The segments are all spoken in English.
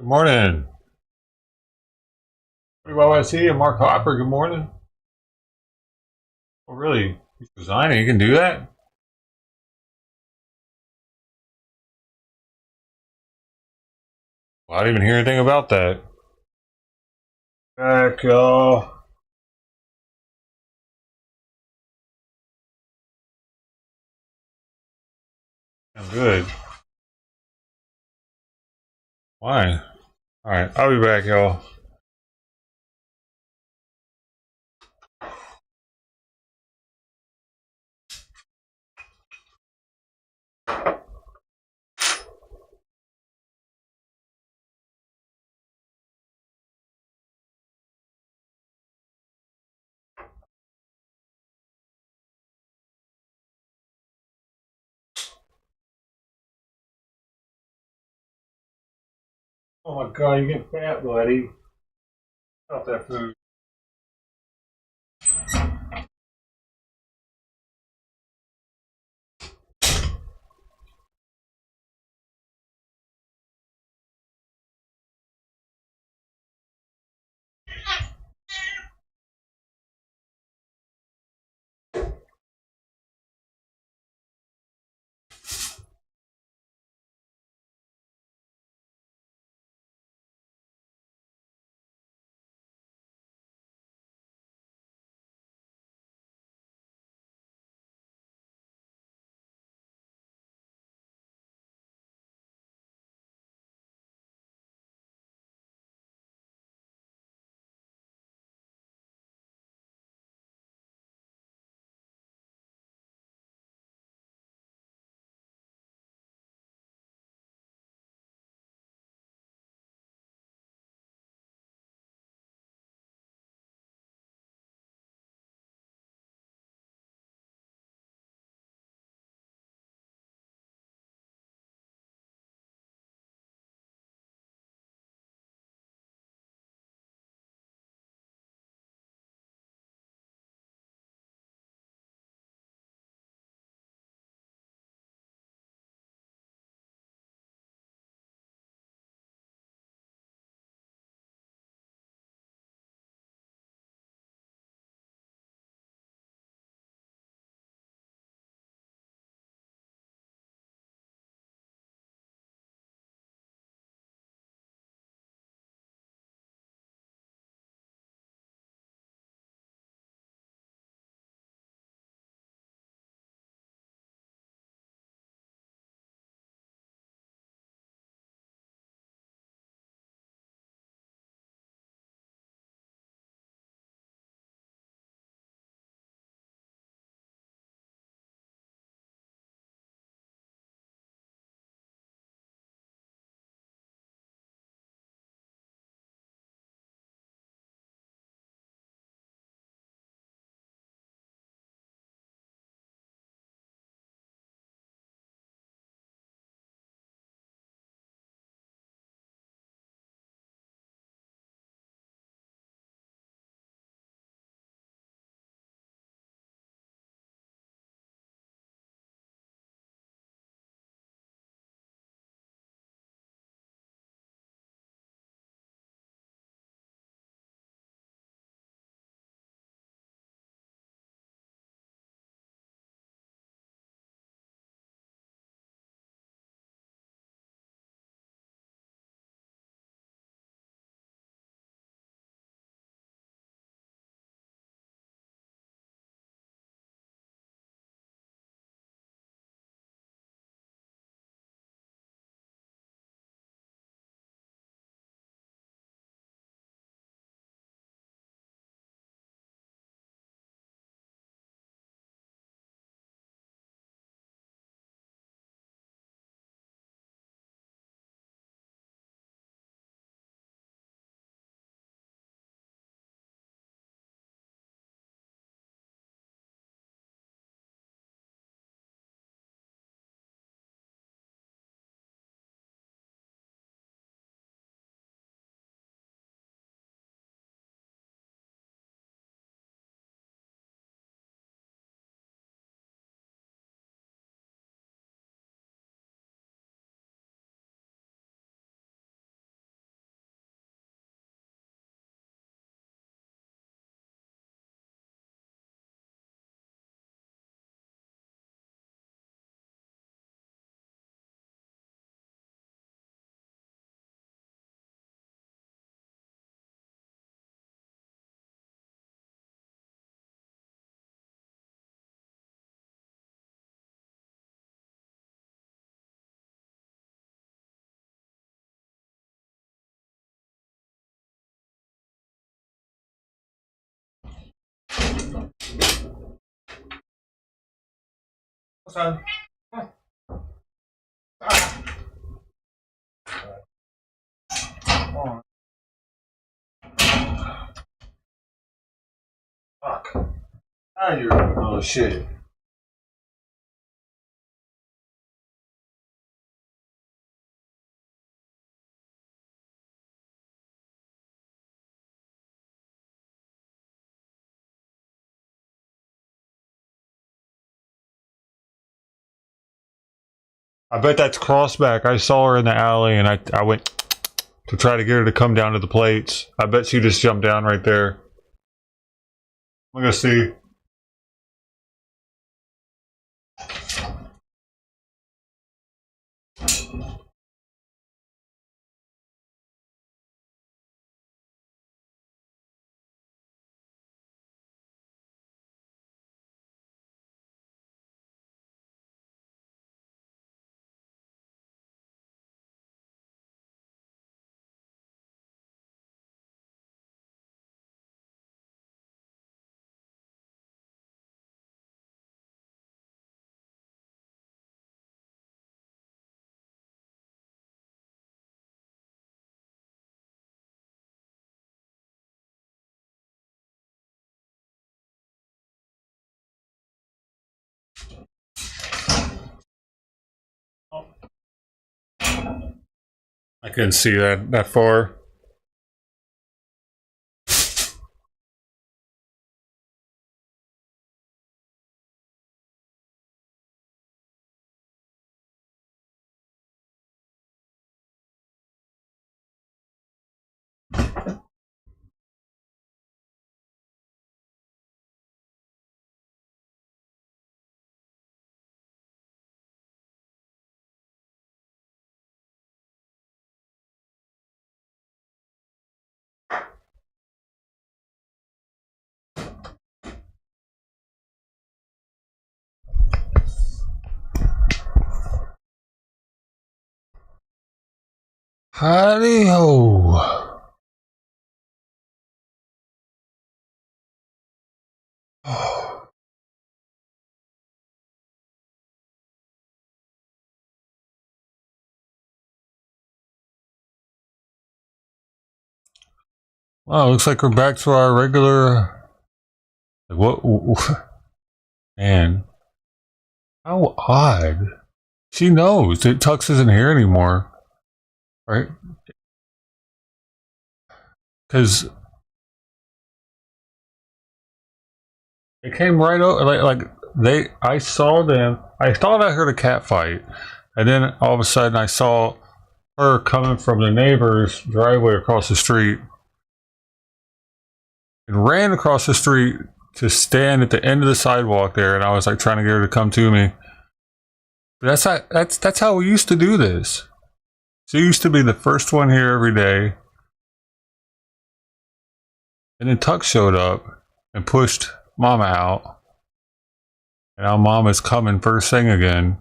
Good morning. Pretty well, I see you, Mark Hopper. Good morning. Oh, really? He's resigning. You can do that? Well, I didn't even hear anything about that. Back, y'all. I'm good. Why? All right, I'll be back, y'all. Oh my God, you get fat, buddy. Stop that food. Son. Come on. Fuck. Now you're doing all the shit. I bet that's crossback. I saw her in the alley and I went to try to get her to come down to the plates. I bet she just jumped down right there. I'm gonna see. I couldn't see that far. Howdy ho. Wow, looks like we're back to our regular. What? Man, how odd. She knows that Tux isn't here anymore, right? Because it came right over. I saw them. I thought I heard a cat fight, and then all of a sudden I saw her coming from the neighbor's driveway across the street, and ran across the street to stand at the end of the sidewalk there, and I was like trying to get her to come to me. But that's how we used to do this. She used to be the first one here every day, and then Tuck showed up and pushed Mama out, and now Mama's coming first thing again.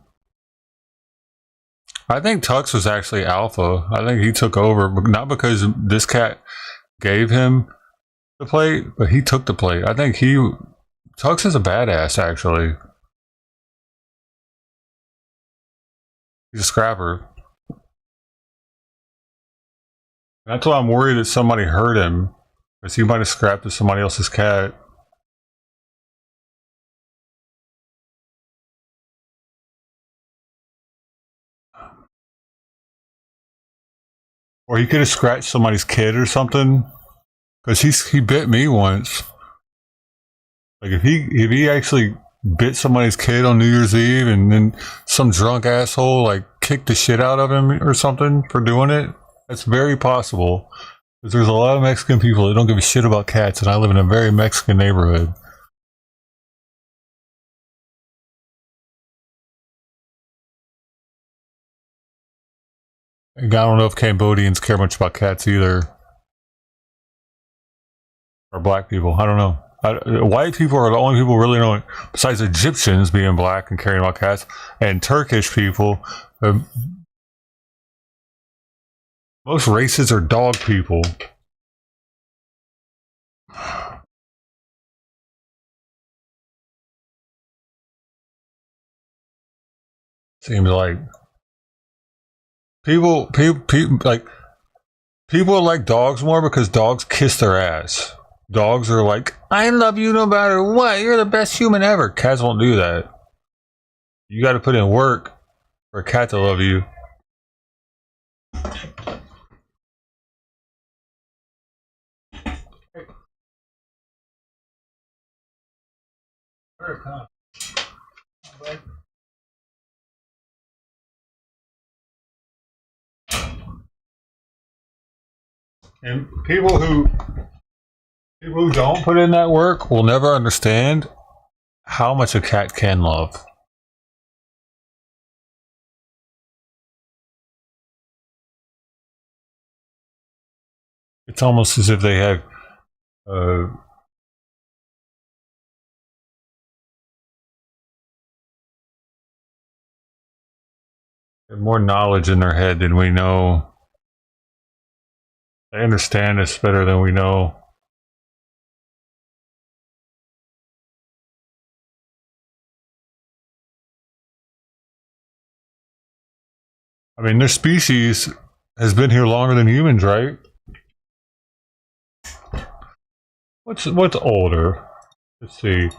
I think Tux was actually alpha. I think he took over, but not because this cat gave him the plate, but he took the plate. I think Tux is a badass, actually. He's a scrapper. That's why I'm worried that somebody hurt him, because he might have scrapped with somebody else's cat. Or he could have scratched somebody's kid or something. Because he bit me once. Like if he actually bit somebody's kid on New Year's Eve and then some drunk asshole like kicked the shit out of him or something for doing it, that's very possible. Because there's a lot of Mexican people that don't give a shit about cats, and I live in a very Mexican neighborhood. And I don't know if Cambodians care much about cats either. Or black people. I don't know. White people are the only people really know it, besides Egyptians being black and caring about cats, and Turkish people. Most races are dog people. Seems like people like dogs more because dogs kiss their ass. Dogs are like, I love you no matter what. You're the best human ever. Cats won't do that. You got to put in work for a cat to love you. And people who don't put in that work will never understand how much a cat can love. It's almost as if they have more knowledge in their head than we know. They understand us better than we know. I mean, their species has been here longer than humans, right? What's older? Let's see.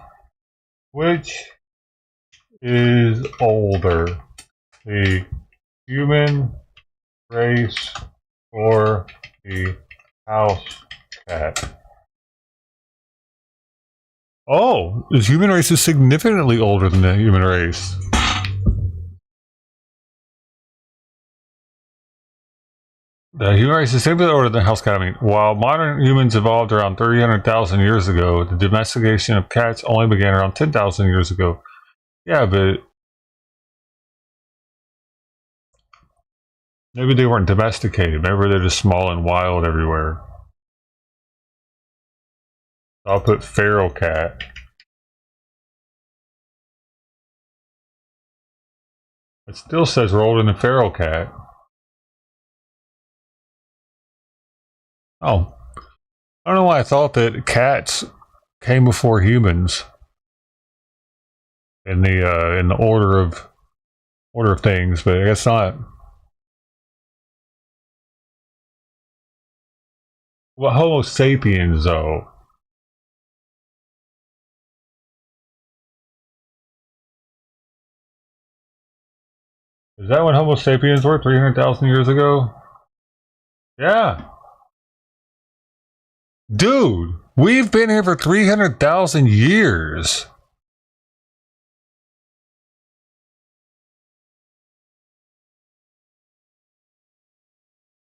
Which is older, the human race or the house cat? Oh, the human race is significantly older than the human race. The human race is significantly older than the house cat. I mean, while modern humans evolved around 300,000 years ago, the domestication of cats only began around 10,000 years ago. Yeah, but maybe they weren't domesticated. Maybe they're just small and wild everywhere. I'll put feral cat. It still says we're older than feral cat. Oh, I don't know why I thought that cats came before humans in the order of things, but I guess not. Well, Homo sapiens, though. Is that when Homo sapiens were 300,000 years ago? Yeah. Dude, we've been here for 300,000 years.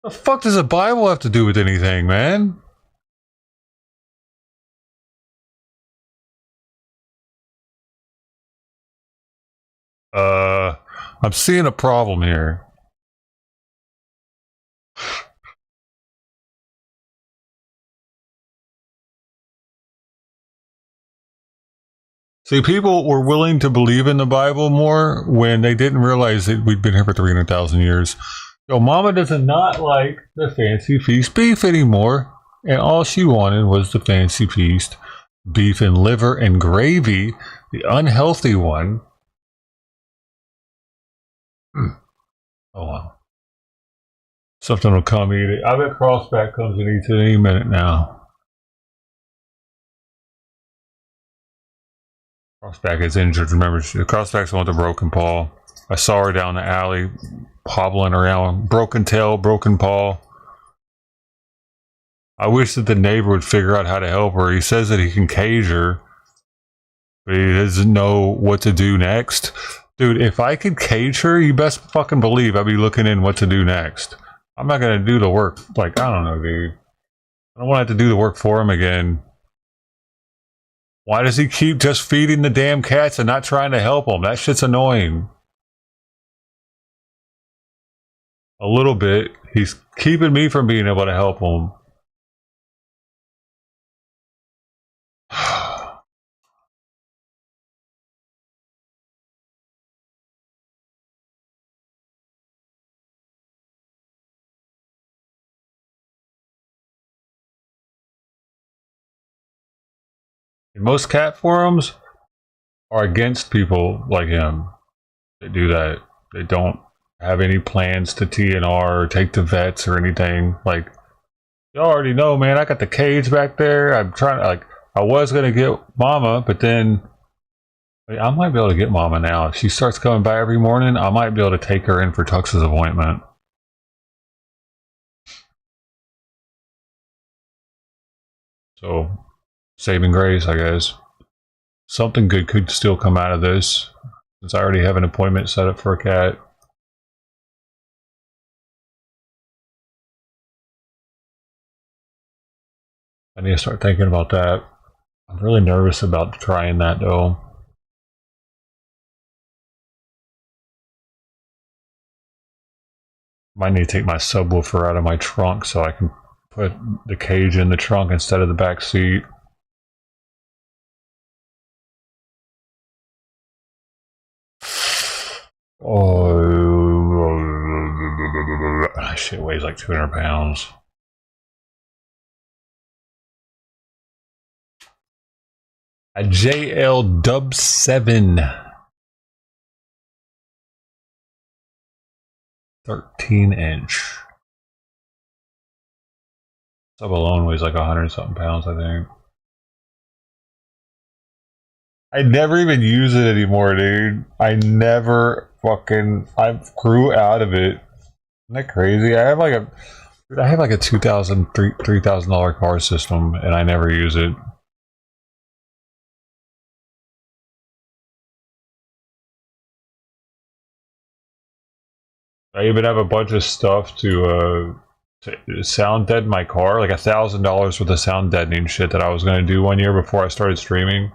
The fuck does the Bible have to do with anything, man? I'm seeing a problem here. See, people were willing to believe in the Bible more when they didn't realize that we'd been here for 300,000 years. So Mama does not like the fancy feast beef anymore. And all she wanted was the fancy feast beef and liver and gravy, the unhealthy one. Oh, wow. Something will come eat it. I bet Crossback comes and eats it any minute now. Crossback is injured. Remember, Crossback's the one with the broken paw. I saw her down the alley, hobbling around. Broken tail, broken paw. I wish that the neighbor would figure out how to help her. He says that he can cage her, but he doesn't know what to do next. Dude, if I could cage her, you best fucking believe I'd be looking in what to do next. I'm not going to do the work. Like, I don't know, dude. I don't want to have to do the work for him again. Why does he keep just feeding the damn cats and not trying to help them? That shit's annoying. A little bit. He's keeping me from being able to help him. Most cat forums are against people like him that do that. they don't have any plans to TNR or take to vets or anything. Like, you already know, man, I got the cage back there. I'm trying to, like, I was going to get Mama, but then I might be able to get Mama now. If she starts coming by every morning, I might be able to take her in for Tux's appointment. So, saving grace, I guess. Something good could still come out of this, since I already have an appointment set up for a cat. I need to start thinking about that. I'm really nervous about trying that, though. Might need to take my subwoofer out of my trunk so I can put the cage in the trunk instead of the back seat. Oh, that shit weighs like 200 pounds. A JL Dub 7. 13-inch. Sub alone weighs like 100-something pounds, I think. I never even use it anymore, dude. I grew out of it. Isn't that crazy? I have like a $2,000, $3,000 car system, and I never use it. I even have a bunch of stuff to sound deaden my car, like $1,000 worth of sound deadening shit that I was gonna do one year before I started streaming.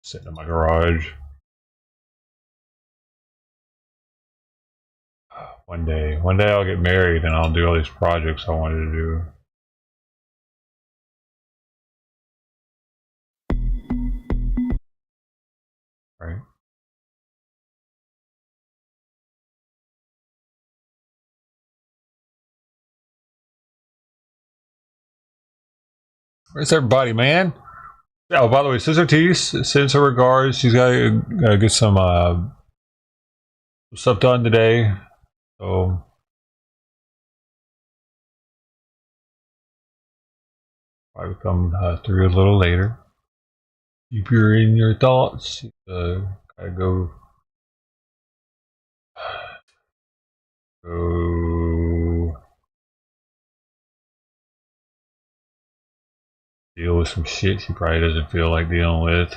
Sitting in my garage. One day I'll get married and I'll do all these projects I wanted to do. Right. Where's everybody, man? Oh, by the way, Sister T sends her regards. She's got to get some stuff done today. So I'll come through a little later. Keep in your thoughts. Gotta go deal with some shit she probably doesn't feel like dealing with.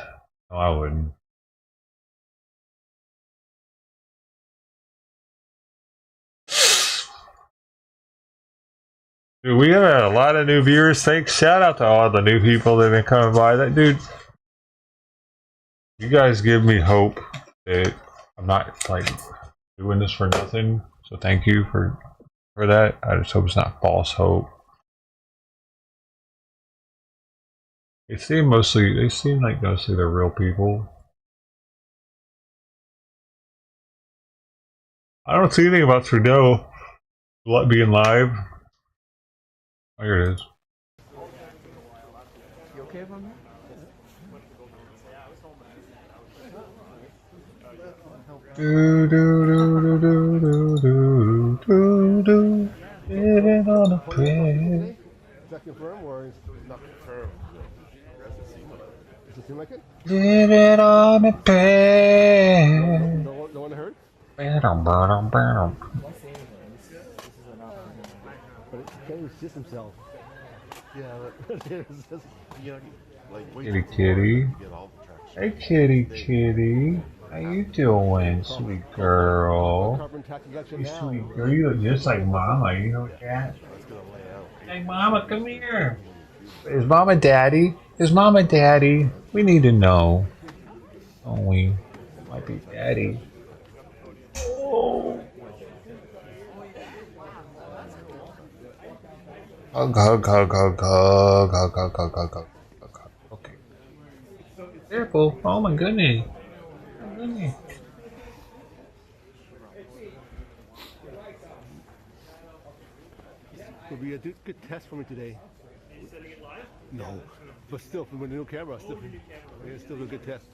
No, I wouldn't. Dude, we have had a lot of new viewers. Thanks. Shout out to all the new people that have been coming by. That dude, you guys give me hope that I'm not like doing this for nothing. So thank you for that. I just hope it's not false hope. They seem like mostly they're real people. I don't see anything about Trudeau being live. Oh, here it is. You okay from there? Do do do do do do do do. Living on a prayer. Is that confirmed or is not confirmed? Does it seem like it? Living on a prayer. No one heard? But he can't resist himself. Yeah, kitty kitty. Hey kitty kitty. How you doing, sweet girl? You sweet girl. You look just like Mama, you know that? Hey Mama, come here. Is Mama Daddy? Is Mama Daddy? We need to know. Don't we? Might be Daddy. Oh. Hug, hug, hug, hug, hug, hug, hug, hug, hug, hug. Okay. Careful. Oh my goodness. Oh my goodness. It'll be a good test for me today. No, but still, from a new camera, it's still a good test.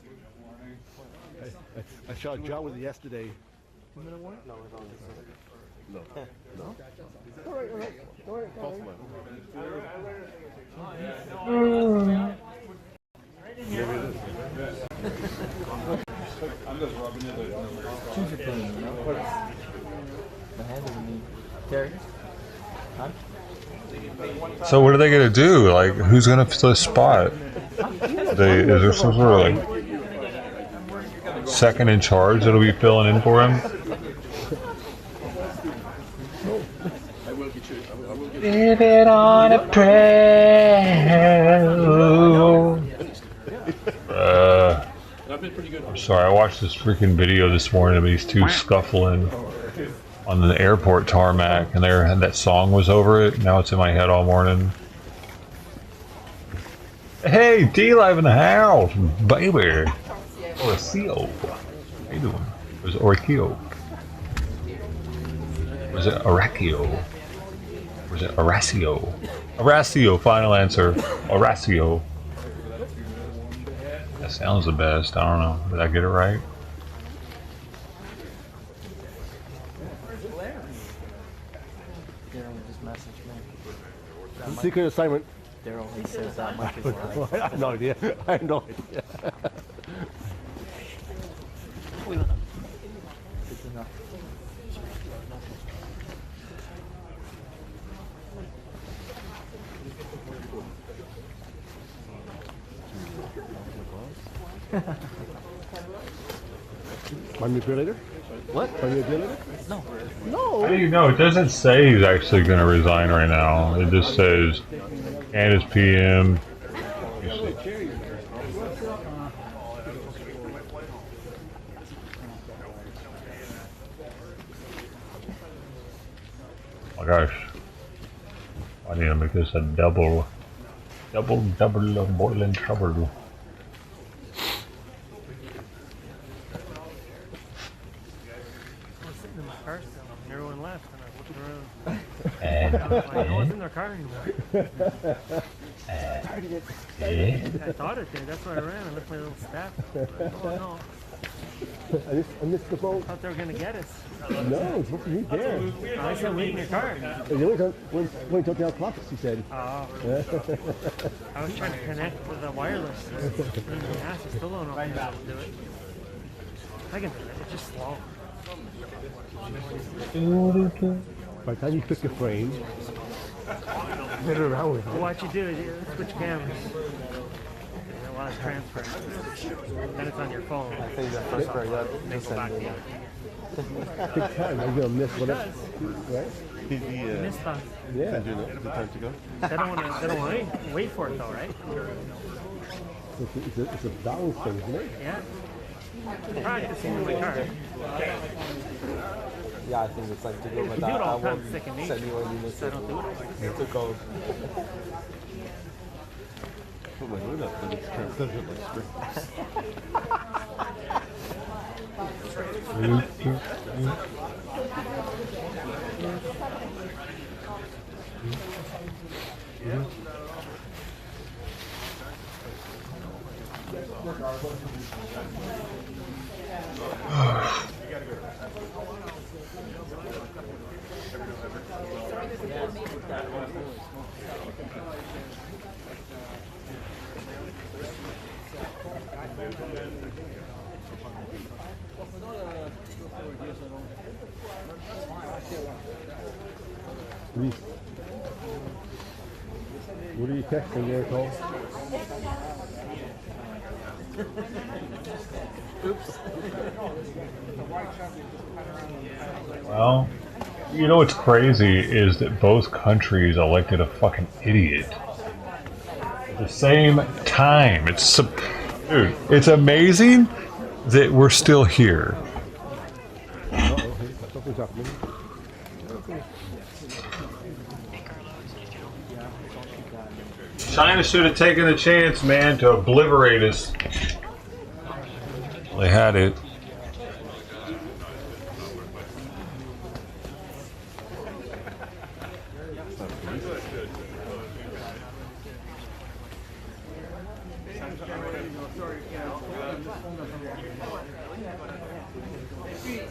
I shot John with it yesterday. 2-minute warning? No, it's only No. No? All right. False alarm. Maybe it is. I'm just rubbing it. Choose your pain, you know? My hand doesn't need. Terry? Huh? So what are they gonna do? Like, who's gonna fill this spot? Is there some sort of like second in charge that'll be filling in for him? Live it on a prayer. I'm sorry, I watched this freaking video this morning of these two scuffling on the airport tarmac, and that song was over it. Now it's in my head all morning. Hey, D-Live in the house, baby. Oracio. How you doing? It was Orachio. Was it Arachio? Was it Horacio? Horacio, final answer. Horacio. That sounds the best. I don't know. Did I get it right? Daryl just messaged me. Secret assignment. Daryl, he says that much is I live. have no idea. I have no idea. Good to know. Find me a beer later? What? Find me a beer later? No. No. How do you know? It doesn't say he's actually going to resign right now. It just says Candace PM. Oh my gosh. I need to make this a double of boiling trouble. I was sitting in my car still, and everyone left, and I looked around. No one's in their car anymore. I thought it did. That's why I ran. I left my little staff. Oh no! I missed the boat. I thought they were gonna get us. No, it's not me there. I said, wait in your car. They went until the clock, she said. Oh. I was trying to connect with the wireless. I still don't know if I can do it. I can do it. It's just slow. By the time you pick your frame, get it around with So it. what you do is you switch cameras. While it's transferring. Then it's on your phone. I think the first part, yeah, Then go back to the other. Take time. I'm gonna miss whatever. Right? You miss stuff. Yeah. The time to go. They don't want to wait for it though, right? It's a balance thing, isn't it? Yeah. Practicing in my car. Yeah, I think it's like to go You with do that. it I all the time, won't second send nature. you when you miss I don't do it. it. To go. Put my hood up, but it's transcendent like spring. Luis, what are you texting there, Cole? Well, you know what's crazy is that both countries elected a fucking idiot at the same time. Dude, it's amazing that we're still here. Something's happening. China should have taken the chance, man, to obliterate us. They had it.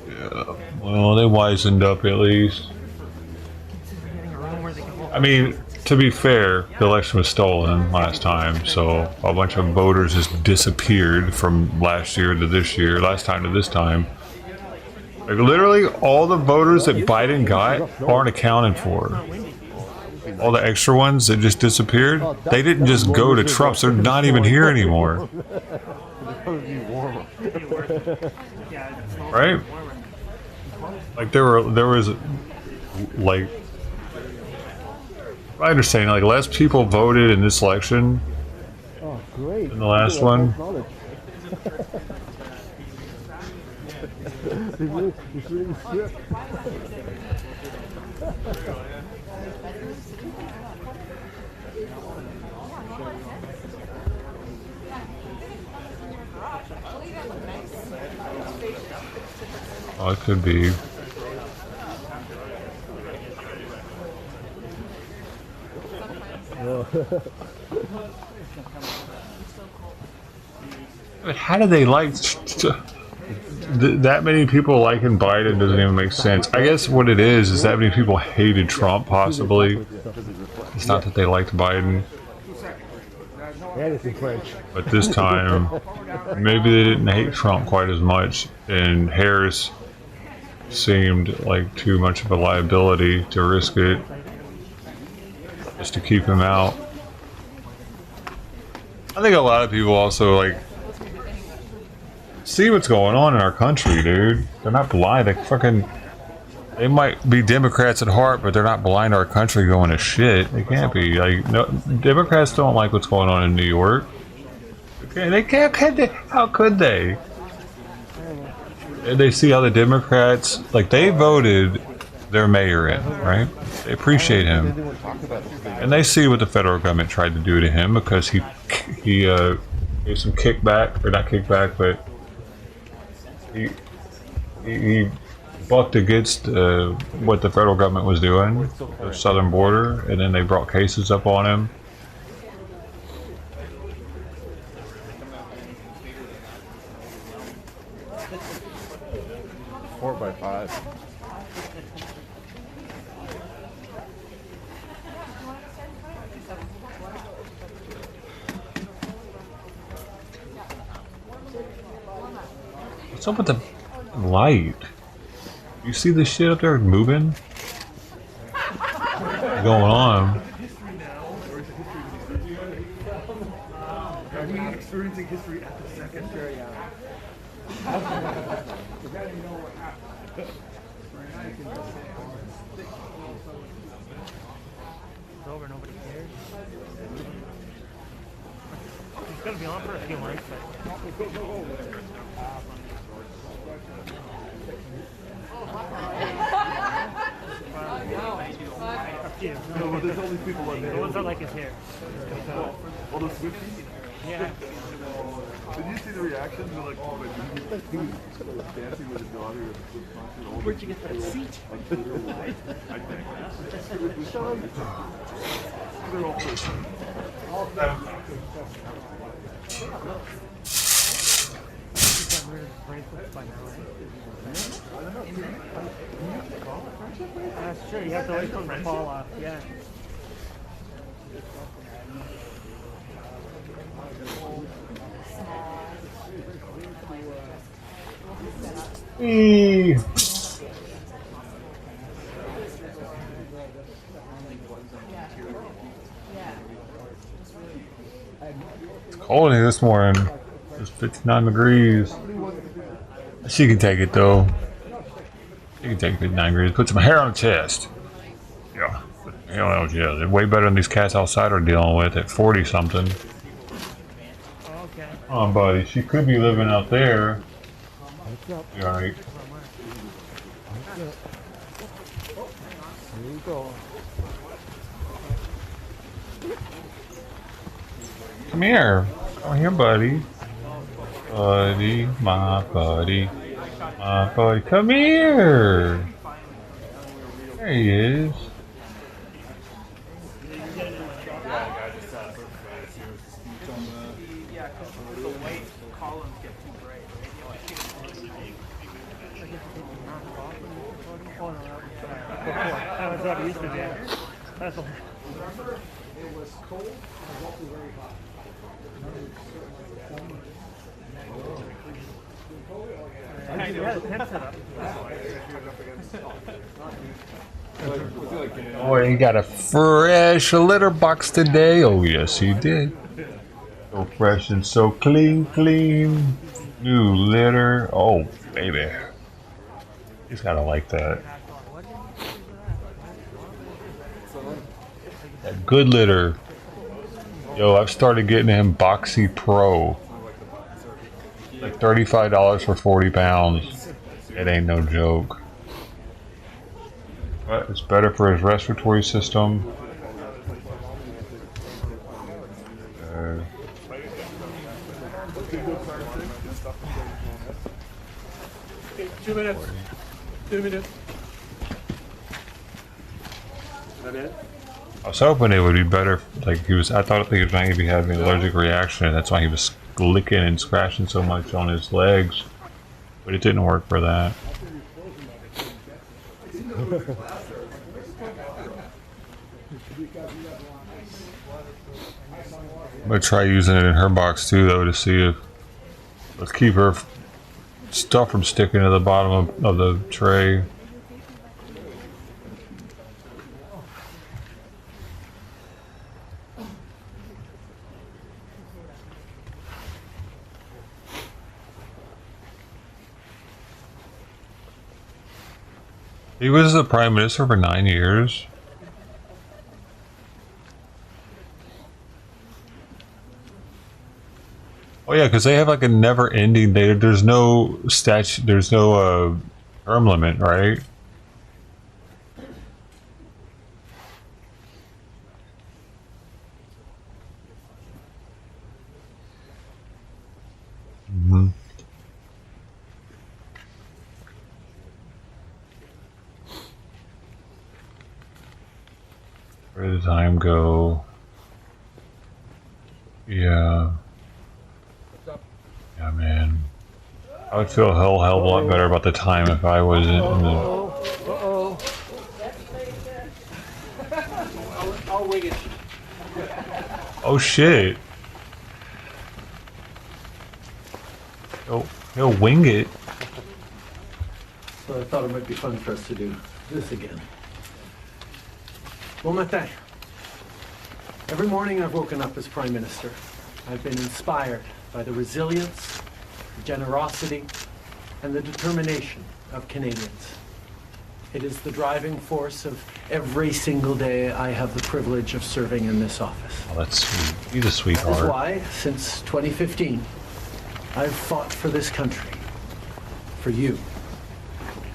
Yeah, Well, they wisened up at least. Getting a room where they can hold. I mean, to be fair, the election was stolen last time, so a bunch of voters just disappeared from last year to this year, last time to this time. Like literally, all the voters that Biden got aren't accounted for. All the extra ones that just disappeared, they didn't just go to Trump's. They're not even here anymore. Yeah, it's not Right? Like there was like, I understand like less people voted in this election Oh, great. than the last one. He's really strict. Oh, it could be. But how do they like that many people liking Biden? Doesn't even make sense. I guess what it is that many people hated Trump. Possibly, it's not that they liked Biden, And it's in French. but this time maybe they didn't hate Trump quite as much, and Harris seemed like too much of a liability to risk it just to keep him out. I think a lot of people also like see what's going on in our country, dude. They're not blind. They might be Democrats at heart, but they're not blind to our country going to shit. They can't be. Like, no, Democrats don't like what's going on in New York. They can't. How could they? And they see how the Democrats, like, they voted their mayor in, right? They appreciate him, and they see what the federal government tried to do to him because he gave some kickback, or not kickback, but he bucked against what the federal government was doing, the southern border, and then they brought cases up on him. Four by five. What's up with the light? You see this shit up there moving? What's going on? Are we experiencing history at the second? Sure, yeah. It's over, nobody cares. It's gonna be on for a few months, but up to you. No, but there's all these people on The there. ones I like is here. All those Swifties. Yeah. Did you see the reactions? They're like, oh my god, he was dancing with his daughter. Where'd you get that seat? On Twitter, why? I think. They're all first. He's got rid of his bracelets by now, right? That's true. You have to wait for them to fall off. Yeah. It's cold in here this morning. It's 59 degrees. She can take it though. She can take 59 degrees. Put some hair on the chest. Yeah. Hell no, yeah. They're way better than these cats outside are dealing with at 40 something. Okay. Oh, buddy. She could be living out there. You alright? Here you go. Come here. Come here, buddy. Buddy, my buddy. My buddy. Come here. There he is. Oh, no, that was what it used to be. That's all. Hey, you had a tent set up. Boy, he got a fresh litter box today. Oh, yes, he did. So fresh and so clean, clean. New litter. Oh, baby. He's gotta like that. That good litter. Yo, I've started getting him Boxy Pro. Like $35 for 40 pounds. It ain't no joke. But it's better for his respiratory system. Okay, 2 minutes. 2 minutes. Is that it? I was hoping it would be better. Like I thought he was maybe having an allergic reaction, and that's why he was licking and scratching so much on his legs. But it didn't work for that. I'm gonna try using it in her box too, though, to see if let's keep her stuff from sticking to the bottom of the tray. He was the prime minister for 9 years. Oh yeah, because they have like a never-ending. There's no statute. There's no term limit, right? Mm-hmm. Where did time go? Yeah. Yeah, man. I would feel a hell of a lot better about the time if I wasn't in the... I'll wing it. Oh shit. He'll wing it. So I thought it might be fun for us to do this again. Bon matin. Every morning I've woken up as Prime Minister. I've been inspired by the resilience, the generosity, and the determination of Canadians. It is the driving force of every single day I have the privilege of serving in this office. Oh, that's sweet. He's a That is sweetheart. why, since 2015, I've fought for this country, for you,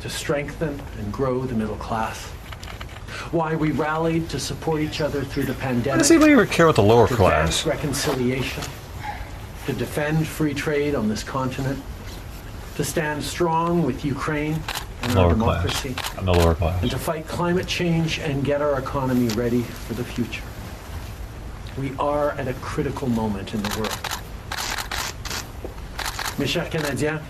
to strengthen and grow the middle class. Why we rallied to support each other through the Why pandemic, does anybody ever care about the lower to class? advance reconciliation, to defend free trade on this continent, to stand strong with Ukraine and our Lower class. democracy, I'm the lower class. and to fight climate change and get our economy ready for the future. We are at a critical moment in the world. Mes chers Canadiens,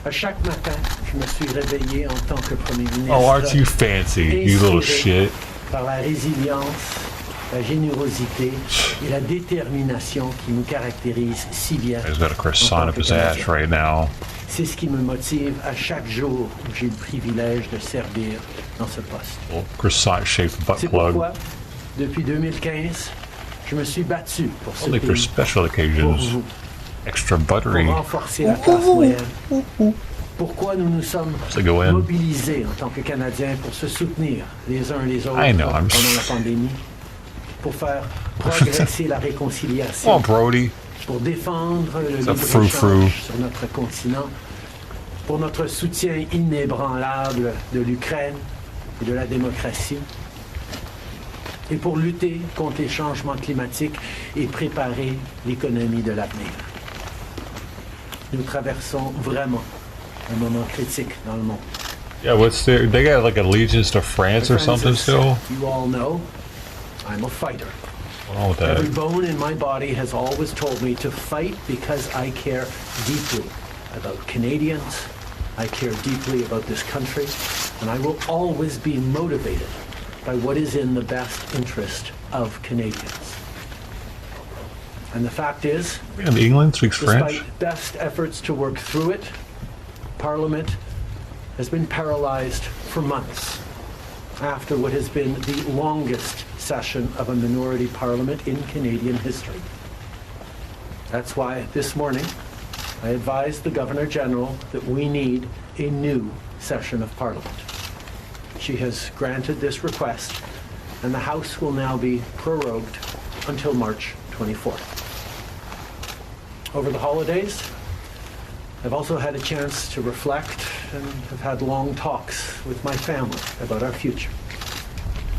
à chaque matin, je me suis réveillé en tant que Premier ministre. Oh, aren't you fancy, you little shit? Par la résilience, la générosité et la détermination qui nous caractérisent si bien. He's got a croissant en tant up que his ass Canadiens. right now. C'est ce qui me motive à chaque jour où j'ai le privilège de servir dans ce poste. Little croissant-shaped butt C'est plug. pourquoi, depuis 2015, je me suis battu pour ce Only for pays, special pour occasions. vous, Extra pour buttery. renforcer la classe moyenne. Pourquoi nous nous sommes So go in. mobilisés en tant que Canadiens pour se soutenir les uns les autres I know, I'm- pendant la pandémie, pour faire progresser la réconciliation, Oh, Brody. pour défendre le a frou-frou. libre-échange sur notre continent, pour notre soutien inébranlable de l'Ukraine et de la démocratie, et pour lutter contre les changements climatiques et préparer l'économie de l'avenir. Nous traversons vraiment un moment critique dans le monde. Yeah, what's their... They got like allegiance to France or Friends, something as still? you all know, I'm a fighter. What's wrong with Every that? bone in my body has always told me to fight because I care deeply about Canadians, I care deeply about this country, and I will always be motivated by what is in the best interest of Canadians. And the fact is, And England speaks French. despite best efforts to work through it, Parliament has been paralyzed for months after what has been the longest session of a minority parliament in Canadian history. That's why this morning I advised the Governor-General that we need a new session of Parliament. She has granted this request, and the House will now be prorogued until March 24th. Over the holidays, I've also had a chance to reflect and have had long talks with my family about our future.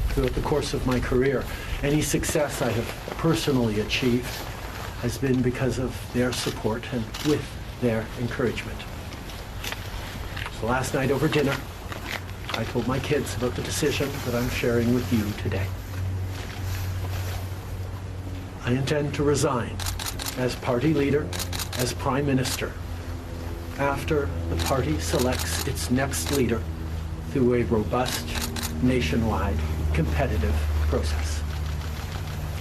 Throughout the course of my career, any success I have personally achieved has been because of their support and with their encouragement. So last night over dinner, I told my kids about the decision that I'm sharing with you today. I intend to resign as party leader, as Prime Minister, after the party selects its next leader through a robust, nationwide, competitive process.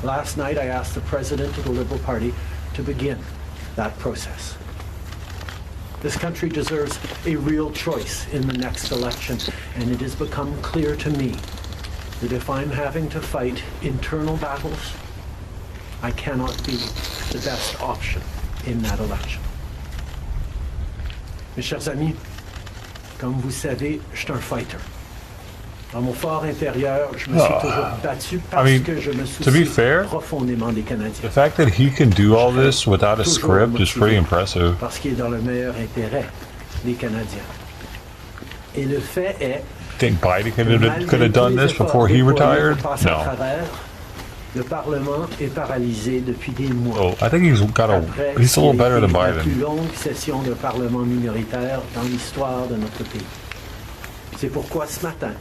Last night, I asked the President of the Liberal Party to begin that process. This country deserves a real choice in the next election, and it has become clear to me that if I'm having to fight internal battles, I cannot be the best option in that election. Mes chers amis, comme vous savez, je suis un fighter. Dans mon fort intérieur, je me suis toujours battu parce que je me to be soucie fair, profondément des Canadiens. the fact that he can do all this without a script is pretty impressive. Parce qu'il est dans le meilleur intérêt des Canadiens. Et le fait est, I think Biden could have done this before he retired. No. le Parlement est paralysé depuis des mois. Oh, I think he's a little better than La plus Biden. longue session de Parlement minoritaire dans l'histoire de notre pays. C'est pourquoi ce matin,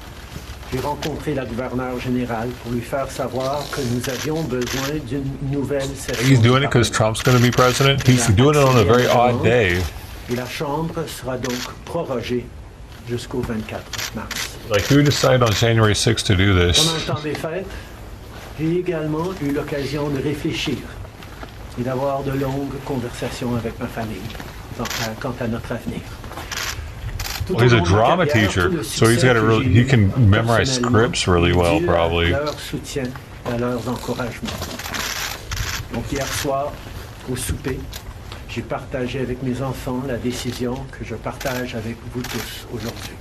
j'ai rencontré la gouverneure générale pour lui faire savoir que nous avions besoin d'une nouvelle session. He's doing de it because Parlement. Trump's going to be president. He's doing it on a very odd day. Et la Chambre sera donc prorogée jusqu'au 24 mars. Like, who decided on January 6th to do Pendant this? le temps des fêtes, j'ai également eu l'occasion de réfléchir et d'avoir de longues conversations avec ma famille quant à notre avenir. Tout Well, he's au a long de ma drama carrière, teacher, tout le so he's succès got a que really, j'ai he can eu memorize personnellement scripts really well, est dû à probably. leur soutien et à leurs encouragements. Donc hier soir, au souper, j'ai partagé avec mes enfants la décision que je partage avec vous tous aujourd'hui.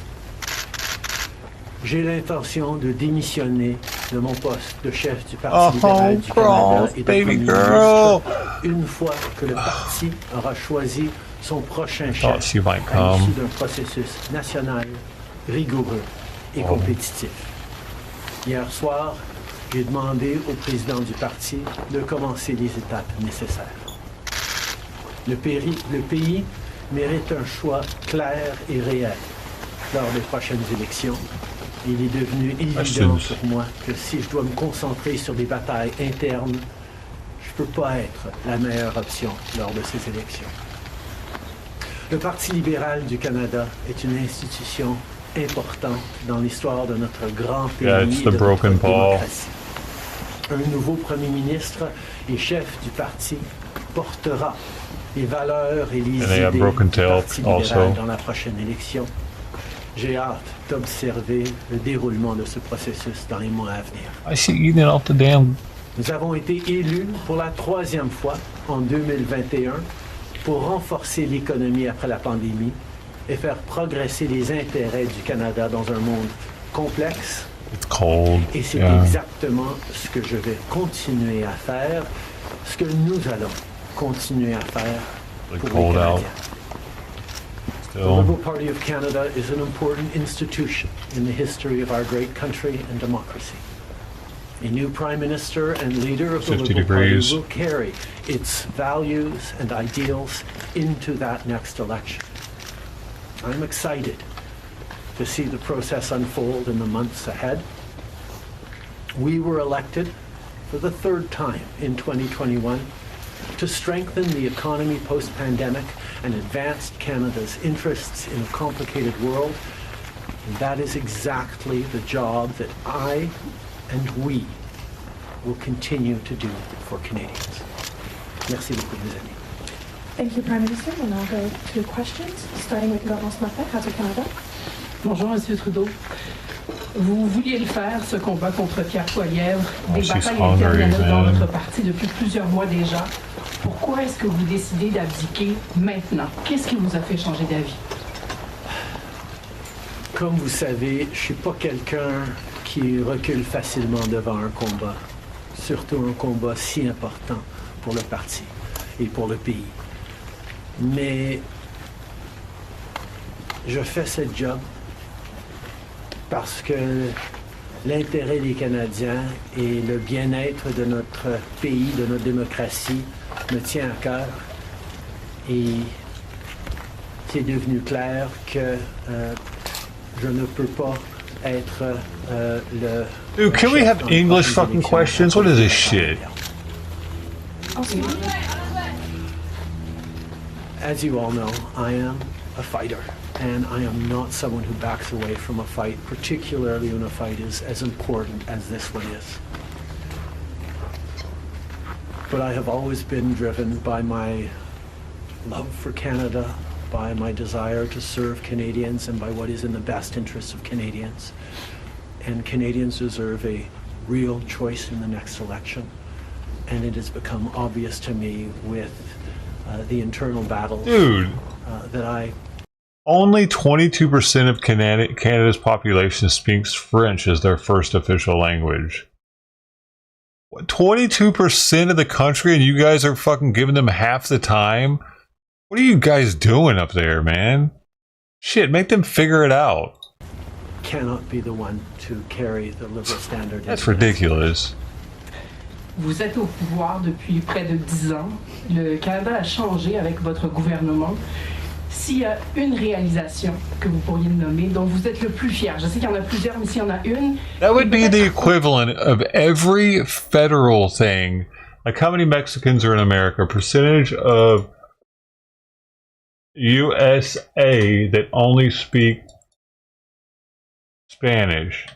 J'ai l'intention de démissionner de mon poste de chef du Parti libéral du Canada et de baby Premier girl. ministre une fois que le parti aura choisi son prochain Thought chef she might à l'issue come. d'un processus national, rigoureux et compétitif. Hier soir, j'ai demandé au président du parti de commencer les étapes nécessaires. Le pays mérite un choix clair et réel lors des prochaines élections. Il est devenu évident pour moi que si je dois me concentrer sur des batailles internes, je ne peux pas être la meilleure option lors de ces élections. Le Parti libéral du Canada est une institution importante dans l'histoire de notre grand pays Yeah, it's et the de broken notre ball. démocratie. Un nouveau premier ministre et chef du parti portera les valeurs et les And they have idées broken du tail Parti libéral also. dans la prochaine élection. J'ai hâte d'observer le déroulement de ce processus dans les mois à venir. I see eating off the damn. Nous avons été élus pour la troisième fois en 2021 pour renforcer l'économie après la pandémie et faire progresser les intérêts du Canada dans un monde complexe. It's cold. Et c'est Yeah. exactement ce que je vais continuer à faire, ce que nous allons continuer à faire Really pour les cold out. Canadiens. The Still. Liberal Party of Canada is an important institution in the history of our great country and democracy. A new Prime Minister and leader of the 50 Liberal degrees. Party will carry its values and ideals into that next election. I'm excited to see the process unfold in the months ahead. We were elected for the third time in 2021 to strengthen the economy post-pandemic and advance Canada's interests in a complicated world. And that is exactly the job that I and we will continue to do for Canadians. Merci beaucoup, mes amis. Thank you, Prime Minister. We'll now go to questions, starting with Laurence Martin, Radio-Canada. Bonjour, Monsieur Trudeau. Vous vouliez le faire, ce combat contre Pierre Poilievre, des batailles internes dans votre parti depuis plusieurs mois déjà. Pourquoi est-ce que vous décidez d'abdiquer maintenant? Qu'est-ce qui vous a fait changer d'avis? Comme vous savez, je ne suis pas quelqu'un qui recule facilement devant un combat, surtout un combat si important pour le parti et pour le pays. Mais je fais ce job parce que l'intérêt des Canadiens et le bien-être de notre pays, de notre démocratie, me tient à cœur. Et c'est devenu clair que je ne peux pas être le... Dude, can we have English fucking questions? What is this shit? As you all know, I am a fighter, and I am not someone who backs away from a fight, particularly when a fight is as important as this one is. But I have always been driven by my love for Canada, by my desire to serve Canadians, and by what is in the best interests of Canadians. And Canadians deserve a real choice in the next election. And it has become obvious to me with the internal battles that I... Only 22% of Canada's population speaks French as their first official language. What, 22% of the country, and you guys are fucking giving them half the time? What are you guys doing up there, man? Shit, make them figure it out. Cannot be the one to carry the liberal standard. That's ridiculous. Vous êtes au pouvoir depuis près de 10 ans. Le Canada a changé avec votre gouvernement. S'il y a une réalisation que vous pourriez nommer dont vous êtes le plus fier, je sais qu'il y en a plusieurs, mais s'il y en a une... That would be the equivalent of every federal thing. Like how many Mexicans are in America? Percentage of USA that only speak Spanish.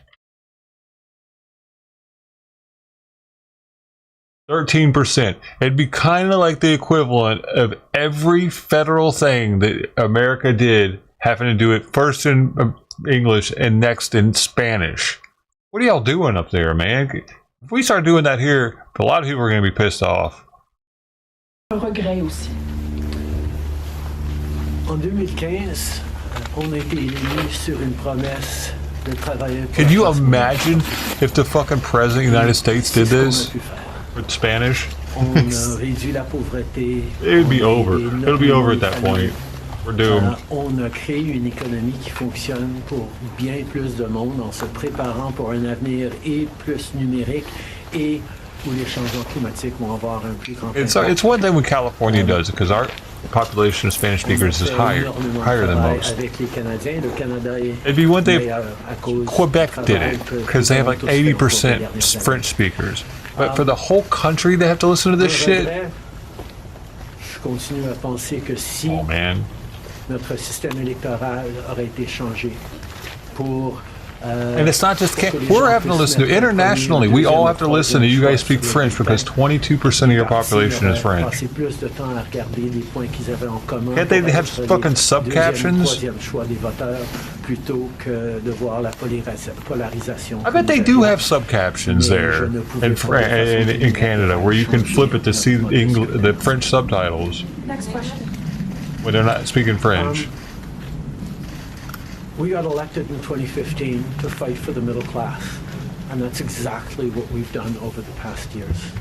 13%. It'd be kind of like the equivalent of every federal thing that America did having to do it first in English and next in Spanish. What are y'all doing up there, man? If we start doing that here, a lot of people are going to be pissed off. Un regret aussi. En 2015, on a été élus sur une promesse de travailler. Can you imagine if the fucking president of the United States did this with Spanish? On a réduit la pauvreté. It'd be over. It'll be over at that point. We're doomed. On a créé une économie qui fonctionne pour bien plus de monde en se préparant pour un avenir et plus numérique et où les changements climatiques vont avoir un plus grand impact. It's one thing when California does it, because our population of Spanish speakers is higher than most. It'd be one thing if Quebec did it, because they have like 80% French speakers. But for the whole country, they have to listen to this shit? Je continue à penser que si notre système électoral aurait été changé pour and it's not just we're having to listen to internationally. We all have to listen to you guys speak French because 22% of your population is French. Can't they have fucking subcaptions? I bet they do have subcaptions there in Canada where you can flip it to see the French subtitles. Next question. When they're not speaking French. We got elected in 2015 to fight for the middle class, and that's exactly what we've done over the past years.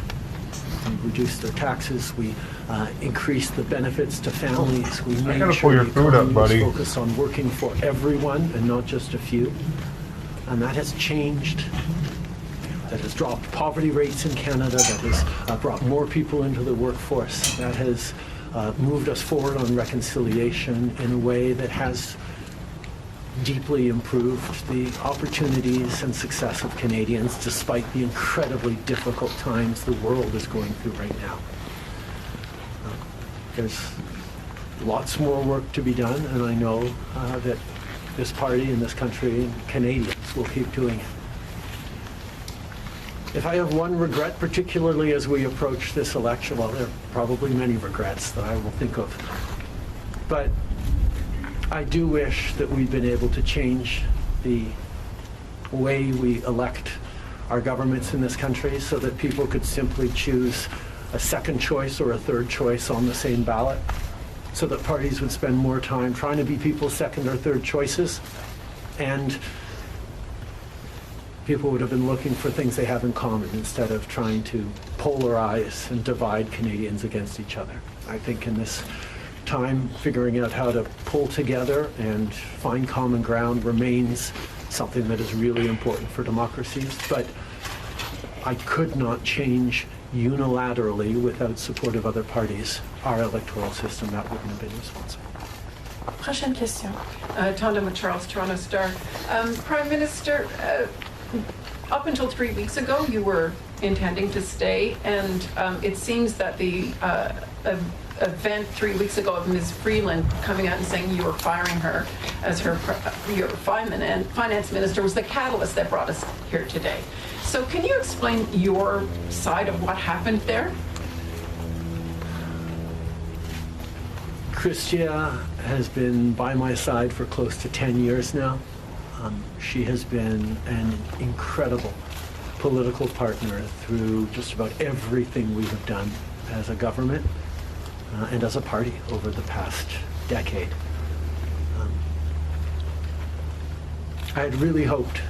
We reduced their taxes, we increased the benefits to families, we made sure the economy was focused on working for everyone and not just a few, and that has changed. That has dropped poverty rates in Canada, that has brought more people into the workforce, that has moved us forward on reconciliation in a way that has deeply improved the opportunities and success of Canadians despite the incredibly difficult times the world is going through right now. There's lots more work to be done, and I know that this party and this country and Canadians will keep doing it. If I have one regret, particularly as we approach this election, well, there are probably many regrets that I will think of, but I do wish that we'd been able to change the way we elect our governments in this country so that people could simply choose a second choice or a third choice on the same ballot, so that parties would spend more time trying to be people's second or third choices, and people would have been looking for things they have in common instead of trying to polarize and divide Canadians against each other. I think in this time, figuring out how to pull together and find common ground remains something that is really important for democracies, but I could not change unilaterally without support of other parties our electoral system. That wouldn't have been responsible. Prochaine question. Tandem with Charles, Toronto Star. Prime Minister, up until 3 weeks ago, you were intending to stay, and it seems that the event 3 weeks ago of Ms. Freeland coming out and saying you were firing her as your finance minister was the catalyst that brought us here today. So can you explain your side of what happened there? Chrystia has been by my side for close to 10 years now. She has been an incredible political partner through just about everything we have done as a government and as a party over the past decade. I had really hoped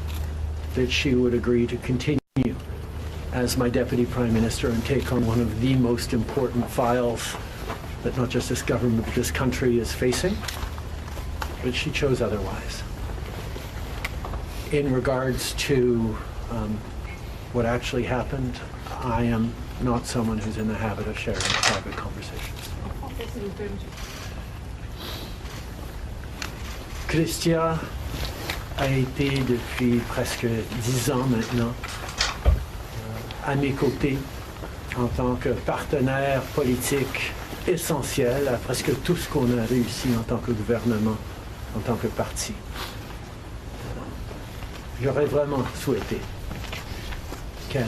that she would agree to continue as my Deputy Prime Minister and take on one of the most important files that not just this government but this country is facing, but she chose otherwise. In regards to what actually happened, I am not someone who's in the habit of sharing private conversations. Chrystia a été depuis presque 10 ans maintenant à mes côtés en tant que partenaire politique essentiel à presque tout ce qu'on a réussi en tant que gouvernement, en tant que parti. J'aurais vraiment souhaité qu'elle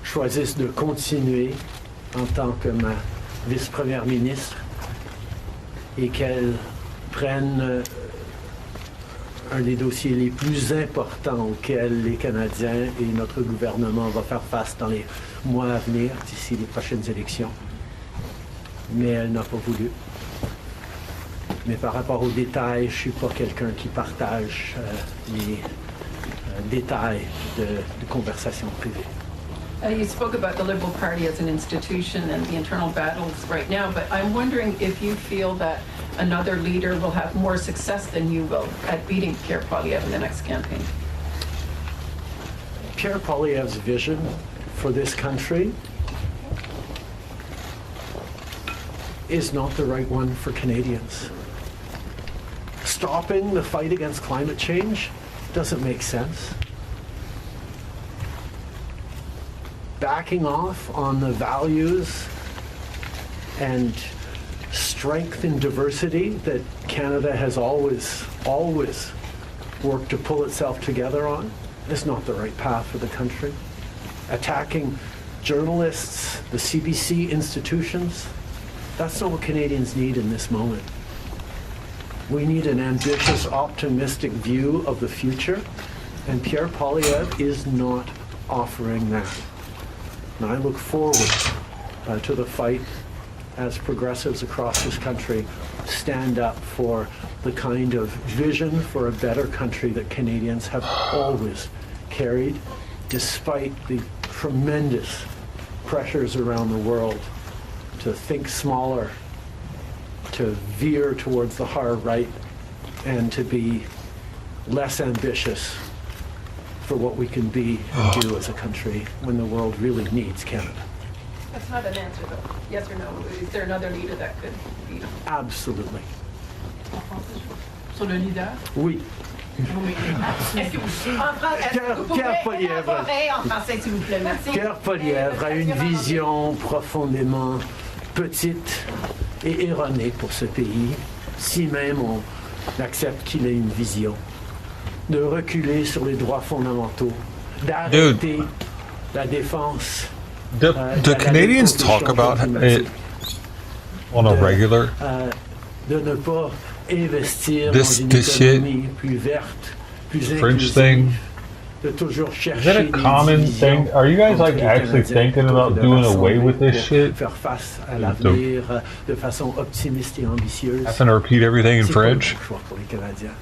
choisisse de continuer en tant que ma vice-première ministre et qu'elle prenne un des dossiers les plus importants auxquels les Canadiens et notre gouvernement vont faire face dans les mois à venir, d'ici les prochaines élections. Mais elle n'a pas voulu. Mais par rapport aux détails, je ne suis pas quelqu'un qui partage les détails de conversations privées. You spoke about the Liberal Party as an institution and the internal battles right now, but I'm wondering if you feel that another leader will have more success than you will at beating Pierre Poilievre in the next campaign. Pierre Poilievre's vision for this country is not the right one for Canadians. Stopping the fight against climate change doesn't make sense. Backing off on the values and strength and diversity that Canada has always worked to pull itself together on is not the right path for the country. Attacking journalists, the CBC institutions, that's not what Canadians need in this moment. We need an ambitious, optimistic view of the future, and Pierre Poilievre is not offering that. And I look forward to the fight as progressives across this country stand up for the kind of vision for a better country that Canadians have always carried, despite the tremendous pressures around the world to think smaller, to veer towards the hard right, and to be less ambitious for what we can be and do as a country when the world really needs Canada. That's not an answer, though. Yes or no? Is there another leader that could beat him? Absolutely. Sur le leader? Oui. Est-ce que vous pouvez Pierre Poilievre. élaborer en français, s'il vous plaît? Merci. Pierre Poilievre a une vision profondément petite, et erronée pour ce pays, si même on accepte qu'il ait une vision, de reculer sur les droits fondamentaux, d'arrêter la défense. Do Canadians talk about it on a regular? De ne pas investir This dans une shit, économie plus verte, plus French inclusive, thing. de toujours Is chercher that a des common divisions thing? Are you guys entre like les actually Canadiens thinking plutôt about que de doing away rassembler with this pour shit? faire face à l'avenir de façon optimiste et ambitieuse. Having to repeat everything in C'est pas le French? bon choix pour les Canadiens.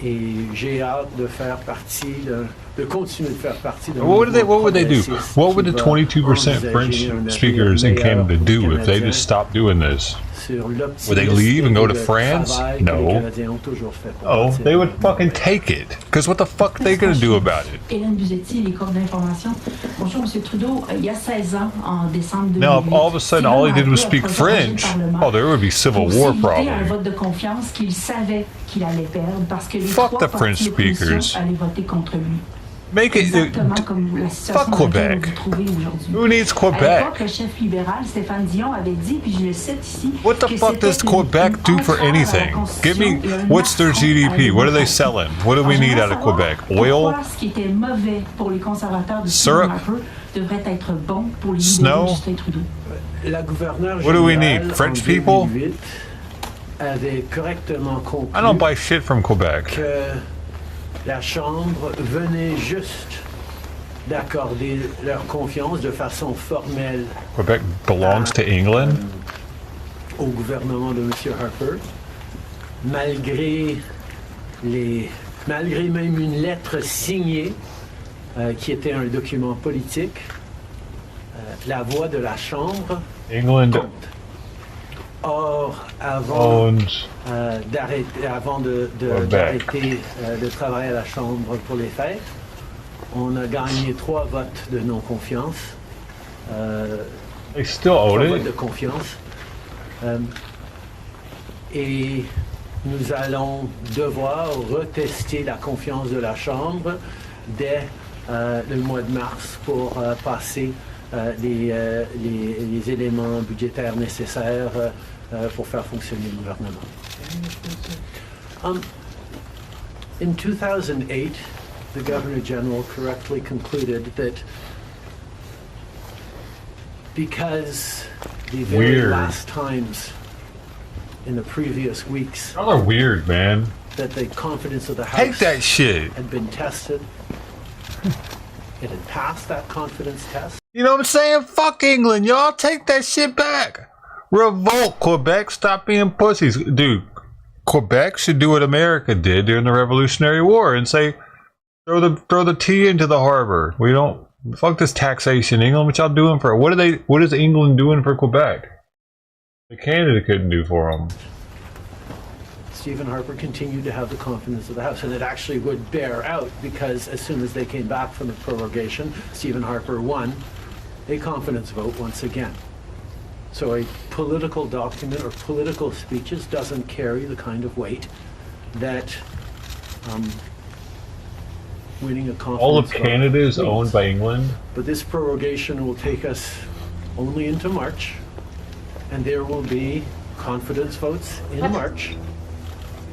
Et j'ai hâte de faire partie de continuer de faire partie de. What would they do? What would the 22% French speakers in Canada do if they just stopped doing this? Would they leave and go to France? No. Oh, they would fucking take it. Because what the fuck are they going to do about it? Hélène Buzetti, les corps d'information. Bonjour, M. Trudeau. Il y a 16 ans, en décembre 2008, Now, if all of a sudden all he did was speak French, oh, there would be civil war un probably. vote de confiance qu'il savait qu'il allait perdre parce que les Fuck trois the French partis d'opposition speakers. allaient voter contre lui. Make it. Exactement comme la situation Fuck dans laquelle Quebec. vous vous trouvez aujourd'hui. Who needs À Quebec? l'époque, le chef libéral Stéphane Dion avait dit, puis je le cite ici, What the que fuck does c'était Quebec do for entrave à la anything? Give me, Constitution et un what's their affront à GDP? la What are they démocratie. selling? What do we Alors, need j'aimerais out of savoir Quebec? Oil? pourquoi ce qui était mauvais pour les conservateurs de Syrup? Stephen Harper devrait être bon pour les Snow? libéraux de Justin Trudeau. La gouverneure What do we générale, need? French en people? 2008, avait correctement compris I don't buy shit from Quebec. que la Chambre venait juste d'accorder leur confiance de façon formelle Quebec belongs to England. au gouvernement de M. Harper, malgré même une lettre signée qui était un document politique. La voix de la Chambre England compte. Or, avant owns d'arrêter de travailler à la Chambre pour les fêtes, on a gagné 3 votes de non-confiance. They still own 3 votes de it. confiance. Et nous allons devoir retester la confiance de la Chambre dès le mois de mars pour passer les éléments budgétaires nécessaires pour faire fonctionner le gouvernement. In 2008, the Governor General correctly concluded that because the very Weird. last times in the previous weeks Y'all are weird, man. that the confidence of the Take House that shit. had been tested, it had passed that confidence test. You know what I'm saying? Fuck England, y'all. Take that shit back. Revolt, Quebec. Stop being pussies. Dude, Quebec should do what America did during the Revolutionary War and say, throw the tea into the harbor. We don't, fuck this taxation, England. What y'all doing for, what is England doing for Quebec? The Canada couldn't do for them. Stephen Harper continued to have the confidence of the House, and it actually would bear out because as soon as they came back from the prorogation, Stephen Harper won a confidence vote once again. So a political document or political speeches doesn't carry the kind of weight that winning a confidence All of vote Canada is means. owned by England. But this prorogation will take us only into March, and there will be confidence votes in March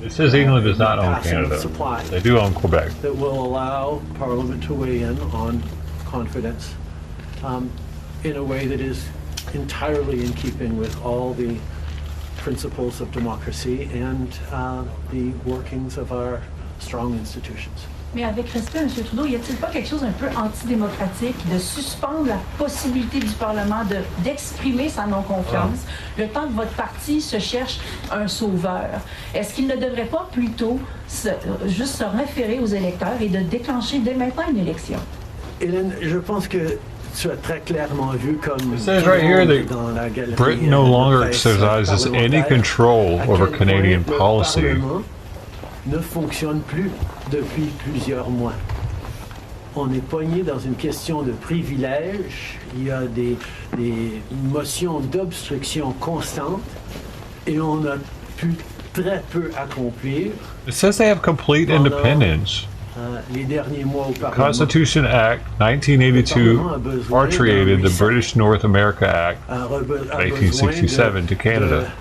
It says England does not own passing of Canada. supply They do own Quebec. that will allow Parliament to weigh in on confidence in a way that is entirely in keeping with all the principles of democracy and the workings of our strong institutions. Mais avec respect, M. Trudeau, y a-t-il pas quelque chose un peu antidémocratique de suspendre la possibilité du Parlement d'exprimer sa non-confiance le temps que votre parti se cherche un sauveur? Est-ce qu'il ne devrait pas plutôt juste se référer aux électeurs et de déclencher dès maintenant une élection? Hélène, je pense que tu as très clairement vu comme It says right here that dans la galerie, Britain no de longer presse exercises any parlementaire, control à over quel Canadian point le policy. Parlement ne fonctionne plus depuis plusieurs mois. On est poigné dans une question de privilège. Il y a des motions d'obstruction constantes et on a pu très peu accomplir. It says they have complete Pendant independence. les derniers mois au The Parlement. Constitution Act 1982 repatriated the British North America Act a 1867 to Canada,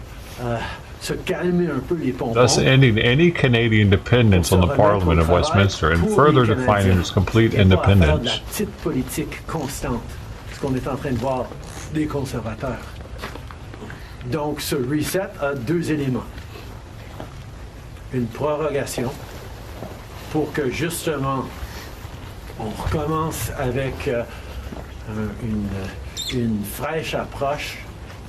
se calmer un peu les pompons. thus ending any Canadian dependence on the Parliament of Westminster and further defining its complete independence. La petite politique constante, ce qu'on est en train de voir des conservateurs. Donc, ce reset a deux éléments. Une prorogation pour que, justement, on recommence avec une fraîche approche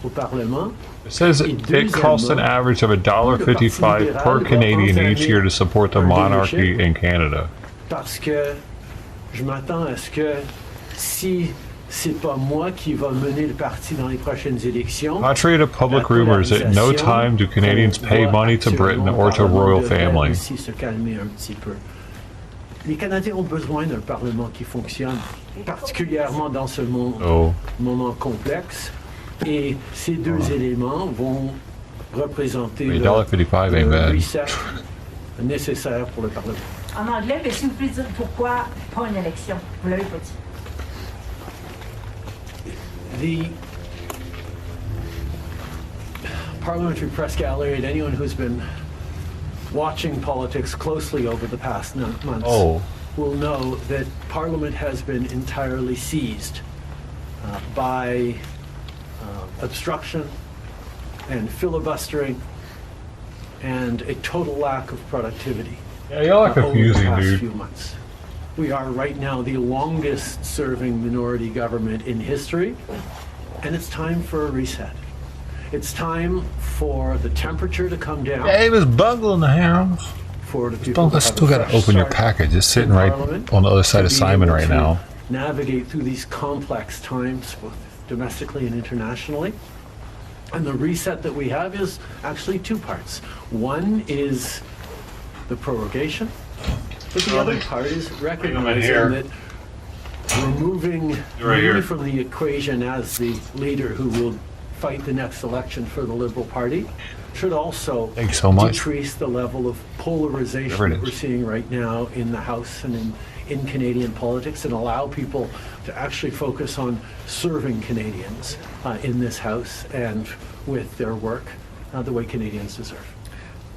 au Parlement. It says it costs an average of $1.55 per Canadian each year to support the monarchy in Canada. Parce que je m'attends à ce que si c'est pas moi qui va mener le parti dans les prochaines élections. Contrary to public rumors, at no time do Canadians pay money to Britain or to royal family. Aussi se calmer un petit peu. Les Canadiens ont besoin d'un Parlement qui fonctionne, particulièrement dans ce moment complexe. Et ces deux éléments vont représenter le reset nécessaire pour le Parlement. En anglais, mais si vous pouvez dire pourquoi pas une élection, vous l'avez pas dit. The Parliamentary Press Gallery and anyone who's been watching politics closely over the past months will know that Parliament has been entirely seized by obstruction and filibustering and a total lack of productivity. Yeah, y'all are confusing, over the past dude. few months. We are right now the longest serving minority government in history, and it's time for a reset. It's time for the temperature to come down. Hey, Miss Bungle in the house. For the people Bungle still got to open your package. It's sitting right on the other side of Simon right now. Navigate through these complex times, both domestically and internationally. And the reset that we have is actually two parts. One is the prorogation, but the other part is recognizing that removing me from the equation as the leader who will fight the next election for the Liberal Party should also decrease the level of polarization that we're seeing right now in the House and in Canadian politics, and allow people to actually focus on serving Canadians in this House and with their work the way Canadians deserve.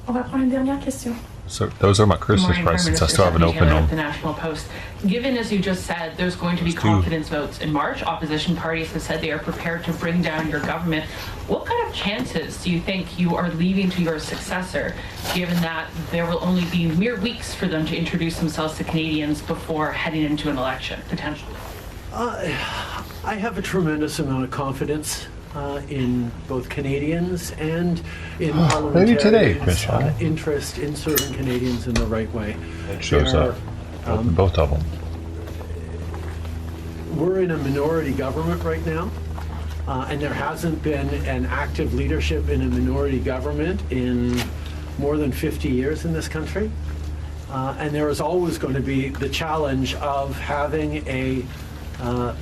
On va prendre une dernière question. So those are my Christmas presents. I still haven't opened them. The National Post. Given, as you just said, there's going to be confidence votes in March, opposition parties have said they are prepared to bring down your government. What kind of chances do you think you are leaving to your successor, given that there will only be mere weeks for them to introduce themselves to Canadians before heading into an election, potentially? I have a tremendous amount of confidence in both Canadians and in parliamentarians' interest in serving Canadians in the right way. It shows up. Both of them. We're in a minority government right now, and there hasn't been an active leadership in a minority government in more than 50 years in this country. And there is always going to be the challenge of having a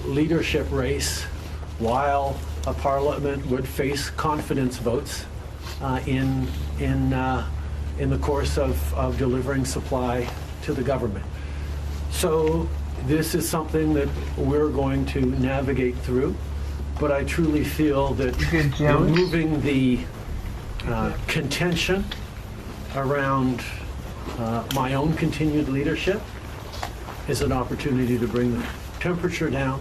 leadership race while a parliament would face confidence votes in the course of delivering supply to the government. So this is something that we're going to navigate through, but I truly feel that removing the contention around my own continued leadership is an opportunity to bring the temperature down,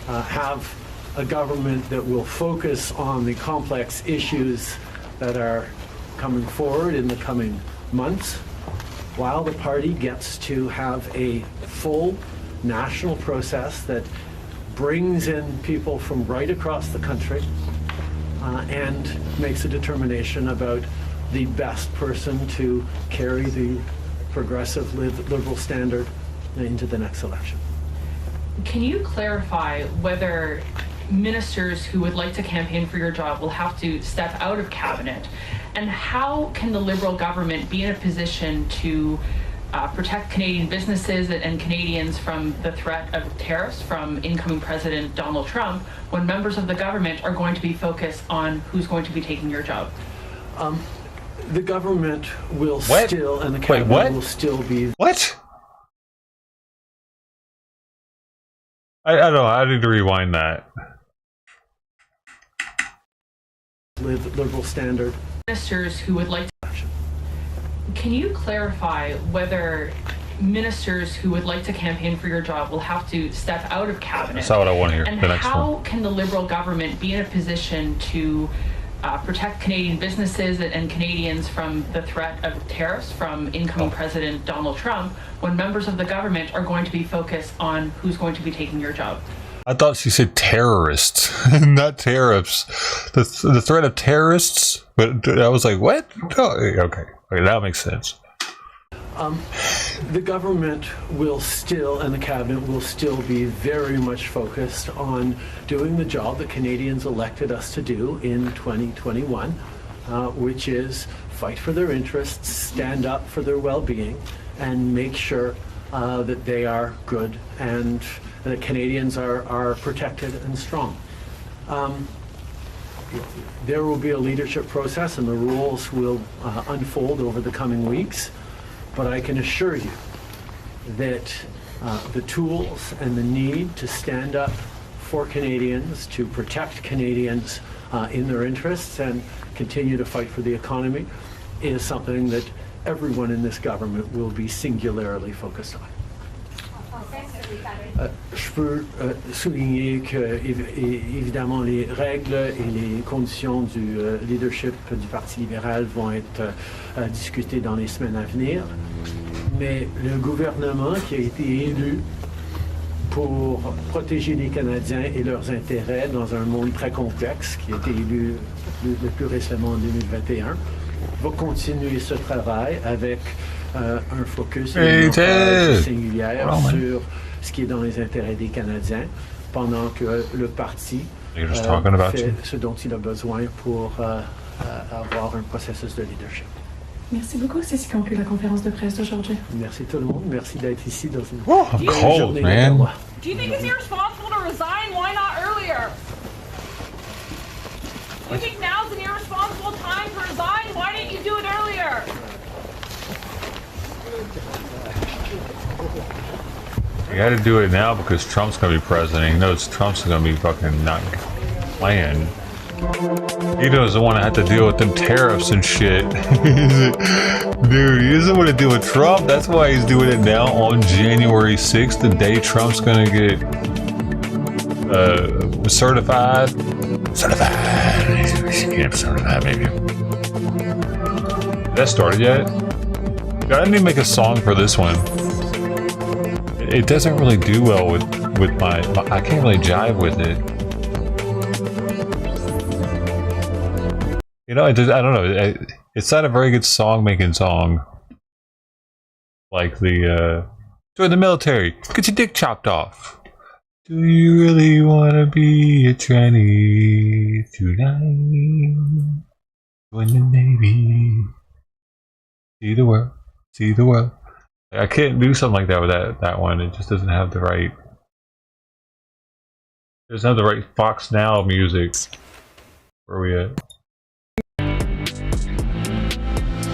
have a government that will focus on the complex issues that are coming forward in the coming months, while the party gets to have a full national process that brings in people from right across the country and makes a determination about the best person to carry the progressive liberal standard into the next election. Can you clarify whether ministers who would like to campaign for your job will have to step out of cabinet? And how can the Liberal government be in a position to protect Canadian businesses and Canadians from the threat of tariffs from incoming President Donald Trump when members of the government are going to be focused on who's going to be taking your job? The government will still, and the cabinet will still be. What? I don't know. I need to rewind that. Liberal standard. Ministers who would like to... Can you clarify whether ministers who would like to campaign for your job will have to step out of cabinet? That's not what I want to hear. And The next how one. can the Liberal government be in a position to protect Canadian businesses and Canadians from the threat of tariffs from incoming President Donald Trump when members of the government are going to be focused on who's going to be taking your job? I thought she said terrorists, not tariffs. The threat of terrorists, but I was like, what? Oh, okay, that makes sense. The government will still, and the cabinet will still be very much focused on doing the job that Canadians elected us to do in 2021, which is fight for their interests, stand up for their well-being, and make sure that they are good and that Canadians are protected and strong. There will be a leadership process and the rules will unfold over the coming weeks. But I can assure you that the tools and the need to stand up for Canadians, to protect Canadians in their interests and continue to fight for the economy is something that everyone in this government will be singularly focused on. Je peux souligner que, évidemment, les règles et les conditions du leadership du Parti libéral vont être discutées dans les semaines à venir. Mais le gouvernement qui a été élu pour protéger les Canadiens et leurs intérêts dans un monde très complexe, qui a été élu le plus récemment en 2021, va continuer ce travail avec un focus et une emphase singulière sur ce qui est dans les intérêts des Canadiens, pendant que le parti fait ce dont il a besoin pour avoir un processus de leadership. Merci beaucoup, c'est ce qui conclut la conférence de presse d'aujourd'hui. Merci tout le monde, merci d'être ici dans une belle journée man. de Do you think it's irresponsible to resign? Why not earlier? Do you think now's an irresponsible time to resign? Why didn't you do it earlier? You got to do it now because Trump's going to be president. He knows Trump's going to be fucking not playing. He doesn't want to have to deal with them tariffs and shit. Dude, he doesn't want to deal with Trump. That's why he's doing it now on January 6th, the day Trump's going to get certified. Get certified, maybe. That started yet? I didn't even make a song for this one. It doesn't really do well with my I can't really jive with it. You know, I don't know. It's not a very good song-making song. Like the join the military, get your dick chopped off. Do you really want to be a tranny tonight? Join the Navy. See the world. See the world. I can't do something like that with that one. It just doesn't have the right. It doesn't have the right Fox Now music. Where are we at?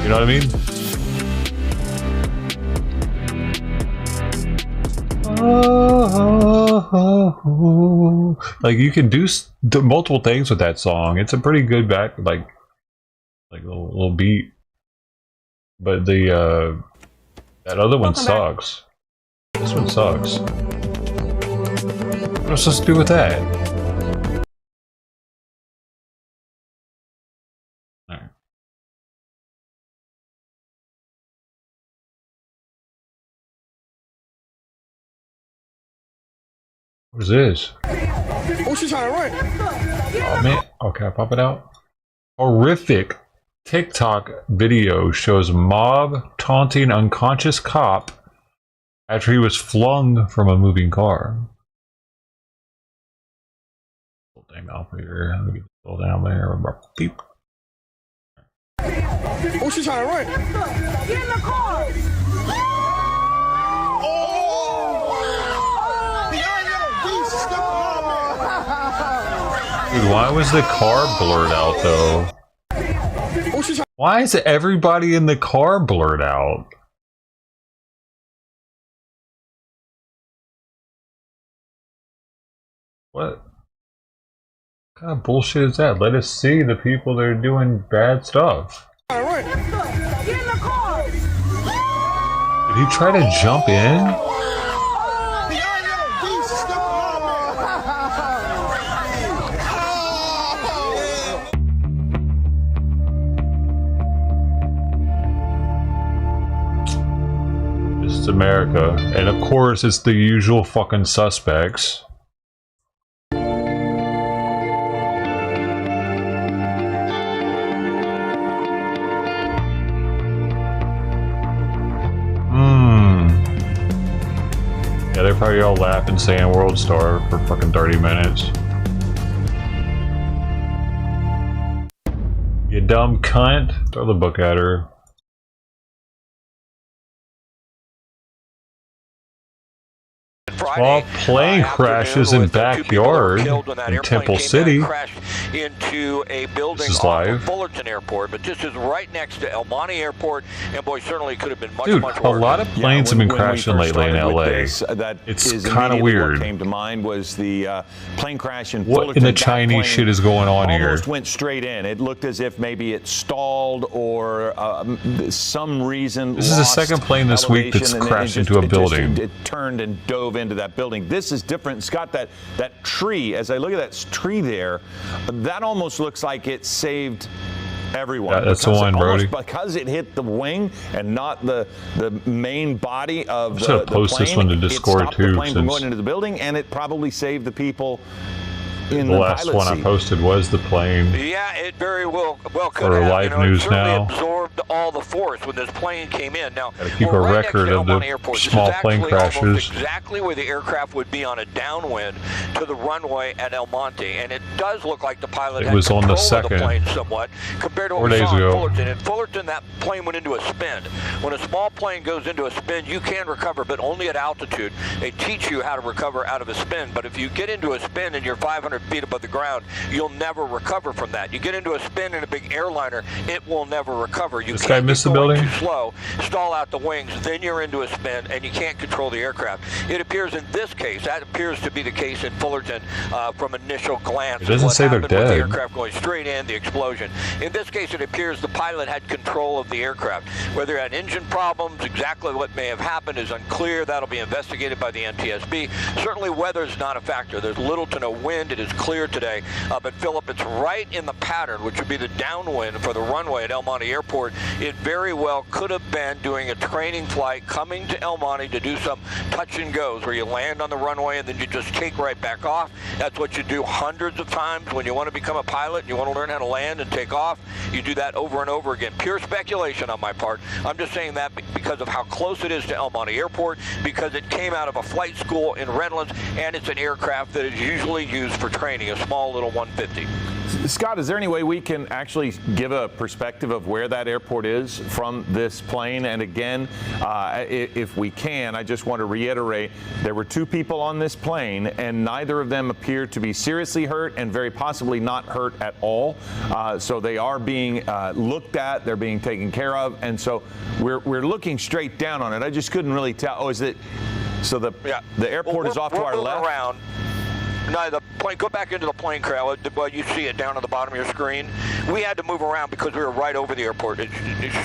You know what I mean? Oh, like you can do multiple things with that song. It's a pretty good back, like little beat. But the that other one sucks. This one sucks. What am I supposed to do with that? Alright. What is this? Oh, she's trying to run. Oh man. Okay, I'll pop it out. Horrific TikTok video shows mob taunting unconscious cop after he was flung from a moving car. Thing off here. Let me get this all down there. Beep. Oh, she's trying to run. Get in the car! Dude, why was the car blurred out though? Why is everybody in the car blurred out? What kind of bullshit is that? Let us see the people that are doing bad stuff. Get in the car! Did he try to jump in? This is America. And of course, it's the usual fucking suspects. Yeah, they're probably all laughing saying World Star for fucking 30 minutes. You dumb cunt. Throw the book at her. Small plane crashes in backyard in Temple City. Into a building this is off live. Of Fullerton Airport, but this is right next to El Monte Airport, and boy, certainly could have been much, Dude, much a worse. lot of planes have been crashing lately in LA. This, it's kind of weird. What came to mind was the plane crash in What Fullerton. in the Chinese shit is going on here? Almost went straight in. It looked as if maybe it stalled or some reason. This is the second plane this week that's crashed into a building. It turned and dove into that building. This is different. Scott, that tree, as I look at that tree there, that almost looks like it saved everyone. Yeah, that's the one, Brody. Because it hit the wing and not the main body of the plane. Post this one to Discord it stopped too, the plane from going into the building, and it probably saved the people in the last one I posted was the plane. Yeah, it very well could for have. live news it now. Absorbed all the force when this plane came in. Now, gotta keep a record of the small plane crashes. Exactly where the aircraft would be on a downwind to the runway at El Monte, and it does look like the pilot had was on the control of second, the plane somewhat compared to what 4 we days saw in ago. Fullerton. In Fullerton, that plane went into a spin. When a small plane goes into a spin, you can recover, but only at altitude. They teach you how to recover out of a spin, but if you get into a spin and you're 500 feet above the ground, you'll never recover from that. You get into a spin in a big airliner, it will never recover. You this guy missed the building? Too slow, stall out the wings, then you're into a spin, and you can't control the aircraft. It appears in this case, that appears to be the case in Fullerton from initial glance. It doesn't say they're dead. With the aircraft going straight in, the explosion. In this case, it appears the pilot had control of the aircraft. Whether it had engine problems, exactly what may have happened is unclear. That'll be investigated by the NTSB. Certainly, weather is not a factor. There's little to no wind. It is clear today. But Philip, it's right in the pattern, which would be the downwind for the runway at El Monte Airport. It very well could have been doing a training flight coming to El Monte to do some touch and goes where you land on the runway and then you just take right back off. That's what you do hundreds of times when you want to become a pilot and you want to learn how to land and take off. You do that over and over again. Pure speculation on my part. I'm just saying that because of how close it is to El Monte Airport, because it came out of a flight school in Redlands, and it's an aircraft that is usually used for training, a small little 150. Scott, is there any way we can actually give a perspective of where that airport is from this plane? And again, if we can, I just want to reiterate, there were 2 people on this plane, and neither of them appear to be seriously hurt and very possibly not hurt at all. So they are being looked at, they're being taken care of, and so we're looking straight down on it. I just couldn't really tell. Oh, is it? So the airport is off to our left? Around. No, the plane, go back into the plane crowd. Well, you see it down on the bottom of your screen. We had to move around because we were right over the airport. It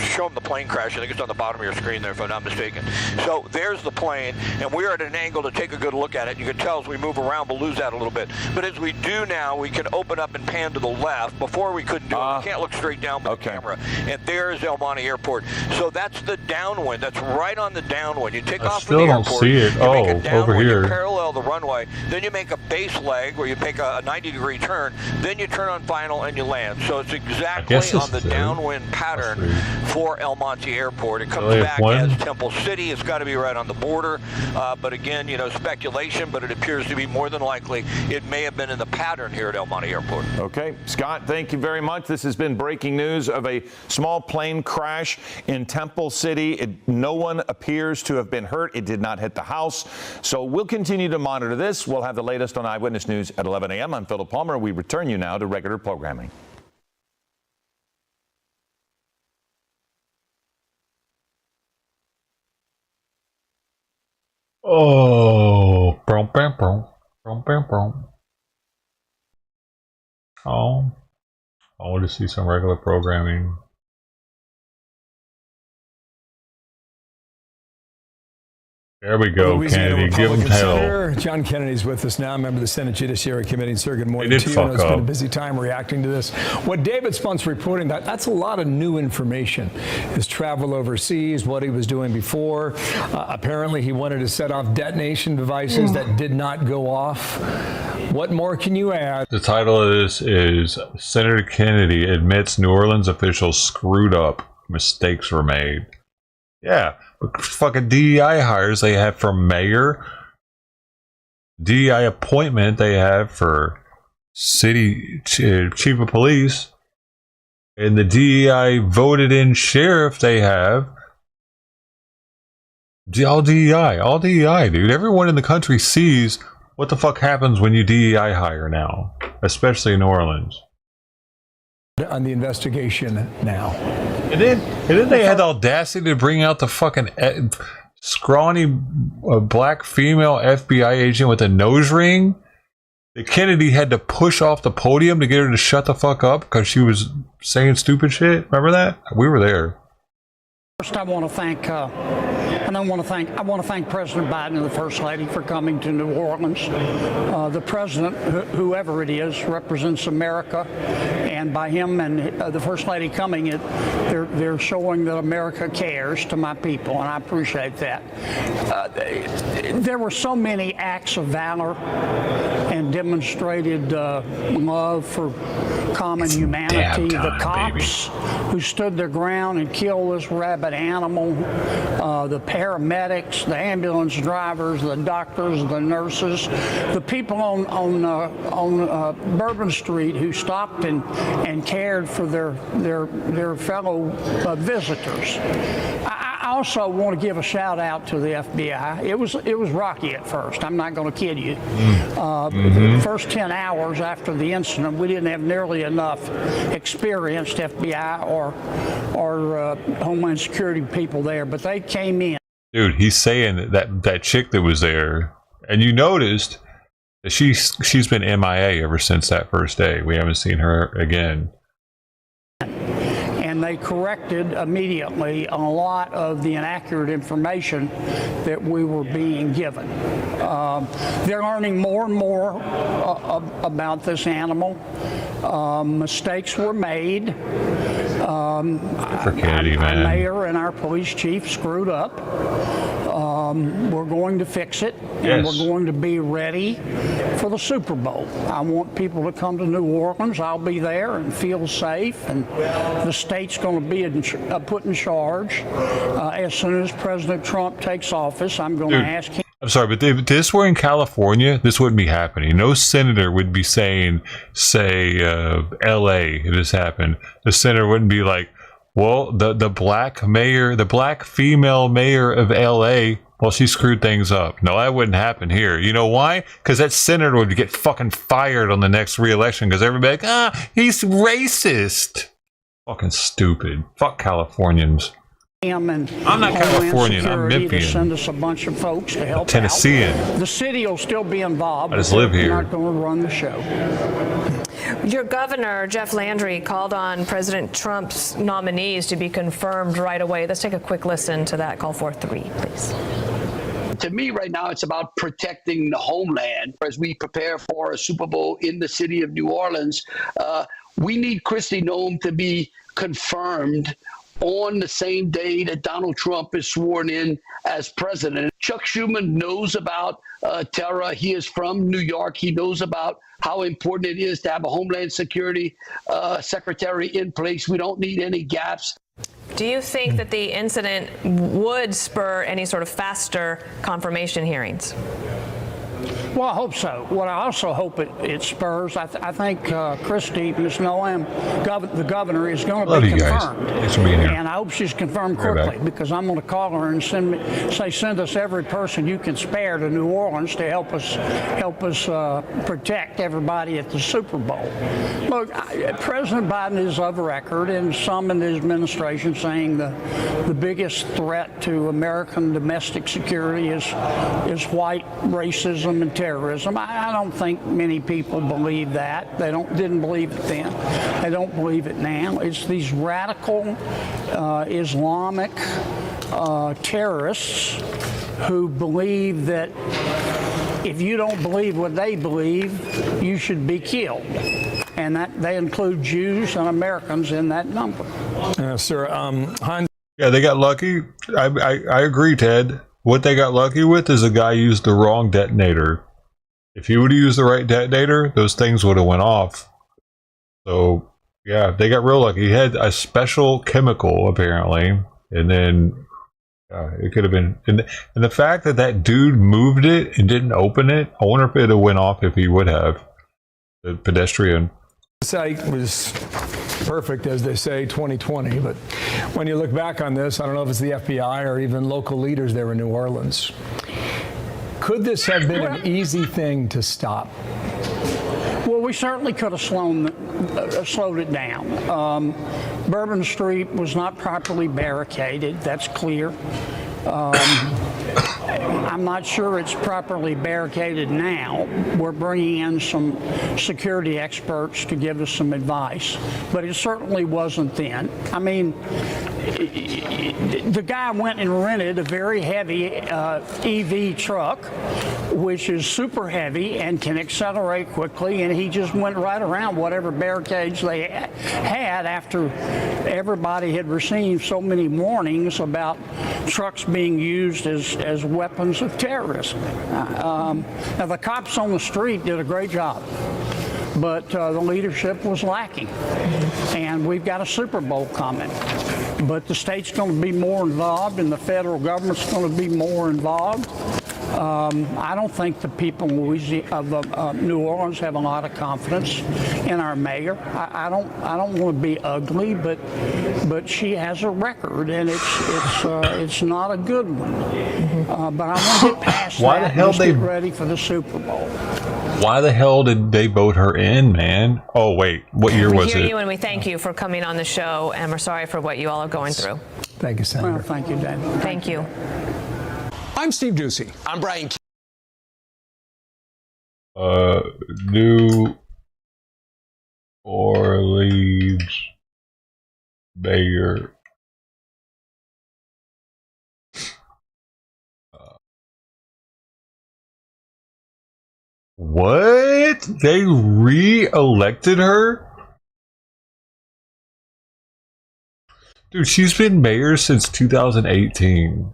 show them the plane crash. I think it's on the bottom of your screen there, if I'm not mistaken. So there's the plane, and we're at an angle to take a good look at it. You can tell as we move around, we'll lose that a little bit. But as we do now, we can open up and pan to the left. Before we couldn't do it. We can't look straight down with the camera. And there's El Monte Airport. So that's the downwind. That's right on the downwind. You take off from the airport. I still don't see it. Oh, over here. You parallel the runway. Then you make a base leg where you make a 90-degree turn. Then you turn on final and you land. So it's exactly on the downwind pattern for El Monte Airport. It comes back as Temple City. It's got to be right on the border. But again, you know, speculation, but it appears to be more than likely it may have been in the pattern here at El Monte Airport. Okay. Scott, thank you very much. This has been breaking news of a small plane crash in Temple City. No one appears to have been hurt. It did not hit the house. So we'll continue to monitor this. We'll have the latest on Eyewitness News at 11 a.m. I'm Philip Palmer. We return you now to regular programming. Oh, brum, brum, brum, brum, brum, brum. Oh, I want to see some regular programming. There we go, Kennedy. Give him hell. John Kennedy's with us now, member of the Senate Judiciary Committee. Sir, good morning to you. Fuck It's been a up. busy time reacting to this. What David Spunt's reporting, that's a lot of new information. His travel overseas, what he was doing before. Apparently, he wanted to set off detonation devices that did not go off. What more can you add? The title of this is Senator Kennedy admits New Orleans officials screwed up. Mistakes were made. Yeah, but fucking DEI hires they have for mayor, DEI appointment they have for city chief of police, and the DEI voted in sheriff they have. All DEI, dude. Everyone in the country sees what the fuck happens when you DEI hire now, especially in New Orleans. On the investigation now. And then they had the audacity to bring out the fucking scrawny black female FBI agent with a nose ring that Kennedy had to push off the podium to get her to shut the fuck up because she was saying stupid shit. Remember that? We were there. First, I want to thank President Biden and the First Lady for coming to New Orleans. The president, whoever it is, represents America, and by him and the First Lady coming, they're showing that America cares to my people, and I appreciate that. There were so many acts of valor and demonstrated love for common humanity. The cops who stood their ground and killed this rabid animal, the paramedics, the ambulance drivers, the doctors, the nurses, the people on Bourbon Street who stopped and cared for their fellow visitors. I also want to give a shout out to the FBI. It was rocky at first. I'm not going to kid you. The first 10 hours after the incident, we didn't have nearly enough experienced FBI or Homeland Security people there, but they came in. Dude, he's saying that chick that was there, and you noticed that she's been MIA ever since that first day. We haven't seen her again. And they corrected immediately a lot of the inaccurate information that we were being given. They're learning more and more about this animal. Mistakes were made. For Kennedy, man. Our mayor and our police chief screwed up. We're going to fix it, and we're going to be ready for the Super Bowl. I want people to come to New Orleans. I'll be there and feel safe, and the state's going to be put in charge. As soon as President Trump takes office, I'm going to ask him. I'm sorry, but if this were in California, this wouldn't be happening. No senator would be saying, say, L.A., if this happened. The senator wouldn't be like, well, the black female mayor of L.A., well, she screwed things up. No, that wouldn't happen here. You know why? Because that senator would get fucking fired on the next re-election because everybody like, he's racist. Fucking stupid. Fuck Californians. I'm not Californian. I'm Memphian. To send us a bunch of folks to help Tennessean. out. The city will still be involved. I just live here. They're not going to run the show. Your governor, Jeff Landry, called on President Trump's nominees to be confirmed right away. Let's take a quick listen to that. Call 4-3, please. To me, right now, it's about protecting the homeland. As we prepare for a Super Bowl in the city of New Orleans, we need Kristi Noem to be confirmed on the same day that Donald Trump is sworn in as president. Chuck Schumer knows about terror. He is from New York. He knows about how important it is to have a Homeland Security secretary in place. We don't need any gaps. Do you think that the incident would spur any sort of faster confirmation hearings? Well, I hope so. What I also hope it spurs, I think Kristi, Ms. Noem, the governor, is going to be confirmed. Thanks for being here. And I hope she's confirmed quickly because I'm going to call her and send us every person you can spare to New Orleans to help us protect everybody at the Super Bowl. Look, President Biden is of record, and some in his administration saying the biggest threat to American domestic security is white racism and terrorism. I don't think many people believe that. They didn't believe it then. They don't believe it now. It's these radical Islamic terrorists who believe that if you don't believe what they believe, you should be killed. And that they include Jews and Americans in that number. Sir, Hans. Yeah, they got lucky. I agree, Ted. What they got lucky with is a guy used the wrong detonator. If he would have used the right detonator, those things would have went off. So, yeah, they got real lucky. He had a special chemical, apparently, and then it could have been. And the fact that that dude moved it and didn't open it, I wonder if it would have went off if he would have. The pedestrian. The site was perfect, as they say, 2020. But when you look back on this, I don't know if it's the FBI or even local leaders there in New Orleans. Could this have been an easy thing to stop? Well, we certainly could have slowed it down. Bourbon Street was not properly barricaded. That's clear. I'm not sure it's properly barricaded now. We're bringing in some security experts to give us some advice, but it certainly wasn't then. I mean, the guy went and rented a very heavy EV truck, which is super heavy and can accelerate quickly, and he just went right around whatever barricades they had after everybody had received so many warnings about trucks being used as weapons of terrorism. Now, the cops on the street did a great job, but the leadership was lacking. And we've got a Super Bowl coming. But the state's going to be more involved, and the federal government's going to be more involved. I don't think the people of New Orleans have a lot of confidence in our mayor. I don't want to be ugly, but she has a record, and it's not a good one. But I want to get past that and just get ready for the Super Bowl. Why the hell did they vote her in, man? Oh, wait. What year was it? We hear you, and we thank you for coming on the show, and we're sorry for what you all are going through. Thank you, Senator. Well, thank you, Dan. Thank you. I'm Steve Ducey. I'm Brian. New Orleans mayor. What? They re-elected her? Dude, she's been mayor since 2018.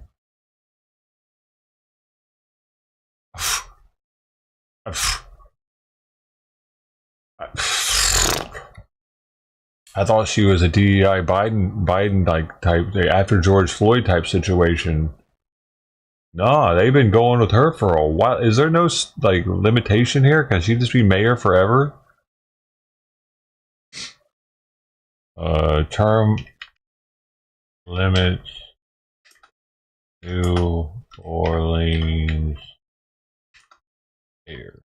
I thought she was a DEI Biden like type after George Floyd type situation. Nah, they've been going with her for a while. Is there no like limitation here? Can she just be mayor forever? Term limits. New Orleans mayor.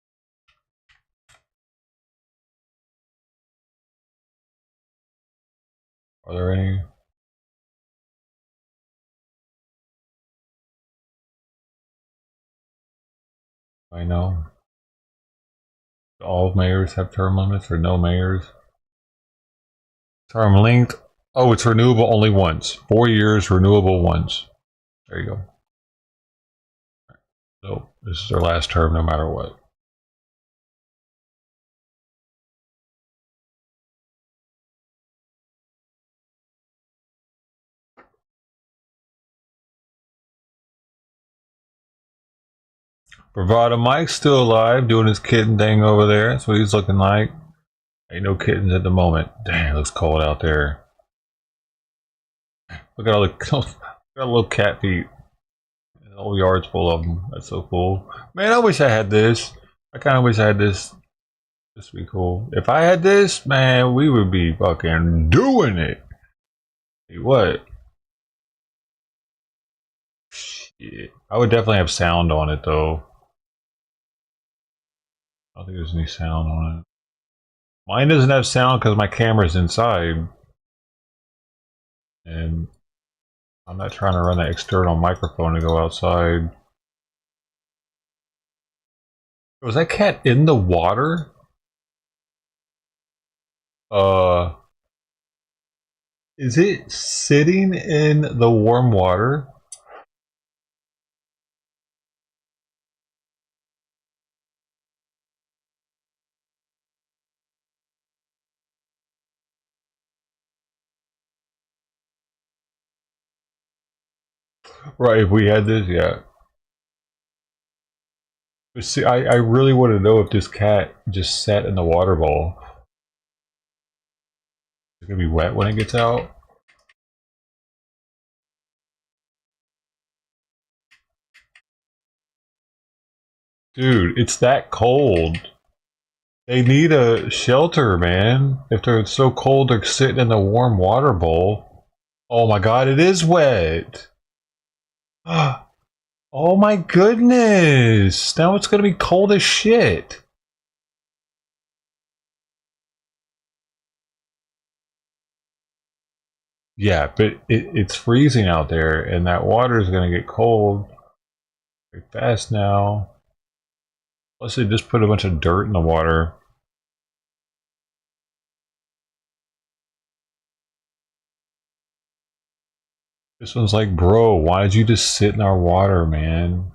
Are there any? I know. All mayors have term limits or no mayors? Term length. Oh, it's renewable only once. 4 years, renewable once. There you go. So this is their last term no matter what. Bravado Mike's still alive, doing his kitten thing over there. That's what he's looking like. Ain't no kittens at the moment. Dang, it looks cold out there. Look at all the little cat feet. The whole yard's full of them. That's so cool. Man, I wish I had this. I kind of wish I had this. This would be cool. If I had this, man, we would be fucking doing it. Hey, what? Shit. I would definitely have sound on it, though. I don't think there's any sound on it. Mine doesn't have sound because my camera's inside. And I'm not trying to run that external microphone to go outside. Was that cat in the water? Is it sitting in the warm water? Right, if we had this, yeah. But see, I really want to know if this cat just sat in the water bowl. It's gonna be wet when it gets out. Dude, it's that cold. They need a shelter, man. If they're so cold, they're sitting in the warm water bowl. Oh my god, it is wet. Oh my goodness. Now it's gonna be cold as shit. Yeah, but it's freezing out there, and that water is gonna get cold very fast now. Plus, they just put a bunch of dirt in the water. This one's like, bro, why did you just sit in our water, man?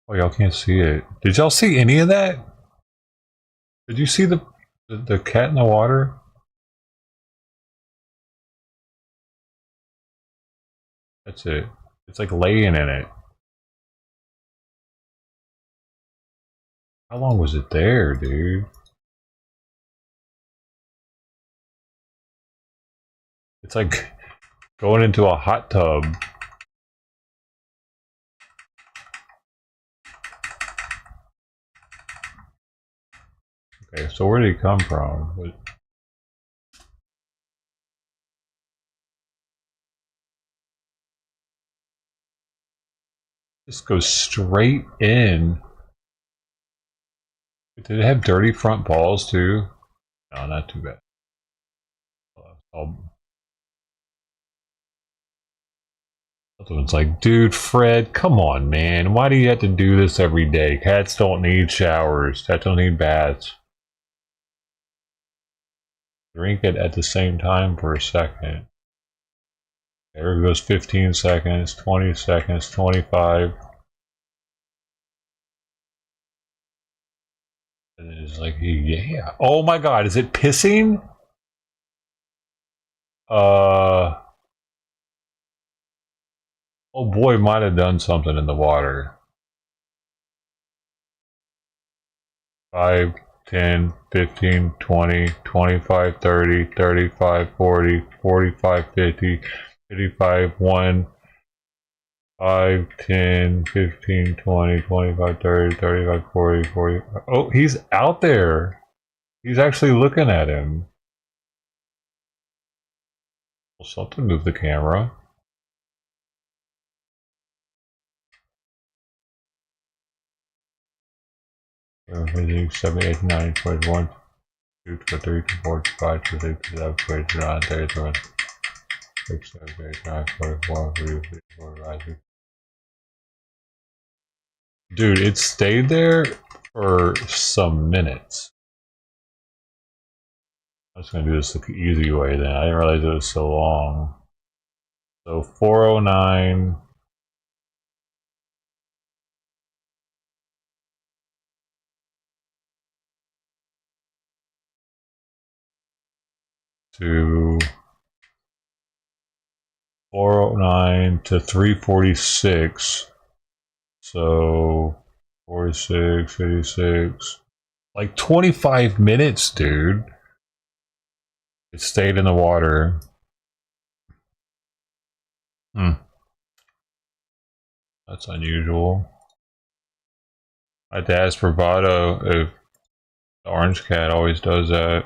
Oh, y'all can't see it. Did y'all see any of that? Did you see the cat in the water? That's it. It's like laying in it. How long was it there, dude? It's like going into a hot tub. Okay, so where did he come from? Just goes straight in. Did it have dirty front balls too? No, not too bad. Someone's like, dude, Fred, come on, man. Why do you have to do this every day? Cats don't need showers. Cats don't need baths. Drink it at the same time for a second. There goes 15 seconds, 20 seconds, 25. And it's like, yeah. Oh my god, is it pissing? Oh boy, might have done something in the water. 5, 10, 15, 20, 25, 30, 35, 40, 45, 50, 55, 1, 5, 10, 15, 20, 25, 30, 35, 40, 40. Oh, he's out there. He's actually looking at him. Well, something moved the camera. Everything 7, 8, 9, 21, 2, 3, 4, 5, 6, 7, 8, 9, 31, 6, 7, 8, 9, 44, 43, 45. Dude, it stayed there for some minutes. I'm just gonna do this the easy way then. I didn't realize it was so long. So 409. To 409 to 346. So 46, 86. Like 25 minutes, dude. It stayed in the water. That's unusual. I had to ask Bravado if the orange cat always does that.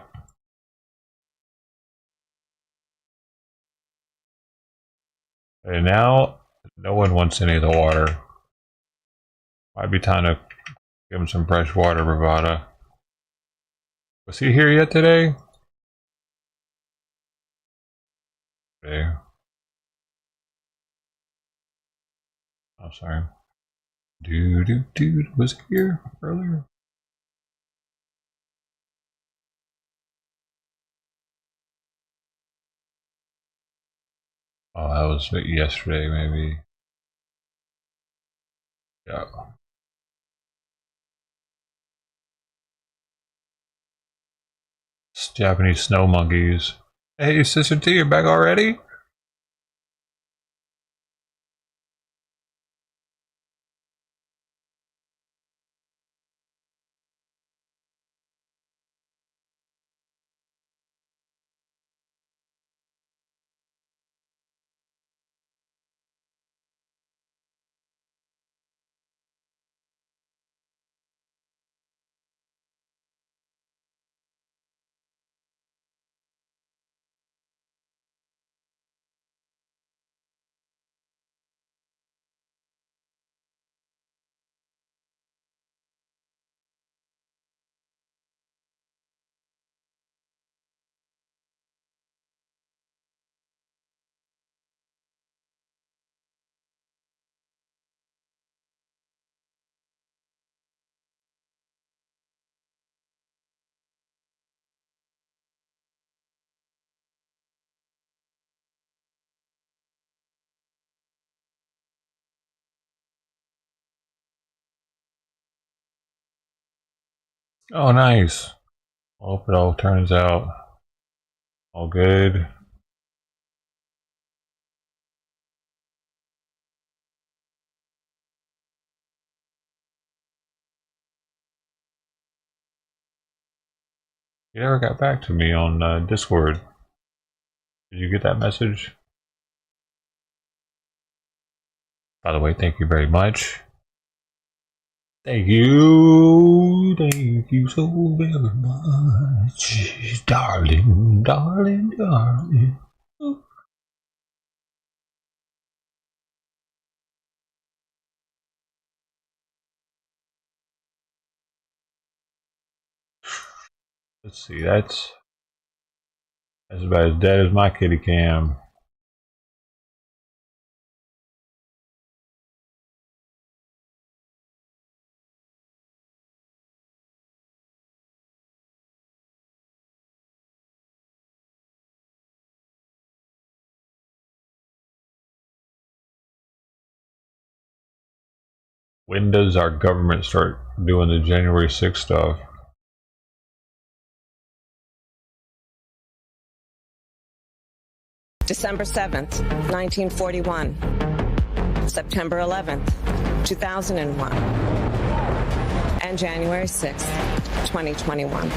And now, no one wants any of the water. Might be time to give him some fresh water, Bravado. Was he here yet today? I'm sorry. Was it here earlier? Oh, that was yesterday, maybe. Yeah. It's Japanese snow monkeys. Hey, Sister T, you're back already? Oh, nice. I hope it all turns out all good. You never got back to me on Discord. Did you get that message? By the way, thank you very much. Thank you so very much, darling, darling, darling. Let's see, that's about as dead as my kitty cam. When does our government start doing the January 6th stuff? December 7th, 1941. September 11th, 2001. And January 6th, 2021.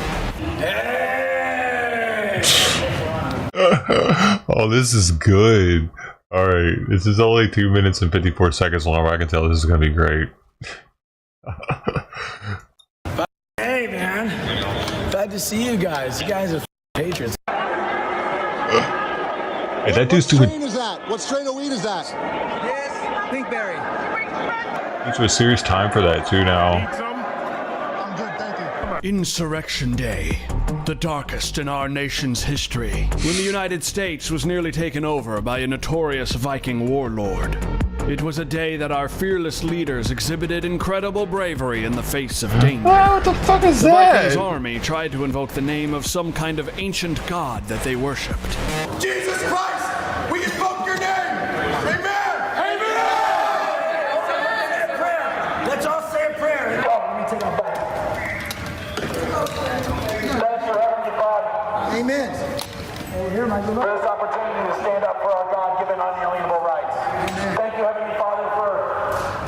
Oh, this is good. Alright, this is only 2 minutes and 54 seconds long. I can tell this is going to be great. Hey, man. Glad to see you guys. You guys are patriots. Hey, that dude's doing. What strain is that? What strain of weed is that? Yes, pinkberry. Thanks for a serious time for that, too, now. I'm good, thank you. Insurrection Day, the darkest in our nation's history, when the United States was nearly taken over by a notorious Viking warlord. It was a day that our fearless leaders exhibited incredible bravery in the face of danger. What the fuck is the that? Vikings' army tried to invoke the name of some kind of ancient god that they worshipped. Jesus Christ! We invoke your name! Amen! Amen! Let's all say a prayer. Let me take it back. Thank you, Heavenly Father. Amen. For this opportunity to stand up for our God-given unalienable rights. Amen. Thank you, Heavenly Father, for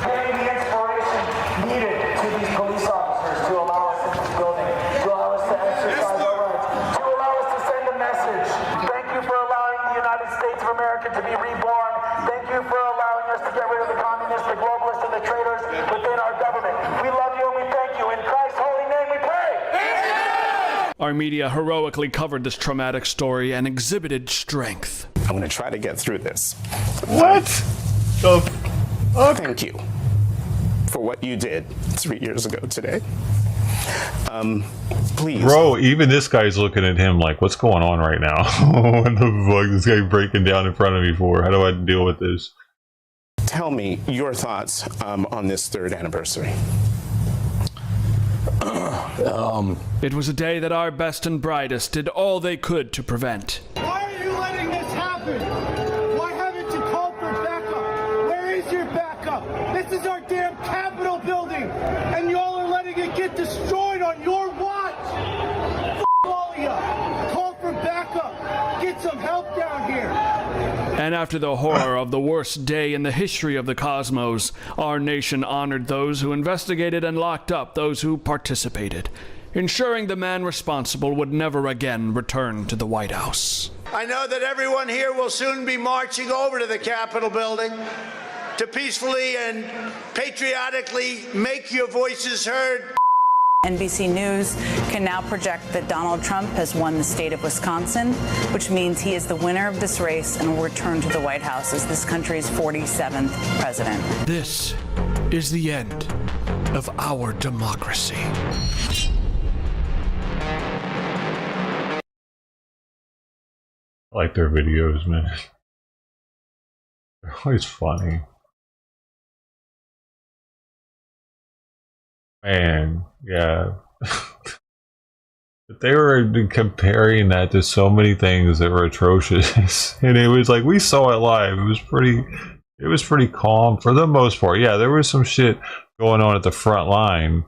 giving the inspiration needed to these police officers to allow us in this building, to allow us to exercise our rights, to allow us to send a message. Thank you for allowing the United States of America to be reborn. Thank you for allowing us to get rid of the communists, the globalists, and the traitors within our government. We love you and we thank you. In Christ's holy name we pray. Amen. Our media heroically covered this traumatic story and exhibited strength. I'm going to try to get through this. What? Thank you for what you did 3 years ago today. Please. Bro, even this guy's looking at him like, what's going on right now? What the fuck is this guy breaking down in front of me for? How do I deal with this? Tell me your thoughts on this third anniversary. It was a day that our best and brightest did all they could to prevent. Why are you letting this happen? Why haven't you called for backup? Where is your backup? This is our damn Capitol building, and y'all are letting it get destroyed on your watch. F all of ya. Call for backup. Get some help down here. And after the horror of the worst day in the history of the cosmos, our nation honored those who investigated and locked up those who participated, ensuring the man responsible would never again return to the White House. I know that everyone here will soon be marching over to the Capitol building to peacefully and patriotically make your voices heard. NBC News can now project that Donald Trump has won the state of Wisconsin, which means he is the winner of this race and will return to the White House as this country's 47th president. This is the end of our democracy. I like their videos, man. They're always funny. Man, yeah. But they were comparing that to so many things that were atrocious. And it was like, we saw it live. It was pretty calm for the most part. Yeah, there was some shit going on at the front line.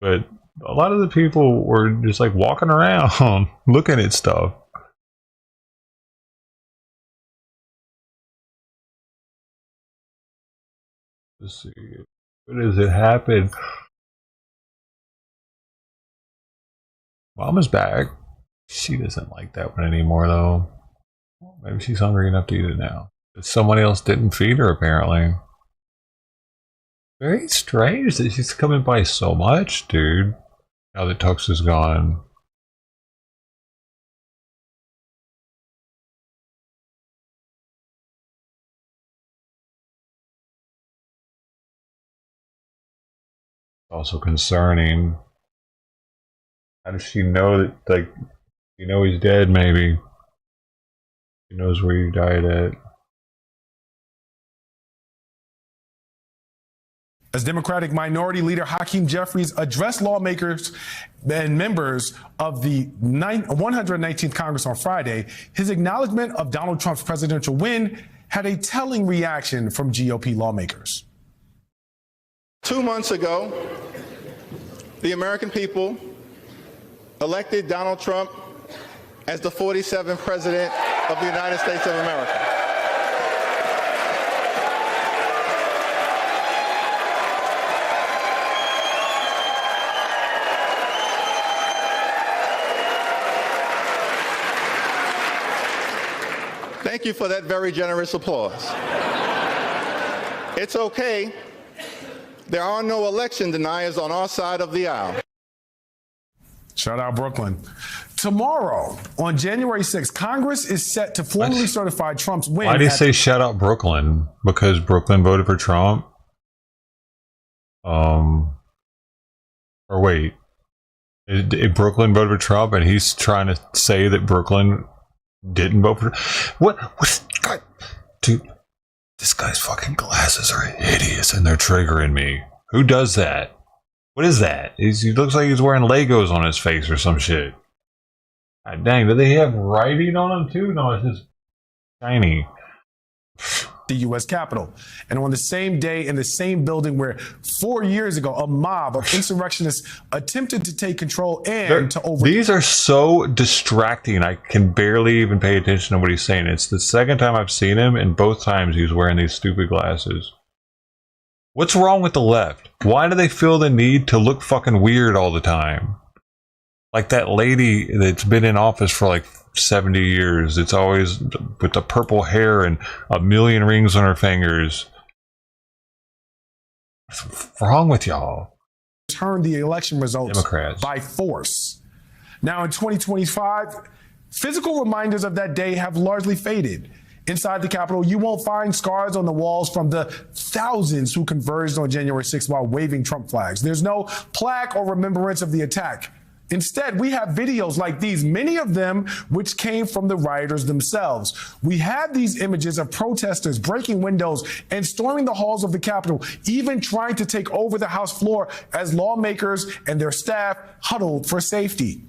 But a lot of the people were just like walking around looking at stuff. Let's see. What does it happen? Mama's back. She doesn't like that one anymore, though. Maybe she's hungry enough to eat it now. But someone else didn't feed her, apparently. Very strange that she's coming by so much, dude. Now that Tux is gone. Also concerning. How does she know that, like, you know he's dead, maybe? She knows where you died at. As Democratic Minority Leader Hakeem Jeffries addressed lawmakers and members of the 119th Congress on Friday, his acknowledgement of Donald Trump's presidential win had a telling reaction from GOP lawmakers. 2 months ago, the American people elected Donald Trump as the 47th President of the United States of America. Thank you for that very generous applause. It's okay. There are no election deniers on our side of the aisle. Shout out Brooklyn. Tomorrow, on January 6th, Congress is set to formally certify Trump's win. Why do you say shout out Brooklyn? Because Brooklyn voted for Trump? Or wait. Did Brooklyn voted for Trump and he's trying to say that Brooklyn didn't vote for Trump? What God, dude, this guy's fucking glasses are hideous and they're triggering me. Who does that? What is that? He looks like he's wearing Legos on his face or some shit. God dang, do they have writing on them too? No, it's just shiny. The U.S. Capitol. And on the same day in the same building where 4 years ago, a mob of insurrectionists attempted to take control and to over... These are so distracting. I can barely even pay attention to what he's saying. It's the second time I've seen him, and both times he's wearing these stupid glasses. What's wrong with the left? Why do they feel the need to look fucking weird all the time? Like that lady that's been in office for like 70 years. It's always with the purple hair and a million rings on her fingers. What's wrong with y'all? Turn the election results Democrats by force. Now in 2025, physical reminders of that day have largely faded. Inside the Capitol, you won't find scars on the walls from the thousands who converged on January 6th while waving Trump flags. There's no plaque or remembrance of the attack. Instead, we have videos like these, many of them which came from the rioters themselves. We have these images of protesters breaking windows and storming the halls of the Capitol, even trying to take over the House floor as lawmakers and their staff huddled for safety.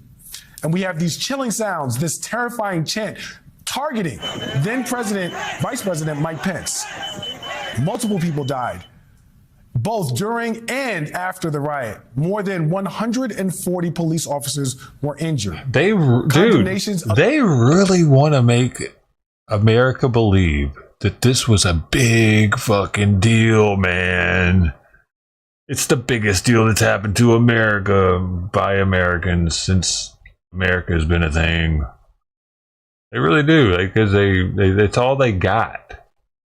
And we have these chilling sounds, this terrifying chant targeting then Vice President Mike Pence. Multiple people died, both during and after the riot. More than 140 police officers were injured. They really want to make America believe that this was a big fucking deal, man. It's the biggest deal that's happened to America by Americans since America has been a thing. They really do, because that's all they got.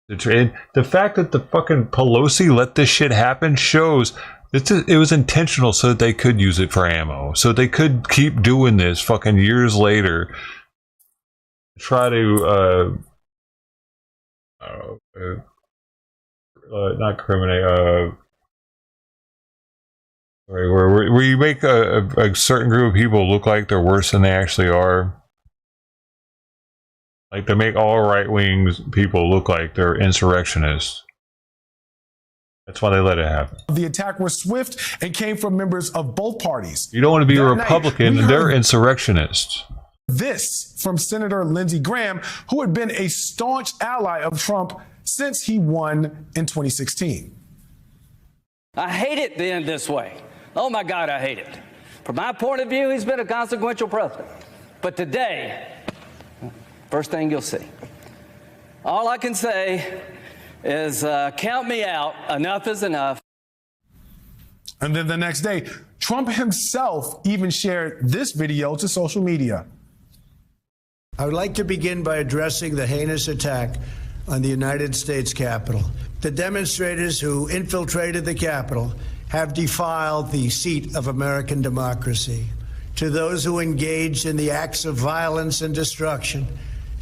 The fact that the fucking Pelosi let this shit happen shows it was intentional so that they could use it for ammo. So they could keep doing this fucking years later. Try to, not criminate, where you make a certain group of people look like they're worse than they actually are. Like, they make all right-wing people look like they're insurrectionists. That's why they let it happen. The attack was swift and came from members of both parties. You don't want to be a Republican, and they're insurrectionists. This from Senator Lindsey Graham, who had been a staunch ally of Trump since he won in 2016. I hate it being this way. Oh my God, I hate it. From my point of view, he's been a consequential president. But today, first thing you'll see. All I can say is count me out. Enough is enough. And then the next day, Trump himself even shared this video to social media. I would like to begin by addressing the heinous attack on the United States Capitol. The demonstrators who infiltrated the Capitol have defiled the seat of American democracy. To those who engaged in the acts of violence and destruction,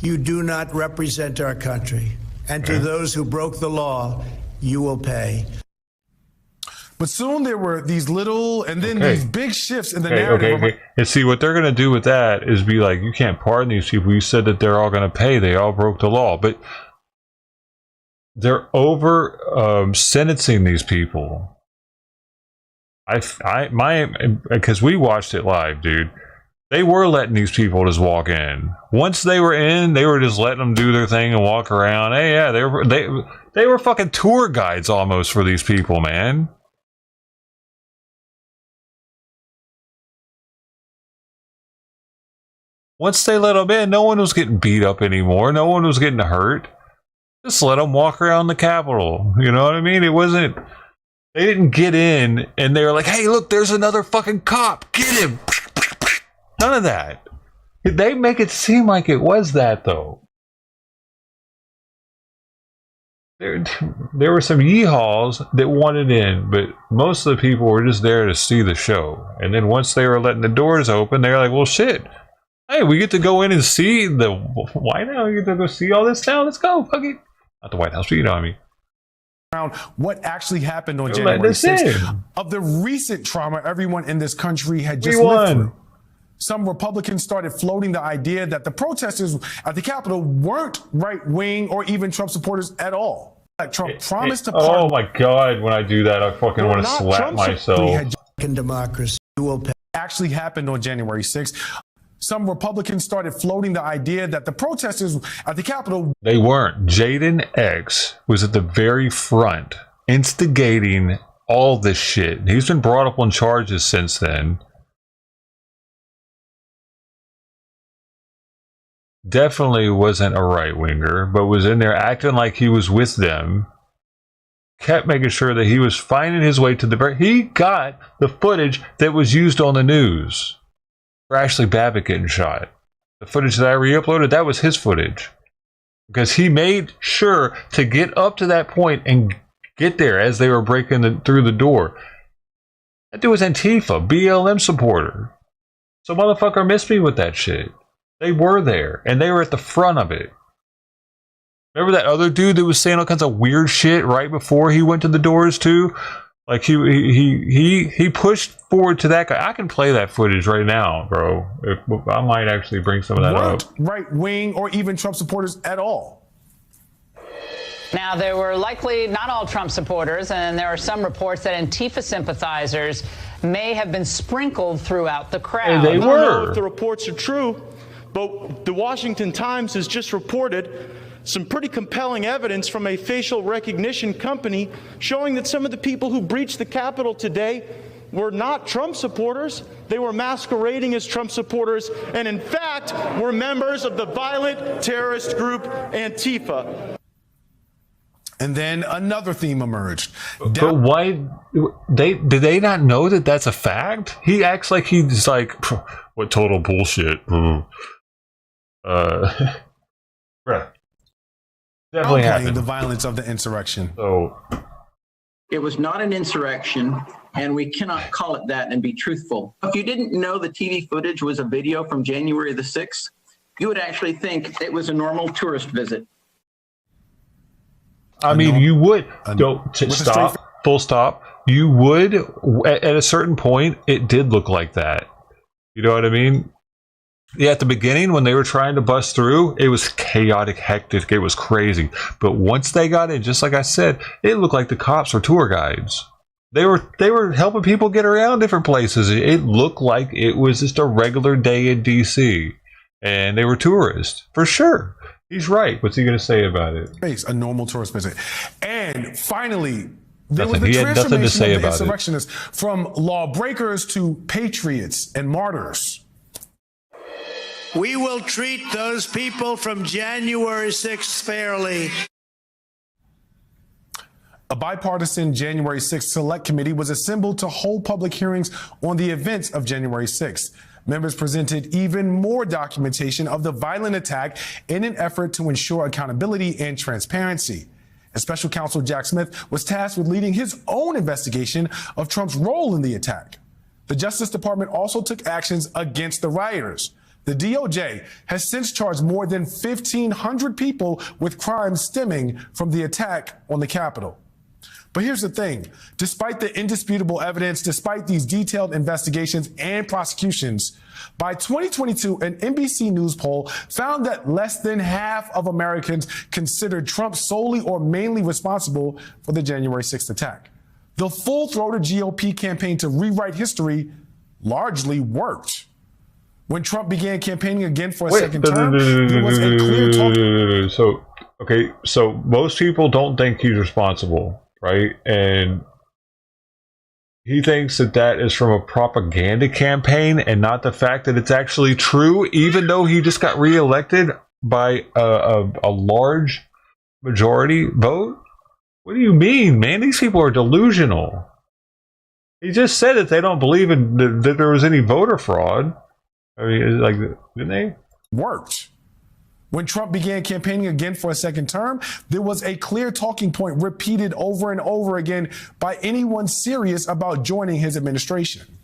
you do not represent our country. And to those who broke the law, you will pay. But soon there were these little and then these big shifts in the narrative. And see, what they're going to do with that is be like, you can't pardon these people. You said that they're all going to pay. They all broke the law. But they're over sentencing these people. Because we watched it live, dude. They were letting these people just walk in. Once they were in, they were just letting them do their thing and walk around. Hey, yeah, they were fucking tour guides almost for these people, man. Once they let them in, no one was getting beat up anymore. No one was getting hurt. Just let them walk around the Capitol. You know what I mean? It wasn't... They didn't get in and they were like, hey, look, there's another fucking cop. Get him. None of that. They make it seem like it was that, though. There were some yeehaws that wanted in, but most of the people were just there to see the show. And then once they were letting the doors open, they were like, well, shit. Hey, we get to go in and see the White House. We get to go see all this now. Let's go. Fuck it. Not the White House, but you know what I mean. Around what actually happened on January 6th. Of the recent trauma everyone in this country had just lived through. Some Republicans started floating the idea that the protesters at the Capitol weren't right-wing or even Trump supporters at all. Trump promised to pardon. Oh my God, when I do that, I fucking want to slap myself. Democracy will actually happened on January 6th. Some Republicans started floating the idea that the protesters at the Capitol... They weren't. Jaden X was at the very front, instigating all this shit. He's been brought up on charges since then. Definitely wasn't a right-winger, but was in there acting like he was with them. Kept making sure that he was finding his way to the... He got the footage that was used on the news. For Ashley Babbitt getting shot. The footage that I re-uploaded, that was his footage. Because he made sure to get up to that point and get there as they were breaking through the door. That dude was Antifa, BLM supporter. So motherfucker missed me with that shit. They were there, and they were at the front of it. Remember that other dude that was saying all kinds of weird shit right before he went to the doors too? Like he pushed forward to that guy. I can play that footage right now, bro. I might actually bring some of that Weren't up. right wing or even Trump supporters at all. Now, there were likely not all Trump supporters, and there are some reports that Antifa sympathizers may have been sprinkled throughout the crowd. And they I don't know were. if the reports are true, but the Washington Times has just reported some pretty compelling evidence from a facial recognition company showing that some of the people who breached the Capitol today were not Trump supporters. They were masquerading as Trump supporters and, in fact, were members of the violent terrorist group Antifa. And then another theme emerged. But why did they not know that that's a fact? He acts like he's like, what total bullshit. Bruh. Definitely happened. The violence of the insurrection. So it was not an insurrection, and we cannot call it that and be truthful. If you didn't know the TV footage was a video from January the 6th, you would actually think it was a normal tourist visit. I mean, you would stop, full stop. You would at a certain point. It did look like that. You know what I mean? Yeah, at the beginning when they were trying to bust through, it was chaotic, hectic. It was crazy. But once they got in, just like I said, it looked like the cops were tour guides. They were helping people get around different places. It looked like it was just a regular day in DC, and they were tourists for sure. He's right. What's he going to say about it? A normal tourist visit. And finally, there was Nothing. the He had nothing to transformation say of the about it. insurrectionists from lawbreakers to patriots and martyrs. We will treat those people from January 6th fairly. A bipartisan January 6th Select Committee was assembled to hold public hearings on the events of January 6th. Members presented even more documentation of the violent attack in an effort to ensure accountability and transparency. And Special Counsel Jack Smith was tasked with leading his own investigation of Trump's role in the attack. The Justice Department also took actions against the rioters. The DOJ has since charged more than 1,500 people with crimes stemming from the attack on the Capitol. But here's the thing. Despite the indisputable evidence, despite these detailed investigations and prosecutions, by 2022, an NBC News poll found that less than half of Americans considered Trump solely or mainly responsible for the January 6th attack. The full-throated GOP campaign to rewrite history largely worked. When Trump began campaigning again for a second term, there was a clear talk. So most people don't think he's responsible, right? And he thinks that is from a propaganda campaign and not the fact that it's actually true, even though he just got reelected by a large majority vote. What do you mean, man? These people are delusional. He just said that they don't believe that there was any voter fraud. I mean, like, didn't they? Worked. When Trump began campaigning again for a second term, there was a clear talking point repeated over and over again by anyone serious about joining his administration.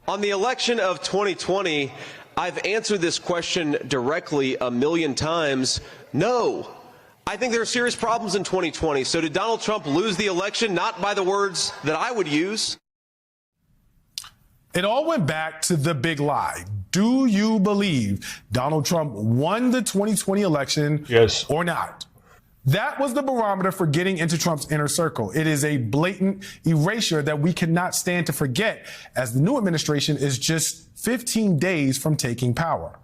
On the election of 2020, I've answered this question directly a million times. No. I think there are serious problems in 2020. So did Donald Trump lose the election? Not by the words that I would use. It all went back to the big lie. Do you believe Donald Trump won the 2020 election? Yes. Or not? That was the barometer for getting into Trump's inner circle. It is a blatant erasure that we cannot stand to forget, as the new administration is just 15 days from taking power.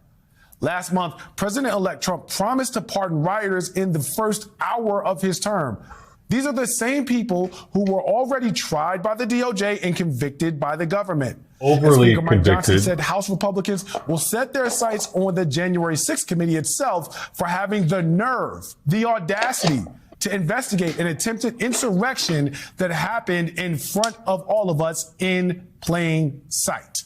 Last month, President-elect Trump promised to pardon rioters in the first hour of his term. These are the same people who were already tried by the DOJ and convicted by the government. Overly Speaker Mike Johnson convicted. said House Republicans will set their sights on the January 6th committee itself for having the nerve, the audacity to investigate an attempted insurrection that happened in front of all of us in plain sight.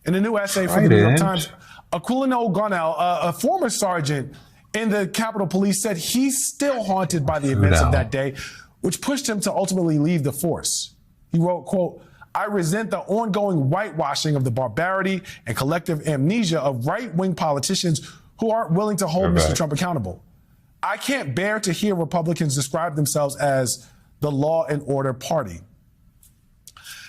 In a new essay from the New York Times, Aquilino Gonell, a former sergeant in the Capitol Police, said he's still haunted by the events of that day, which pushed him to ultimately leave the force. He wrote, quote, "I resent the ongoing whitewashing of the barbarity and collective amnesia of right-wing politicians who aren't willing to hold Mr. Trump accountable. I can't bear to hear Republicans describe themselves as the law and order party.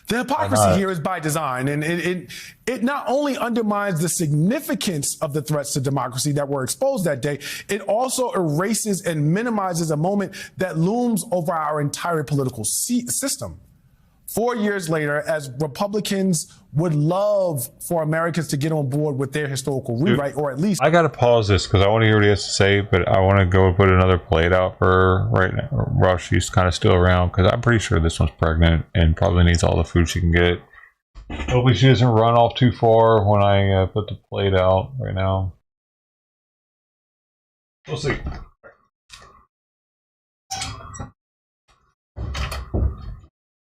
The hypocrisy here is by design, and it not only undermines the significance of the threats to democracy that were exposed that day, it also erases and minimizes a moment that looms over our entire political system. 4 years later, as Republicans would love for Americans to get on board with their historical rewrite, or at least... I got to pause this because I want to hear what he has to say, but I want to go put another plate out for her right now. While she's kind of still around, because I'm pretty sure this one's pregnant and probably needs all the food she can get. Hopefully she doesn't run off too far when I put the plate out right now. We'll see.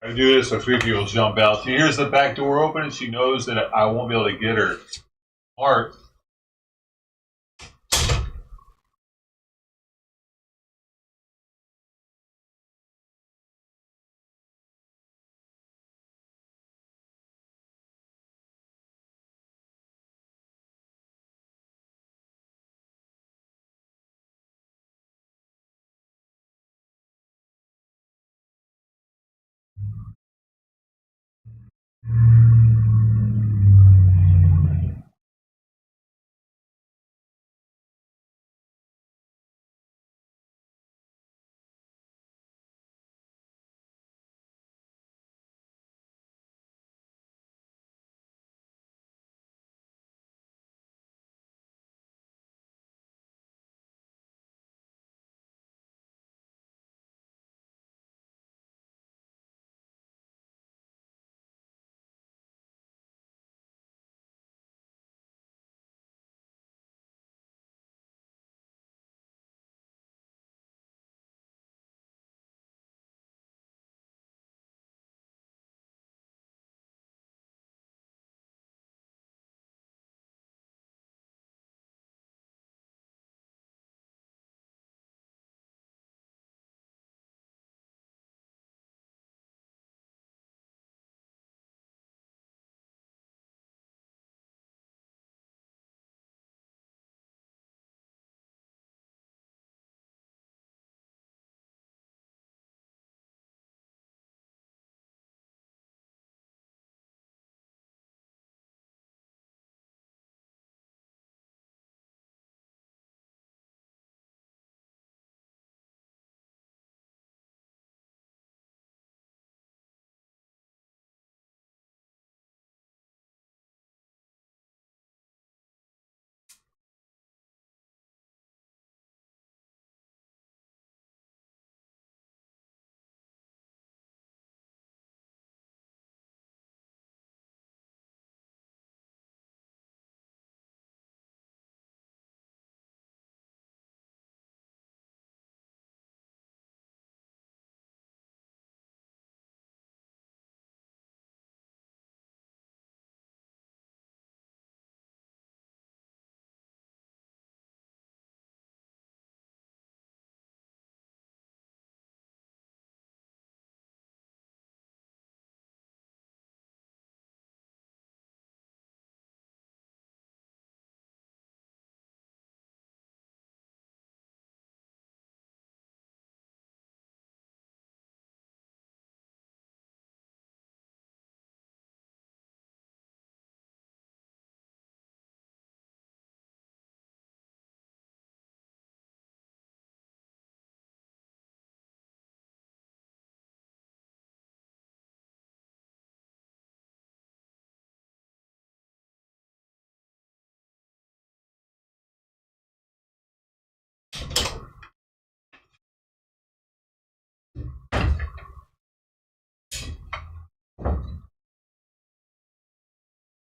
I do this so Fifi will jump out. She hears the back door open and she knows that I won't be able to get her. Smart.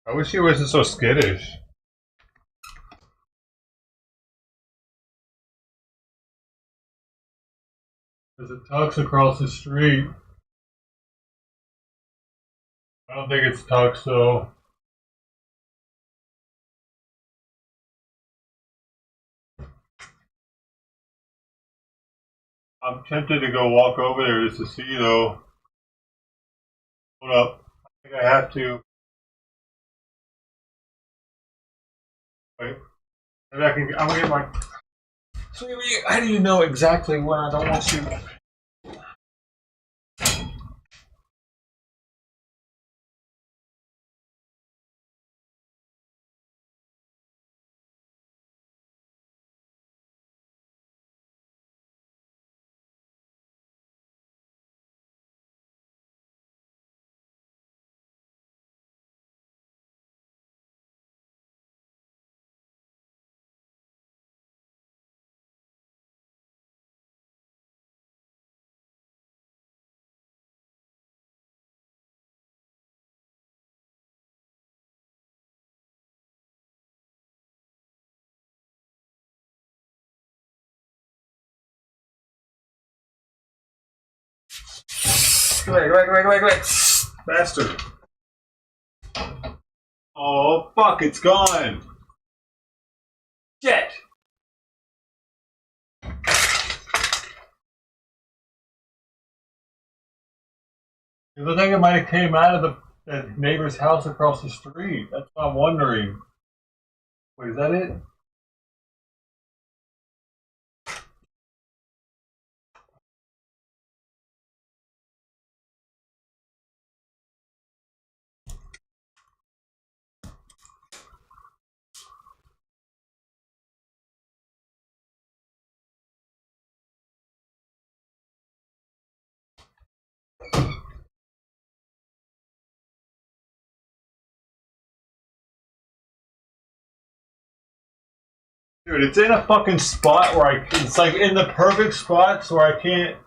I wish he wasn't so skittish. There's a Tux across the street. I don't think it's Tux though. I'm tempted to go walk over there just to see though. Hold up. I think I have to. Wait. Maybe I can. I'm gonna get my. Sweetie, how do you know exactly when I don't want you? Quick. Faster. Oh, fuck, it's gone. Shit. It looked like it might have came out of the neighbor's house across the street. That's what I'm wondering. Wait, is that it? Dude, it's in a fucking spot where it's like in the perfect spots where I can't.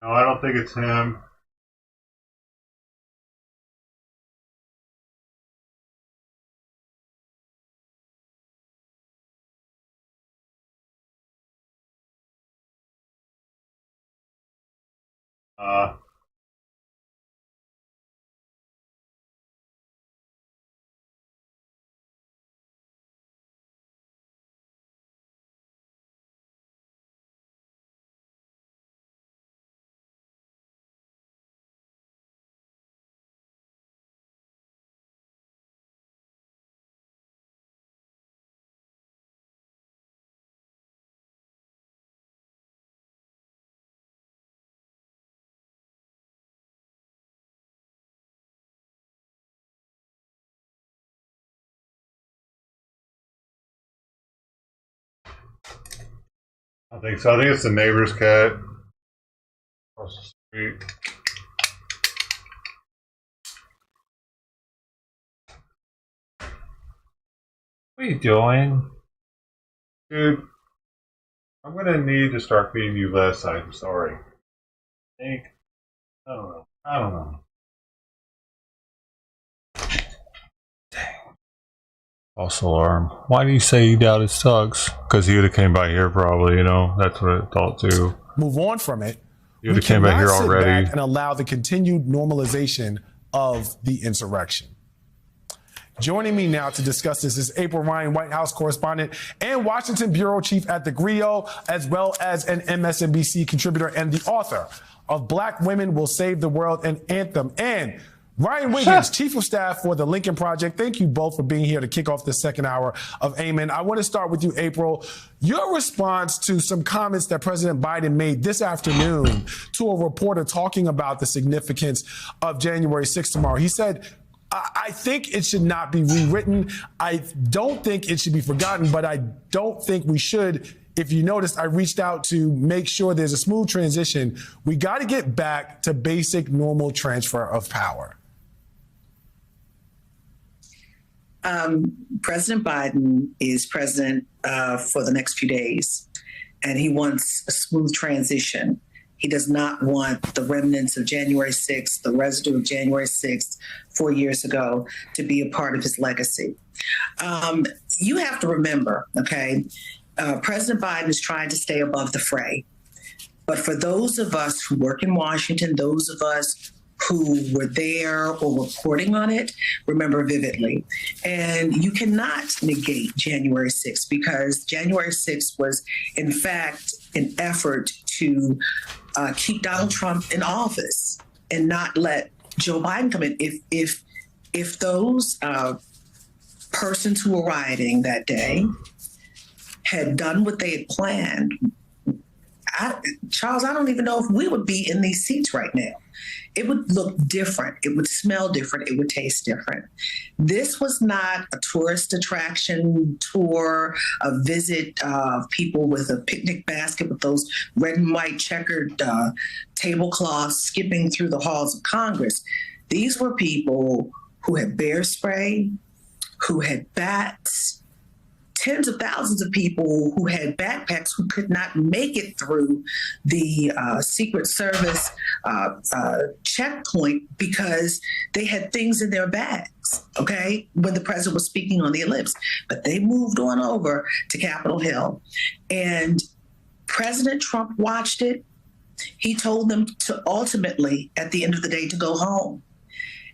No, I don't think it's him. I think so. I think it's the neighbor's cat across the street. What are you doing? Dude, I'm gonna need to start feeding you less. I'm sorry. I don't know. False alarm. Why do you say you doubted Suggs? Because he would have came by here probably, you know? That's what I thought too. Move on from it. He would have came by here already. And allow the continued normalization of the insurrection. Joining me now to discuss this is April Ryan, White House correspondent and Washington bureau chief at The Griot, as well as an MSNBC contributor and the author of Black Women Will Save the World, an Anthem, and Ryan Wiggins, Chief of Staff for the Lincoln Project. Thank you both for being here to kick off the second hour of Amen. I want to start with you, April. Your response to some comments that President Biden made this afternoon to a reporter talking about the significance of January 6th tomorrow. He said, I think it should not be rewritten. I don't think it should be forgotten, but I don't think we should. If you noticed, I reached out to make sure there's a smooth transition. We got to get back to basic, normal transfer of power. President Biden is president for the next few days, and he wants a smooth transition. He does not want the remnants of January 6th, the residue of January 6th 4 years ago, to be a part of his legacy. You have to remember, okay, President Biden is trying to stay above the fray. But for those of us who work in Washington, those of us who were there or reporting on it, remember vividly. And you cannot negate January 6th, because January 6th was, in fact, an effort to keep Donald Trump in office and not let Joe Biden come in. If those persons who were rioting that day had done what they had planned, Charles, I don't even know if we would be in these seats right now. It would look different. It would smell different. It would taste different. This was not a tourist attraction tour, a visit of people with a picnic basket with those red and white checkered tablecloths skipping through the halls of Congress. These were people who had bear spray, who had bats, tens of thousands of people who had backpacks who could not make it through the Secret Service checkpoint because they had things in their bags, okay, when the president was speaking on the ellipse. But they moved on over to Capitol Hill. And President Trump watched it. He told them to ultimately, at the end of the day, to go home.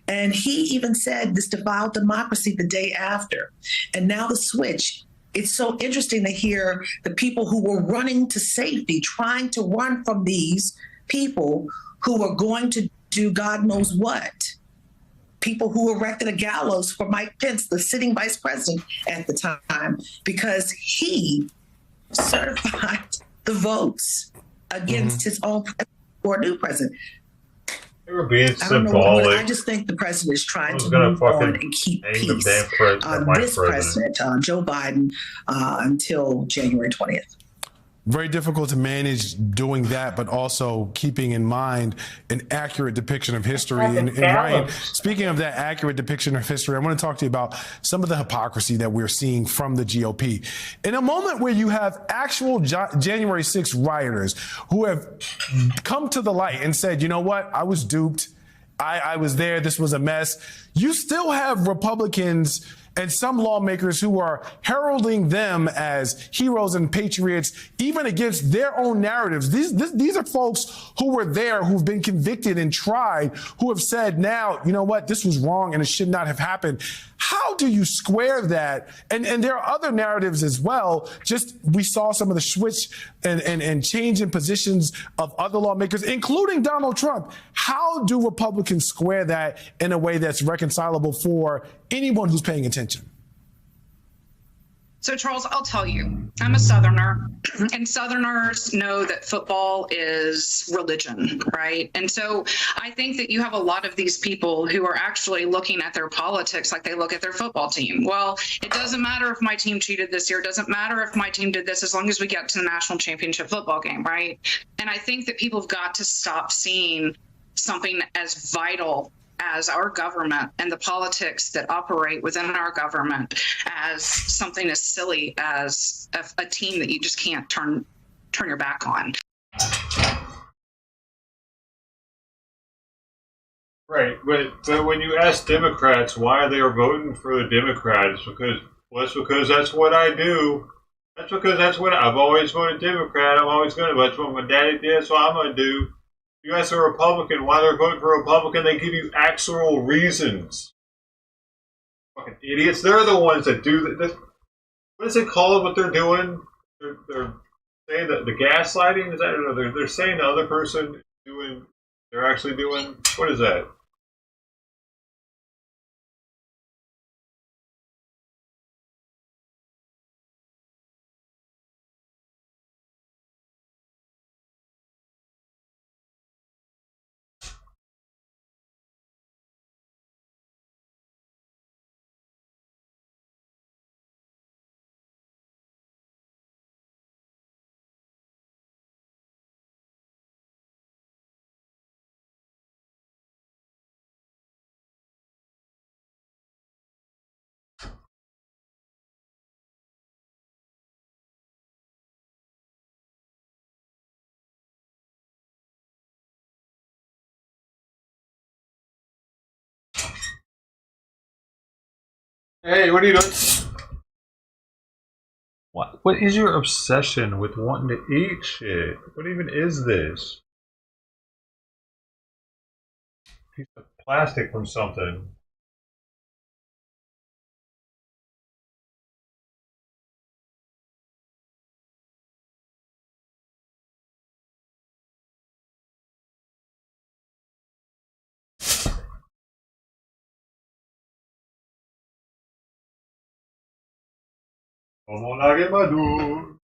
And he even said this defiled democracy the day after. And now the switch. It's so interesting to hear the people who were running to safety, trying to run from these people who were going to do God knows what. People who erected a gallows for Mike Pence, the sitting vice president at the time, because he certified the votes against his own president or new president. They were being I don't know symbolic. I just think the president is trying to move on and keep peace on this president, Joe Biden, until January 20th. Very difficult to manage doing that, but also keeping in mind an accurate depiction of history. And Ryan, speaking of that accurate depiction of history, I want to talk to you about some of the hypocrisy that we're seeing from the GOP. In a moment where you have actual January 6th rioters who have come to the light and said, you know what, I was duped. I was there. This was a mess. You still have Republicans and some lawmakers who are heralding them as heroes and patriots, even against their own narratives. These are folks who were there, who've been convicted and tried, who have said now, you know what, this was wrong and it should not have happened. How do you square that? And there are other narratives as well. Just we saw some of the switch and change in positions of other lawmakers, including Donald Trump. How do Republicans square that in a way that's reconcilable for anyone who's paying attention? So, Charles, I'll tell you, I'm a Southerner, and Southerners know that football is religion, right? And so I think that you have a lot of these people who are actually looking at their politics like they look at their football team. Well, it doesn't matter if my team cheated this year. It doesn't matter if my team did this as long as we get to the national championship football game, right? And I think that people have got to stop seeing something as vital as our government and the politics that operate within our government as something as silly as a team that you just can't turn your back on. Right, but when you ask Democrats why they are voting for the Democrats, it's because that's what I do. That's because that's what I've always voted Democrat. I'm always going to. That's what my daddy did. That's what I'm going to do. You ask a Republican why they're voting for a Republican, they give you actual reasons. Fucking idiots. They're the ones that do that. What is it called, what they're doing? They're saying that the gaslighting? Is that, or they're saying the other person doing, they're actually doing, what is that? Hey, what are you doing? What is your obsession with wanting to eat shit? What even is this? Piece of plastic from something. Como la quemadura.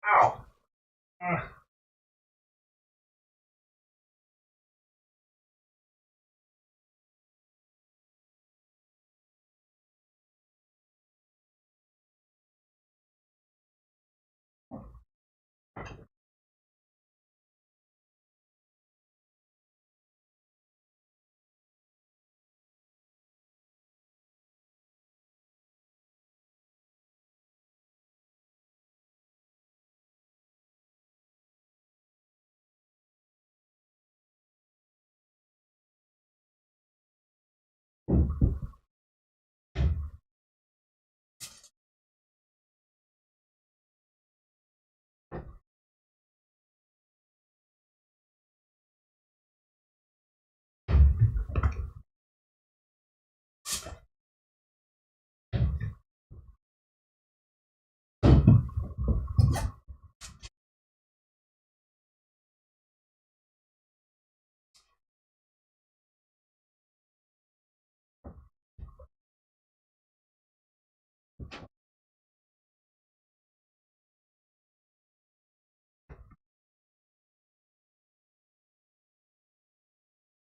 Ow.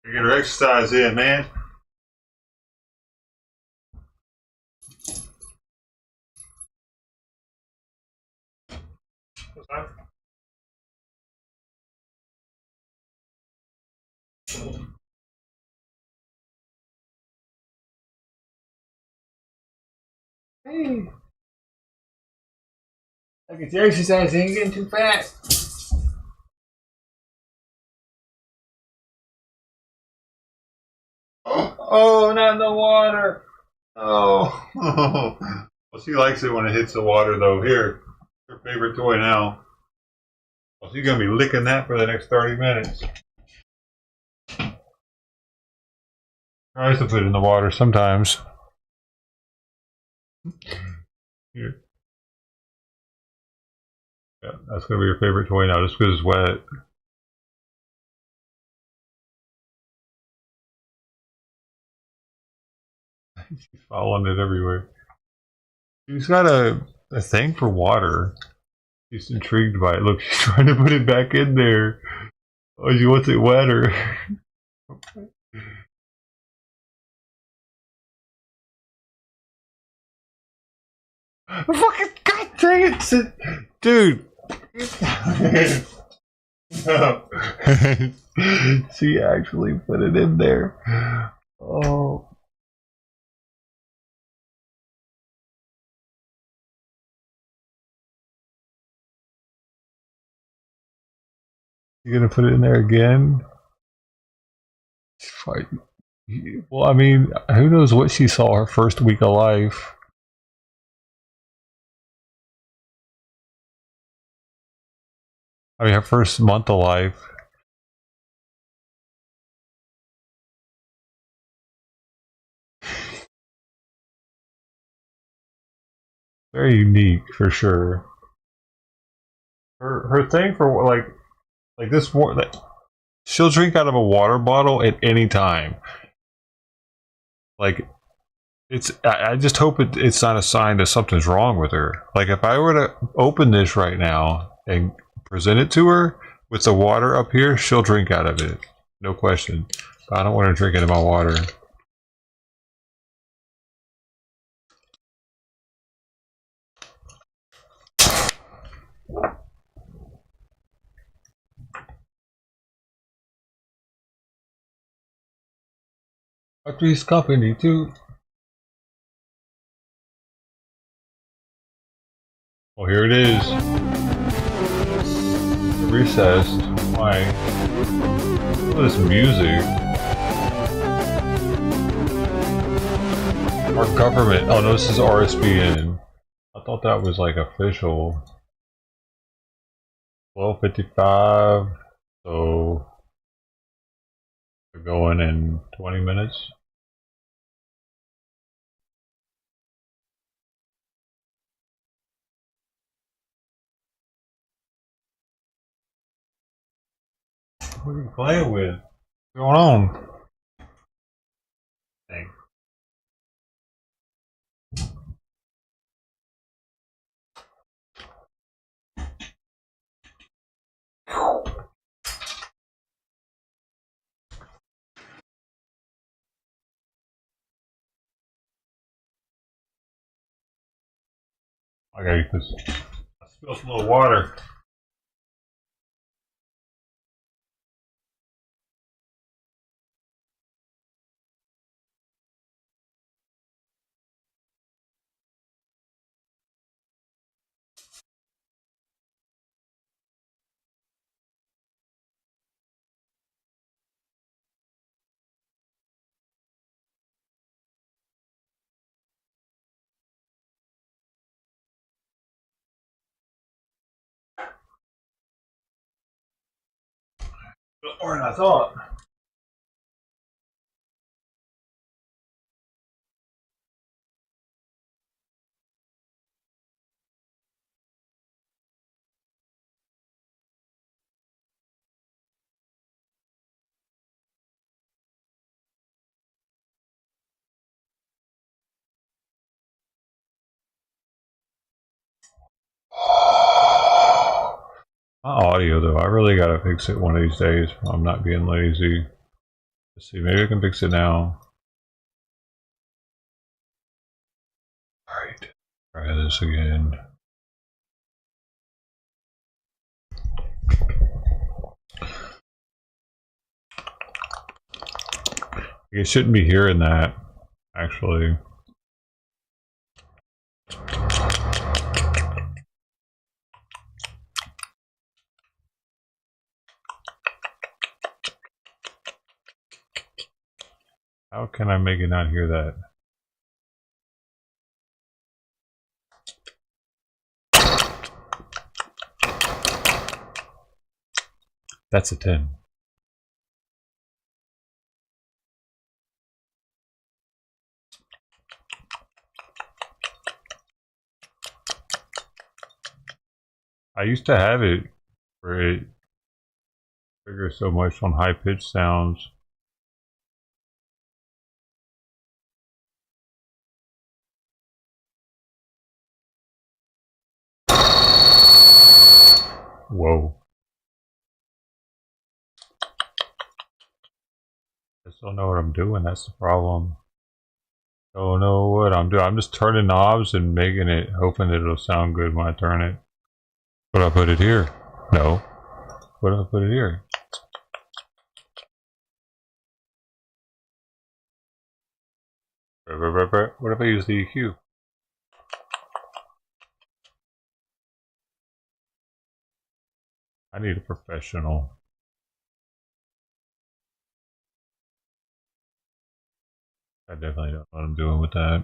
Get her exercise in, man. Hey. Look at your exercise, ain't getting too fat. Oh, not in the water. Oh. Well, she likes it when it hits the water, though. Here, her favorite toy now. Well, she's going to be licking that for the next 30 minutes. Tries to put it in the water sometimes. Here. Yeah, that's going to be your favorite toy now, just because it's wet. She's following it everywhere. She's got a thing for water. She's intrigued by it. Look, she's trying to put it back in there. Oh, she wants it wetter. Fucking god dang it, dude. No. She actually put it in there. Oh. You gonna put it in there again? Well, I mean, who knows what she saw her first week of life. I mean, her first month of life. Very unique, for sure. Her thing for like this, she'll drink out of a water bottle at any time. Like, I just hope it's not a sign that something's wrong with her. Like, if I were to open this right now and present it to her with the water up here, she'll drink out of it, no question. But I don't want her drinking my water. Three's Company too. Well, here it is. Recessed. Why? Look at this music. Our government. Oh no, this is RSBN. I thought that was like official. 12:55. So we're going in 20 minutes. What are you playing with? What's going on? Dang. Okay, because I spilled some little water. More than I thought. My audio, though, I really gotta fix it one of these days. I'm not being lazy. Let's see, maybe I can fix it now. Alright, try this again. You shouldn't be hearing that, actually. How can I make it not hear that? That's a 10. I used to have it where it triggers so much on high-pitched sounds. Whoa. I just don't know what I'm doing, that's the problem. Don't know what I'm doing. I'm just turning knobs and making it, hoping that it'll sound good when I turn it. Would I put it here? No. Would I put it here? What if I use the EQ? I need a professional. I definitely don't know what I'm doing with that.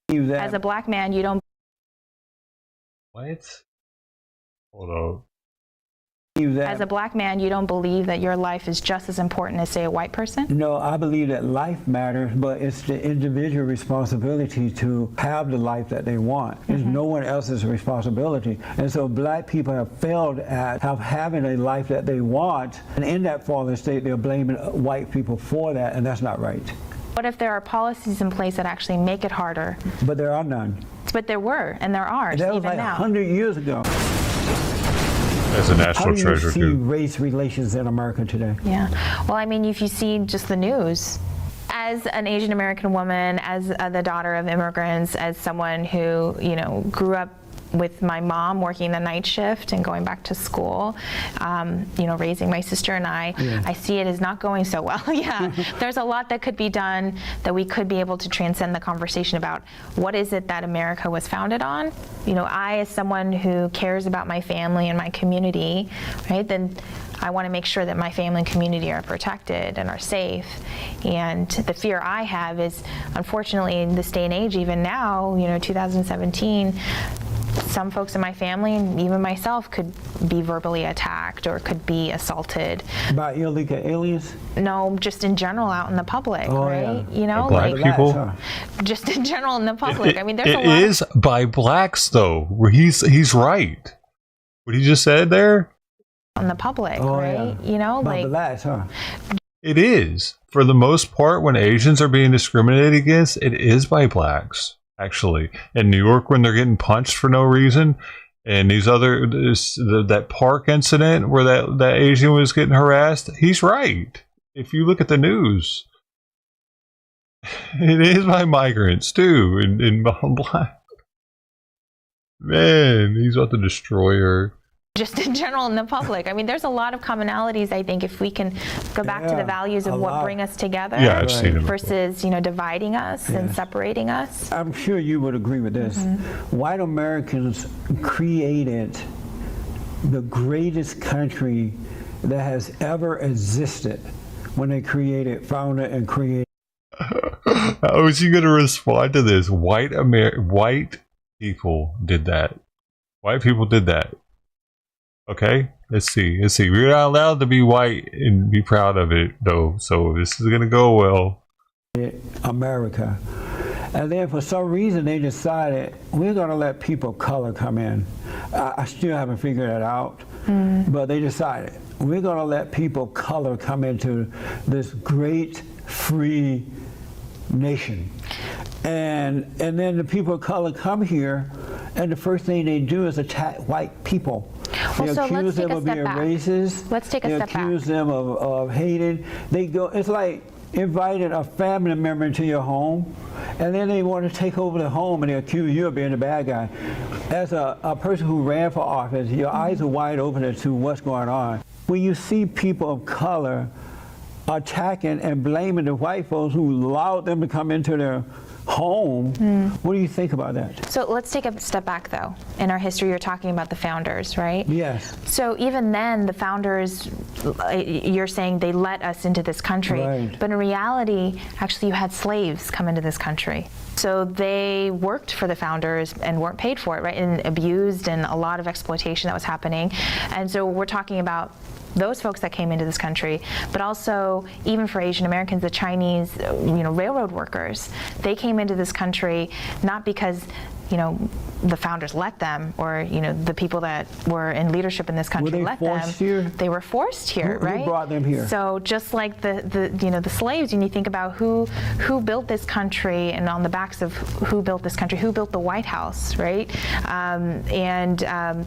As a black man, you don't. What? Hold on. As a black man, you don't believe that your life is just as important as, say, a white person? No, I believe that life matters, but it's the individual responsibility to have the life that they want. It's no one else's responsibility. And so black people have failed at having a life that they want. And in that fallen state, they're blaming white people for that, and that's not right. What if there are policies in place that actually make it harder? But there are none. But there were, and there are, that was even like now. 100 years ago. As a national treasure, how do you see race relations in America today? Yeah. Well, I mean, if you see just the news, as an Asian American woman, as the daughter of immigrants, as someone who, you know, grew up with my mom working the night shift and going back to school, you know, raising my sister and I see it as not going so well. Yeah, there's a lot that could be done, that we could be able to transcend the conversation about what is it that America was founded on. You know, I, as someone who cares about my family and my community, right, then I want to make sure that my family and community are protected and are safe. And the fear I have is, unfortunately, in this day and age, even now, you know, 2017, some folks in my family and even myself could be verbally attacked or could be assaulted. By illegal aliens? No, just in general out in the public, right? Yeah. You know, black like people? just in general in the public. I mean, there's a lot. It is by blacks, though. Where he's right. What he just said there? In the public, right? You know, by like blacks, huh? It is. For the most part, when Asians are being discriminated against, it is by blacks. Actually, in New York, when they're getting punched for no reason, and these other that park incident where that Asian was getting harassed, he's right. If you look at the news, it is by migrants too, and black. Man, he's about to destroy her. Just in general in the public. I mean, there's a lot of commonalities, I think, if we can go back to the values of what bring us together versus, you know, dividing us and separating us. I'm sure you would agree with this. White Americans created the greatest country that has ever existed when they founded and created. How is he going to respond to this? White people did that. White people did that. Okay, let's see. We're not allowed to be white and be proud of it, though. So this is gonna go well. America, and then for some reason they decided we're gonna let people of color come in. I still haven't figured that out, but they decided we're gonna let people of color come into this great free nation, and then the people of color come here, and the first thing they do is attack white people. They accuse them of being racist. Let's take a step back. They accuse them of hating. They go. It's like inviting a family member into your home, and then they want to take over the home and they accuse you of being the bad guy. As a person who ran for office, your eyes are wide open as to what's going on. When you see people of color attacking and blaming the white folks who allowed them to come into their home, what do you think about that? So let's take a step back, though. In our history, you're talking about the founders, right? Yes. So even then, the founders, you're saying they let us into this country. Right. But in reality, actually, you had slaves come into this country. So they worked for the founders and weren't paid for it, right? And abused, and a lot of exploitation that was happening. And so we're talking about those folks that came into this country, but also even for Asian Americans, the Chinese, you know, railroad workers, they came into this country not because, you know, the founders let them, or, you know, the people that were in leadership in this country let them. Here? They were forced here, right? Who brought them here? So just like the you know, the slaves, and you think about who built this country, and on the backs of who built this country, who built the White House, right? And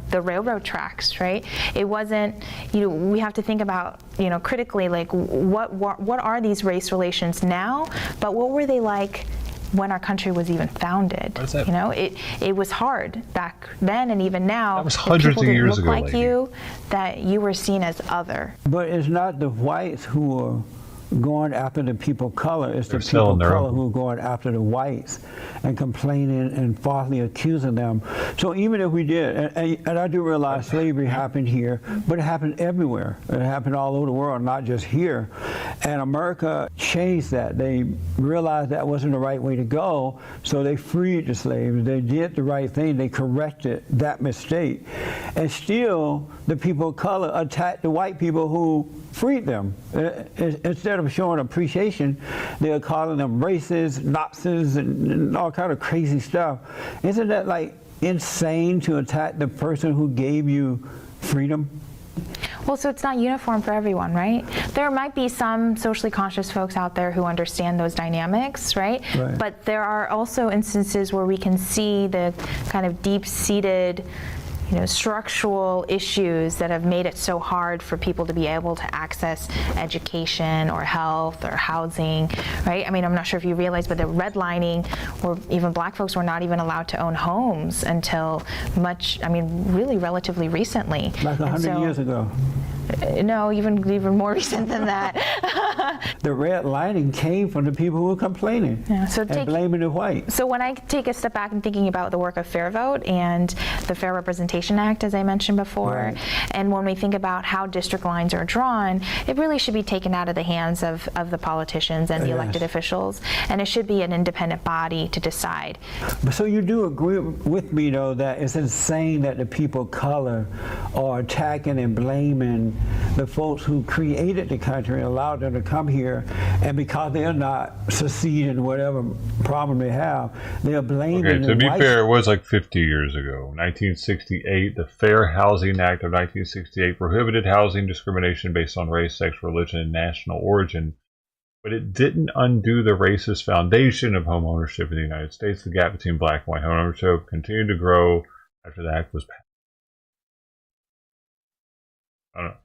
the railroad tracks, right? It wasn't, you know, we have to think about, you know, critically, like what are these race relations now, but what were they like when our country was even founded? You know, it was hard back then, and even now. That was hundreds of years ago. Like you, that you were seen as other. But it's not the whites who are going after the people of color. It's They're the people of selling their color own. who are going after the whites and complaining and falsely accusing them. So even if we did, and I do realize slavery happened here, but it happened everywhere. It happened all over the world, not just here. And America changed that. They realized that wasn't the right way to go, so they freed the slaves. They did the right thing. They corrected that mistake. And still, the people of color attacked the white people who freed them. Instead of showing appreciation, they're calling them racist, Nazis, and all kind of crazy stuff. Isn't that like insane to attack the person who gave you freedom? Well, so it's not uniform for everyone, right? There might be some socially conscious folks out there who understand those dynamics, right? But there are also instances where we can see the kind of deep-seated, structural issues that have made it so hard for people to be able to access education or health or housing, right? I mean, I'm not sure if you realize, but the redlining, or even black folks were not even allowed to own homes until really relatively recently. Like 100 years ago. No, even more recent than that. The redlining came from the people who were complaining and blaming the whites. So when I take a step back and thinking about the work of Fair Vote and the Fair Representation Act, as I mentioned before, and when we think about how district lines are drawn, it really should be taken out of the hands of the politicians and the elected officials, and it should be an independent body to decide. So you do agree with me, though, that it's insane that the people of color are attacking and blaming the folks who created the country and allowed them to come here, and because they're not succeeding in whatever problem they have, they're blaming Okay, to be white. fair, it was like 50 years ago. 1968, the Fair Housing Act of 1968 prohibited housing discrimination based on race, sex, religion, and national origin, but it didn't undo the racist foundation of home ownership in the United States. The gap between black and white home ownership continued to grow after the act was passed. I don't know.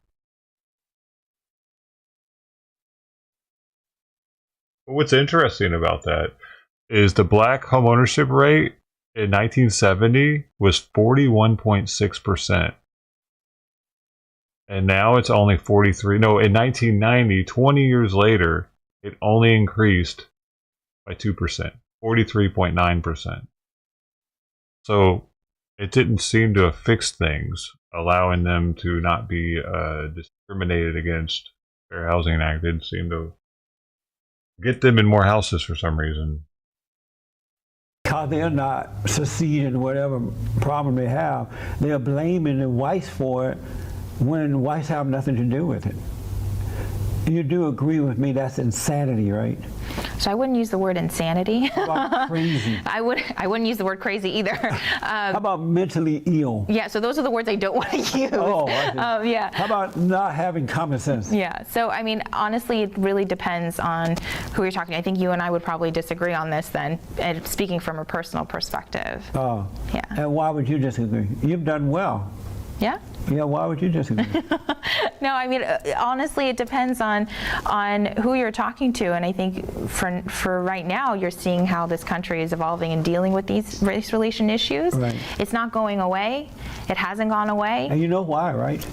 What's interesting about that is the black homeownership rate in 1970 was 41.6%. And now it's only 43. No, in 1990, 20 years later, it only increased by 2%, 43.9%. So it didn't seem to have fixed things, allowing them to not be discriminated against. Fair Housing Act didn't seem to get them in more houses for some reason. Because they're not succeeding in whatever problem they have, they're blaming the whites for it when whites have nothing to do with it. You do agree with me that's insanity, right? So I wouldn't use the word insanity. How about crazy? I wouldn't use the word crazy either. How about mentally ill? Yeah, so those are the words I don't want to use. Oh, I see. Yeah. How about not having common sense? Yeah, so I mean, honestly, it really depends on who you're talking to. I think you and I would probably disagree on this then, speaking from a personal perspective. Oh. Yeah. And why would you disagree? You've done well. Yeah? Yeah, why would you disagree? No, I mean, honestly, it depends on who you're talking to. And I think for right now, you're seeing how this country is evolving and dealing with these race relation issues. Right. It's not going away. It hasn't gone away. And you know why, right?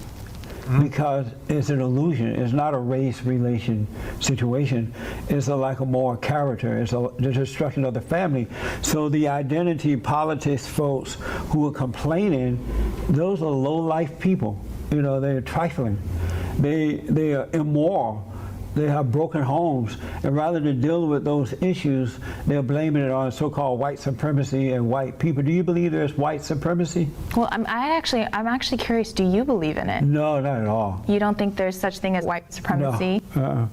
Because it's an illusion. It's not a race relation situation. It's a lack of moral character. It's the destruction of the family. So the identity politics folks who are complaining, those are low-life people. You know, they're trifling. They are immoral. They have broken homes, and rather than deal with those issues, they're blaming it on so-called white supremacy and white people. Do you believe there's white supremacy? Well, I'm actually curious. Do you believe in it? No, not at all. You don't think there's such thing as white supremacy? No.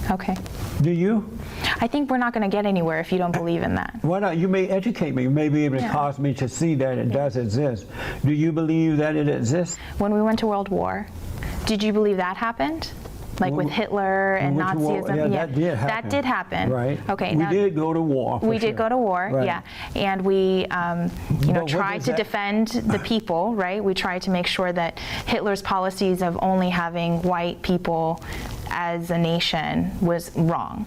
Okay. Do you? I think we're not going to get anywhere if you don't believe in that. Why not? You may educate me. You may be able to cause me to see that it does exist. Do you believe that it exists? When we went to World War, did you believe that happened? Like with Hitler and Nazism? Yeah, that did happen. That did happen. Right. Okay. We did go to war. We did go to war, right. yeah. And we, tried to defend the people, right? We tried to make sure that Hitler's policies of only having white people as a nation was wrong.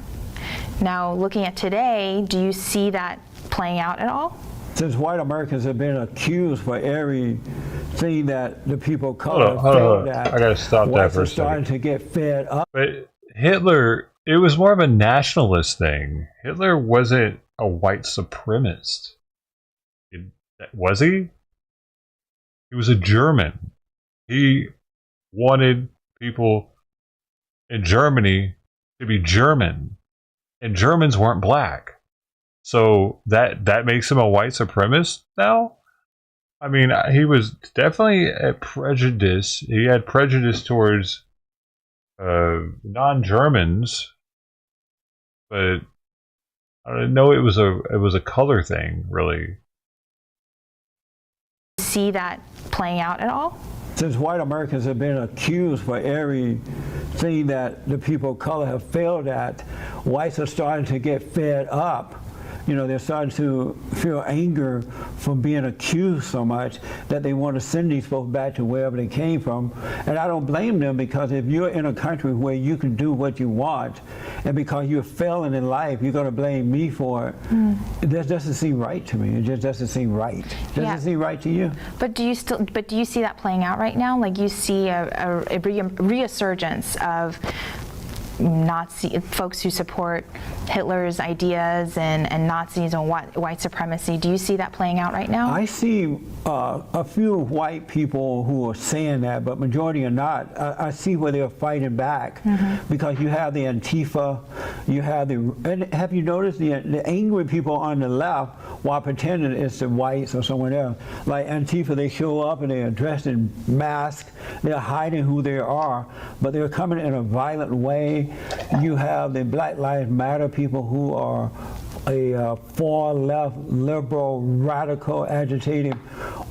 Now, looking at today, do you see that playing out at all? Since white Americans have been accused for everything that the people of color Hold failed on. at, I gotta stop that whites for are a starting second. to get fed up. But Hitler, it was more of a nationalist thing. Hitler wasn't a white supremacist. Was he? He was a German. He wanted people in Germany to be German, and Germans weren't black. So that makes him a white supremacist now? I mean, he was definitely a prejudice. He had prejudice towards non-Germans, but I don't know. It was a color thing, really. See that playing out at all? Since white Americans have been accused for everything that the people of color have failed at, whites are starting to get fed up. You know, they're starting to feel anger from being accused so much that they want to send these folks back to wherever they came from. And I don't blame them, because if you're in a country where you can do what you want, and because you're failing in life, you're going to blame me for it. It just doesn't seem right to me. It just doesn't seem right. It doesn't seem right to you. But do you see that playing out right now? Like, you see a resurgence of Nazi folks who support Hitler's ideas and Nazis and white supremacy. Do you see that playing out right now? I see a few white people who are saying that, but majority are not. I see where they're fighting back, because you have the Antifa, you have and have you noticed the angry people on the left, while pretending it's the whites or someone else? Like Antifa, they show up and they're dressed in masks, they're hiding who they are, but they're coming in a violent way. You have the Black Lives Matter people who are a far left, liberal, radical, agitating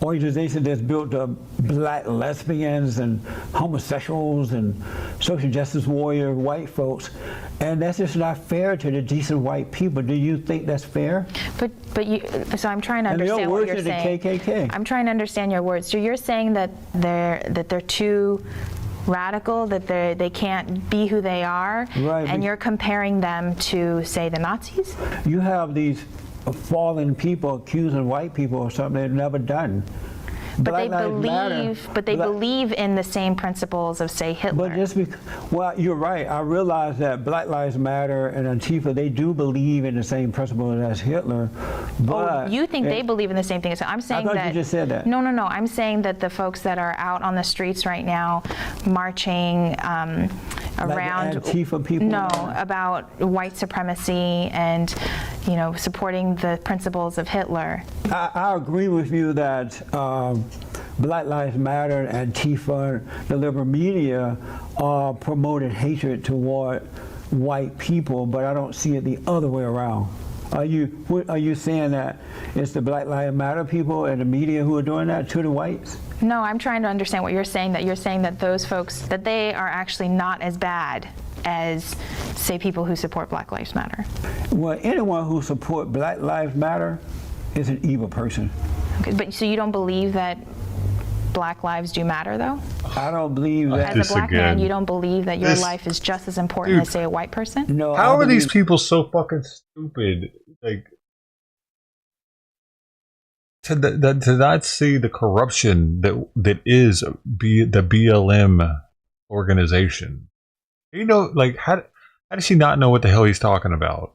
organization that's built of black lesbians and homosexuals and social justice warrior white folks, and that's just not fair to the decent white people. Do you think that's fair? But you. So I'm trying to understand what you're saying. The KKK. I'm trying to understand your words. So you're saying that they're too radical, that they can't be who they are, right, and you're comparing them to, say, the Nazis? You have these fallen people accusing white people of something they've never done. But they believe in the same principles of, say, Hitler. But just well, you're right. I realize that Black Lives Matter and Antifa, they do believe in the same principles as Hitler. But you think they believe in the same thing? So I'm saying I thought you just said that. No. I'm saying that the folks that are out on the streets right now, marching around Antifa people. No, about white supremacy and supporting the principles of Hitler. I agree with you that Black Lives Matter, Antifa, the liberal media promoted hatred toward white people, but I don't see it the other way around. Are you saying that it's the Black Lives Matter people and the media who are doing that to the whites? No, I'm trying to understand what you're saying, that you're saying that those folks, that they are actually not as bad as, say, people who support Black Lives Matter. Well, anyone who supports Black Lives Matter is an evil person. Okay, but so you don't believe that Black lives do matter, though? I don't believe that. As a black man, you don't believe that your life is just as important as, say, a white person? No. How are these people so fucking stupid? Like, to not see the corruption that is the BLM organization. Like, how does she not know what the hell he's talking about?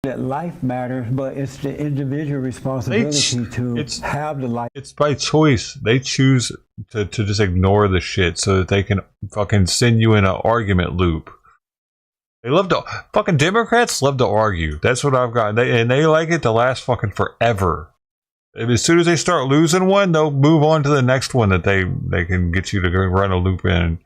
That life matters, but it's the individual responsibility to have the life. It's by choice. They choose to just ignore the shit so that they can fucking send you in an argument loop. They love to fucking Democrats love to argue. That's what I've got. They like it to last fucking forever. As soon as they start losing one, they'll move on to the next one that they can get you to run a loop in.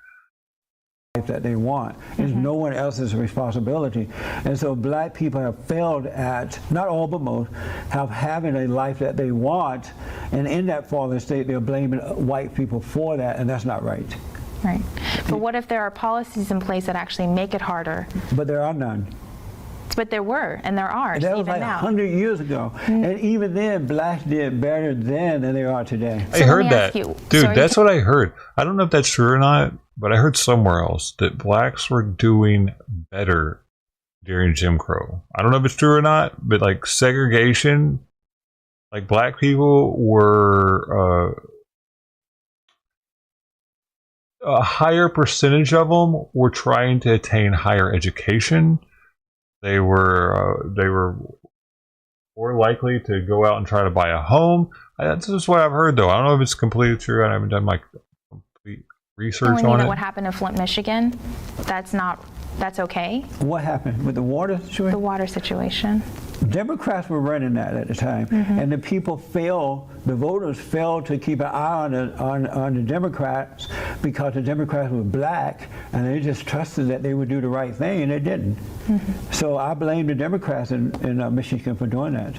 That they want. It's no one else's responsibility. And so black people have failed at, not all but most, having a life that they want, and in that fallen state they're blaming white people for that, and that's not right. Right. But what if there are policies in place that actually make it harder? But there are none. But there were, and there are, that was even like now. 100 years ago. And even then, blacks did better then than they are today. I heard that. Dude, that's what I heard. I don't know if that's true or not, but I heard somewhere else that blacks were doing better during Jim Crow. I don't know if it's true or not, but like segregation, Like black people were a higher percentage of them were trying to attain higher education. They were more likely to go out and try to buy a home. That's just what I've heard, though. I don't know if it's completely true. I haven't done my complete research on it. What happened in Flint, Michigan? That's okay. What happened with the water situation? The water situation. Democrats were running that at the time, and the people the voters failed to keep an eye on the Democrats because the Democrats were black, and they just trusted that they would do the right thing, and they didn't. So I blame the Democrats in Michigan for doing that.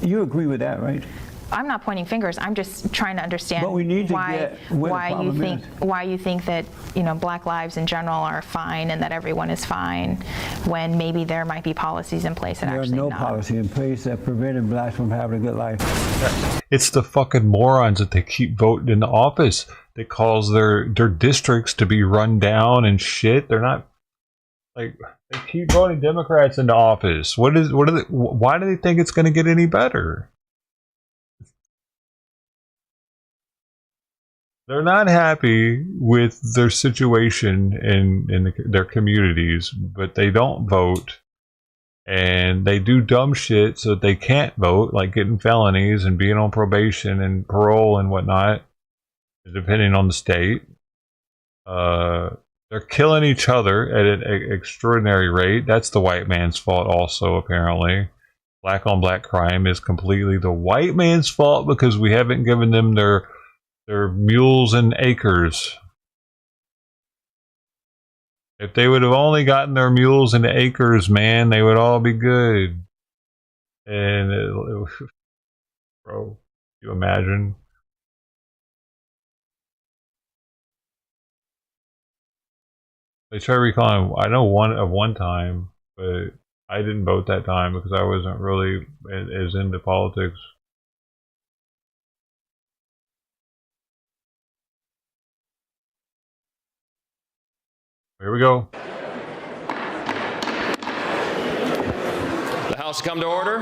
You agree with that, right? I'm not pointing fingers. I'm just trying to understand but we need to get why you think that Black lives in general are fine and that everyone is fine when maybe there might be policies in place that There's actually no not. policy in place that prevented blacks from having a good life. It's the fucking morons that they keep voting in the office that cause their districts to be run down and shit. They're not like they keep voting Democrats into office. Why do they think it's going to get any better? They're not happy with their situation in their communities, but they don't vote, and they do dumb shit so that they can't vote, like getting felonies and being on probation and parole and whatnot, depending on the state. They're killing each other at an extraordinary rate. That's the white man's fault also, apparently. Black on black crime is completely the white man's fault because we haven't given them their mules and acres. If they would have only gotten their mules and acres, man, they would all be good. And bro, you imagine? They try recalling. I know one time, but I didn't vote that time because I wasn't really as into politics. Here we go. The House come to order.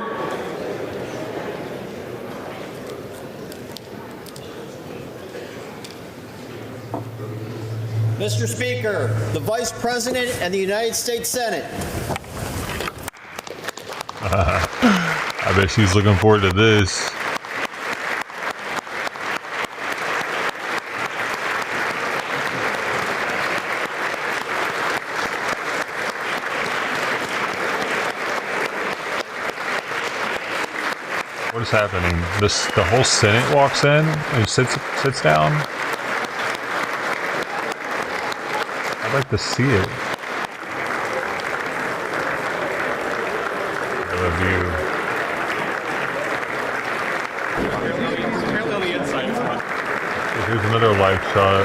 Mr. Speaker, the Vice President and the United States Senate. I bet she's looking forward to this. What is happening? The whole Senate walks in and sits down. I'd like to see it. I love you. Apparently on the inside is fun. Here's another live shot.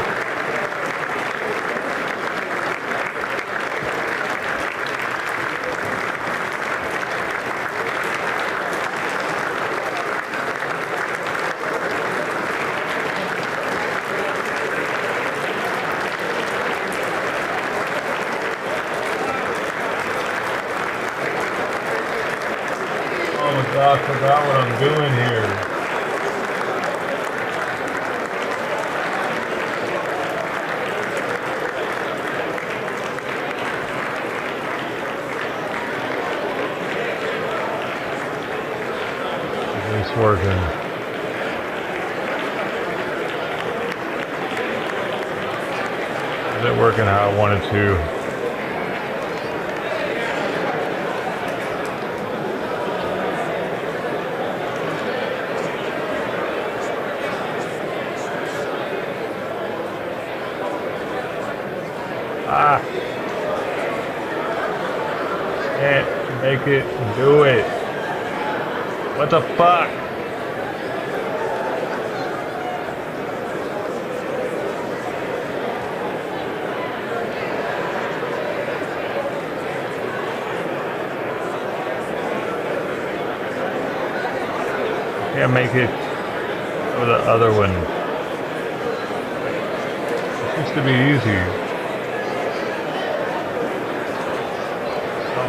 I forgot what I'm doing here. It's working. Is it working how I wanted to? Can't make it do it. What the fuck? Can't make it for the other one. It used to be easy.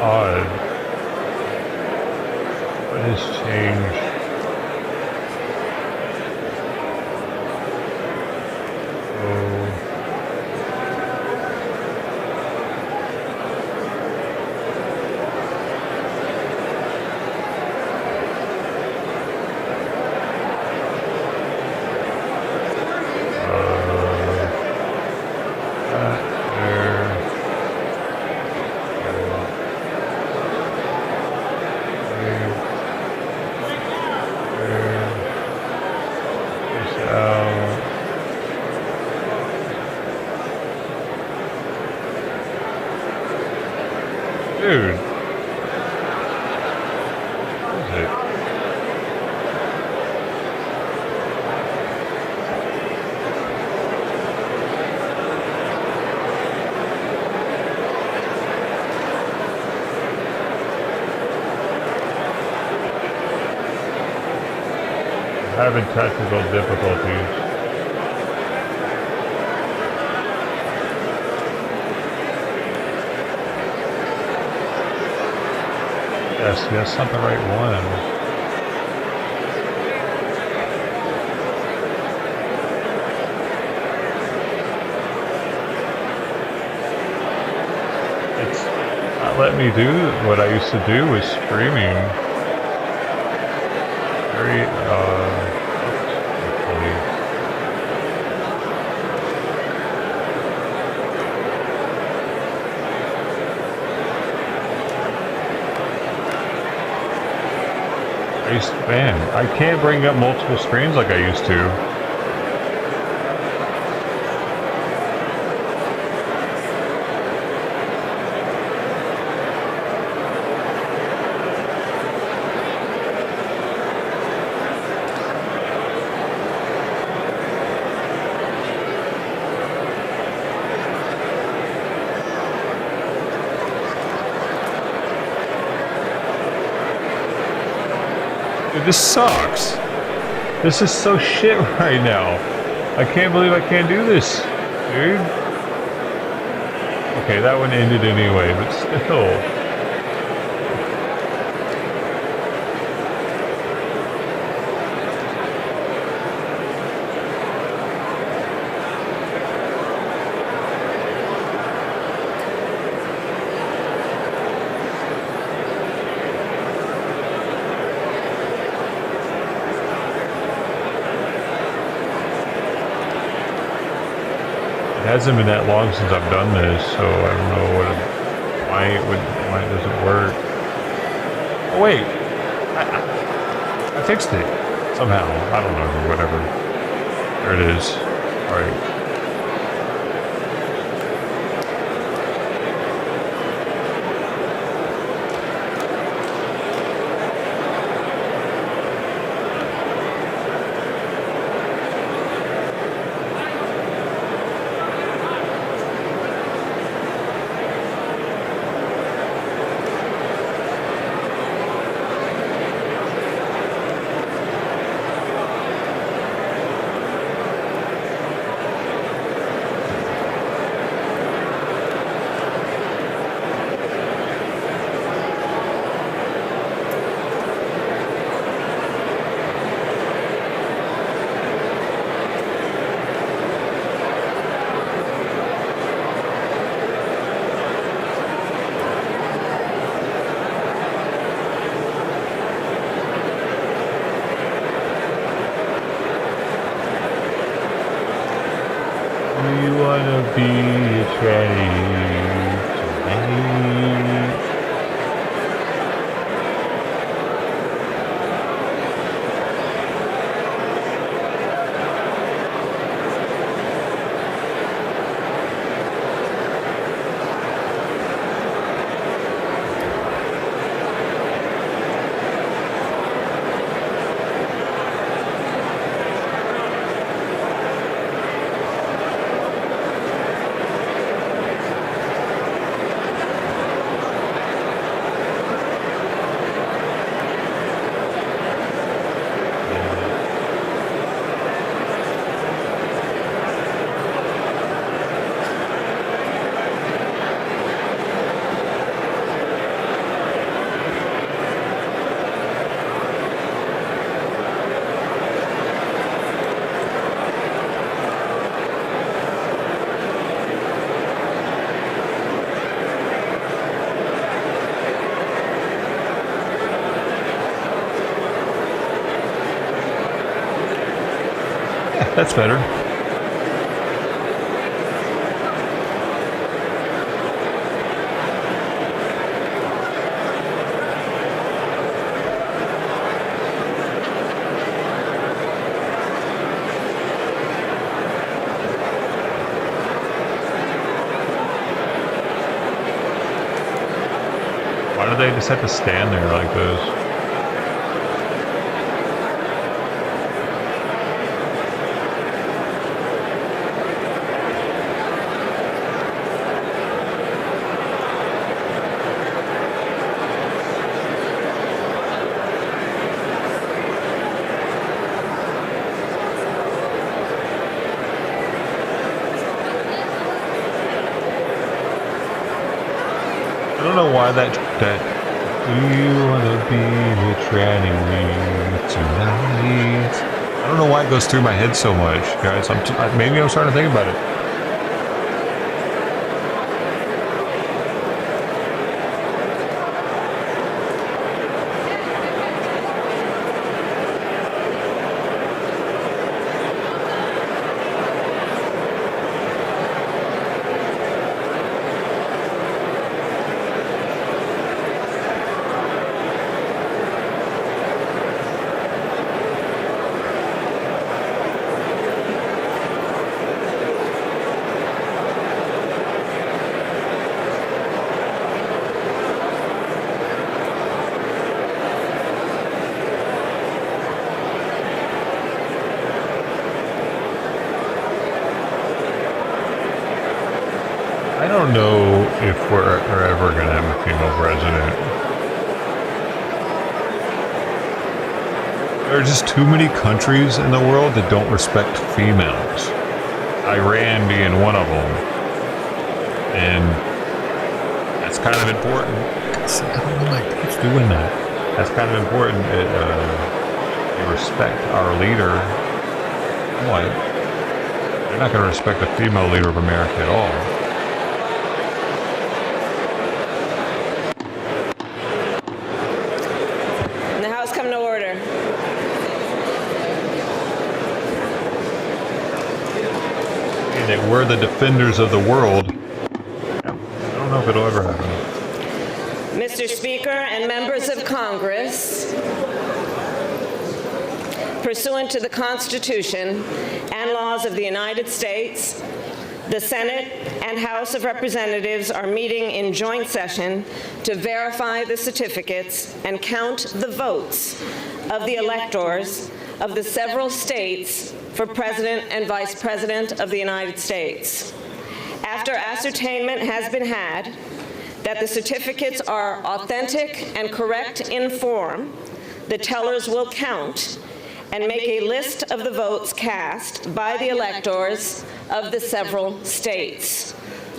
Odd. What has changed? Dude. What is it? Having technical difficulties. Yes, not the right one. It's not letting me do what I used to do with streaming. Very, hopefully. Man, I can't bring up multiple screens like I used to. Dude, this sucks. This is so shit right now. I can't believe I can't do this, dude. Okay, that one ended anyway, but still. It hasn't been that long since I've done this, so I don't know why it doesn't work. Oh wait, I fixed it somehow. I don't know, whatever. There it is. All right. You wanna be a tranny tonight? That's better. Why they just have to stand there like this? I don't know why that do you wanna be with Tranny tonight? I don't know why it goes through my head so much, guys. Maybe I'm starting to think about it. I don't know if we're ever going to have a female president. There are just too many countries in the world that don't respect females. Iran being one of them. And that's kind of important. I don't know why it keeps doing that. That's kind of important that they respect our leader. What? They're not going to respect the female leader of America at all. Come to order. And that we're the defenders of the world. I don't know if it'll ever happen. Mr. Speaker and members of Congress, pursuant to the Constitution and laws of the United States, the Senate and House of Representatives are meeting in joint session to verify the certificates and count the votes of the electors of the several states for President and Vice President of the United States. After ascertainment has been had that the certificates are authentic and correct in form, the tellers will count and make a list of the votes cast by the electors of the several states.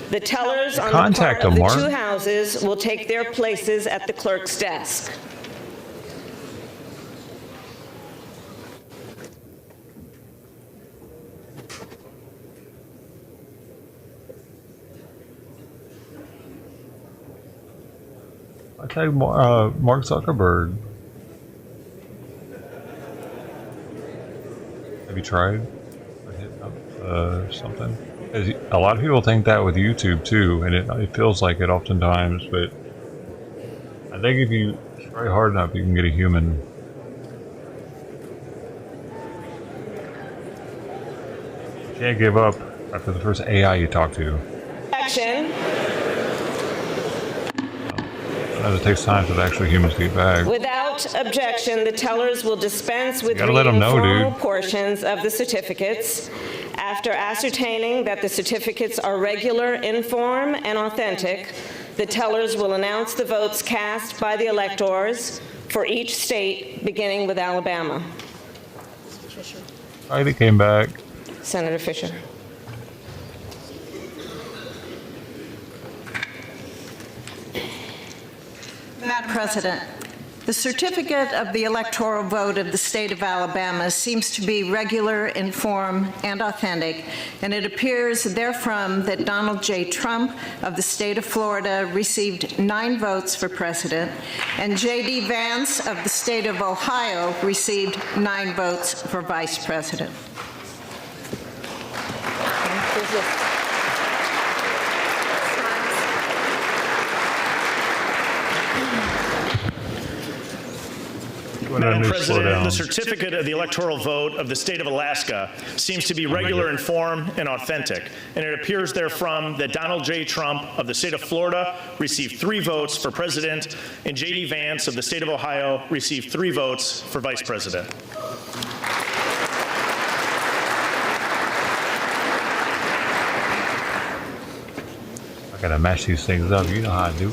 The tellers on the part of the two houses will take their places at the clerk's desk. I tell you, Mark Zuckerberg. Have you tried? Something? A lot of people think that with YouTube too, and it feels like it oftentimes, but I think if you try hard enough, you can get a human. You can't give up after the first AI you talk to. Action. Sometimes it takes time for the actual humans to get back. Without objection, the tellers will dispense with gotta let them know, formal dude. portions of the certificates. After ascertaining that the certificates are regular in form and authentic, the tellers will announce the votes cast by the electors for each state, beginning with Alabama. Heidi came back. Senator Fisher. Madam President, the certificate of the electoral vote of the state of Alabama seems to be regular in form and authentic, and it appears therefrom that Donald J. Trump of the state of Florida received 9 votes for president, and J.D. Vance of the state of Ohio received 9 votes for vice president. Madam President, the certificate of the electoral vote of the state of Alaska seems to be regular in form and authentic, and it appears therefrom that Donald J. Trump of the state of Florida received 3 votes for president, and J.D. Vance of the state of Ohio received 3 votes for vice president. I gotta match these things up. You know how I do.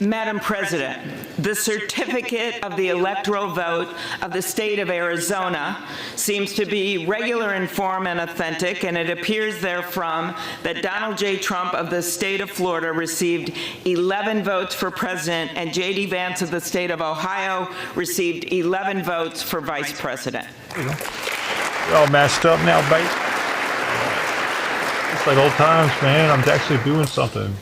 Madam President, the certificate of the electoral vote of the state of Arizona seems to be regular in form and authentic, and it appears therefrom that Donald J. Trump of the state of Florida received 11 votes for president, and J.D. Vance of the state of Ohio received 11 votes for vice president. You're all matched up now, babe. It's like old times, man. I'm actually doing something.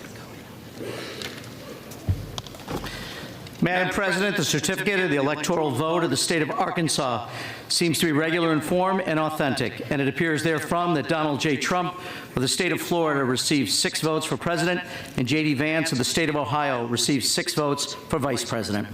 Madam President, the certificate of the electoral vote of the state of Arkansas seems to be regular in form and authentic, and it appears therefrom that Donald J. Trump of the state of Florida received 6 votes for president, and J.D. Vance of the state of Ohio received 6 votes for vice president.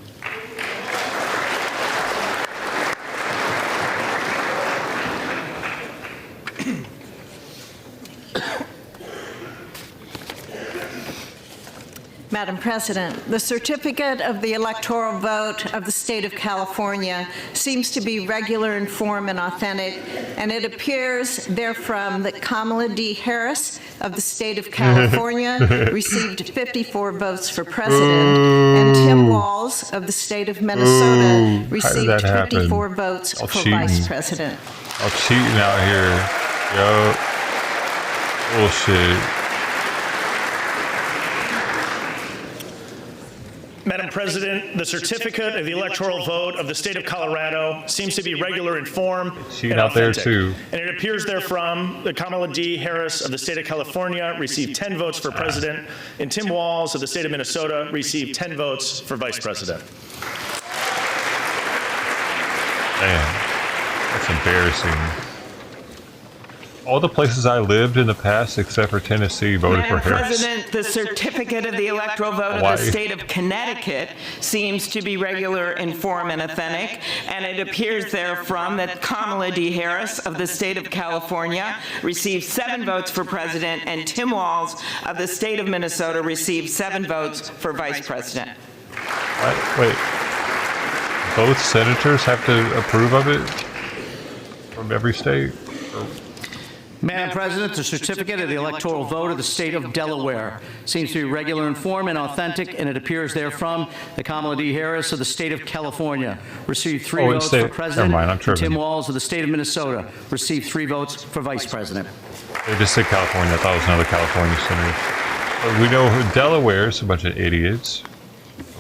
Madam President, the certificate of the electoral vote of the state of California seems to be regular in form and authentic, and it appears therefrom that Kamala D. Harris of the state of California received 54 votes for president, and Tim Walz of the state of Minnesota received 54 votes for vice president. I'm cheating out here. Yo. Bullshit. Madam President, the certificate of the electoral vote of the state of Colorado seems to be regular in form and out there authentic, too. and it appears therefrom that Kamala D. Harris of the state of California received 10 votes for president, and Tim Walz of the state of Minnesota received 10 votes for vice president. Damn, that's embarrassing. All the places I lived in the past, except for Tennessee, voted for Harris. President, the certificate of the electoral vote Hawaii. of the state of Connecticut seems to be regular in form and authentic, and it appears therefrom that Kamala D. Harris of the state of California received 7 votes for president, and Tim Walz of the state of Minnesota received 7 votes for vice president. What? Wait. Both senators have to approve of it from every state? Madam President, the certificate of the electoral vote of the state of Delaware seems to be regular in form and authentic, and it appears therefrom that Kamala D. Harris of the state of California received 3 votes for president, and Tim Walz of the state of Minnesota received 3 votes for vice president. They just said California. I thought it was another California senator. But we know Delaware's a bunch of idiots.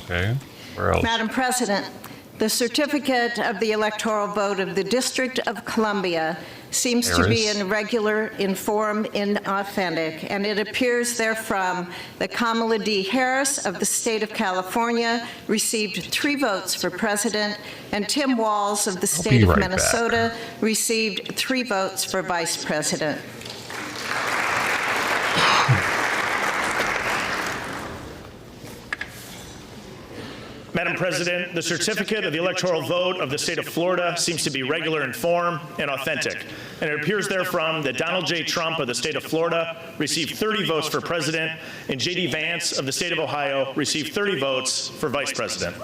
Okay, where else? Madam President, the certificate of the electoral vote of the District of Columbia seems to be irregular in form and authentic, and it appears therefrom that Kamala D. Harris of the state of California received 3 votes for president, and Tim Walz of the state of Minnesota received 3 votes for vice president. Madam President, the certificate of the electoral vote of the state of Florida seems to be regular in form and authentic, and it appears therefrom that Donald J. Trump of the state of Florida received 30 votes for president, and J.D. Vance of the state of Ohio received 30 votes for vice president.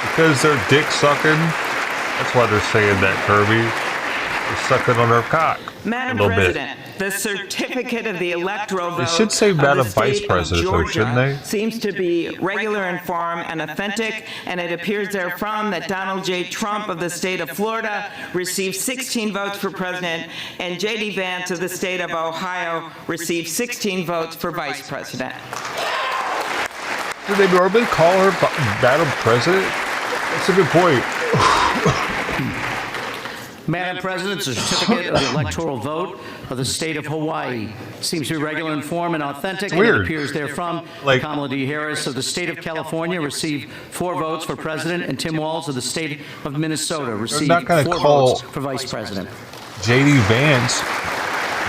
Because they're dick sucking. That's why they're saying that, Kirby. They're sucking on their cock. Madam President, the certificate of the electoral vote They should say Madam of the Vice state President, of though, Georgia shouldn't they? seems to be regular in form and authentic, and it appears therefrom that Donald J. Trump of the state of Florida received 16 votes for president, and J.D. Vance of the state of Ohio received 16 votes for vice president. Did they normally call her Madam President? That's a good point. Madam President, the certificate of the electoral vote of the state of Hawaii seems to be regular in form and authentic, and it appears therefrom that Kamala D. Harris of the state of California received 4 votes for president, and Tim Walz of the state of Minnesota received 4 votes for vice president. J.D. Vance,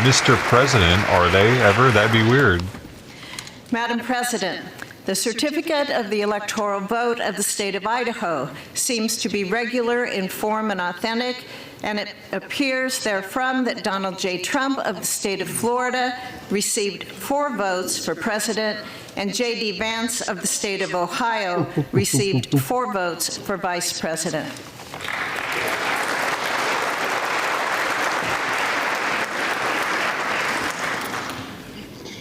Mr. President, are they ever? That'd be weird. Madam President, The certificate of the electoral vote of the state of Idaho seems to be regular in form and authentic, and it appears therefrom that Donald J. Trump of the state of Florida received 4 votes for president, and J.D. Vance of the state of Ohio received 4 votes for vice president.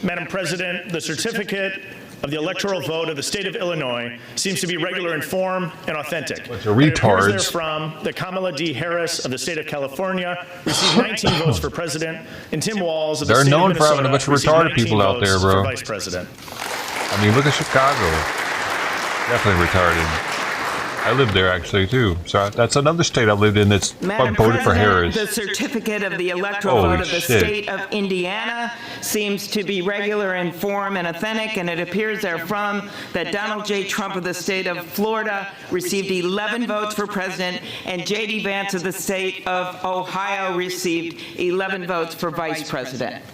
Madam President, the certificate of the electoral vote of the state of Illinois seems to be regular in form and authentic. Bunch of retards. It appears therefrom that Kamala D. Harris of the state of California received 19 votes for president, and Tim Walz of the They're state known of for having a Minnesota bunch of retarded received 19 people out there, votes bro. for vice president. I mean, look at Chicago. Definitely retarded. I lived there actually too. So that's another state I lived in that's Madam voted for President, Harris. the certificate of the electoral Holy vote of the shit. state of Indiana seems to be regular in form and authentic, and it appears therefrom that Donald J. Trump of the state of Florida received 11 votes for president, and J.D. Vance of the state of Ohio received 11 votes for vice president.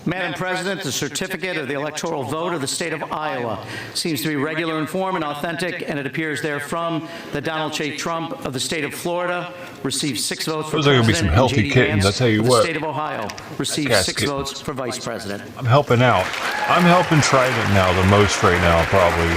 Madam President, the certificate of the electoral vote of the state of Iowa seems to be regular in form and authentic, and it appears therefrom that Donald J. Trump of the state of Florida received 6 votes for Those are gonna be president, some healthy and J.D. kittens, Vance I tell you of the what. state of Ohio received That 6 gasket. votes for vice president. I'm helping out. I'm helping Trident now the most right now, probably.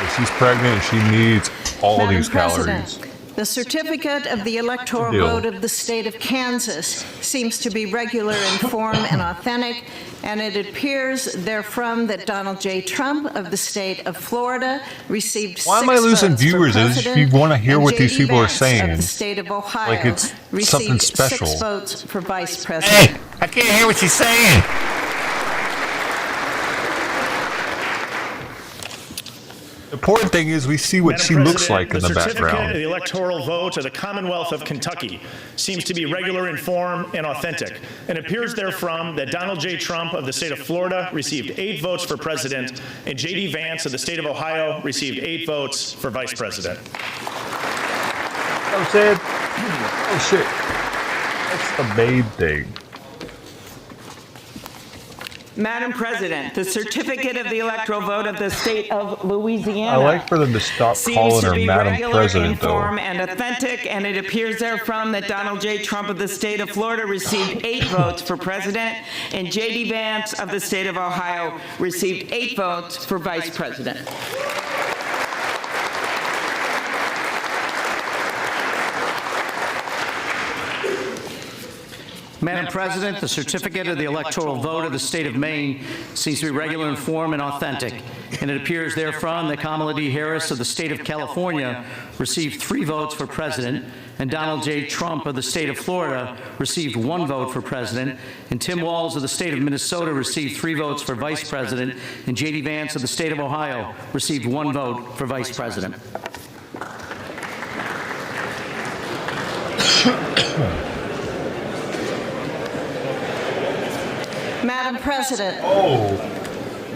If she's pregnant, she needs all Madam these President, calories. the certificate of the electoral Deal. vote of the state of Kansas seems to be regular in form and authentic, and it appears therefrom that Donald J. Trump of the state of Florida received Why am 6 I losing votes for viewers? Is if you president, want to hear and what these J.D. people are Vance saying. of the state of Ohio Like it's received something special. 6 votes for vice president. Hey, I can't hear what she's saying. The important thing is we see what Madam she looks President, like in the certificate of background. the electoral vote of the Commonwealth of Kentucky seems to be regular in form and authentic, and appears therefrom that Donald J. Trump of the state of Florida received 8 votes for president, and J.D. Vance of the state of Ohio received 8 votes for vice president. Oh, Sid. Oh, shit. That's the babe thing. Madam President, the certificate of the electoral vote of the state of Louisiana I like for them to stop seems calling to her be Madam regular in President, though. form and authentic, and it appears therefrom that Donald J. Trump of the state of Florida received 8 votes for president, and J.D. Vance of the state of Ohio received 8 votes for vice president. Madam President, the certificate of the electoral vote of the state of Maine seems to be regular in form and authentic, and it appears therefrom that Kamala D. Harris of the state of California received 3 votes for president, and Donald J. Trump of the state of Florida received 1 vote for president, and Tim Walz of the state of Minnesota received 3 votes for vice president, and J.D. Vance of the state of Ohio received 1 vote for vice president. Madam President. Oh,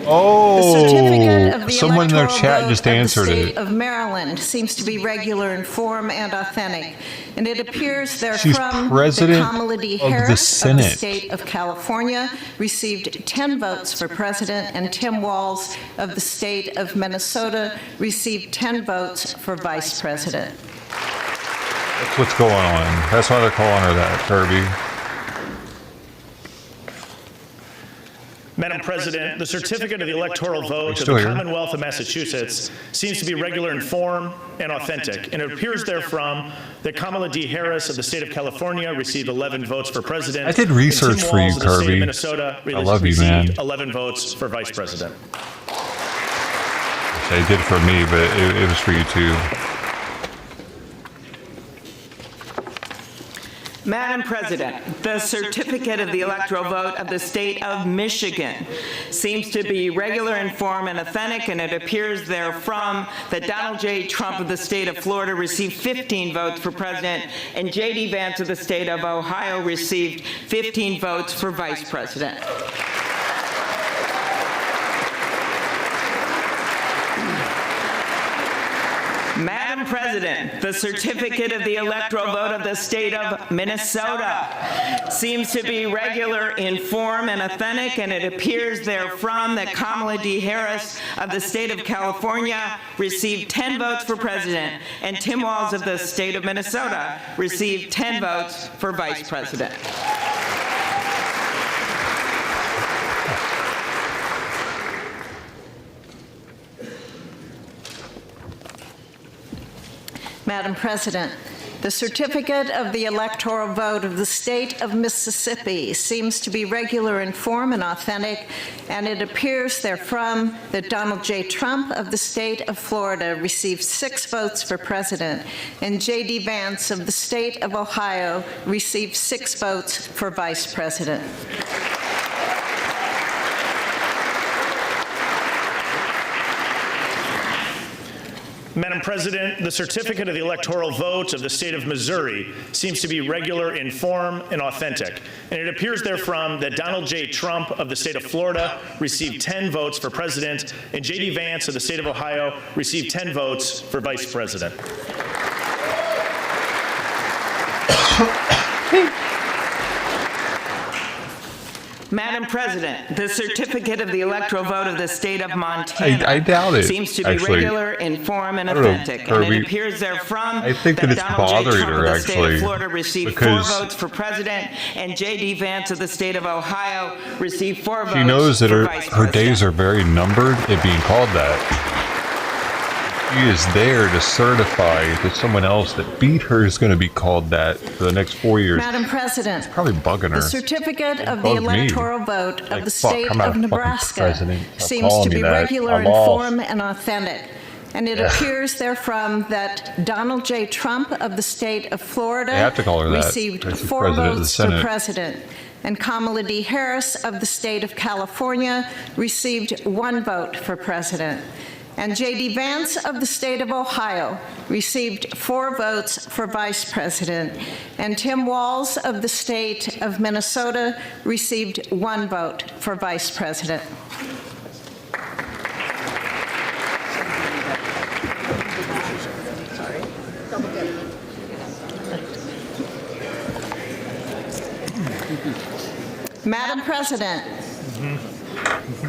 The certificate of the someone in their electoral chat vote just of answered the state it. of Maryland seems to be regular in form and authentic, and it appears She's therefrom president that Kamala D. of the Harris of the Senate. state of California received 10 votes for president, and Tim Walz of the state of Minnesota received 10 votes for vice president. That's what's going on. That's why they're calling her that, Kirby. Madam President, the certificate of the electoral vote of still the here? Commonwealth of Massachusetts seems to be regular in form and authentic, and it appears therefrom that Kamala D. Harris of the state of California received 11 votes for president. I did and research Tim for you, Walz of the state of Kirby. Minnesota I love you, man. received 11 votes for vice president. They did for me, but it was for you too. Madam President, the certificate of the electoral vote of the state of Michigan seems to be regular in form and authentic, and it appears therefrom that Donald J. Trump of the state of Florida received 15 votes for president, and J.D. Vance of the state of Ohio received 15 votes for vice president. Madam President, the certificate of the electoral vote of the state of Minnesota seems to be regular in form and authentic, and it appears therefrom that Kamala D. Harris of the state of California received 10 votes for president, and Tim Walz of the state of Minnesota received 10 votes for vice president. Madam President, the certificate of the electoral vote of the state of Mississippi seems to be regular in form and authentic, and it appears therefrom that Donald J. Trump of the state of Florida received 6 votes for president, and J.D. Vance of the state of Ohio received 6 votes for vice president. Madam President, the certificate of the electoral vote of the state of Missouri seems to be regular in form and authentic, and it appears therefrom that Donald J. Trump of the state of Florida received 10 votes for president, and J.D. Vance of the state of Ohio received 10 votes for vice president. Madam President, the certificate of the electoral vote of the state of Montana I doubt it, seems to be actually. regular in form and I don't know, authentic, Kirby. and it appears therefrom I think that it's Donald J. bothering Trump her, of the state actually, of Florida received 4 because votes for president, and J.D. Vance of the state of Ohio received 4 votes She knows that for her, vice her president. days are very numbered at being called that. She is there to certify that someone else that beat her is going to be called that for the next 4 years. Madam President, Probably bugging her. the certificate of the bugged me. electoral vote of Like, the fuck, state I'm not of a fucking Nebraska president. Stop seems calling to me be that. regular I'm in lost. form and authentic. And it Yeah. appears therefrom that Donald J. Trump of the state of Florida They have to call her that. received She's 4 president of the votes for Senate. president. And Kamala D. Harris of the state of California received 1 vote for president. And J.D. Vance of the state of Ohio received 4 votes for vice president. And Tim Walz of the state of Minnesota received 1 vote for vice president. Madam President,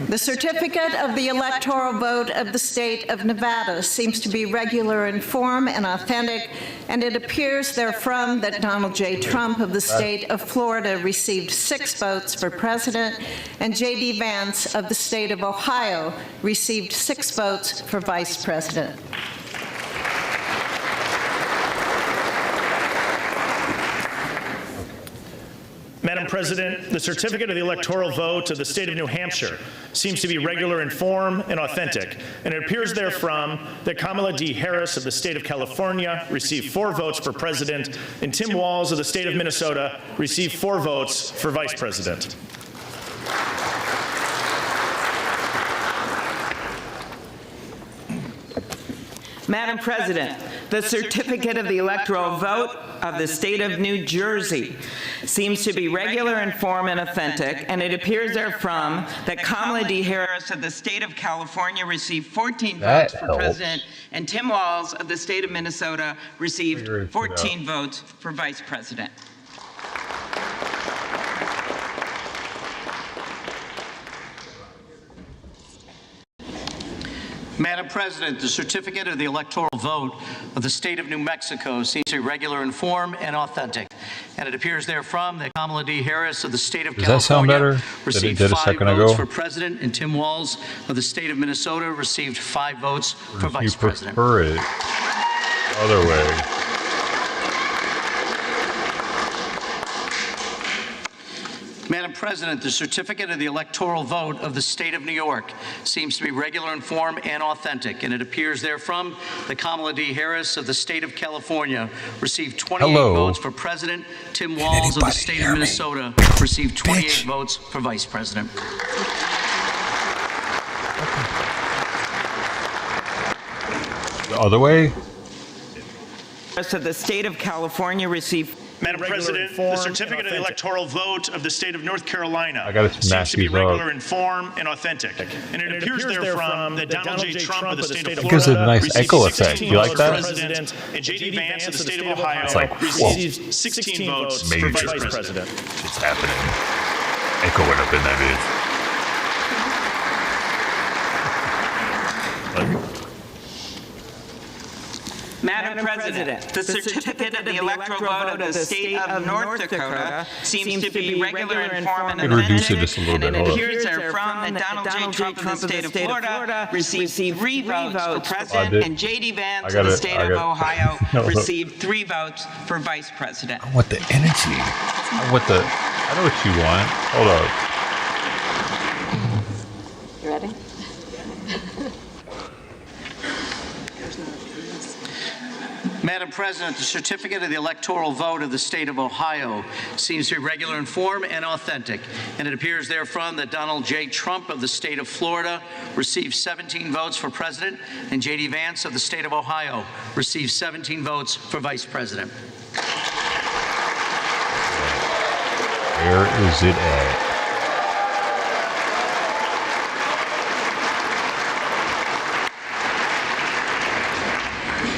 the certificate of the electoral vote of the state of Nevada seems to be regular in form and authentic, and it appears therefrom that Donald J. Trump of the state of Florida received 6 votes for president, and J.D. Vance of the state of Ohio received 6 votes for vice president. Madam President, the certificate of the electoral vote of the state of New Hampshire seems to be regular in form and authentic, and it appears therefrom that Kamala D. Harris of the state of California received 4 votes for president, and Tim Walz of the state of Minnesota received 4 votes for vice president. Madam President, the certificate of the electoral vote of the state of New Jersey seems to be regular in form and authentic, and it appears therefrom that Kamala D. Harris of the state of California received 14 That votes for helps. president, and Tim Walz of the state of Minnesota received 14 votes for vice president. Madam President, the certificate of the electoral vote of the state of New Mexico seems to be regular in form and authentic, and it appears therefrom that Kamala D. Harris of the state of Does that sound California better than it received did a 5 second votes ago? for president, and Tim Walz of the state of Minnesota received 5 votes for If you vice president. prefer it other way. Madam President, the certificate of the electoral vote of the state of New York seems to be regular in form and authentic, and it appears therefrom that Kamala D. Harris of the state of California received 28 Hello. votes for president. Tim Walz of the state of Minnesota received 28 votes for vice president. The other way? Harris of the state of California received Madam President, the certificate of the electoral vote of the state of North Carolina I gotta seems smash to be these up. regular in form and authentic. And it appears therefrom that Donald J. Trump of the state of It gives it a Florida nice received echo effect. 16 You like votes for that? president, and J.D. Vance of the state of Ohio It's like, whoa. received 16 votes for Major. vice president. It's happening. Echoing up in that bitch. Madam President, the certificate of the electoral vote of the state of North Dakota seems to be regular in form and Reduce it authentic, just a little and bit. it Hold up. appears therefrom that Donald J. Trump of the state of Florida received 3 votes for president, and J.D. Vance of the state of Ohio received 3 votes for vice president. I want the energy. I know what you want. Hold up. You ready? Madam President, the certificate of the electoral vote of the state of Ohio seems to be regular in form and authentic, and it appears therefrom that Donald J. Trump of the state of Florida received 17 votes for president, and J.D. Vance of the state of Ohio received 17 votes for vice president. Where is it at?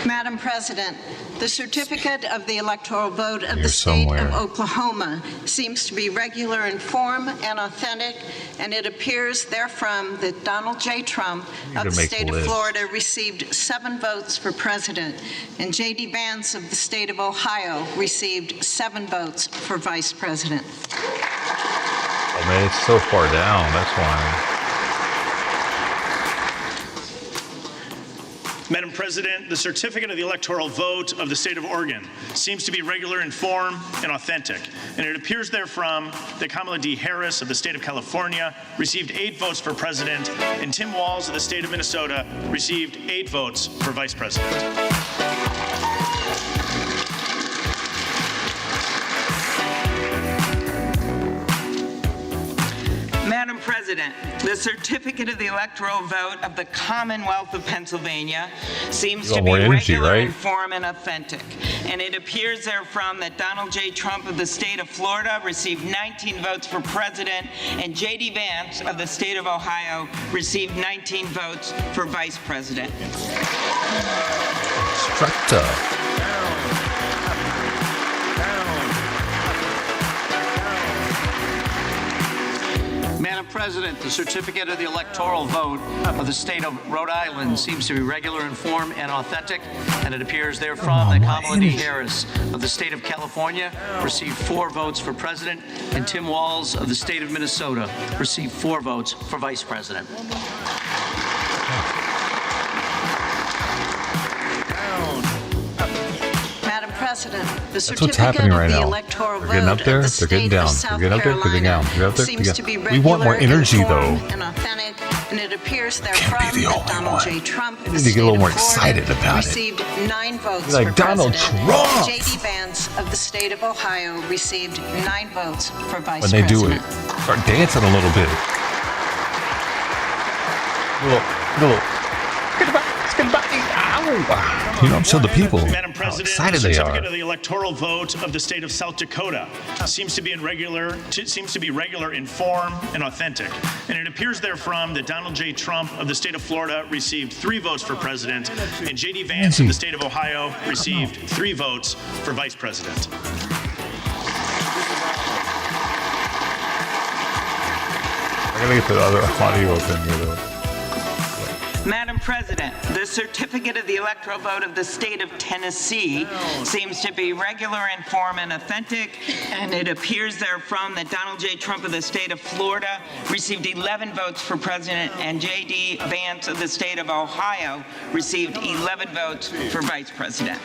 Madam President, the certificate of the electoral vote of Here the state somewhere. of Oklahoma seems to be regular in form and authentic, and it appears therefrom that Donald J. Trump of the state of Florida received 7 votes for president, and J.D. Vance of the state of Ohio received 7 votes for vice president. Oh man, it's so far down. That's why. Madam President, the certificate of the electoral vote of the state of Oregon seems to be regular in form and authentic, and it appears therefrom that Kamala D. Harris of the state of California received 8 votes for president, and Tim Walz of the state of Minnesota received 8 votes for vice president. Madam President, the certificate of the electoral vote of the Commonwealth of Pennsylvania seems to be regular in form and authentic, and it appears therefrom that Donald J. Trump of the state of Florida received 19 votes for president, and J.D. Vance of the state of Ohio received 19 votes for vice president. Structure. Madam President, the certificate of the electoral vote of the state of Rhode Island seems to be regular in form and authentic, and it appears therefrom that Kamala D. Harris of the state of California received 4 votes for president, and Tim Walz of the state of Minnesota received 4 votes for vice president. Madam President, the That's what's certificate happening of right the now. electoral They're getting vote up there. of the They're getting state down. of South They're getting up there. They're getting down. Carolina They're up there. seems to be We want more regular in energy, form though. and authentic, and it appears Can't be therefrom the that only Donald one. J. Trump They need to get a little more excited about it. received 9 votes Be like for Donald president. Trump. J.D. Vance of the state of Ohio received 9 votes for vice When they do president. it, start dancing a little bit. Little. You know, I'm showing the people Madam how President, excited the they certificate are. of the electoral vote of the state of South Dakota seems to be regular in form and authentic, and it appears therefrom that Donald J. Trump of the state of Florida received 3 votes for president, and J.D. Vance of the state of Ohio received 3 votes for vice president. I gotta get the other audio up in here, though. Madam President, the certificate of the electoral vote of the state of Tennessee seems to be regular in form and authentic, and it appears therefrom that Donald J. Trump of the state of Florida received 11 votes for president, and J.D. Vance of the state of Ohio received 11 votes for vice president.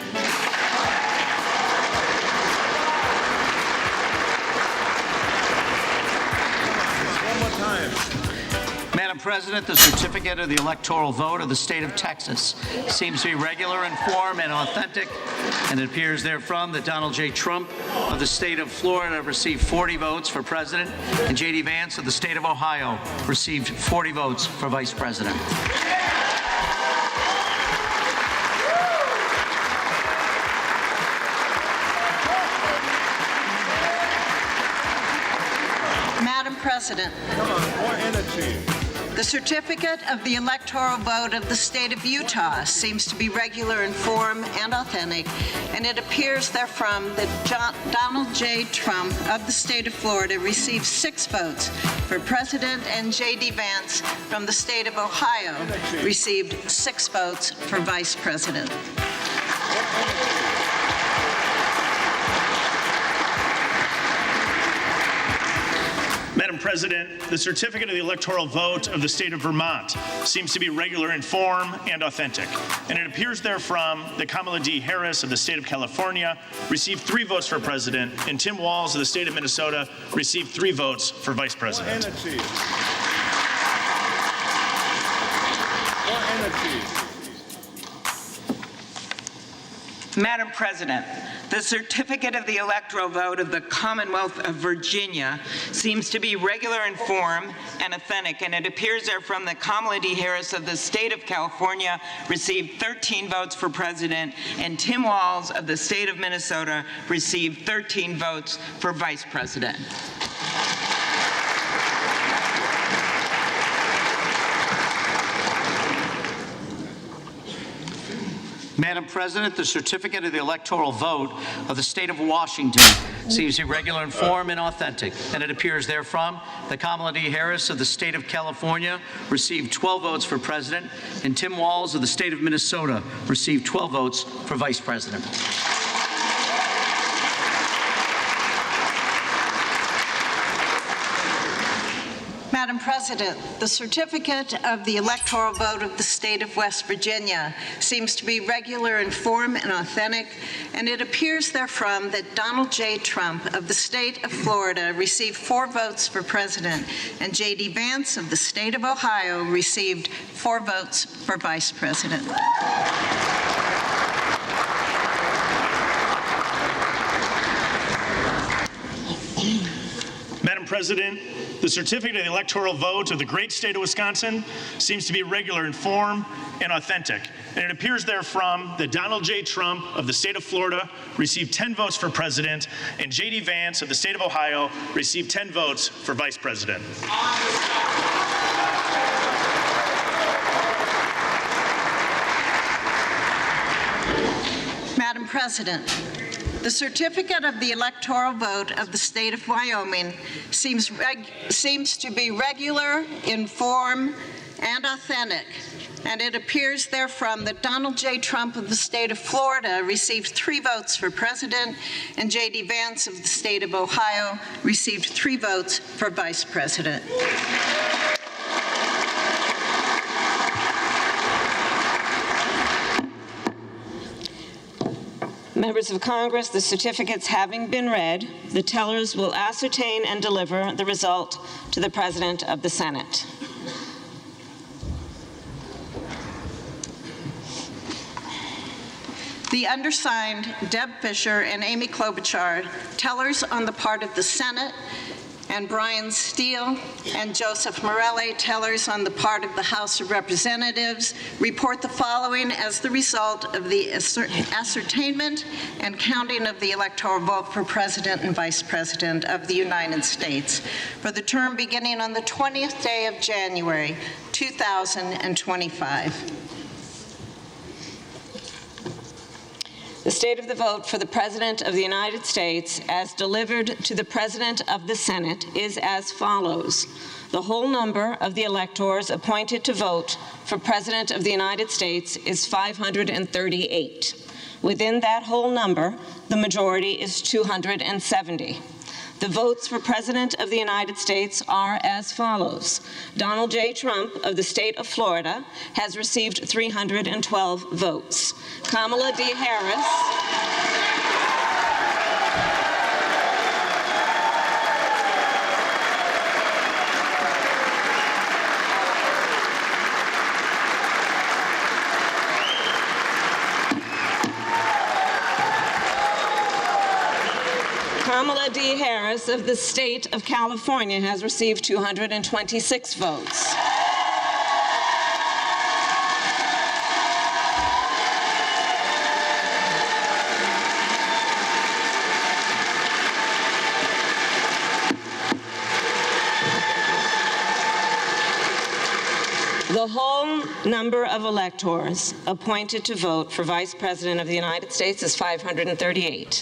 One more time. Madam President, the certificate of the electoral vote of the state of Texas seems to be regular in form and authentic, and it appears therefrom that Donald J. Trump of the state of Florida received 40 votes for president, and J.D. Vance of the state of Ohio received 40 votes for vice president. President, the certificate of the electoral vote of the state of Utah seems to be regular in form and authentic, and it appears therefrom that Donald J. Trump of the state of Florida received 6 votes for president, and J.D. Vance from the state of Ohio received 6 votes for vice president. Madam President, the certificate of the electoral vote of the state of Vermont seems to be regular in form and authentic, and it appears therefrom that Kamala D. Harris of the state of California received 3 votes for president, and Tim Walz of the state of Minnesota received 3 votes for vice president. Madam President, the certificate of the electoral vote of the Commonwealth of Virginia seems to be regular in form and authentic, and it appears therefrom that Kamala D. Harris of the state of California received 13 votes for president, and Tim Walz of the state of Minnesota received 13 votes for vice president. Madam President, the certificate of the electoral vote of the state of Washington seems to be regular in form and authentic, and it appears therefrom that Kamala D. Harris of the state of California received 12 votes for president, and Tim Walz of the state of Minnesota received 12 votes for vice president. Madam President, the certificate of the electoral vote of the state of West Virginia seems to be regular in form and authentic, and it appears therefrom that Donald J. Trump of the state of Florida received 4 votes for president, and J.D. Vance of the state of Ohio received 4 votes for vice president. Madam President, the certificate of the electoral vote of the great state of Wisconsin seems to be regular in form and authentic, and it appears therefrom that Donald J. Trump of the state of Florida received 10 votes for president, and J.D. Vance of the state of Ohio received 10 votes for vice president. Madam President, the certificate of the electoral vote of the state of Wyoming seems to be regular in form and authentic, and it appears therefrom that Donald J. Trump of the state of Florida received 3 votes for president, and J.D. Vance of the state of Ohio received 3 votes for vice president. Members of Congress, the certificates having been read, the tellers will ascertain and deliver the result to the President of the Senate. The undersigned, Deb Fisher and Amy Klobuchar, tellers on the part of the Senate, and Brian Steele and Joseph Morelli, tellers on the part of the House of Representatives, report the following as the result of the ascertainment and counting of the electoral vote for President and Vice President of the United States for the term beginning on the 20th day of January, 2025. The state of the vote for the President of the United States, as delivered to the President of the Senate, is as follows. The whole number of the electors appointed to vote for President of the United States is 538. Within that whole number, the majority is 270. The votes for President of the United States are as follows. Donald J. Trump of the state of Florida has received 312 votes. Kamala D. Harris Kamala D. Harris of the state of California has received 226 votes. The whole number of electors appointed to vote for Vice President of the United States is 538.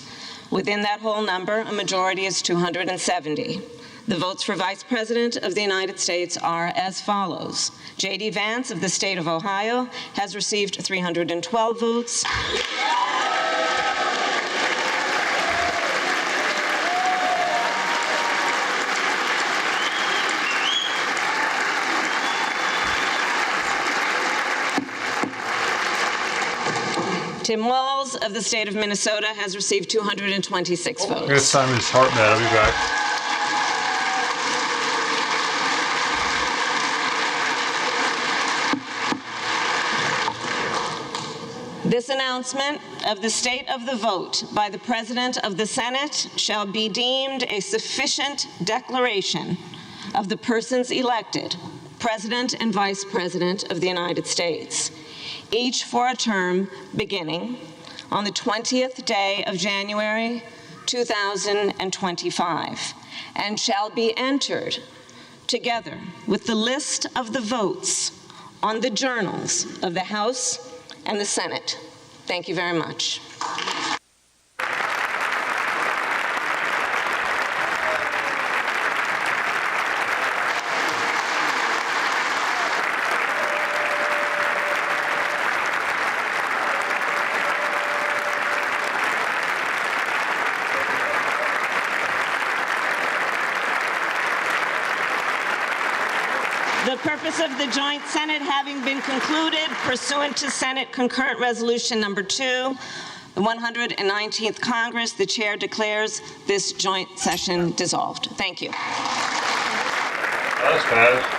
Within that whole number, a majority is 270. The votes for Vice President of the United States are as follows. J.D. Vance of the state of Ohio has received 312 votes. Tim Walz of the state of Minnesota has received 226 votes. Here's Simon's heart mad. I'll be back. This announcement of the state of the vote by the President of the Senate shall be deemed a sufficient declaration of the persons elected President and Vice President of the United States, each for a term beginning on the 20th day of January 2025, and shall be entered together with the list of the votes on the journals of the House and the Senate. Thank you very much. The purpose of the joint Senate having been concluded pursuant to Senate Concurrent Resolution Number 2, the 119th Congress, the chair declares this joint session dissolved. Thank you. That's fast.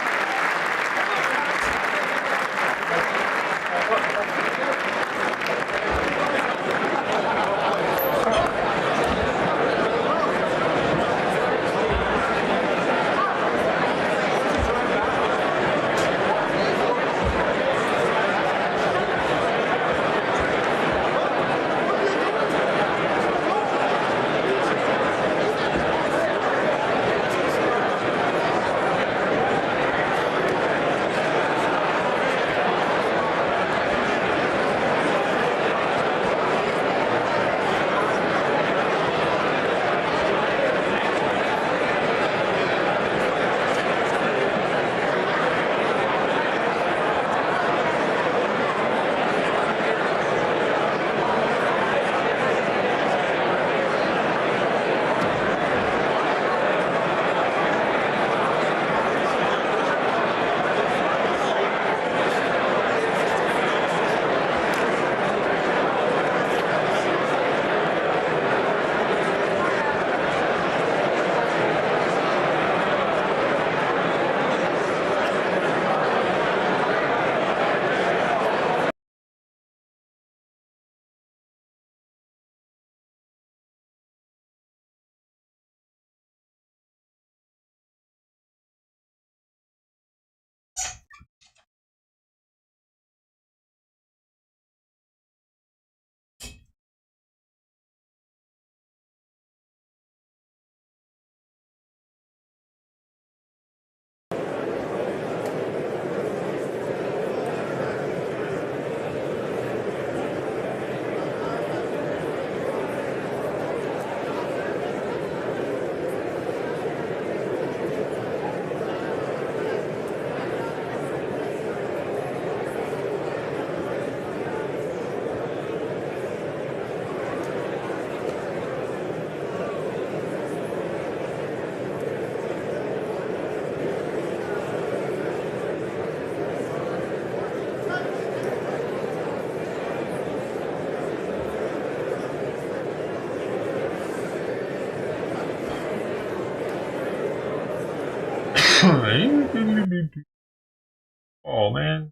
Oh man,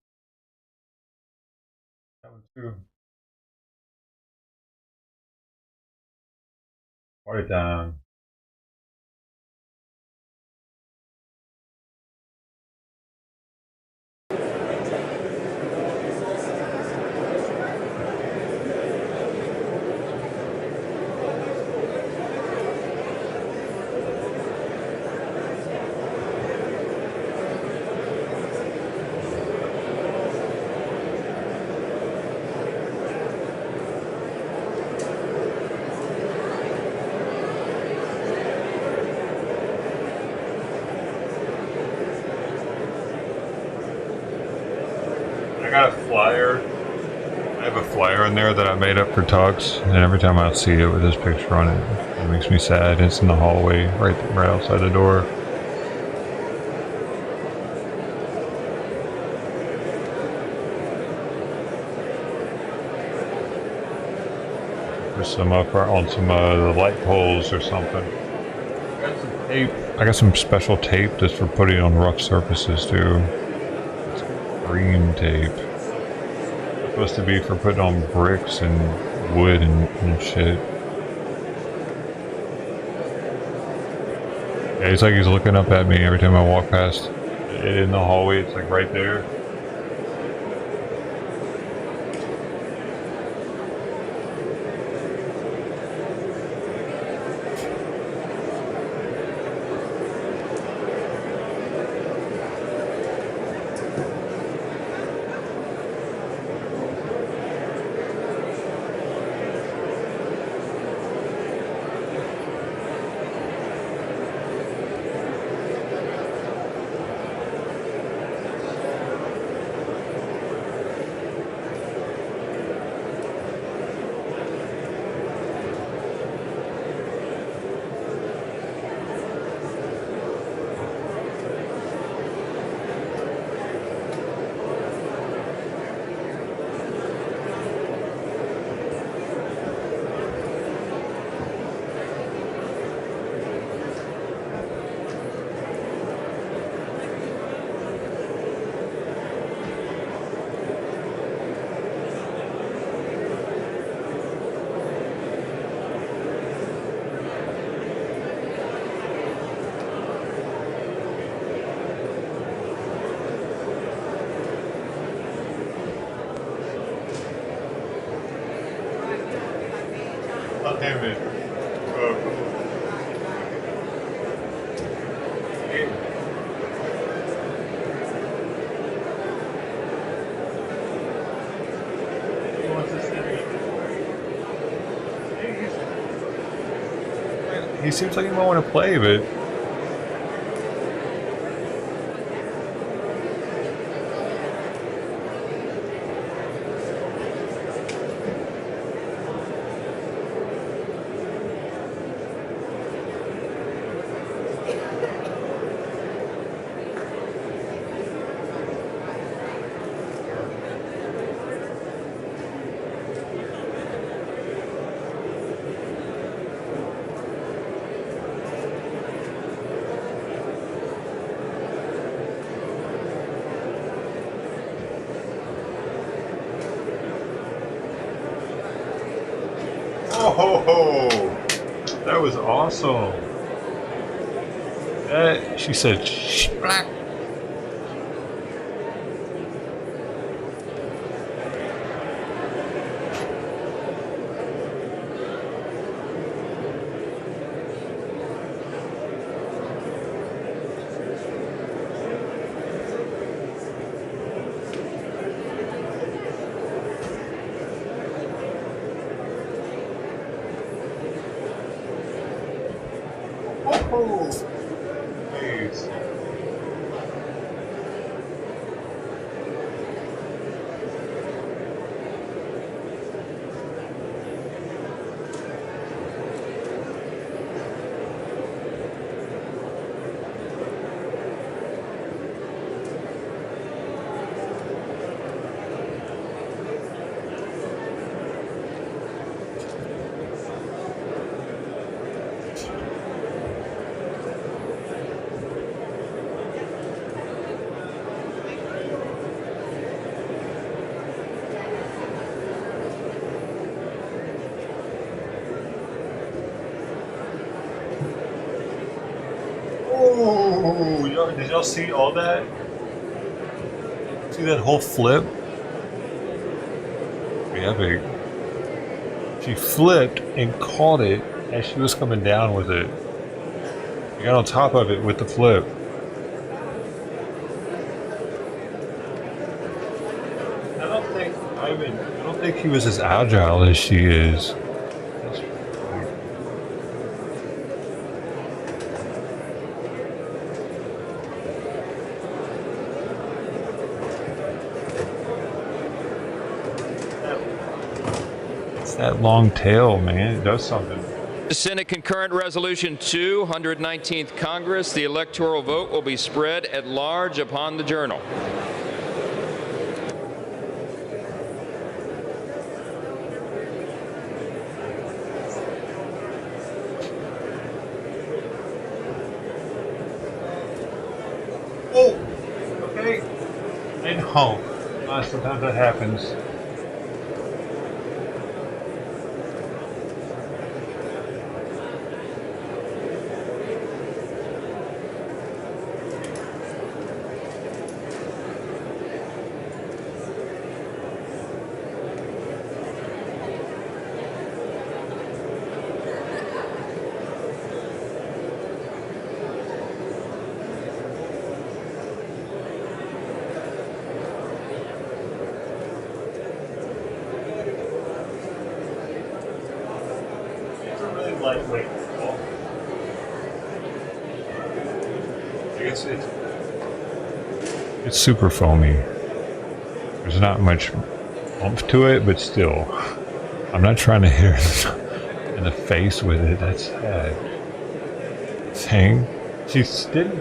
that one too. Party time. I got a flyer. I have a flyer in there that I made up for Tux, and every time I see it with this picture on it, it makes me sad. It's in the hallway, right outside the door. Put some up on some of the light poles or something. I got some tape. I got some special tape that's for putting on rough surfaces too. It's green tape. It's supposed to be for putting on bricks and wood and shit. Yeah, it's like he's looking up at me every time I walk past it in the hallway. It's like right there. Damn it. He seems like he might want to play, but oh, that was awesome. She said, shh, black. Please. Oh, did y'all see all that? See that whole flip? Pretty epic. She flipped and caught it as she was coming down with it. She got on top of it with the flip. I don't think he was as agile as she is. That long tail, man, it does something. Senate Concurrent Resolution 2, 119th Congress. The electoral vote will be spread at large upon the journal. Oh, okay. I know. Sometimes that happens. Lightweight. It's super foamy. There's not much oomph to it, but still, I'm not trying to hit her in the face with it. That's sad. Dang. She didn't.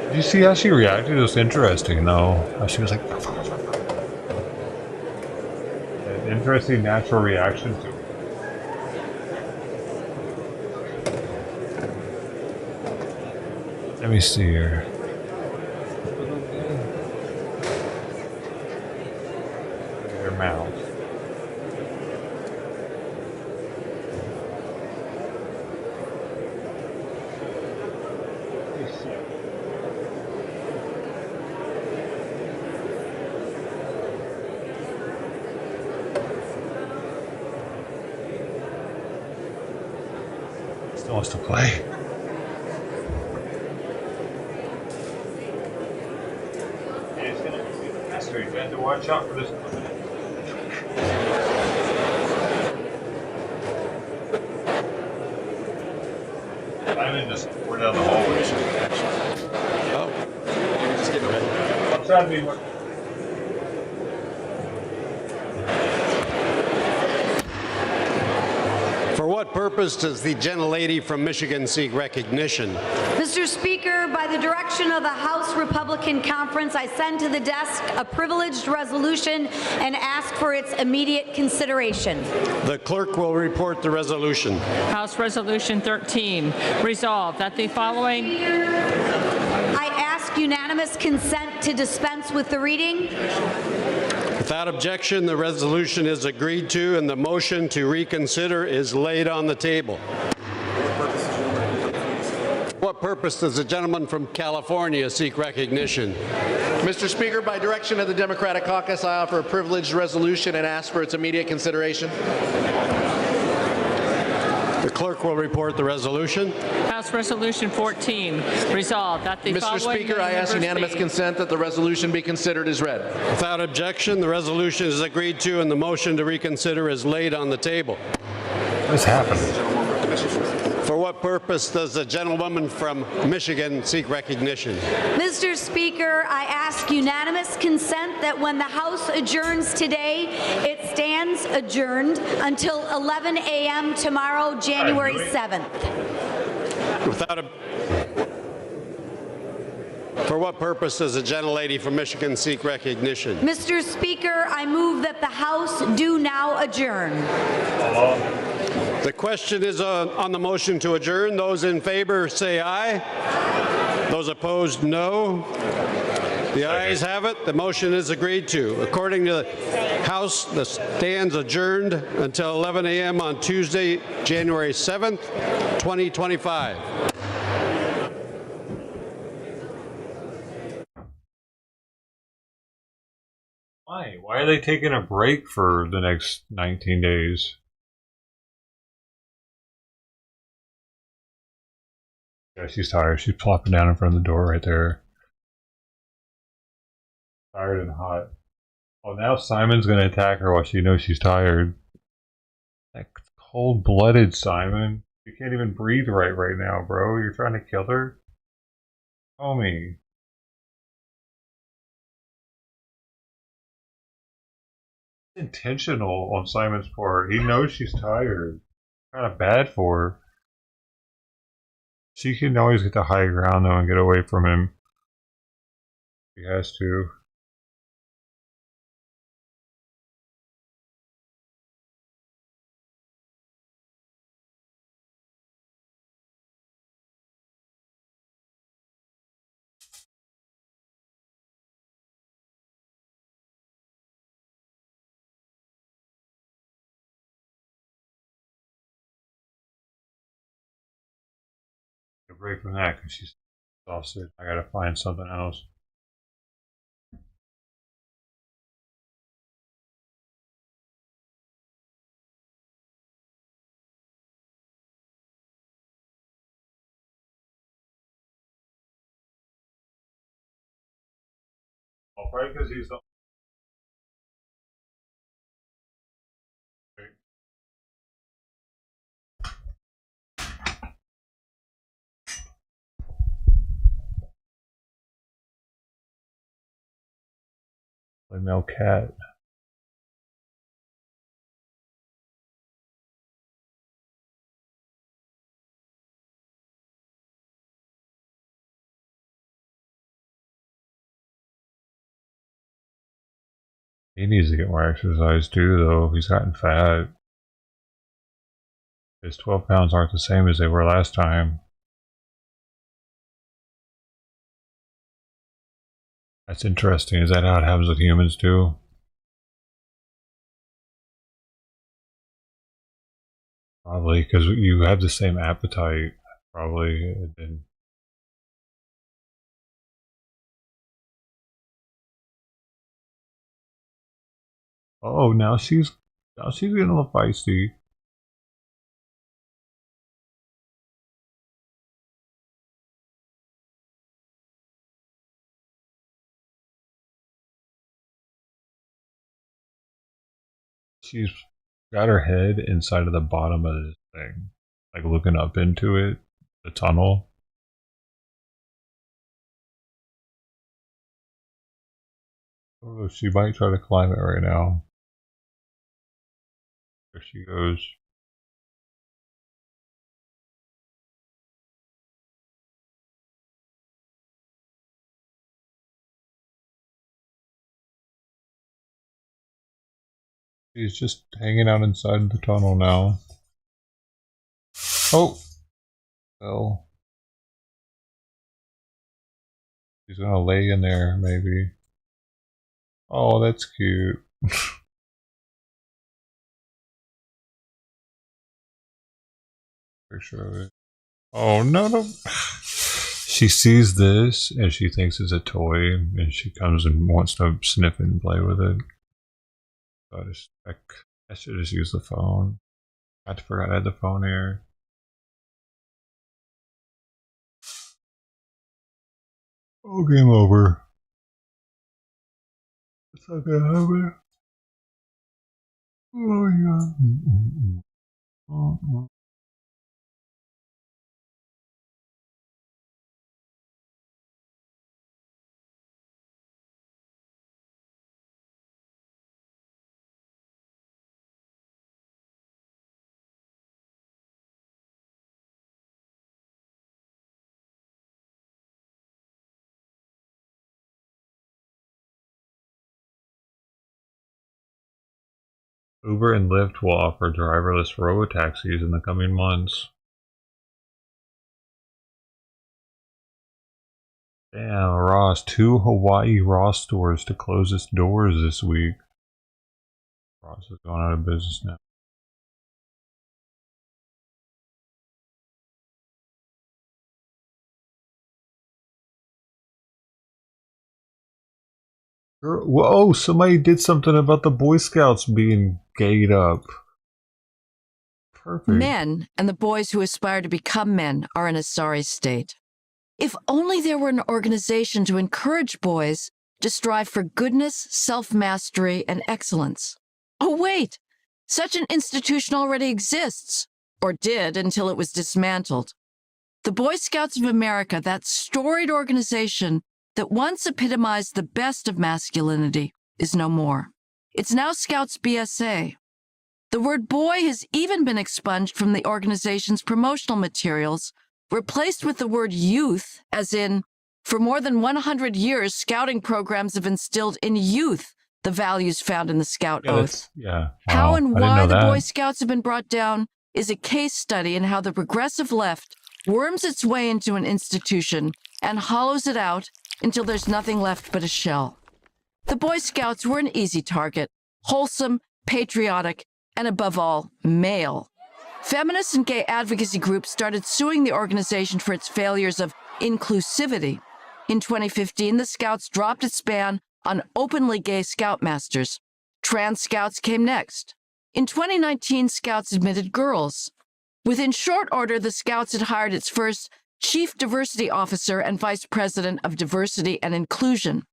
Did you see how she reacted? It was interesting, though. How she was like, an interesting natural reaction to it. Let me see here. Their mouth. Still wants to play. You have to watch out for this. I'm in this. We're down the hallway. Oh, you're just getting ready. I'm trying to be more. For what purpose does the gentlelady from Michigan seek recognition? Mr. Speaker, by the direction of the House Republican Conference, I send to the desk a privileged resolution and ask for its immediate consideration. The clerk will report the resolution. House Resolution 13, resolved that the following... I ask unanimous consent to dispense with the reading. Without objection, the resolution is agreed to and the motion to reconsider is laid on the table. What purpose does the gentleman from California seek recognition? Mr. Speaker, by direction of the Democratic Caucus, I offer a privileged resolution and ask for its immediate consideration. The clerk will report the resolution. House Resolution 14, resolved that the Mr. following... Speaker, I ask unanimous consent that the resolution be considered as read. Without objection, the resolution is agreed to and the motion to reconsider is laid on the table. What's happening? For what purpose does the gentlewoman from Michigan seek recognition? Mr. Speaker, I ask unanimous consent that when the House adjourns today, it stands adjourned until 11 a.m. tomorrow, January 7th. For what purpose does the gentlelady from Michigan seek recognition? Mr. Speaker, I move that the House do now adjourn. The question is on the motion to adjourn. Those in favor say aye. Those opposed, no. The ayes have it. The motion is agreed to. According to the House, the stands adjourned until 11 a.m. on Tuesday, January 7th, 2025. Why? Why are they taking a break for the next 19 days? Yeah, she's tired. She's plopping down in front of the door right there. Tired and hot. Oh, now Simon's going to attack her while she knows she's tired. That cold-blooded Simon. You can't even breathe right now, bro. You're trying to kill her? Homie. Intentional on Simon's part. He knows she's tired. Kind of bad for her. She can always get the high ground though and get away from him. He has to. A break from that because she's exhausted. I gotta find something else. Well, probably because he's the male cat. He needs to get more exercise too, though. He's gotten fat. His 12 pounds aren't the same as they were last time. That's interesting. Is that how it happens with humans too? Probably, because you have the same appetite, probably. And oh, now she's getting a little feisty. She's got her head inside of the bottom of this thing, like looking up into it, the tunnel. Oh, she might try to climb it right now. There she goes. She's just hanging out inside the tunnel now. Oh! Well. She's gonna lay in there, maybe. Oh, that's cute. Picture of it. Oh, no. She sees this and she thinks it's a toy and she comes and wants to sniff it and play with it. I should just use the phone. I forgot I had the phone here. Oh, game over. It's not gonna happen. Oh, yeah. Uber and Lyft will offer driverless robotaxis in the coming months. Damn, Ross. 2 Hawaii Ross stores to close its doors this week. Ross is going out of business now. Whoa, somebody did something about the Boy Scouts being gayed up. Perfect. Men and the boys who aspire to become men are in a sorry state. If only there were an organization to encourage boys to strive for goodness, self-mastery, and excellence. Oh, wait! Such an institution already exists, or did until it was dismantled. The Boy Scouts of America, that storied organization that once epitomized the best of masculinity, is no more. It's now Scouts BSA. The word boy has even been expunged from the organization's promotional materials, replaced with the word youth, as in, for more than 100 years, scouting programs have instilled in youth the values found in the Scout Oath. Yeah. How Wow, and I didn't why know the that. Boy Scouts have been brought down is a case study in how the progressive left worms its way into an institution and hollows it out until there's nothing left but a shell. The Boy Scouts were an easy target, wholesome, patriotic, and above all, male. Feminist and gay advocacy groups started suing the organization for its failures of inclusivity. In 2015, the Scouts dropped its ban on openly gay Scoutmasters. Trans Scouts came next. In 2019, Scouts admitted girls. Within short order, the Scouts had hired its first Chief Diversity Officer and Vice President of Diversity and Inclusion.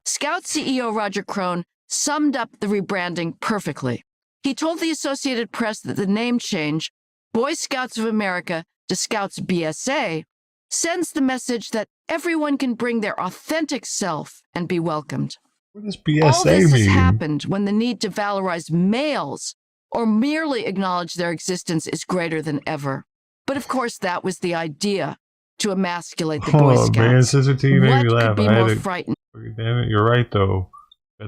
Scout CEO Roger Crone summed up the rebranding perfectly. He told the Associated Press that the name change, Boy Scouts of America to Scouts BSA, sends the message that everyone can bring their authentic self and be welcomed. What does BSA All this has mean? happened when the need to valorize males or merely acknowledge their existence is greater than ever. But of course, that was the idea, to emasculate the Boy Scouts. Man, Sister T made me What laugh. could be I had more to- frightening? Damn it, you're right though.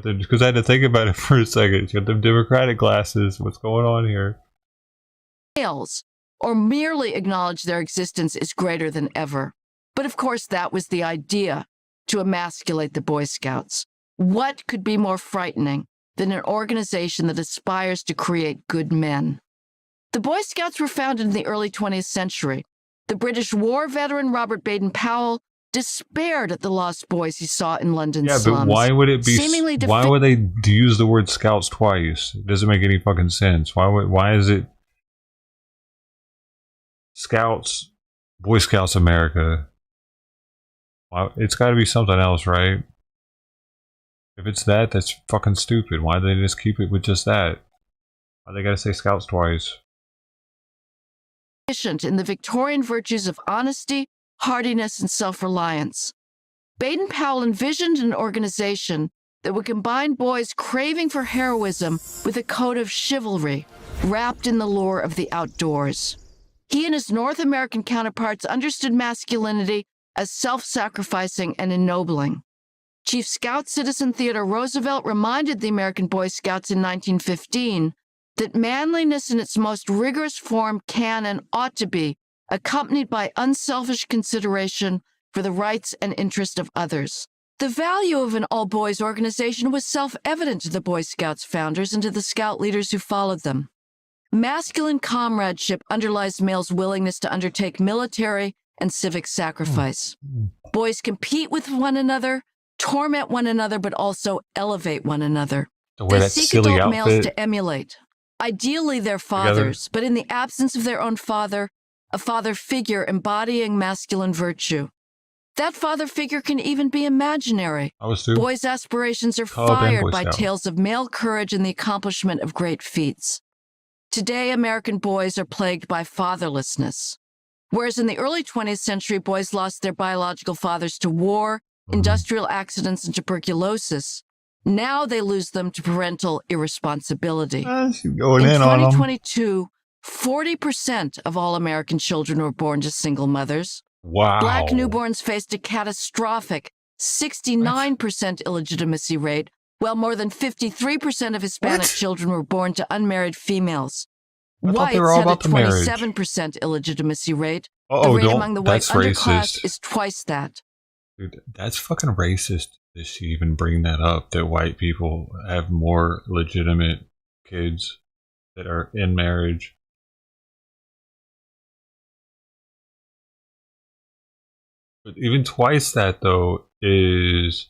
Because I had to think about it for a second. You got them Democratic glasses. What's going on here? Males, or merely acknowledge their existence is greater than ever. But of course, that was the idea, to emasculate the Boy Scouts. What could be more frightening than an organization that aspires to create good men? The Boy Scouts were founded in the early 20th century. The British war veteran Robert Baden-Powell despaired at the lost boys he saw in London's Yeah, slums. but why would it be? Seemingly Why would they use the word Scouts twice? It doesn't make any fucking sense. Why is it Scouts, Boy Scouts America? It's got to be something else, right? If it's that, that's fucking stupid. Why do they just keep it with just that? Why they gotta say Scouts twice? In the Victorian virtues of honesty, hardiness, and self-reliance. Baden-Powell envisioned an organization that would combine boys craving for heroism with a code of chivalry, wrapped in the lore of the outdoors. He and his North American counterparts understood masculinity as self-sacrificing and ennobling. Chief Scout Citizen Theodore Roosevelt reminded the American Boy Scouts in 1915 that manliness in its most rigorous form can and ought to be accompanied by unselfish consideration for the rights and interests of others. The value of an all-boys organization was self-evident to the Boy Scouts founders and to the Scout leaders who followed them. Masculine comradeship underlies males' willingness to undertake military and civic sacrifice. Boys compete with one another, torment one another, but also elevate one another. They seek adult males to emulate. Ideally, their fathers, but in the absence of their own father, a father figure embodying masculine virtue. That father figure can even be imaginary. Boys' aspirations are fired by tales of male courage and the accomplishment of great feats. Today, American boys are plagued by fatherlessness. Whereas in the early 20th century, boys lost their biological fathers to war, industrial accidents, and tuberculosis, now they lose them to parental irresponsibility. In 2022, 40% of all American children were born to single mothers. Wow. Black newborns faced a catastrophic 69% illegitimacy rate, while more than 53% of Hispanic children were born to unmarried females. Whites had a 27% illegitimacy rate. The rate among the white underclass is twice that. Dude, that's fucking racist. That she even bring that up, that white people have more legitimate kids that are in marriage. But even twice that though is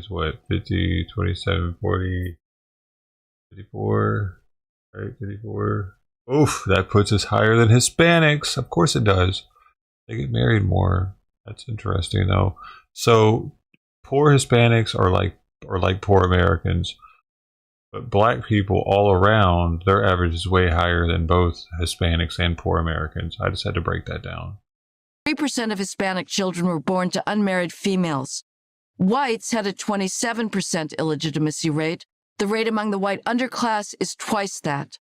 what, 50, 27, 40, 54, right? 54. Oof, that puts us higher than Hispanics. Of course it does. They get married more. That's interesting though. So poor Hispanics are like poor Americans, but black people all around, their average is way higher than both Hispanics and poor Americans. I just had to break that down. 3% of Hispanic children were born to unmarried females. Whites had a 27% illegitimacy rate. The rate among the white underclass is twice that.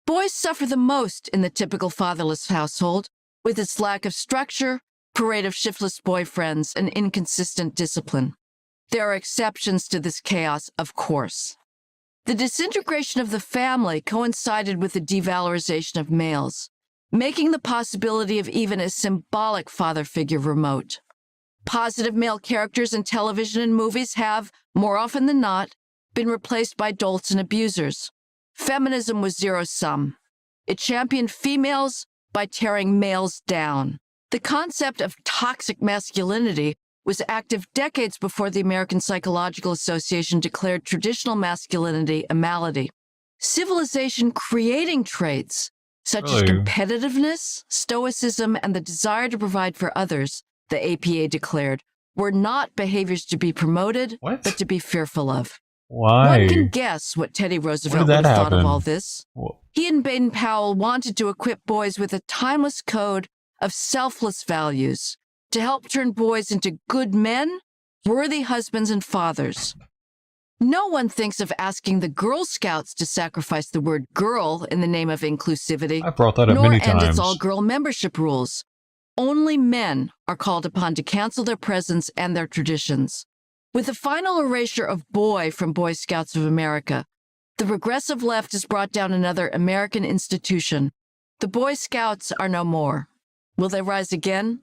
Boys suffer the most in the typical fatherless household, with its lack of structure, parade of shiftless boyfriends, and inconsistent discipline. There are exceptions to this chaos, of course. The disintegration of the family coincided with the devalorization of males, making the possibility of even a symbolic father figure remote. Positive male characters in television and movies have, more often than not, been replaced by dolts and abusers. Feminism was zero-sum. It championed females by tearing males down. The concept of toxic masculinity was active decades before the American Psychological Association declared traditional masculinity a malady. Civilization creating traits such as competitiveness, stoicism, and the desire to provide for others, the APA declared, were not behaviors to be promoted, but to be fearful of. Why? One can guess what Teddy Roosevelt would have thought of all this. He and Baden-Powell wanted to equip boys with a timeless code of selfless values to help turn boys into good men, worthy husbands and fathers. No one thinks of asking the Girl Scouts to sacrifice the word girl in the name of inclusivity. I brought that up nor many end its times. all-girl membership rules. Only men are called upon to cancel their presence and their traditions. With the final erasure of boy from Boy Scouts of America, the regressive left has brought down another American institution. The Boy Scouts are no more. Will they rise again?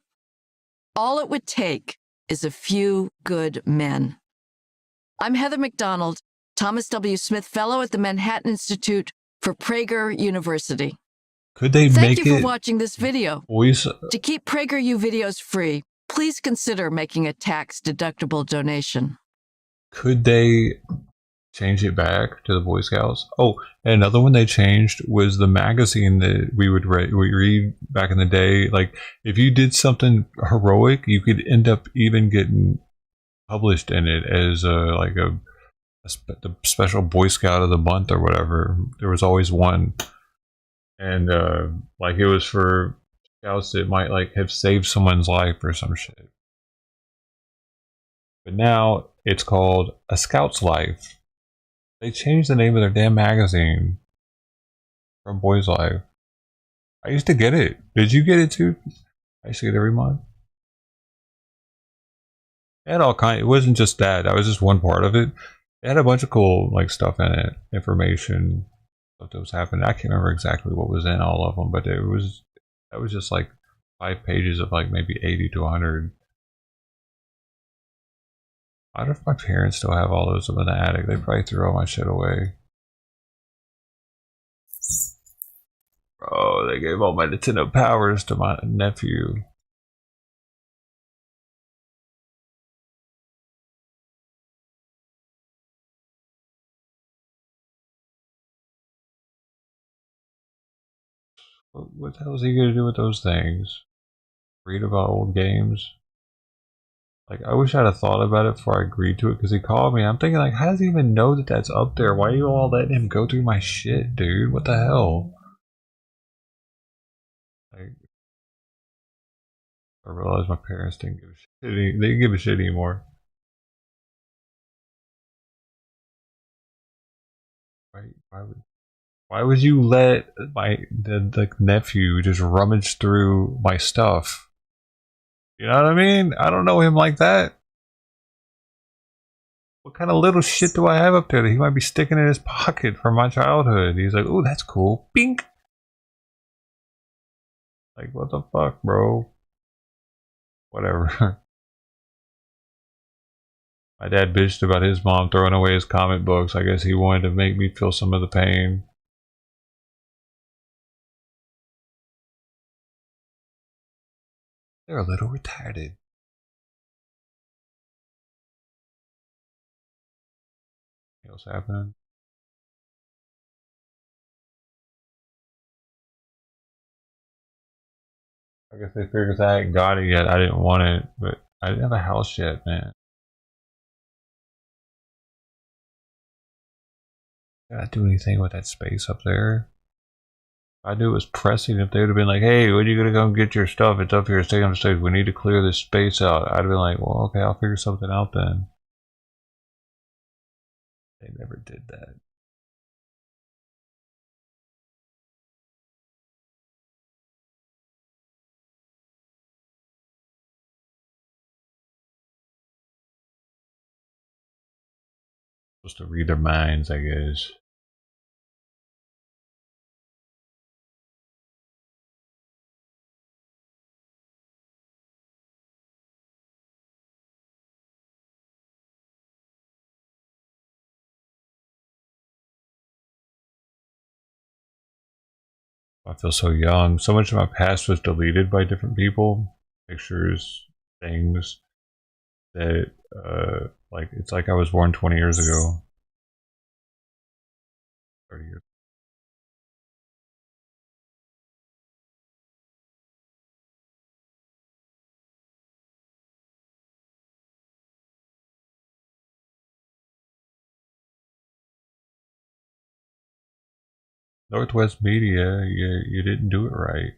All it would take is a few good men. I'm Heather McDonald, Thomas W. Smith Fellow at the Manhattan Institute for Prager University. Could they Thank make you for it watching this video. voice? To keep PragerU videos free, please consider making a tax-deductible donation. Could they change it back to the Boy Scouts? Oh, and another one they changed was the magazine that we would read back in the day. Like, if you did something heroic, you could end up even getting published in it as the special Boy Scout of the month or whatever. There was always one, and like it was for scouts that might like have saved someone's life or some shit. But now it's called A Scout's Life. They changed the name of their damn magazine from Boy's Life. I used to get it. Did you get it too? I used to get it every month. It had all kind. It wasn't just that. That was just one part of it. It had a bunch of cool like stuff in it, information, stuff that was happening. I can't remember exactly what was in all of them, but that was just like 5 pages of like maybe 80 to 100. I wonder if my parents still have all those in the attic. They probably threw all my shit away. Bro, they gave all my Nintendo powers to my nephew. What the hell is he gonna do with those things? Read about old games? Like, I wish I'd have thought about it before I agreed to it, because he called me. I'm thinking, like, how does he even know that that's up there? Why are you all letting him go through my shit, dude? What the hell? Like, I realized my parents didn't give a shit. They didn't give a shit anymore. Why would you let the nephew just rummage through my stuff? You know what I mean? I don't know him like that. What kind of little shit do I have up there that he might be sticking in his pocket from my childhood? He's like, "Ooh, that's cool." Bink. Like, what the fuck, bro? Whatever. My dad bitched about his mom throwing away his comic books. I guess he wanted to make me feel some of the pain. They're a little retarded. What's happening? I guess they figured I hadn't got it yet. I didn't want it, but I didn't have a house yet, man. Did I do anything with that space up there? I knew it was pressing. If they would have been like, "Hey, when are you gonna go and get your stuff? It's up here. Stay on the stage. We need to clear this space out." I'd have been like, "Well, okay, I'll figure something out then." They never did that. Supposed to read their minds, I guess. I feel so young. So much of my past was deleted by different people. Pictures, things that, like, it's like I was born 20 years ago. 30 years. Northwest Media, you didn't do it right.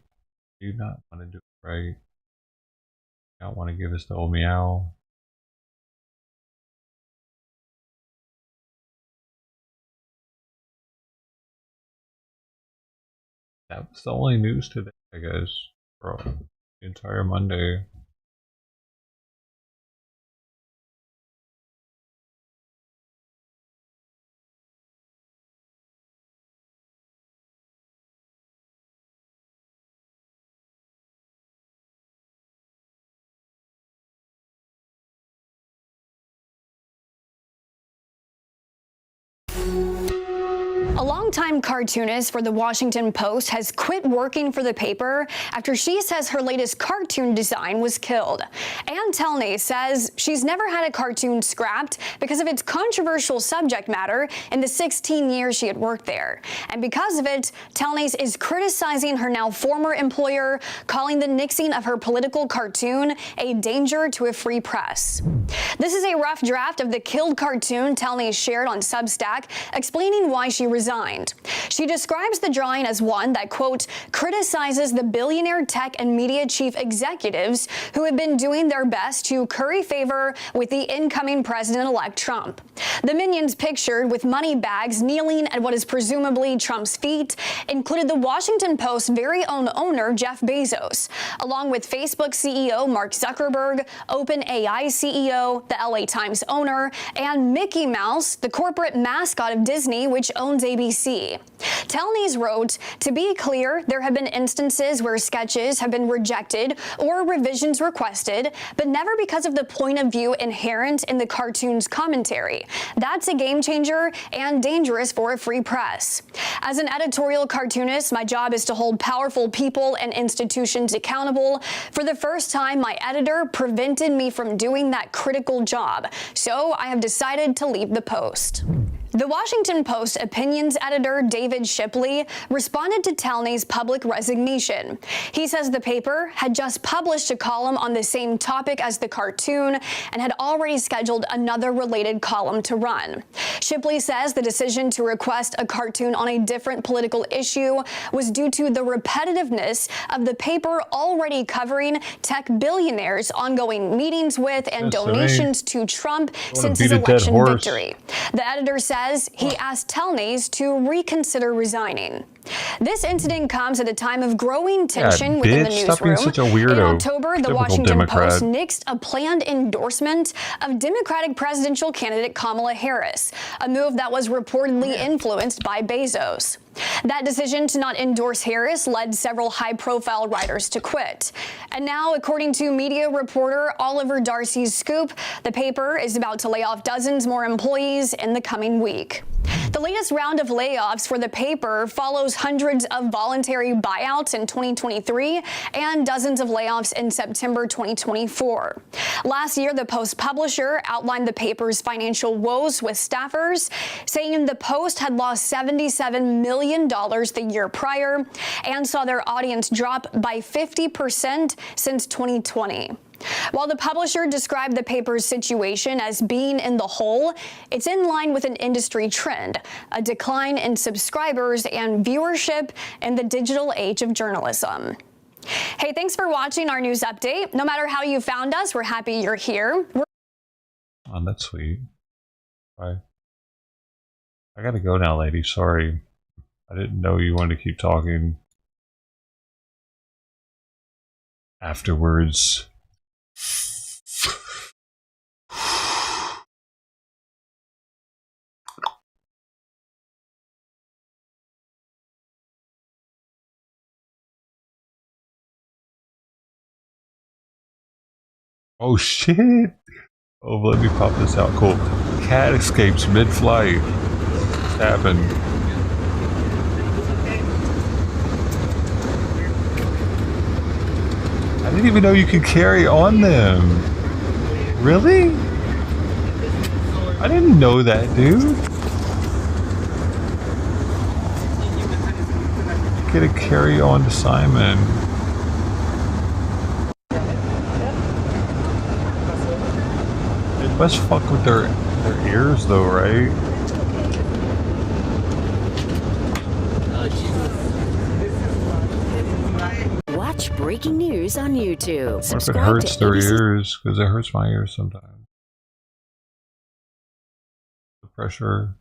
You do not want to do it right. You don't want to give us the old meow. That was the only news today, I guess, for the entire Monday. A longtime cartoonist for the Washington Post has quit working for the paper after she says her latest cartoon design was killed. Ann Telney says she's never had a cartoon scrapped because of its controversial subject matter in the 16 years she had worked there. And because of it, Telney is criticizing her now former employer, calling the nixing of her political cartoon a danger to a free press. This is a rough draft of the killed cartoon Telney shared on Substack, explaining why she resigned. She describes the drawing as one that, quote, criticizes the billionaire tech and media chief executives who have been doing their best to curry favor with the incoming president-elect Trump. The minions pictured with money bags kneeling at what is presumably Trump's feet included the Washington Post's very own owner, Jeff Bezos, along with Facebook CEO Mark Zuckerberg, OpenAI CEO, the LA Times owner, and Mickey Mouse, the corporate mascot of Disney, which owns ABC. Telney wrote, to be clear, there have been instances where sketches have been rejected or revisions requested, but never because of the point of view inherent in the cartoon's commentary. That's a game changer and dangerous for a free press. As an editorial cartoonist, my job is to hold powerful people and institutions accountable. For the first time, my editor prevented me from doing that critical job, so I have decided to leave the Post. The Washington Post opinions editor David Shipley responded to Telney's public resignation. He says the paper had just published a column on the same topic as the cartoon and had already scheduled another related column to run. Shipley says the decision to request a cartoon on a different political issue was due to the repetitiveness of the paper already covering tech billionaires' ongoing meetings with and donations to Trump since his election victory. The editor says he asked Telney to reconsider resigning. This incident comes at a time of growing tension within the newsroom. Stop being such a weirdo. In October, the Washington Democrat. Post nixed a planned endorsement of Democratic presidential candidate Kamala Harris, a move that was reportedly influenced by Bezos. That decision to not endorse Harris led several high-profile writers to quit. And now, according to media reporter Oliver Darcy's Scoop, the paper is about to lay off dozens more employees in the coming week. The latest round of layoffs for the paper follows hundreds of voluntary buyouts in 2023 and dozens of layoffs in September 2024. Last year, the Post publisher outlined the paper's financial woes with staffers, saying the Post had lost $77 million the year prior and saw their audience drop by 50% since 2020. While the publisher described the paper's situation as being in the hole, it's in line with an industry trend, a decline in subscribers and viewership in the digital age of journalism. Hey, thanks for watching our news update. No matter how you found us, we're happy you're here. Oh, that's sweet. Bye. I gotta go now, lady. Sorry. I didn't know you wanted to keep talking afterwards. Oh shit! Oh, let me pop this out. Cool. Cat escapes mid-flight. What's happened? I didn't even know you could carry on them. Really? I didn't know that, dude. Get a carry on to Simon. It must fuck with their ears though, right? Watch breaking news on YouTube. What if it hurts their ears? Because it hurts my ears sometimes. The pressure.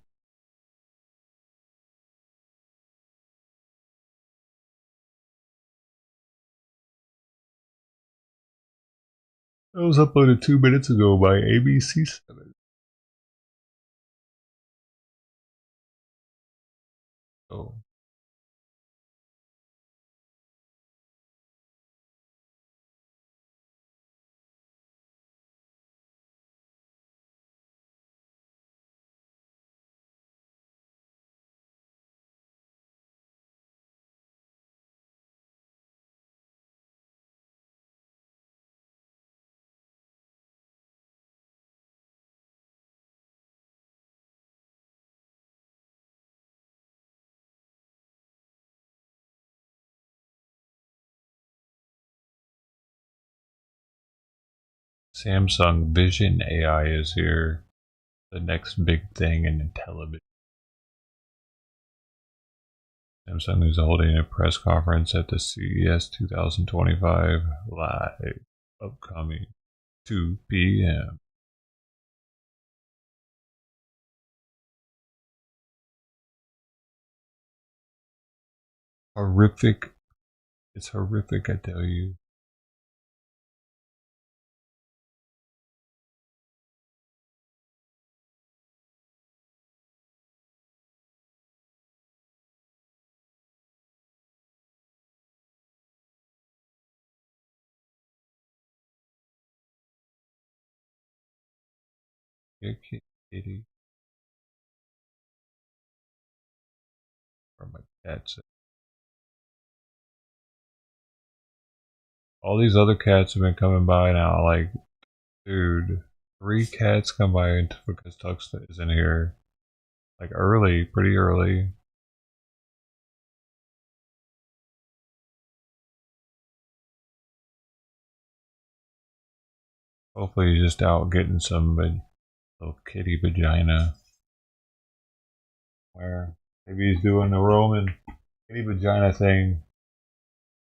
It was uploaded 2 minutes ago by ABC7. Oh. Samsung Vision AI is here. The next big thing in television. Samsung is holding a press conference at the CES 2025 live, upcoming 2 p.m. Horrific. It's horrific, I tell you. Kitty. Or my cats. All these other cats have been coming by now. Like, dude, 3 cats come by because Tux is in here. Like early, pretty early. Hopefully he's just out getting some little kitty vagina. Where maybe he's doing the Roman kitty vagina thing.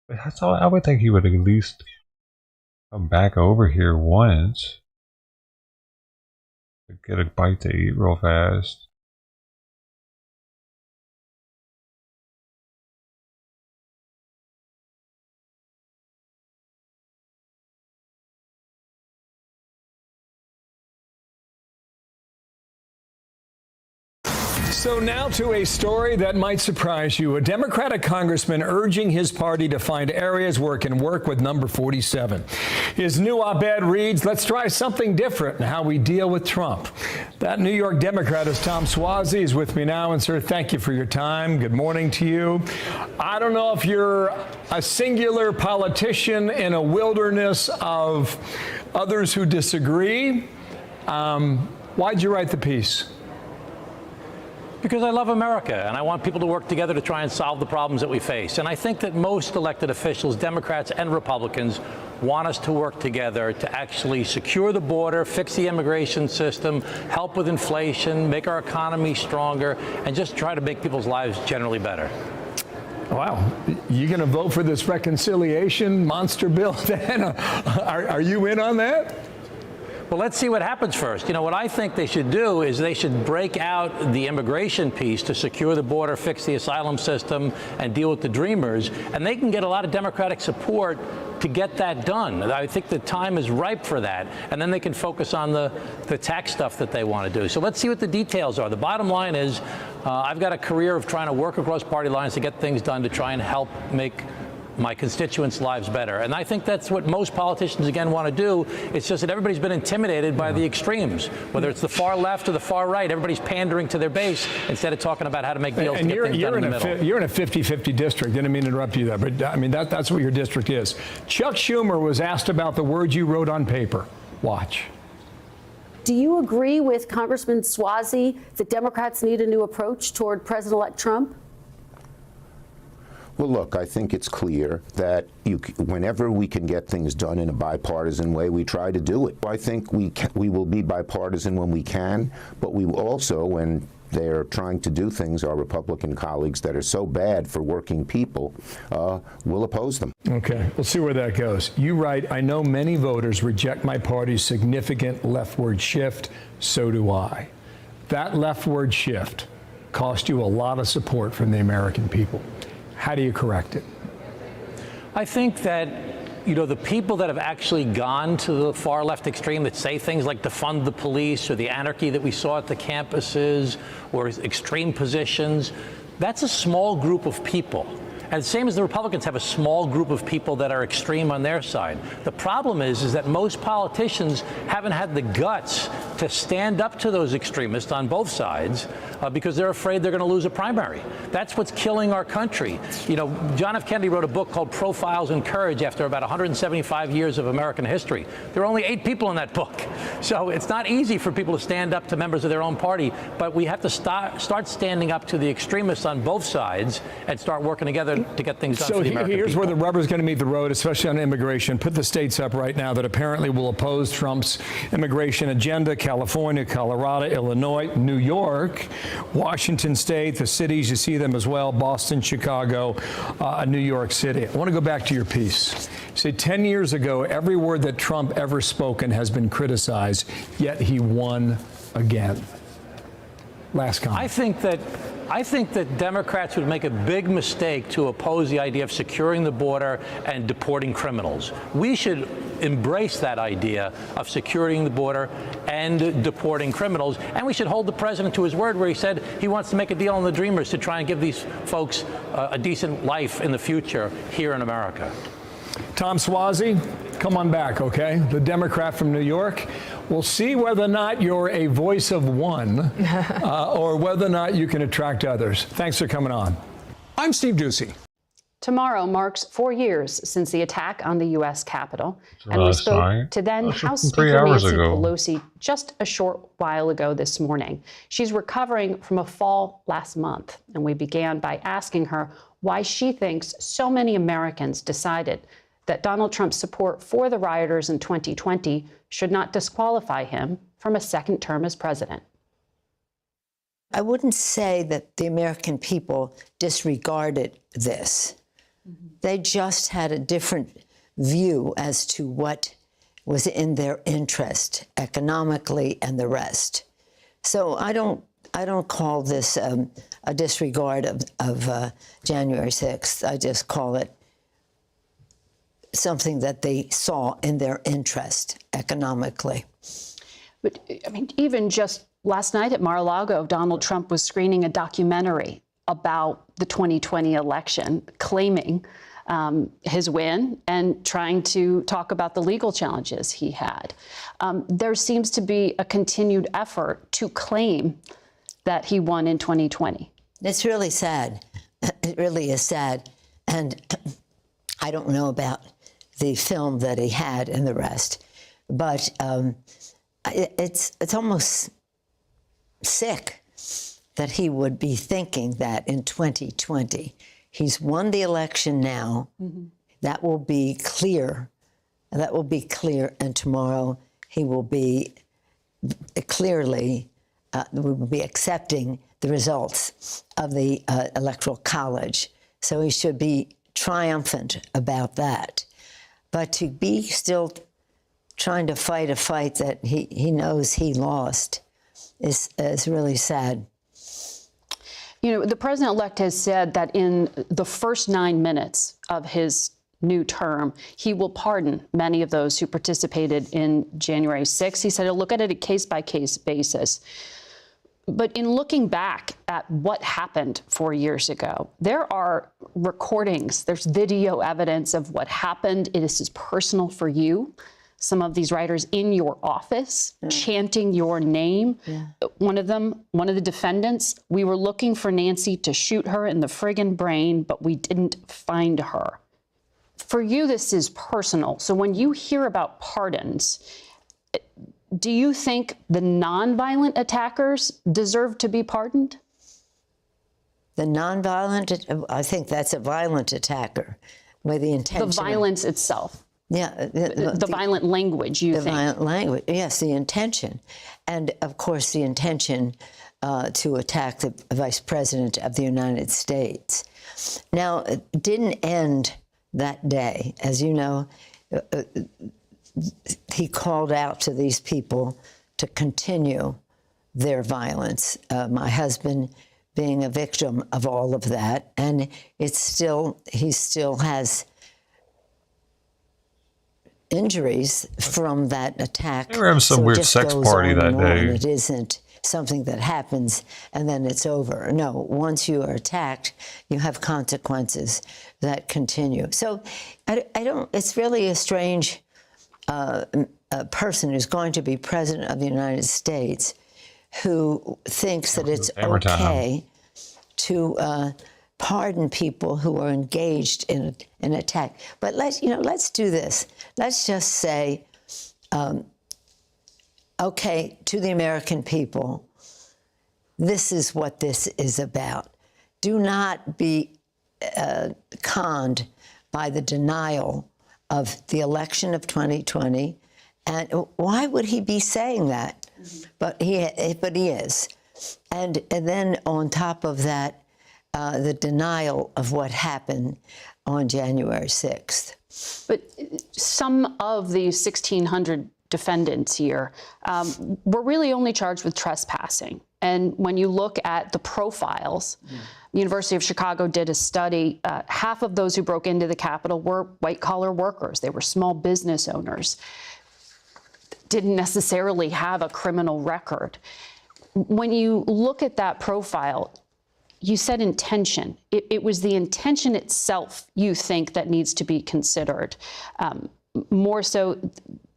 But that's all. I would think he would at least come back over here once to get a bite to eat real fast. So now to a story that might surprise you. A Democratic congressman urging his party to find areas where it can work with number 47. His new op-ed reads, "Let's try something different in how we deal with Trump." That New York Democrat is Tom Suozzi. He's with me now. And sir, thank you for your time. Good morning to you. I don't know if you're a singular politician in a wilderness of others who disagree. Why'd you write the piece? Because I love America, and I want people to work together to try and solve the problems that we face. And I think that most elected officials, Democrats and Republicans, want us to work together to actually secure the border, fix the immigration system, help with inflation, make our economy stronger, and just try to make people's lives generally better. Wow. You going to vote for this reconciliation monster bill then? Are you in on that? Well, let's see what happens first. You know, what I think they should do is they should break out the immigration piece to secure the border, fix the asylum system, and deal with the Dreamers. And they can get a lot of Democratic support to get that done. I think the time is ripe for that. And then they can focus on the tax stuff that they want to do. So let's see what the details are. The bottom line is I've got a career of trying to work across party lines to get things done to try and help make my constituents' lives better. And I think that's what most politicians, again, want to do. It's just that everybody's been intimidated by the extremes, whether it's the far left or the far right. Everybody's pandering to their base instead of talking about how to make deals to get things done in the middle. You're in a 50-50 district. Didn't mean to interrupt you there, but I mean, that's what your district is. Chuck Schumer was asked about the words you wrote on paper. Watch. Do you agree with Congressman Suozzi that Democrats need a new approach toward President-elect Trump? Well, look, I think it's clear that whenever we can get things done in a bipartisan way, we try to do it. I think we will be bipartisan when we can, but we will also, when they're trying to do things, our Republican colleagues that are so bad for working people, will oppose them. Okay, we'll see where that goes. You write, I know many voters reject my party's significant leftward shift. So do I. That leftward shift cost you a lot of support from the American people. How do you correct it? I think that, you know, the people that have actually gone to the far left extreme that say things like defund the police or the anarchy that we saw at the campuses or extreme positions, that's a small group of people. And same as the Republicans have a small group of people that are extreme on their side. The problem is that most politicians haven't had the guts to stand up to those extremists on both sides because they're afraid they're going to lose a primary. That's what's killing our country. You know, John F. Kennedy wrote a book called Profiles in Courage after about 175 years of American history. There are only 8 people in that book. So it's not easy for people to stand up to members of their own party, but we have to start standing up to the extremists on both sides and start working together to get things done for the American people. So here's where the rubber's going to meet the road, especially on immigration. Put the states up right now that apparently will oppose Trump's immigration agenda: California, Colorado, Illinois, New York, Washington State, the cities, you see them as well, Boston, Chicago, New York City. I want to go back to your piece. You say 10 years ago, every word that Trump ever spoken has been criticized, yet he won again. Last comment. I think that Democrats would make a big mistake to oppose the idea of securing the border and deporting criminals. We should embrace that idea of securing the border and deporting criminals, and we should hold the president to his word where he said he wants to make a deal on the Dreamers to try and give these folks a decent life in the future here in America. Tom Suozzi, come on back, okay? The Democrat from New York. We'll see whether or not you're a voice of one or whether or not you can attract others. Thanks for coming on. I'm Steve Ducey. Tomorrow marks 4 years since the attack on the U.S. Capitol. And we spoke to then House Speaker Nancy Pelosi just a short while ago this morning. She's recovering from a fall last month. And we began by asking her why she thinks so many Americans decided that Donald Trump's support for the rioters in 2020 should not disqualify him from a second term as president. I wouldn't say that the American people disregarded this. They just had a different view as to what was in their interest economically and the rest. So I don't call this a disregard of January 6th. I just call it something that they saw in their interest economically. But I mean, even just last night at Mar-a-Lago, Donald Trump was screening a documentary about the 2020 election, claiming his win and trying to talk about the legal challenges he had. There seems to be a continued effort to claim that he won in 2020. It's really sad. It really is sad. And I don't know about the film that he had and the rest, but it's almost sick that he would be thinking that in 2020. He's won the election now. Mm-hmm. That will be clear. That will be clear. And tomorrow he will be clearly, we will be accepting the results of the Electoral College. So he should be triumphant about that. But to be still trying to fight a fight that he knows he lost is really sad. You know, the president-elect has said that in the first 9 minutes of his new term, he will pardon many of those who participated in January 6th. He said he'll look at it a case-by-case basis. But in looking back at what happened 4 years ago, there are recordings, there's video evidence of what happened. It is personal for you. Some of these writers in your office chanting your name. One of the defendants, we were looking for Nancy to shoot her in the friggin' brain, but we didn't find her. For you, this is personal. So when you hear about pardons, do you think the nonviolent attackers deserve to be pardoned? The nonviolent, I think that's a violent attacker with the intention. The violence itself. Yeah. The violent language, you think? The violent language, yes, the intention. And, of course, the intention to attack the Vice President of the United States. Now, it didn't end that day. As you know, he called out to these people to continue their violence. My husband being a victim of all of that, and he still has injuries from that attack. They were having some weird sex party that day. It isn't something that happens and then it's over. No, once you are attacked, you have consequences that continue. So I don't, it's really a strange person who's going to be president of the United States who thinks that it's okay to pardon people who are engaged in an attack. But let's do this. Let's just say, okay, to the American people, this is what this is about. Do not be conned by the denial of the election of 2020. And why would he be saying that? But he is. And then on top of that, the denial of what happened on January 6th. But some of the 1,600 defendants here were really only charged with trespassing. And when you look at the profiles, the University of Chicago did a study. Half of those who broke into the Capitol were white-collar workers. They were small business owners. Didn't necessarily have a criminal record. When you look at that profile, you said intention. It was the intention itself you think that needs to be considered, more so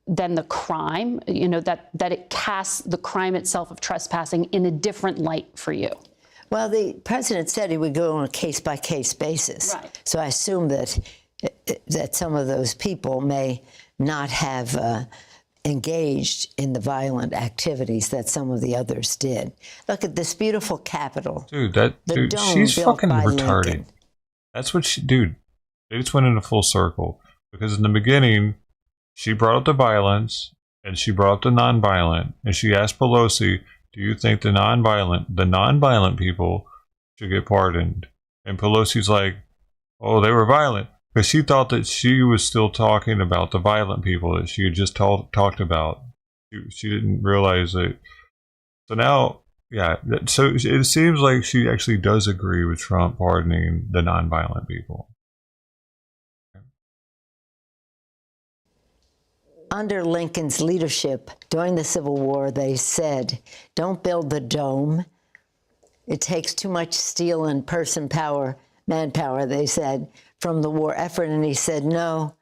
than the crime, that it casts the crime itself of trespassing in a different light for you. Well, the president said he would go on a case-by-case basis. Right. So I assume that some of those people may not have engaged in the violent activities that some of the others did. Look at this beautiful Capitol. Dude, she's fucking retarded. Lincoln. That's what dude, they just went into full circle. Because in the beginning, she brought up the violence, and she brought up the nonviolent, and she asked Pelosi, do you think the nonviolent people should get pardoned? And Pelosi's like, oh, they were violent. Because she thought that she was still talking about the violent people that she had just talked about. She didn't realize that. So now, yeah, so it seems like she actually does agree with Trump pardoning the nonviolent people. Under Lincoln's leadership during the Civil War, they said, don't build the dome. It takes too much steel and manpower, they said, from the war effort. And he said, no,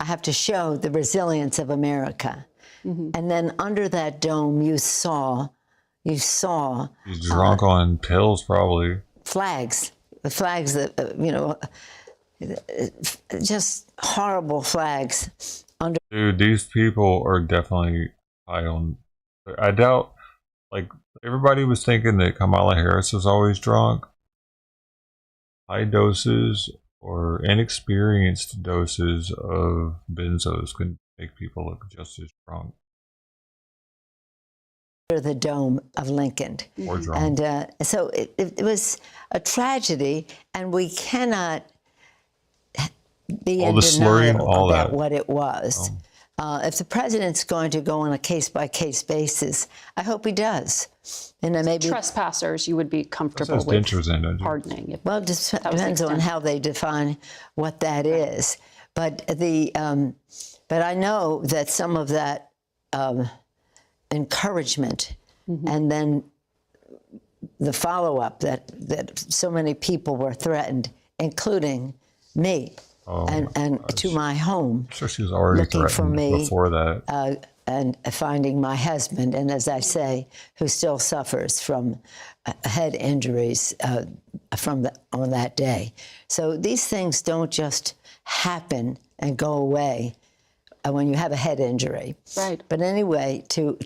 I have to show the resilience of America. And then under that dome, you saw He's drunk on pills, probably. Flags that, just horrible flags. Dude, these people are definitely high on. I doubt, everybody was thinking that Kamala Harris was always drunk. High doses or inexperienced doses of benzos can make people look just as drunk. The dome of Lincoln. Or drunk. And so it was a tragedy, and we cannot be in denial about what it was. If the president's going to go on a case-by-case basis, I hope he does. And then maybe trespassers, you would be comfortable with pardoning. Well, it just depends on how they define what that is. But but I know that some of that encouragement and then the follow-up that so many people were threatened, including me, and to my home. I'm sure she was already looking for me before that. And finding my husband, and as I say, who still suffers from head injuries on that day. So these things don't just happen and go away when you have a head injury. Right. But anyway, to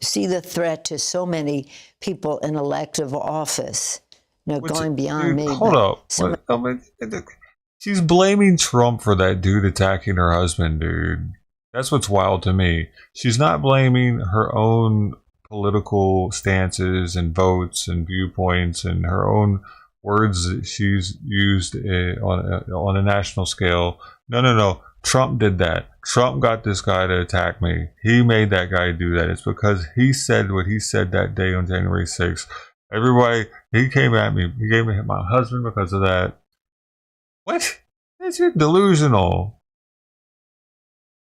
see the threat to so many people in elective office, going beyond me. Hold up. She's blaming Trump for that dude attacking her husband, dude. That's what's wild to me. She's not blaming her own political stances and votes and viewpoints and her own words that she's used on a national scale. No. Trump did that. Trump got this guy to attack me. He made that guy do that. It's because he said what he said that day on January 6th. Everybody, he came at me. He gave me my husband because of that. What? You're delusional.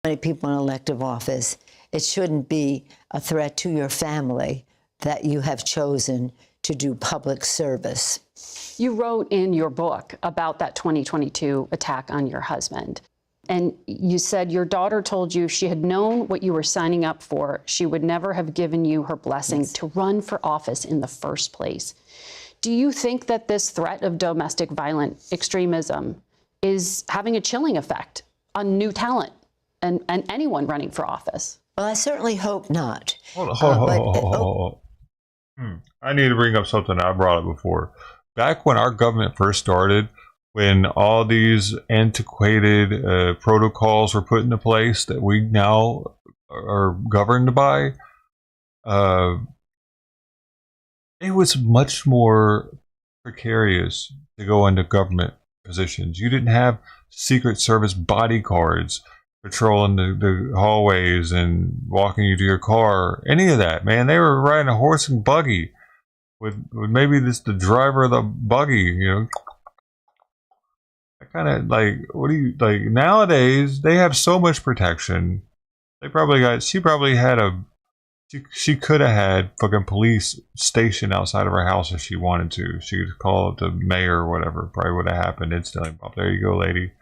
Many people in elective office, it shouldn't be a threat to your family that you have chosen to do public service. You wrote in your book about that 2022 attack on your husband. And you said your daughter told you she had known what you were signing up for. She would never have given you her blessing to run for office in the first place. Do you think that this threat of domestic violent extremism is having a chilling effect on new talent and anyone running for office? Well, I certainly hope not. Hold on. I need to bring up something I brought up before. Back when our government first started, when all these antiquated protocols were put into place that we now are governed by, it was much more precarious to go into government positions. You didn't have Secret Service bodyguards patrolling the hallways and walking you to your car. Any of that, man. They were riding a horse and buggy with maybe the driver of the buggy, kind of like nowadays they have so much protection. She probably could have had fucking police stationed outside of her house if she wanted to. She could call it the mayor or whatever. Probably would have happened instantly. Oh, there you go, lady.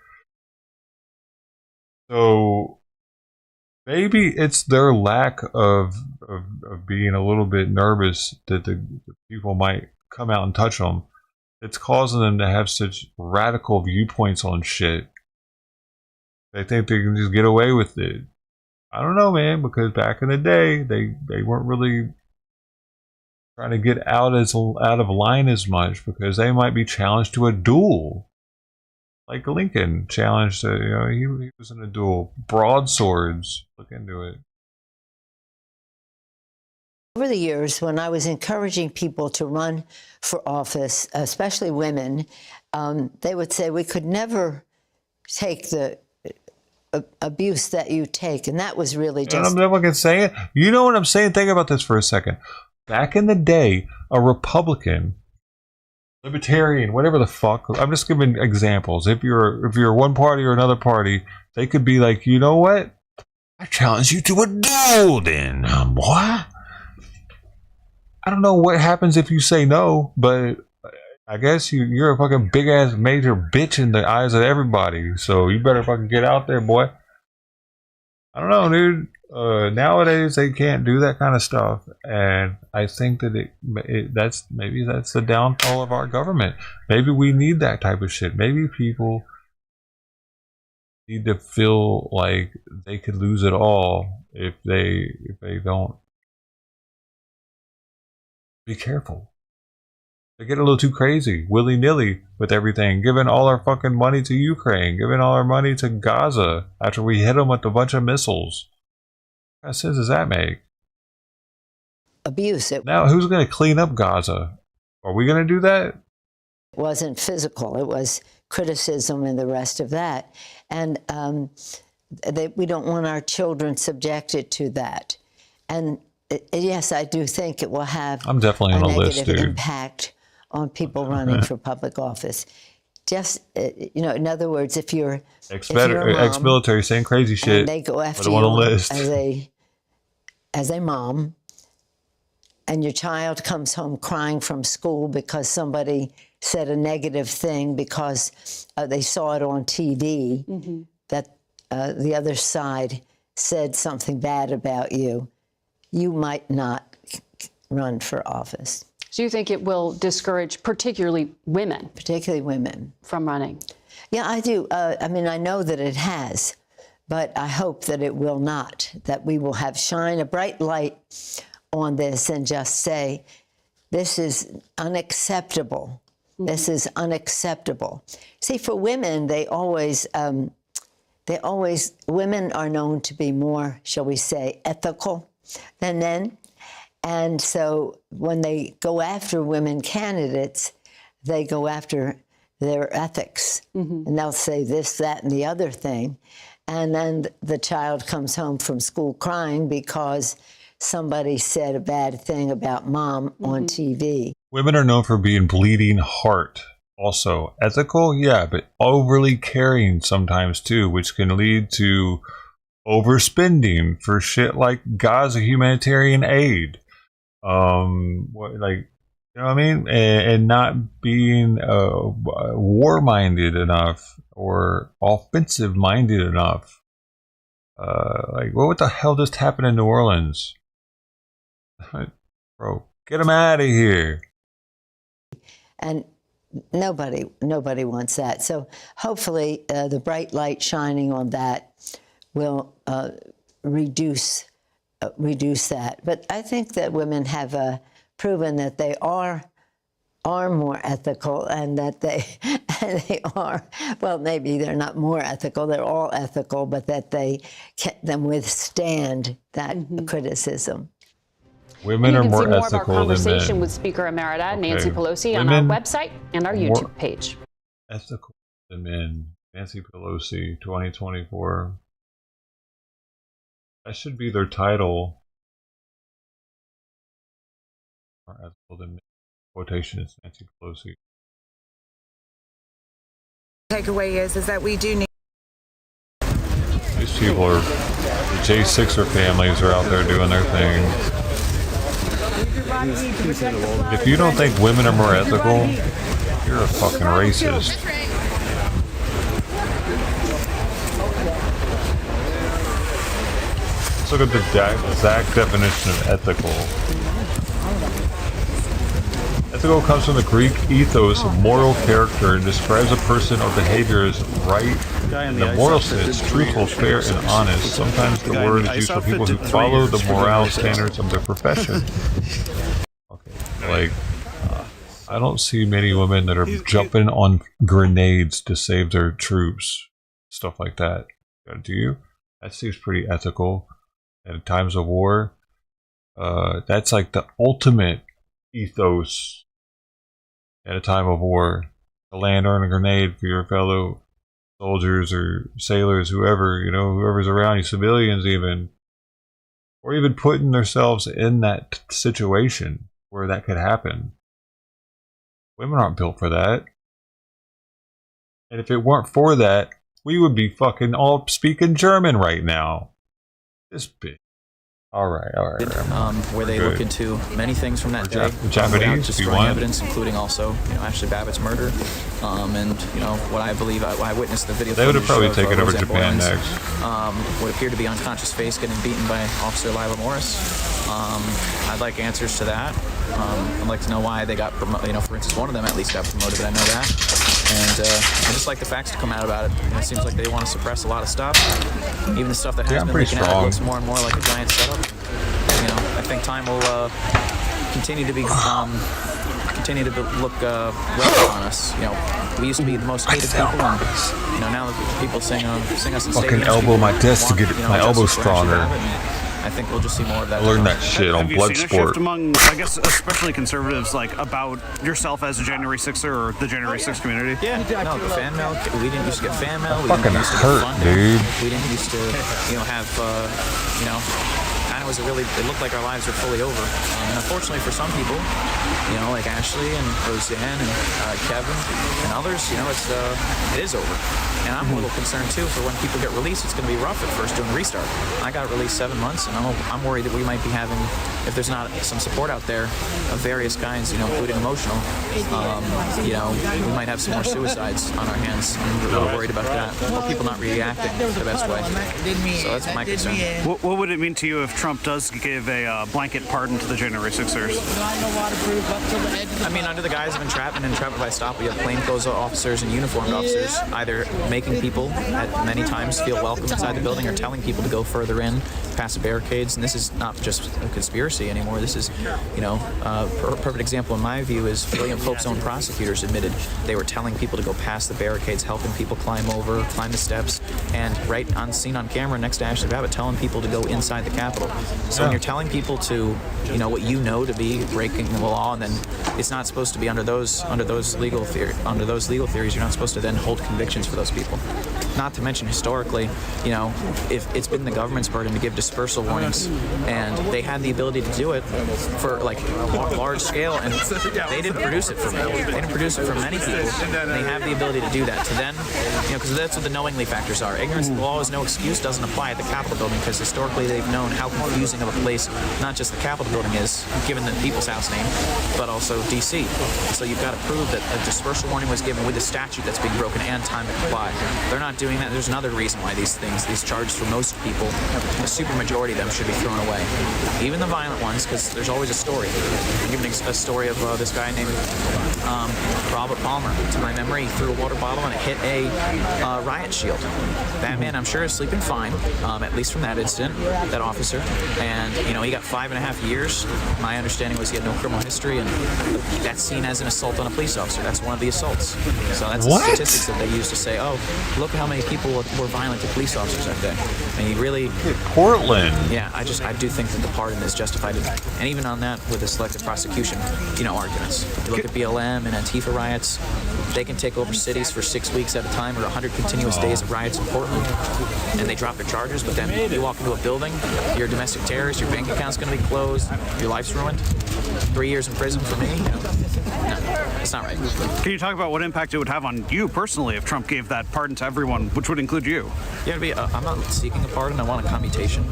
So maybe it's their lack of being a little bit nervous that the people might come out and touch them. It's causing them to have such radical viewpoints on shit. They think they can just get away with it. I don't know, man, because back in the day, they weren't really trying to get out of line as much because they might be challenged to a duel. Like Lincoln challenged, he was in a duel. Broadswords. Look into it. Over the years, when I was encouraging people to run for office, especially women, they would say, we could never take the abuse that you take. And that was really just... I'm never going to say it. You know what I'm saying? Think about this for a second. Back in the day, a Republican, Libertarian, whatever the fuck, I'm just giving examples. If you're one party or another party, they could be like, you know what? I challenge you to a duel then, boy. I don't know what happens if you say no, but I guess you're a fucking big ass major bitch in the eyes of everybody. So you better fucking get out there, boy. I don't know, dude. Nowadays they can't do that kind of stuff, and I think that that's the downfall of our government. Maybe we need that type of shit. Maybe people need to feel like they could lose it all if they don't. Be careful. They get a little too crazy, willy-nilly with everything, giving all our fucking money to Ukraine, giving all our money to Gaza after we hit them with a bunch of missiles. What kind of sense does that make? Abuse. Now, who's going to clean up Gaza? Are we going to do that? It wasn't physical. It was criticism and the rest of that. And we don't want our children subjected to that. And yes, I do think it will have I'm definitely a on the list, negative dude. impact on people running for public office. Just, you know, in other words, if you're ex-military saying crazy shit, and they go after on the you list. as a mom, and your child comes home crying from school because somebody said a negative thing because they saw it on TV, that the other side said something bad about you, you might not run for office. So you think it will discourage particularly women? Particularly women. From running? Yeah, I do. I mean, I know that it has, but I hope that it will not, that we will have shine a bright light on this and just say, this is unacceptable. This is unacceptable. See, for women, women are known to be more, shall we say, ethical than men. And so when they go after women candidates, they go after their ethics. And they'll say this, that, and the other thing. And then the child comes home from school crying because somebody said a bad thing about mom on TV. Women are known for being bleeding heart. Also, ethical, yeah, but overly caring sometimes too, which can lead to overspending for shit like Gaza humanitarian aid. Like, you know what I mean? And not being war-minded enough or offensive-minded enough. Like, what the hell just happened in New Orleans? Bro, get them out of here. And nobody wants that. So hopefully the bright light shining on that will reduce that. But I think that women have proven that they are more ethical, and that they are, well, maybe they're not more ethical, they're all ethical, but that they can withstand that criticism. Women are more ethical than men. You can see more of our conversation with Speaker Emerita Nancy Pelosi on our website and our YouTube page. Ethical than men. Nancy Pelosi, 2024. That should be their title. More ethical than men. Quotation is Nancy Pelosi. Takeaway is that we do need. These people are, the J6er families are out there doing their thing. If you don't think women are more ethical, you're a fucking racist. Let's look at the exact definition of ethical. Ethical comes from the Greek ethos of moral character and describes a person or behavior as right in the moral sense, truthful, fair, and honest. Sometimes the word is used for people who follow the morale standards of their profession. Okay, like, I don't see many women that are jumping on grenades to save their troops, stuff like that. Do you? That seems pretty ethical. At times of war, that's like the ultimate ethos. At a time of war, to land on a grenade for your fellow soldiers or sailors, whoever, you know, whoever's around you, civilians even, or even putting themselves in that situation where that could happen. Women aren't built for that. And if it weren't for that, we would be fucking all speaking German right now. This bitch. All right. Where they look into many things from that day, Japanese, destroying evidence, including also, Ashley Babbitt's murder, and what I believe I witnessed the video. They would have probably taken over Japan next. What appeared to be unconscious face getting beaten by Officer Lila Morris. I'd like answers to that. I'd like to know why they got promoted. For instance, one of them at least got promoted, but I know that. And I just like the facts to come out about it. It seems like they want to suppress a lot of stuff. Even the stuff that has been leaking out looks more and more like a giant setup. I think time will continue to be look rough on us. We used to be the most hated people, and now people sing us in stadiums. Fucking elbow my desk to get my elbow stronger. I think we'll just see more of that. I learned that shit on Have you seen a Bloodsport. shift among, I guess, especially conservatives, like about yourself as a January 6er or the January 6th community? Yeah, no, the fan mail. We didn't used to get fan mail. We Fucking didn't used to hurt, get funding. dude. We didn't used to, have, kind of was it looked like our lives were fully over. And unfortunately for some people, like Ashley and Roseanne and Kevin and others, it is over. And I'm a little concerned too for when people get released. It's going to be rough at first doing the restart. I got released 7 months, and I'm worried that we might be having, if there's not some support out there of various kinds, including emotional, we might have some more suicides on our hands. I'm really worried about that. Or people not reacting the best way. So that's my concern. What would it mean to you if Trump does give a blanket pardon to the January 6ers? I mean, under the guise of entrapment and entrapment by stop, we have plainclothes officers and uniformed officers either making people at many times feel welcome inside the building or telling people to go further in past the barricades. And this is not just a conspiracy anymore. This is, a perfect example in my view is William Pope's own prosecutors admitted they were telling people to go past the barricades, helping people climb the steps, and right on scene on camera next to Ashley Babbitt telling people to go inside the Capitol. So when you're telling people to, what to be breaking the law, and then it's not supposed to be under those legal theories, you're not supposed to then hold convictions for those people. Not to mention historically, if it's been the government's burden to give dispersal warnings, and they had the ability to do it for like large scale, and they didn't produce it for me. They didn't produce it for many people. They have the ability to do that. To then, because that's what the knowingly factors are. Ignorance of the law is no excuse doesn't apply at the Capitol building, because historically they've known how confusing of a place not just the Capitol building is, given the People's House name, but also D.C. So you've got to prove that a dispersal warning was given with a statute that's being broken and time to comply. They're not doing that. There's another reason why these charges for most people, a super majority of them should be thrown away. Even the violent ones, because there's always a story. I'm giving a story of this guy named Robert Palmer. To my memory, he threw a water bottle and it hit a riot shield. That man, I'm sure, is sleeping fine, at least from that incident, that officer. And, he got 5.5 years. My understanding was he had no criminal history, and that's seen as an assault on a police officer. That's one of the assaults. So that's the statistics that they use to say, oh, look at how many people were violent to police officers that day. And he really... Portland. Yeah, I do think that the pardon is justified. And even on that, with the selective prosecution, arguments. You look at BLM and Antifa riots, they can take over cities for 6 weeks at a time or 100 continuous days of riots in Portland, and they drop their charges, but then you walk into a building, you're a domestic terrorist, your bank account's going to be closed, your life's ruined. 3 years in prison for me? No, it's not right. Can you talk about what impact it would have on you personally if Trump gave that pardon to everyone, which would include you? Yeah, I'm not seeking a pardon. I want a commutation,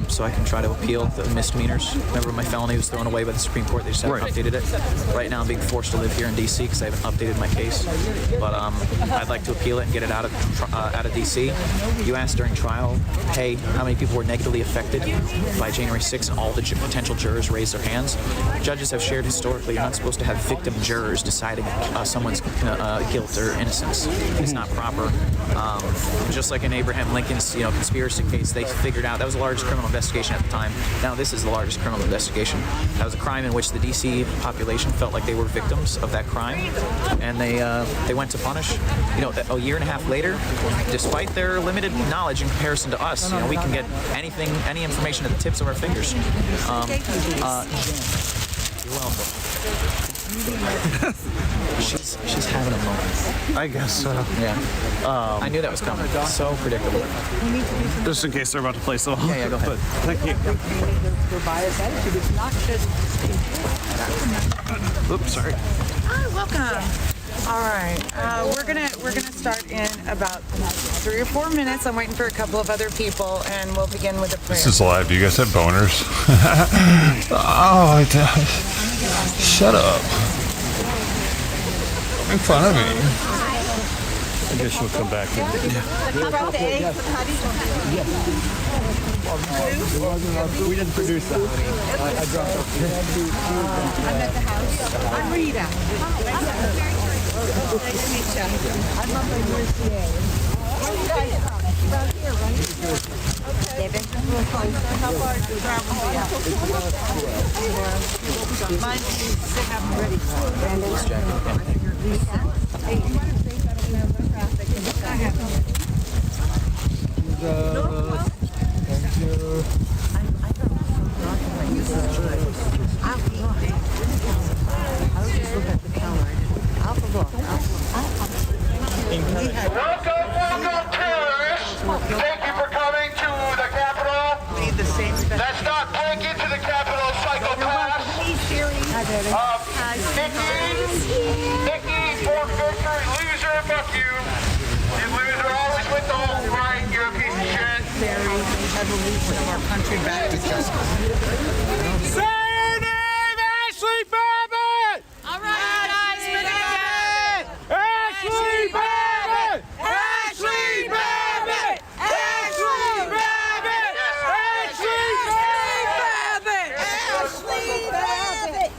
so I can try to appeal the misdemeanors. Remember, my felony was thrown away by the Supreme Court. They just haven't updated it. Right now, I'm being forced to live here in D.C. because I haven't updated my case. But I'd like to appeal it and get it out of D.C. You asked during trial, hey, how many people were negatively affected by January 6th, and all the potential jurors raised their hands. Judges have shared historically, you're not supposed to have victim jurors deciding someone's guilt or innocence. It's not proper. Just like in Abraham Lincoln's conspiracy case, they figured out that was the largest criminal investigation at the time. Now this is the largest criminal investigation. That was a crime in which the D.C. population felt like they were victims of that crime, and they went to punish. A year and a half later, despite their limited knowledge in comparison to us, we can get any information at the tips of our fingers. You're welcome. She's having a moment. I guess so. Yeah. I knew that was coming. So predictable. Just in case they're about to play so. Yeah, go ahead. But thank you. Their biased attitude is not just. Oops, sorry. Hi, welcome. All right, we're gonna start in about 3 or 4 minutes. I'm waiting for a couple of other people, and we'll begin with a prayer. This is live. Do you guys have boners? Oh, shut up. Make fun of me. I guess she'll come back in. We didn't produce that. I dropped off. I'm at the house. I'm Rita. Nice to meet you. I'm up in UCA. Where are you guys from? Around here, right? David? How far is the travel for you? Mine is to have them ready. Brandon? Lisa? Hey, you want to say something about the traffic in the sky? Thank you. of our country back to justice. Say your name, Ashley Babbitt! All right, guys, Ashley Babbitt! Ashley Babbitt! Ashley Babbitt! Ashley Babbitt! Ashley Babbitt!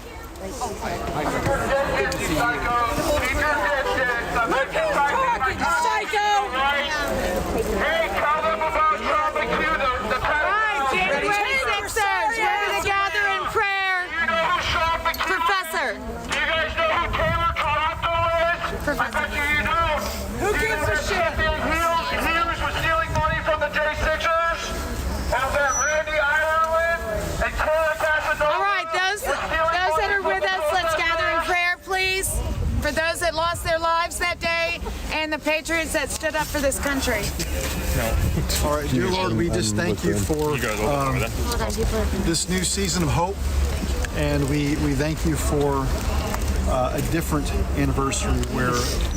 Who gives a shit? Hughes was stealing money from the J6ers, and that Randy Ireland and Taylor Casanova. All right, those that are with us, let's gather in prayer, please. For those that lost their lives that day and the patriots that stood up for this country. All right, dear Lord, we just thank you for this new season of hope, and we thank you for a different anniversary where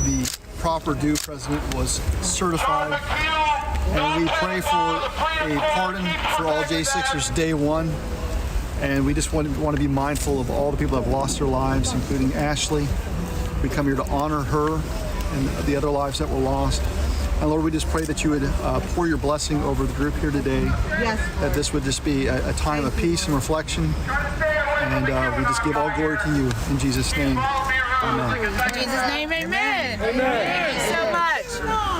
the proper due president was certified, and we pray for a pardon for all J6ers day one, and we just want to be mindful of all the people that have lost their lives, including Ashley. We come here to honor her and the other lives that were lost. And Lord, we just pray that you would pour your blessing over the group here today. Yes. That this would just be a time of peace and reflection. And we just give all glory to you in Jesus' name. Amen. In Jesus' name, amen. Thank you so much.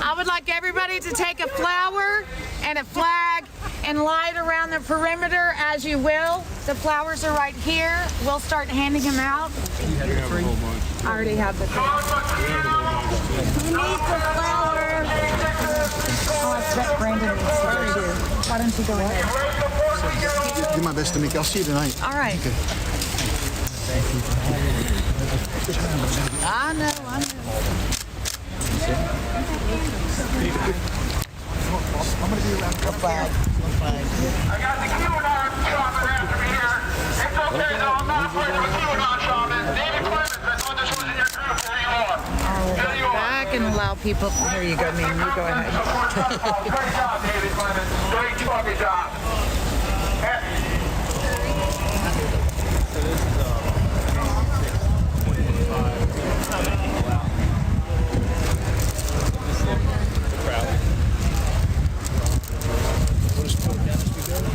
I would like everybody to take a flower and a flag and light around the perimeter as you will. The flowers are right here. We'll start handing them out. I already have the three. Who needs a flower? Oh, I bet Brandon needs to go too. Why don't you go ahead? Do my best to make. I'll see you tonight. All right. Okay. I know. I'm going to be around. I got the QAnon shaman after me here. It's okay, though. I'm not afraid of a QAnon shaman. David Clemens, I thought this was in your group. There you are. There you are. Back and allow people. Here you go, Mimi. You go ahead. Great job, David Clemens. Great fucking job.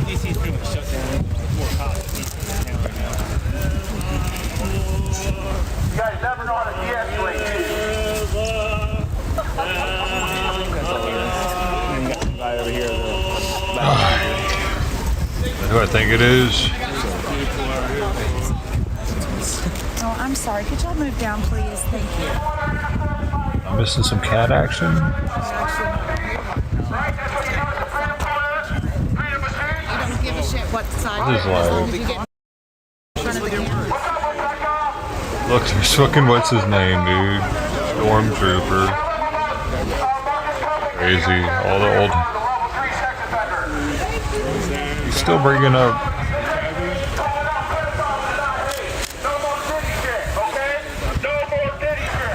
DC is pretty much shut down. More cops in town right now. You guys never know how to de-escalate, do you? Got some guy over here. Who I think it is? Oh, I'm sorry. Could y'all move down, please? Thank you. I'm missing some cat action. You don't give a shit what side This is like- you get in front of the camera. Look, there's fucking what's his name, dude? Stormtrooper. Crazy. All the old. He's still bringing up.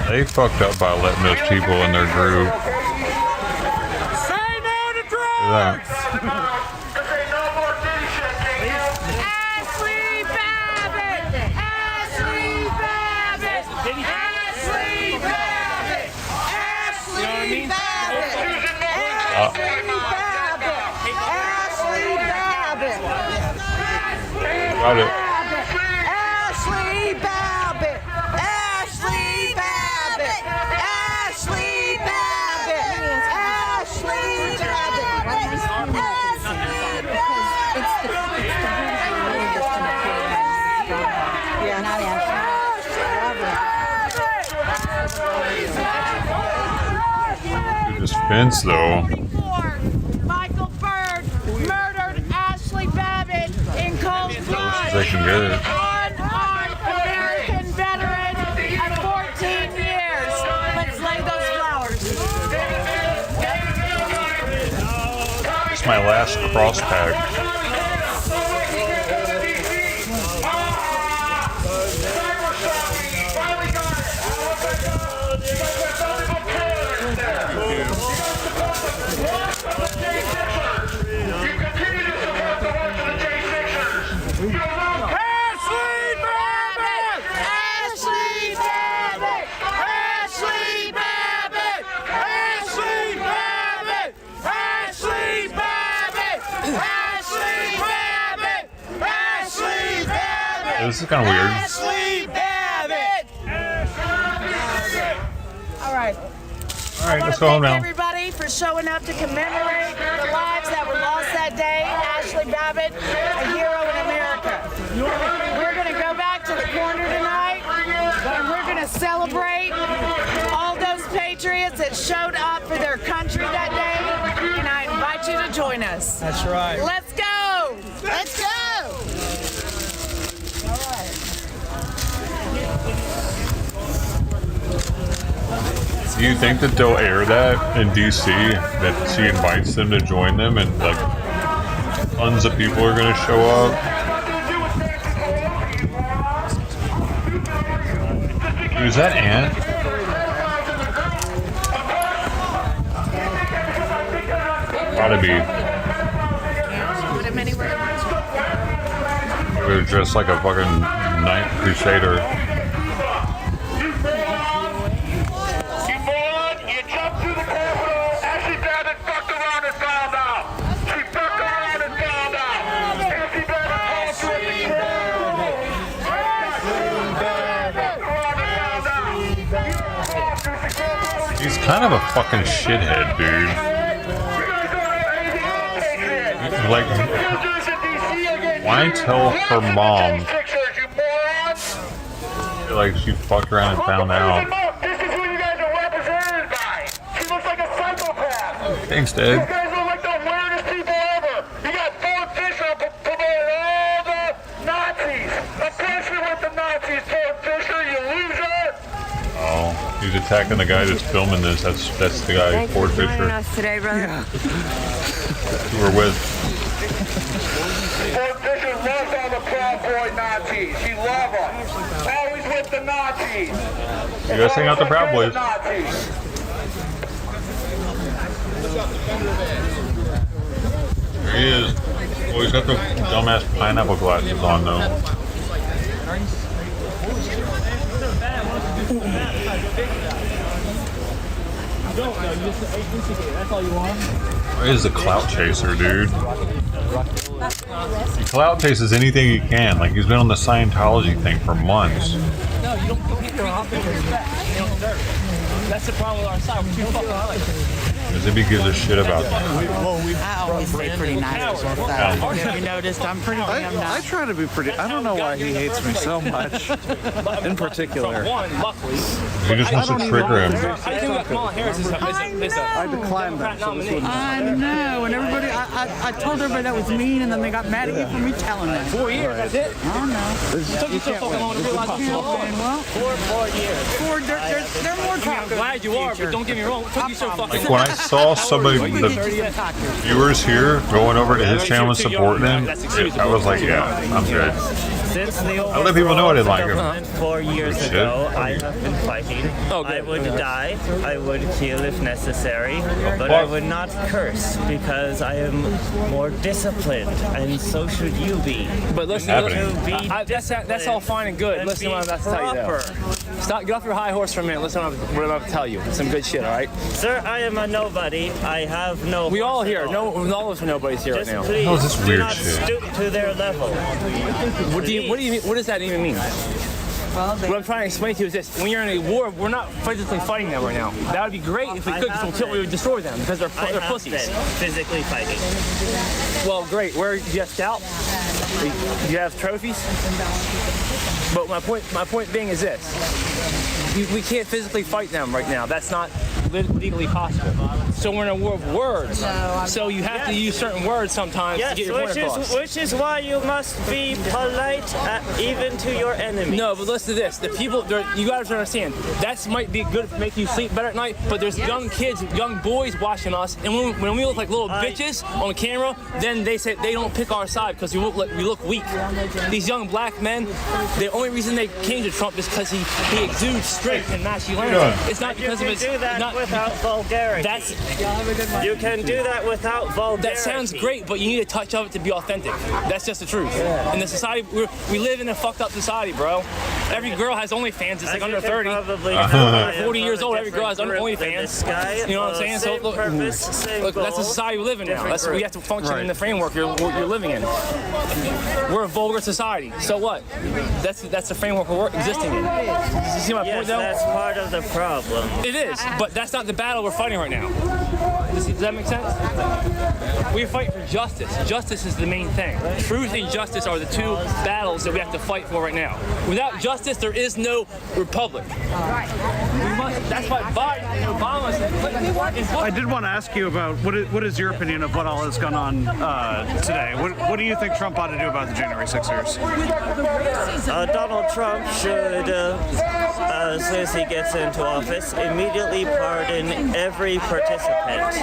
They fucked up by letting those people in their group. Say no to drugs! That. Ashley Babbitt! Ashley Babbitt! Ashley Babbitt! Ashley Babbitt! Ashley Babbitt! Got it. Ashley Babbitt! Ashley Babbitt! Ashley Babbitt! Ashley Dude, this fence though. Michael Byrd murdered Ashley Babbitt in cold blood. They can get it. Unarmed American veteran of 14 years. Let's lay those flowers. It's my last cross pack. You continue to support This is kind of weird. Ashley Babbitt! All right. All right, let's go home now. Everybody for showing up to commemorate the lives that were lost that day. Ashley Babbitt, a hero in America. We're going to go back to the corner tonight, and we're going to celebrate all those patriots that showed up for their country that day, and I invite you to join us. That's right. Let's go! Let's go! Do you think that they'll air that in DC, that she invites them to join them and like tons of people are going to show up? Dude, is that Ant? Gotta be. They're dressed like a fucking knight crusader. He's kind of a fucking shithead, dude. Like, why tell her mom? Like she fucked around and found out. This is who you guys are represented by. She looks like a psychopath. Thanks, You Dad. guys look like the weirdest people ever. You got Thor Fisher promoting all the Nazis. Especially with the Nazis, Thor Fisher, you loser. Oh, he's attacking the guy that's filming this. That's the guy, Ford Fisher, Today, brother. who we're with. Thor Fisher loves all the Proud Boy Nazis. She loves them. Always with the Nazis. You guys hang out the Proud Boys. Nazis. There he is. Oh, he's got the dumbass pineapple glasses on though. Where is the clout chaser, dude? He clout chases anything he can. Like he's been on the Scientology thing for months. No, you don't compete their offense. That's the problem with our side. We're too fucking high. Because if he gives a shit about that. I always stay pretty nice on side. Have you noticed I'm pretty damn I nice? try to be pretty. I don't know why he hates me so much, in particular. He just wants to trigger him. I declined that. So this wouldn't I know, and everybody, I told everybody that was mean, and then they got mad at me for me telling them. 4 years, that's it. I know. Took you so fucking long to realize it's Well, 4 years. they're more I'm glad you are, but don't get me wrong. It took you so fucking Like when I saw somebody, the viewers here going over to his channel and supporting him, I was like, yeah, I'm good. Since the I let people know I didn't like him. 4 years Shit. ago, I have been fighting. I would die, I would kill if necessary, but I would not curse because I am more disciplined, and so should you be. But listen, that's all fine and good. Listen to what I'm about to tell you, though. Stop, get off your high horse for a minute. Listen to what I'm about to tell you. Some good shit, all right? Sir, I am a nobody. I have no. We all here. No, all of us are nobodies here right now. Please, Oh, this do weird not shit. stoop to their level. What do you mean? What does that even mean? What I'm trying to explain to you is this: when you're in a war, we're not physically fighting them right now. That would be great if we could, because we would destroy them because they're pussies. Physically fighting. Well, great. Where do you have scout? Do you have trophies? But my point being is this: we can't physically fight them right now. That's not legally possible. So we're in a war of words. So you have to use certain words sometimes to get your point across. Which is why you must be polite even to your enemies. No, but listen to this. The people, you guys understand, that might be good to make you sleep better at night, but there's young kids, young boys watching us, and when we look like little bitches on camera, then they say they don't pick our side because we look weak. These young black men, the only reason they came to Trump is because he exudes strength and masculinity. It's not because of his, without vulgarity. You can do that without vulgarity. That sounds great, but you need a touch of it to be authentic. That's just the truth. In the society, we live in a fucked up society, bro. Every girl has OnlyFans. It's like under 30. 40 years old, every girl has OnlyFans. You know what I'm saying? So look, that's the society we live in now. We have to function in the framework you're living in. We're a vulgar society. So what? That's the framework we're existing in. You see my point, though? That's part of the problem. It is, but that's not the battle we're fighting right now. Does that make sense? We fight for justice. Justice is the main thing. Truth and justice are the two battles that we have to fight for right now. Without justice, there is no republic. That's why Biden and Obama said. I did want to ask you about what is your opinion of what all has gone on today? What do you think Trump ought to do about the January 6ers? Donald Trump should, as soon as he gets into office, immediately pardon every participant.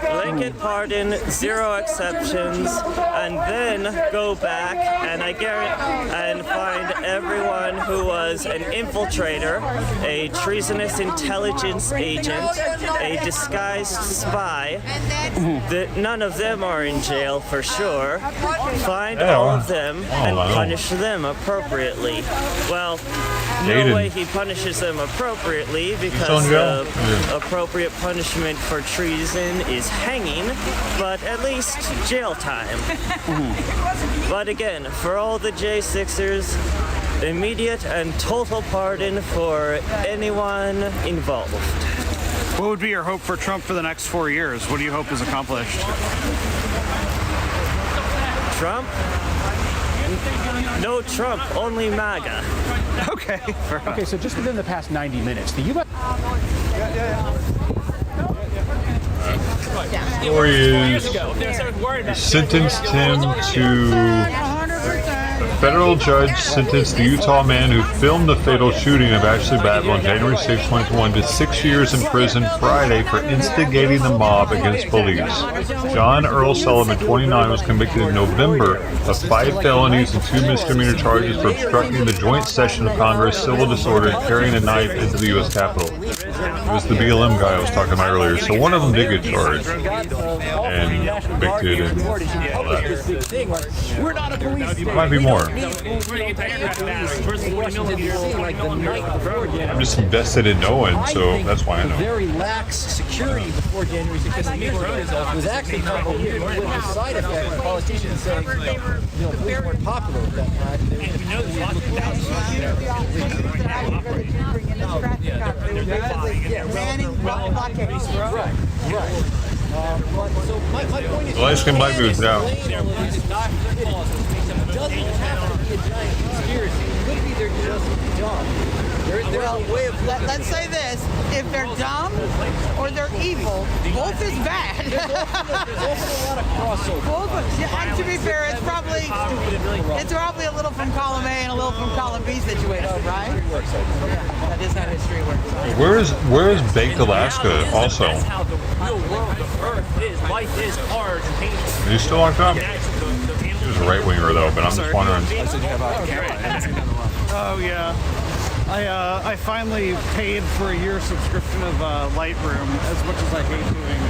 Blanket pardon, 0 exceptions, and then go back and find everyone who was an infiltrator, a treasonous intelligence agent, a disguised spy. None of them are in jail for sure. Find all of them and punish them appropriately. Well, no way he punishes them appropriately, because the appropriate punishment for treason is hanging, but at least jail time. But again, for all the J6ers, immediate and total pardon for anyone involved. What would be your hope for Trump for the next 4 years? What do you hope is accomplished? Trump? No Trump, only MAGA. Okay. Okay, so just within the past 90 minutes, the U.S. Story is sentenced him to. A federal judge sentenced the Utah man who filmed the fatal shooting of Ashley Babbitt on January 6, 2021 to 6 years in prison Friday for instigating the mob against police. John Earl Sullivan, 29, was convicted in November of 5 felonies and 2 misdemeanor charges for obstructing the joint session of Congress, civil disorder, and carrying a knife into the U.S. Capitol. It was the BLM guy I was talking about earlier. So one of them did get charged and convicted and all that. We're not a police state. Might be more. I'm just invested in knowing, so that's why I know. Very lax security before January 6th. It was actually kind of weird with the side effect of politicians saying, police weren't popular at that time. The light skin might be down. Doesn't have to be a giant conspiracy. It could be they're just dumb. Let's say this: if they're dumb or they're evil, both is bad. There's also a lot of crossover. And to be fair, it's probably a little from column A and a little from column B situation, right? Yeah, that is how history works. Where is Baked Alaska also? That's how the real world of Earth is. Life is hard and painful. Are you still locked up? He was a right winger though, but I'm just wondering. Oh yeah. I finally paid for a year subscription of Lightroom, as much as I hate doing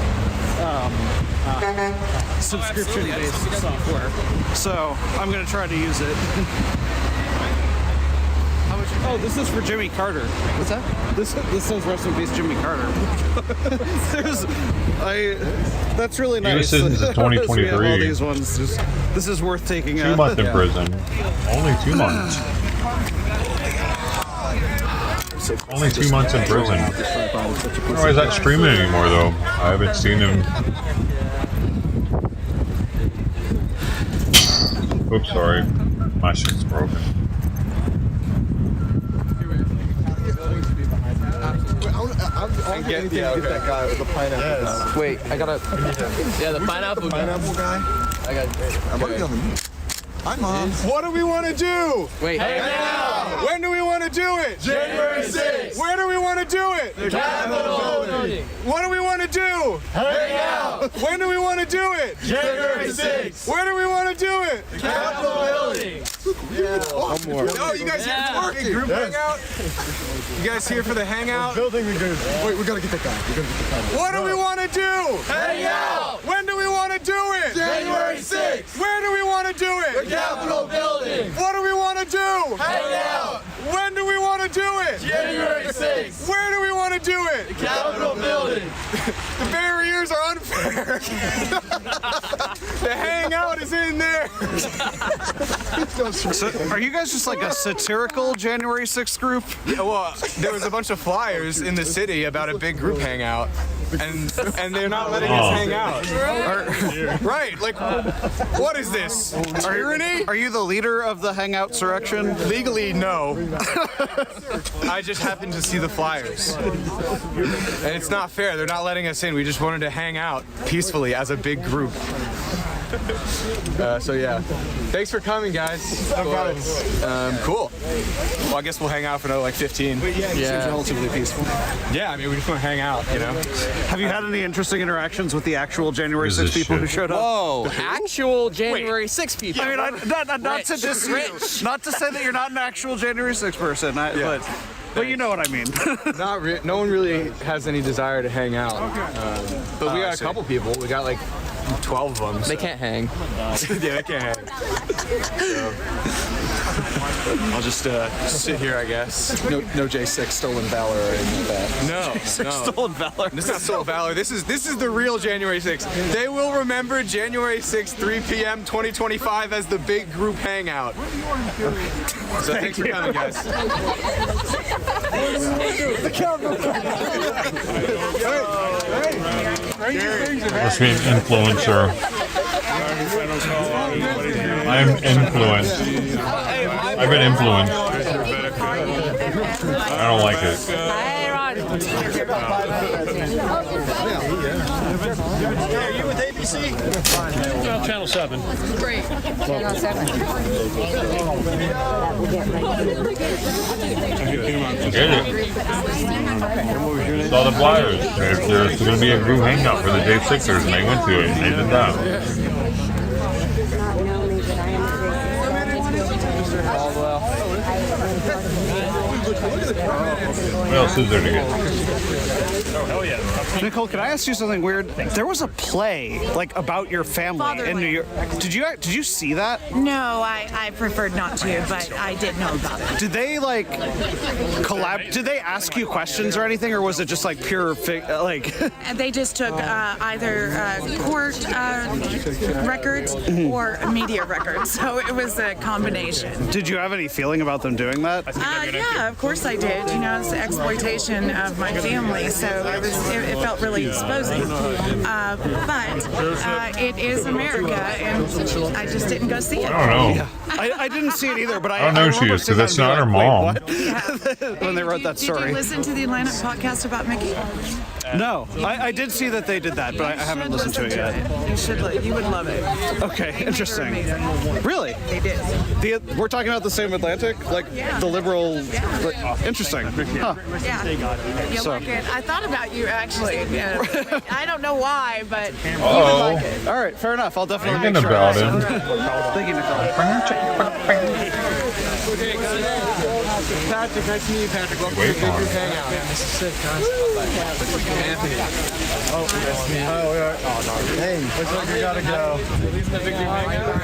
subscription-based software. So I'm gonna try to use it. Oh, this is for Jimmy Carter. What's that? This says rest in peace, Jimmy Carter. That's really nice. He was sentenced in 2023. All these ones. This is worth taking. 2 months in prison. Only 2 months. Only 2 months in prison. I don't know why he's not streaming anymore though. I haven't seen him. Oops, sorry. My shit's broken. I get that guy with the pineapple. Yes. Wait, I gotta. Yeah, the pineapple guy. I got. I'm working on the meat. Hi, Mom. What do we want to do? Wait. Hang out. When do we want to do it? January 6th. Where do we want to do it? The Capitol building. What do we want to do? Hang out. When do we want to do it? January 6th. Where do we want to do it? The Capitol building. Yeah. One more. Oh, you guys have to work. Group hangout. guys here for the hangout? Wait, we gotta get that guy. What do we want to do? Hang out! When do we want to do it? January 6th! Where do we want to do it? The Capitol building! What do we want to do? Hang out! When do we want to do it? January 6th! Where do we want to do it? The Capitol building! The barriers are unfair! The hangout is in there! So, are you guys just like a satirical January 6th group? Yeah, well, there was a bunch of flyers in the city about a big group hangout, and they're not letting us hang out. Right, like, what is this? Tyranny? Are you the leader of the hangout surrection? Legally, no. I just happened to see the flyers. And it's not fair, they're not letting us in. We just wanted to hang out peacefully as a big group. So yeah, thanks for coming, guys. No problem. Cool. Well, I guess we'll hang out for another like 15. Yeah, it seems relatively peaceful. Yeah, I mean, we just want to hang out, you know. Have you had any interesting interactions with the actual January 6th people who showed up? Whoa, actual January 6th people. I mean, not to diss you, not to say that you're not an actual January 6th person, but you know what I mean. No one really has any desire to hang out. But we got a couple people. We got like 12 of them. They can't hang. Yeah, they can't hang. So, I'll just sit here, I guess. No J6 stolen valor or anything like that. No. Stolen valor. This is not stolen valor. This is the real January 6th. They will remember January 6th, 3 p.m. 2025 as the big group hangout. So thanks for coming, guys. Must be an influencer. I'm influenced. I've been influenced. I don't like it. Are you with ABC? Channel 7. Great. Channel 7. Get it. Saw the flyers. There's going to be a group hangout for the J6ers, and they went to it, and they did that. What else is there to get? Oh, yeah. Nicole, can I ask you something weird? There was a play like about your family in New York. Did you see that? No, I preferred not to, but I did know about it. Did they like collab? Did they ask you questions or anything, or was it just like pure like? They just took either court records or media records, so it was a combination. Did you have any feeling about them doing that? Yeah, of course I did. You know, it's the exploitation of my family, so it felt really exposing. But it is America, and I just didn't go see it. I don't know. Yeah. I didn't see it either, but I don't know who she is, because that's not her mom. When they wrote that story. Did you listen to the Atlantic podcast about Mickey? No, I did see that they did that, but I haven't listened to it yet. You should. You would love it. Okay, interesting. Really? They did. We're talking about the same Atlantic, like the liberal. Like, interesting. Huh. Yeah. You like it. I thought about you actually. I don't know why, but you would like it. All right, fair enough. I'll definitely Thinking make sure. about it. Thank you, Nicole. Patrick, nice to meet you, Patrick. Welcome to the Big Group Hangout. Yeah, this is sick, guys. Anthony. Oh, nice to meet you. Oh, yeah. Oh, no. Hey, looks like we gotta go. The Big Group Hangout.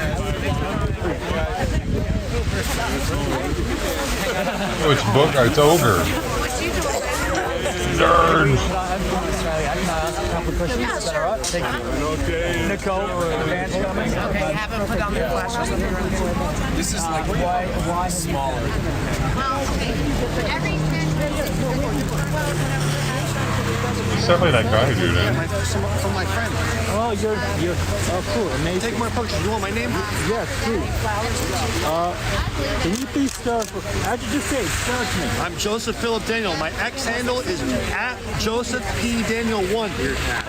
Oh, it's book. It's ogre. Nerds. Thank you. Okay. Nicole, the band's coming. Okay, have them put on their flashes. This is like why smaller. It's definitely that guy, dude. From my friend. Oh, you're cool. Amazing. Take more pictures. You want my name? Yes, please. Can you please how'd you just say? Search me. I'm Joseph Philip Daniel. My X handle is @JosephPDaniel1.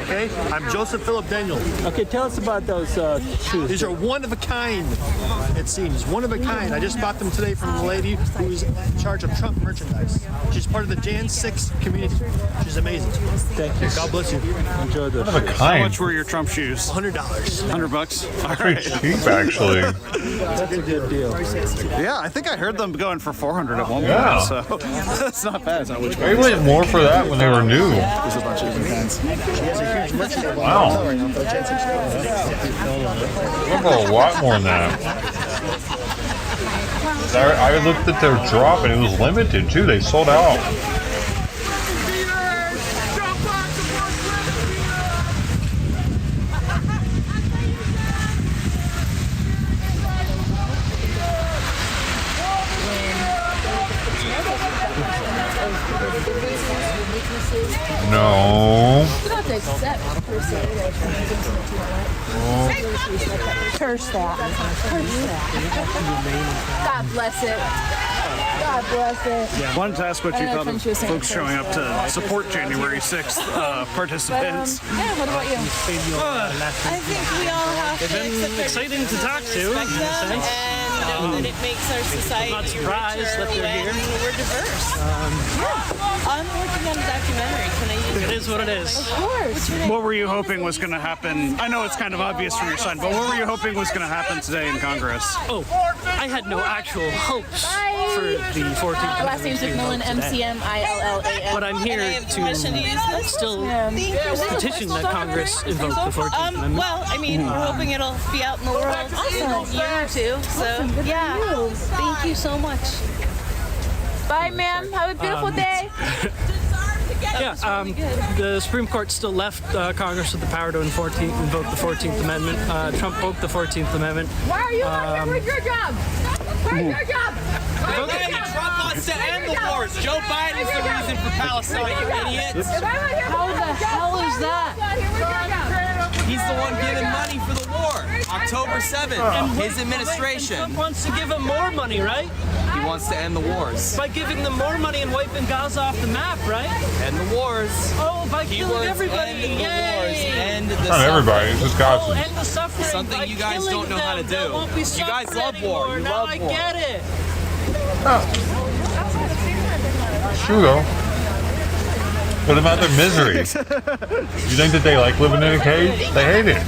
Okay? I'm Joseph Philip Daniel. Okay, tell us about those shoes. These are one of a kind, it seems. One of a kind. I just bought them today from the lady who's in charge of Trump merchandise. She's part of the Jan 6 community. She's amazing. Thank you. God bless you. Enjoy this. What a How kind. much were your Trump shoes? $100. $100. All Pretty cheap, actually. That's a good deal. Yeah, I think I heard them going for $400 at one point, Yeah. so that's not bad. They went more for that when they were new. There's a bunch of different kinds. Wow. They were a lot more than that. I looked at their drop and it was limited too. They sold out. No. Curse that. God bless it. God bless it. Wanted to ask what you I thought know of French was saying folks showing up to support January 6th participants. Yeah, what about you? I think we all have to accept exciting to talk to, in a sense. and that it makes our society I'm not surprised richer that they're when here. we're diverse. I'm working on a documentary. Can I use It is what it is. Of course. What were you hoping was going to happen? I know it's kind of obvious from your side, but what were you hoping was going to happen today in Congress? Oh, I had no actual hopes for the 14th Last name's McMillan, MCMILLAN. But I'm here And I have permission to use this. still petition that Congress invoke the 14th Amendment. Well, I mean, we're hoping it'll be out in the world in a year or two. So, yeah. Thank you so much. Bye, ma'am. Have a beautiful day. Yeah, the Supreme Court still left Congress with the power to invoke the 14th Amendment. Trump broke the 14th Amendment. Why are you not here? Where's your job? Where's your job? Okay, Trump wants to end the wars. Joe Biden's the reason for Palestine, you idiots. How the hell is that? He's the one giving money for the war. October 7th, his administration. Trump wants to give them more money, right? He wants to end the wars. By giving them more money and wiping Gaza off the map, right? End the wars. Oh, by killing everybody. End the wars. End the Not everybody, it's just Gaza. Oh, end the suffering. Something by you guys killing don't know how to them. do. There won't be You guys suffering love war. anymore. You Now love I war. get it. True though. Put them out their misery. You think that they like living in a cage? They hate it.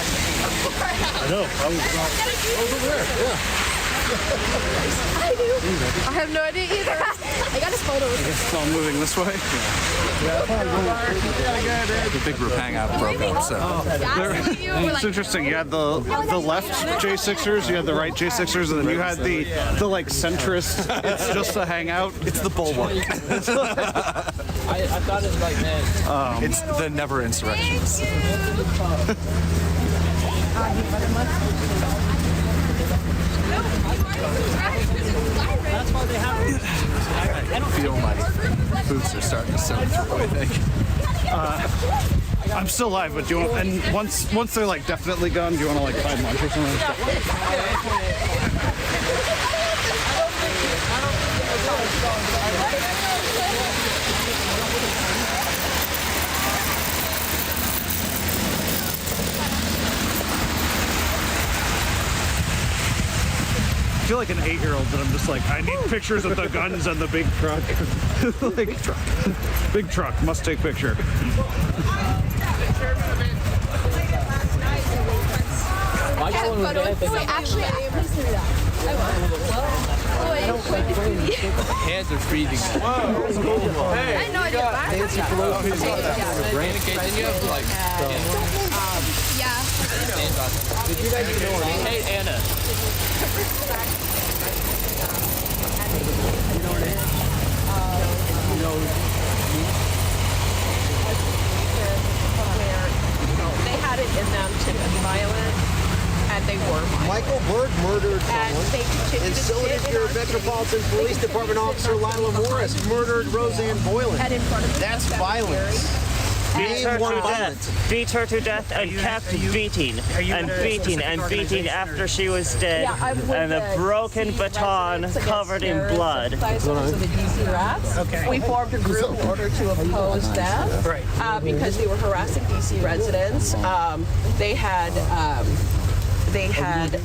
I know. I was over there. Yeah. I have no idea either. I got his photo. I guess it's all moving this way. The big group hangout broke up, so. It's interesting. You had the left J6ers, you had the right J6ers, and then you had the like centrist. It's just a hangout. It's the bulwark. I thought it was like, man. It's the never insurrectionists. That's why they have. I feel my boots are starting to soak through, I think. I'm still live, but do you want, and once they're like definitely gone, do you want to like find lunch or something? I feel like an 8-year-old that I'm just like, I need pictures of the guns and the big truck. Big truck, must take picture. Actually, Hands are freezing. I had no idea. Nancy Pelosi's didn't you have like? Yeah. Did you guys know her name? Hey, Anna. They had it in them to be violent, and they were violent. Michael Berg murdered. And they continue And to so sit did in your our Metropolitan city. Police Department officer Lila Morris murdered Roseanne Boylan. And in front of the That's violence. Beat her to death and kept beating and beating and beating after she was dead, and a broken baton covered in blood. So the DC Rats. Okay. We formed a group in order to oppose them, because they were harassing DC residents. They had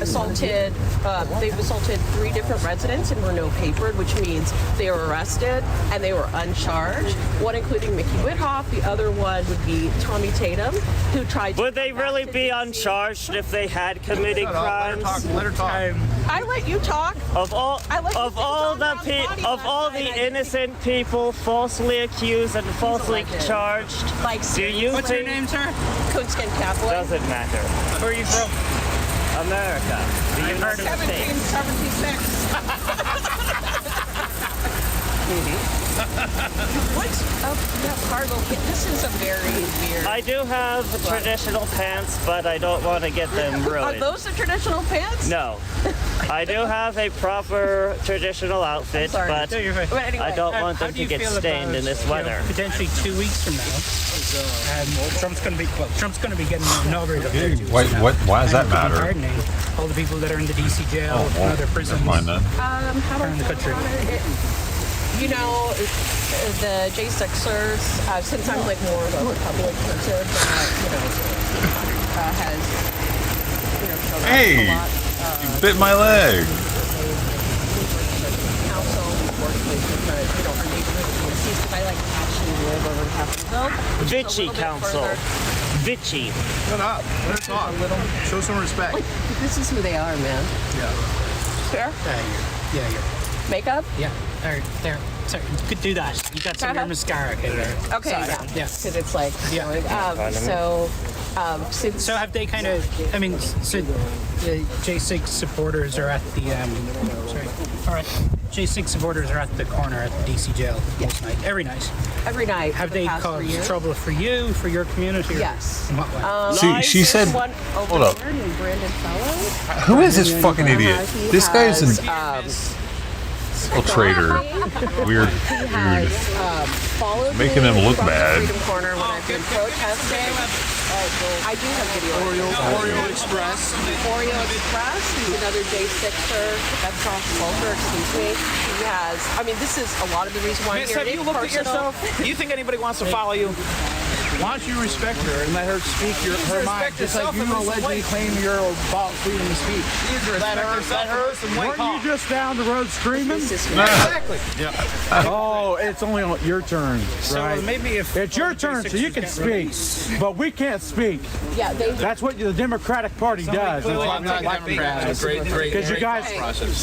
assaulted. They've assaulted 3 different residents and were no papered, which means they were arrested and they were uncharged. One including Mickey Whithoff. The other one would be Tommy Tatum, who tried. Would they really be uncharged if they had committed crimes? Let her talk. I let you talk. Of all the innocent people falsely accused and falsely charged, do you What's think? your name, sir? Coonskin Catholic. Doesn't matter. Where are you from? America, the United States. 1776. What's up, cargo? This is a very weird. I do have traditional pants, but I don't want to get them ruined. Are those the traditional pants? No. I do have a proper traditional outfit, but I don't want them to get stained in this weather. Potentially 2 weeks from now, Trump's going to be getting inaugurated. up there, too. Why does that matter? Pardoning all the people that are in the DC jail and other prisons Never mind that. around the country. You know, the J6ers, since I'm like more of a Republican person, has, shown up Hey, a lot. you bit my leg. Council works with different, our neighborhood communities, because I actually live over in Capitol Hill. Bitchy Council. Bitchy. Shut up. Let her talk. Show some respect. This is who they are, man. Yeah. Fair? Yeah. Makeup? Yeah. There. Sorry, you could do that. You got some of your mascara. Okay, there. Okay, yeah. Because it's like, so have they kind of, so the J6 supporters are at the, J6 supporters are at the corner at the DC jail most night, every night. Every night. Have they caused trouble for you, for your community? Yes. In what way? See, she said, hold up. Who is this fucking idiot? This guy's an infiltrator. Weird dude. Making them look bad. Freedom Corner when I've been protesting. I do have video. Oreo Express. Oreo Express. He's another J6er. That's Josh Walter, excuse me. He has, this is a lot of the reason why I'm Miss, here. have you looked at yourself? Do you think anybody wants to follow you? Why don't you respect her and let her speak her mind, just like you allegedly claim you're about freedom of speech. Let her Weren't you just down the road screaming? Exactly. Yeah. Oh, it's only your turn, right? So maybe if it's your turn, so you can speak, but we can't speak. Yeah, that's what the Democratic Party does. Because you guys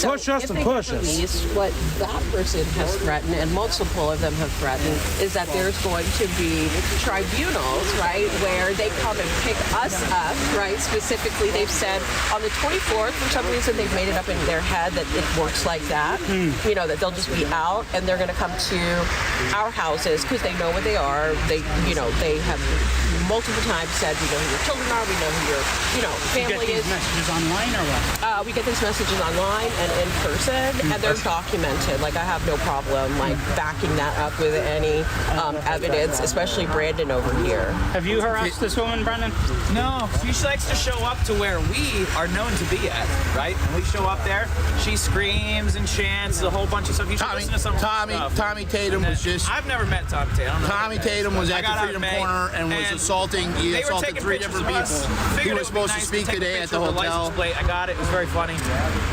push us and push us. What that person has threatened, and multiple of them have threatened, is that there's going to be tribunals, right, where they come and pick us up, right? Specifically, they've said on the 24th, for some reason, they've made it up in their head that it works like that. That they'll just be out and they're going to come to our houses because they know what they are. They have multiple times said, we know who your children are, we know who your, family is. is. You get these messages online or what? We get these messages online and in person, and they're documented. Like, I have no problem, backing that up with any evidence, especially Brandon over here. Have you harassed this woman, Brandon? No, she likes to show up to where we are known to be at, right? When we show up there, she screams and chants a whole bunch of stuff. You should listen to some Tommy Tatum was just. I've never met Tommy Tatum. Tommy Tatum was at the Freedom Corner and was assaulting. He assaulted 3 different people. He was supposed to speak today at the hotel. I got it. It was very funny.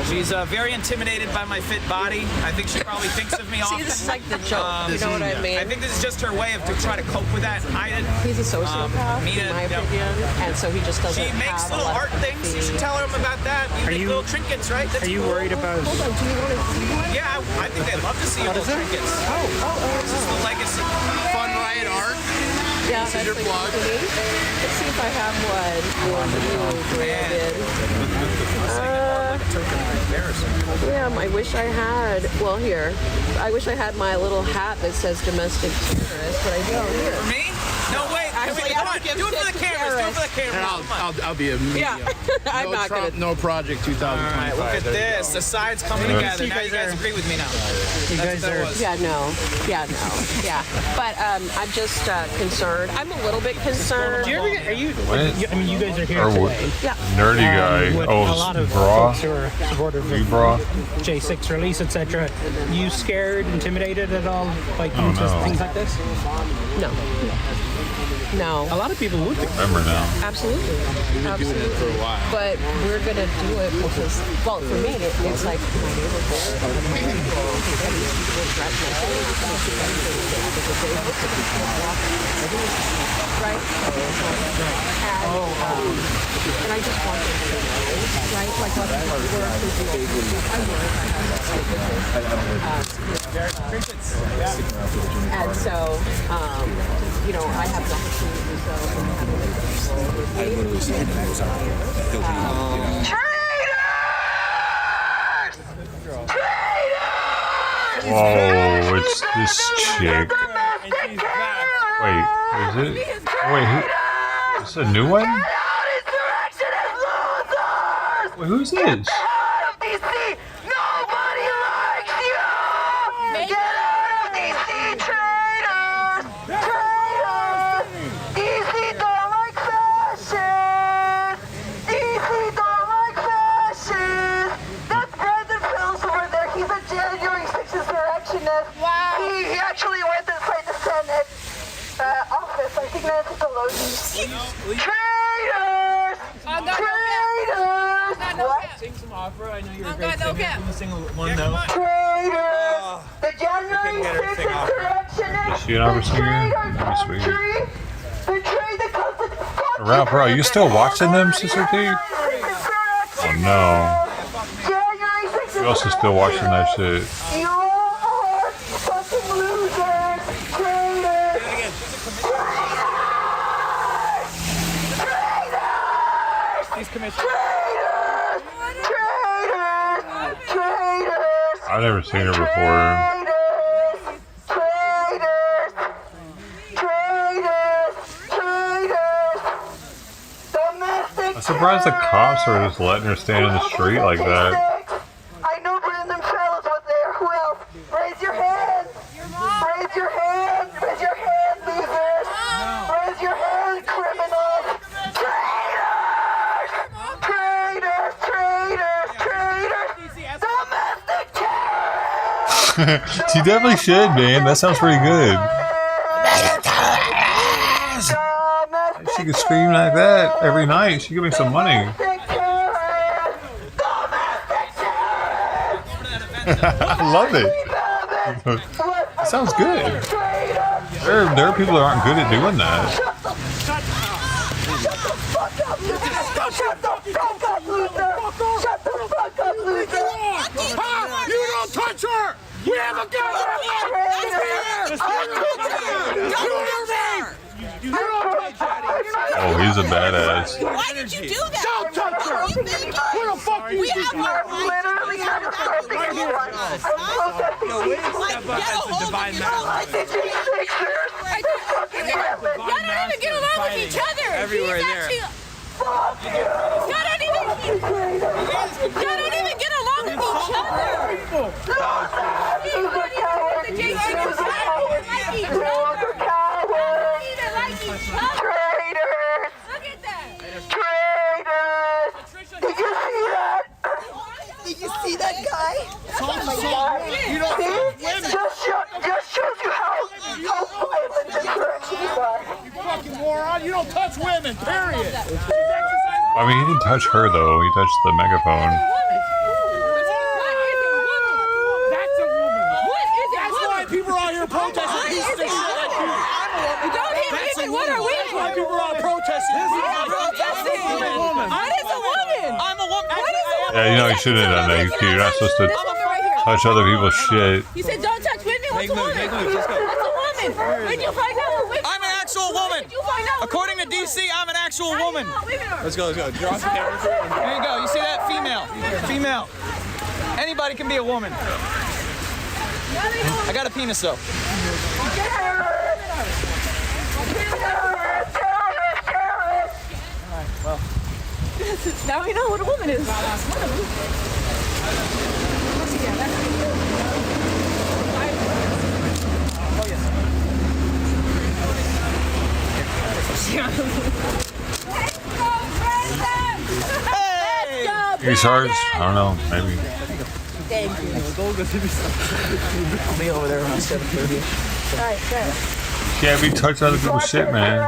She's very intimidated by my fit body. I think she probably thinks of me often. See, this is like the joke. You know what I mean? I think this is just her way to try to cope with that and hide it. He's a sociopath, in my opinion, and so he just doesn't. She makes little art things. You should tell him about that. You make little trinkets, right? Are you worried about? Hold on. Do you want to see one? Yeah, I think they'd love to see your little trinkets. This is the legacy. Fun Riot Art. Yeah, this is your plug. Let's see if I have one for you, Brandon. Yeah, I wish I had. Well, here. I wish I had my little hat that says domestic terrorist, but I don't. Here. For me? No way. Actually, come on. Do it for the camera. terrorist. I'll be a media. Yeah, I'm not Trump, gonna. no project 2025. All right, look at this. The sides coming together. Now you guys agree with me now. You guys are. Yeah. But I'm just concerned. I'm a little bit concerned. Do you ever get, are you? What? I mean, you guys are here Or today. Yeah. nerdy guy. With Oh, a lot of bra. folks who are supportive of Bra. J6 release, etc. You scared, intimidated at all, like Oh, into no. things like this? No. No. A lot of people would be. Remember now. Absolutely. We've been doing it for a while. But we're gonna do it because, well, for me, it's like my right? And I just want them to know, right? Like what I work. And so, you know, I have an opportunity to I literally said he was out here. He'll be, Whoa, it's this chick. Wait, is it? Wait, who? Is this a new one? Wait, who's this? Wow. He actually went inside the Senate office. I think that's Pelosi. Traitors! Traitors! What? Sing some opera. I know you're a I'm great gonna singer. Can you sing one note? Traitors! The January get her to 6th sing opera. Is she an opera singer? That'd be sweet. Betrayed the Constitution. Ralph, bro, you still watching them, Sister T? Oh no. You also still watching that shit. You are fucking losers! Traitors! These commissioners. Traitors! I've never seen her before. I'm surprised the cops are just letting her stand in the street like that. I know Brandon Fellows was there. Who else? Raise your hand! Raise your hand! Raise your hand, losers! Raise your hand, criminals! Traitors! Traitors! Traitors! Traitors! Domestic terrorists! She definitely should, man. That sounds pretty good. She could scream like that every night. She could make some money. I love it. It sounds good. There are people that aren't good at doing that. Shut the fuck up, loser! Shut the fuck up, loser! Shut the fuck up, loser! Ha! You don't touch her! We have a gun! Oh, he's a badass. Why did you do that? Don't touch her! Where the fuck you think you are? I'm literally not insulting anyone. I'm protesting peacefully. Y'all don't even get along with each other. Everywhere He's there. actually- Y'all don't even get along with each other. Traitors! Look at that. Traitors! Did you see that? Did you see that guy? Oh my God. You don't touch women. Just shows you how violent insurrections are. You fucking moron. You don't touch women, period. I mean, he didn't touch her, though. He touched the megaphone. That's a woman. That's why people are out here protesting. Don't hit me. What are we? That's why people are out protesting. Protesting. What is a woman? I'm a woman. What is a woman? Yeah, you know, you shouldn't have done that. You're not supposed to touch other people's shit. You said don't touch women. What's a woman? Make moves. Let's go. What's a woman? Where'd you find out? I'm an actual woman. Where'd you find out? According to DC, I'm an actual woman. let's go. Draw the camera. There you go. You see that? Female. Female. Anybody can be a woman. I got a penis though. Now we know what a woman is. He's hurt. I don't know. Maybe. Thank you. I'll be over there around 7:30. All right, good. Can't be touched other people's shit, man. I'm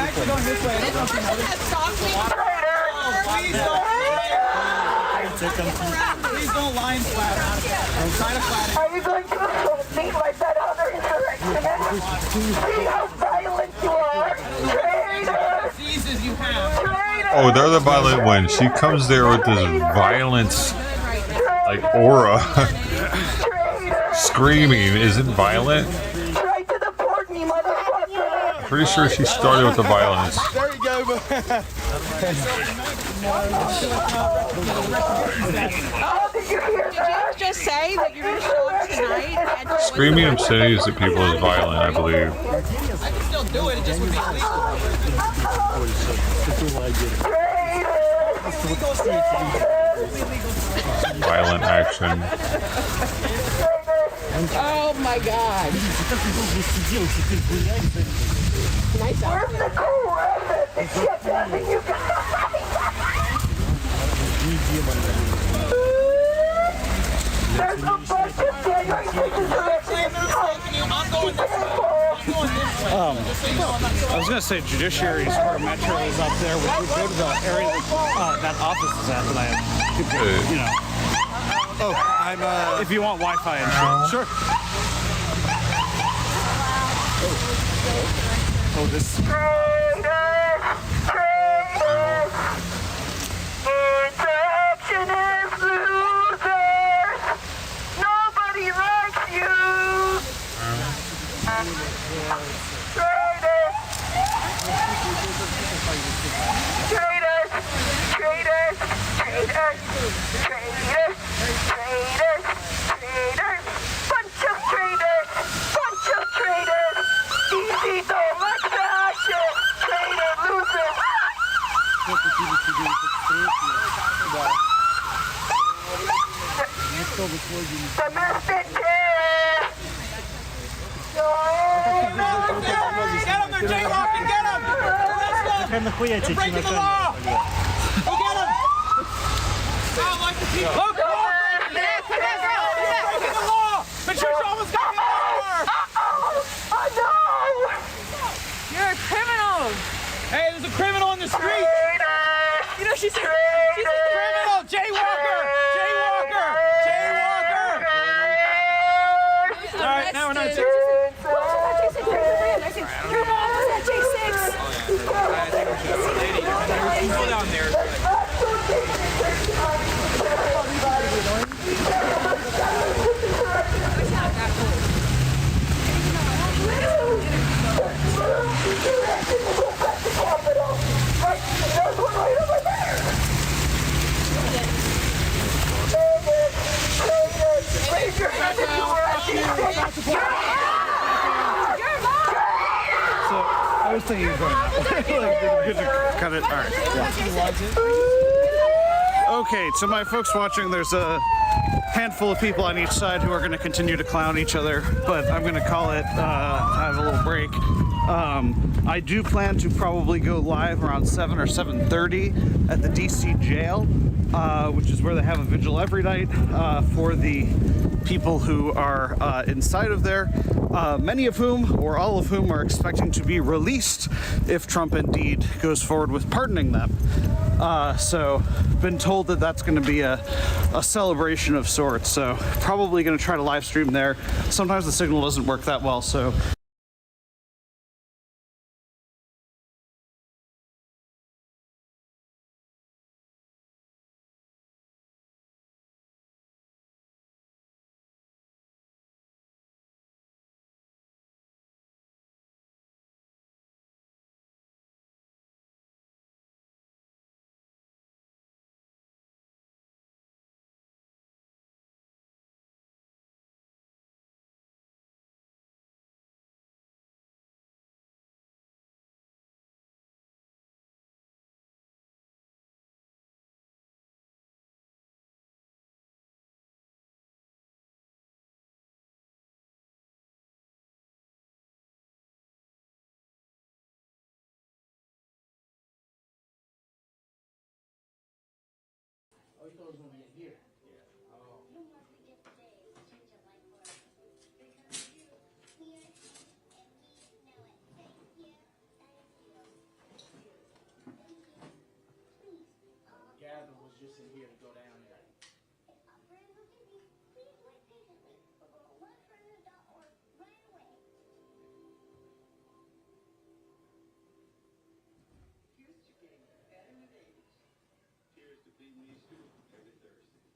actually going this way. Please don't line flat. Try to flat. Are you going to assault me like that other insurrectionist? See how violent you are? Traitor! Diseases you have. Oh, they're the violent ones. She comes there with this violence, like aura, screaming. Isn't violent? Try to deport me, motherfucker! Pretty sure she started with the violence. There you go. Did you hear that? Just say that you're going to show up tonight. And Screaming obscenities at people is violent, I believe. I can still do it. It just would be illegal. Violent action. oh my God. Where's the cool rabbit? The shit that you got? There's a bunch of January 6th I was going to say Judiciary Square Metro is up there. We go to the area that office is at tonight. You know. Oh, I'm if you want Wi-Fi and shit. Sure. Oh, this. Insurrectionist losers! Nobody likes you! Traitors! Traitors! Traitors! Traitors! Traitors! Traitors! Traitors! Bunch of traitors! Bunch of traitors! DC don't like that shit! Traitor losers! Domestic terrorists! Get him! They're jaywalking! Get him! They're breaking the law! Go get him! I don't like the people. Look! Breaking the law! Patricia almost got me over! You're a criminal! Hey, there's a criminal in the street! You know, she's a criminal! Jaywalker! Jaywalker! Jaywalker! All right, now we're not J6. Your mom was at J6! Go down there. I was thinking of going that way. Good to cut it. All right. Yeah. Okay, to my folks watching, there's a handful of people on each side who are going to continue to clown each other, but I'm going to call it, have a little break. I do plan to probably go live around 7 or 7:30 at the DC jail, which is where they have a vigil every night for the people who are inside of there, many of whom, or all of whom, are expecting to be released if Trump indeed goes forward with pardoning them. So, been told that that's going to be a celebration of sorts, so probably going to try to live stream there. Sometimes the signal doesn't work that well, so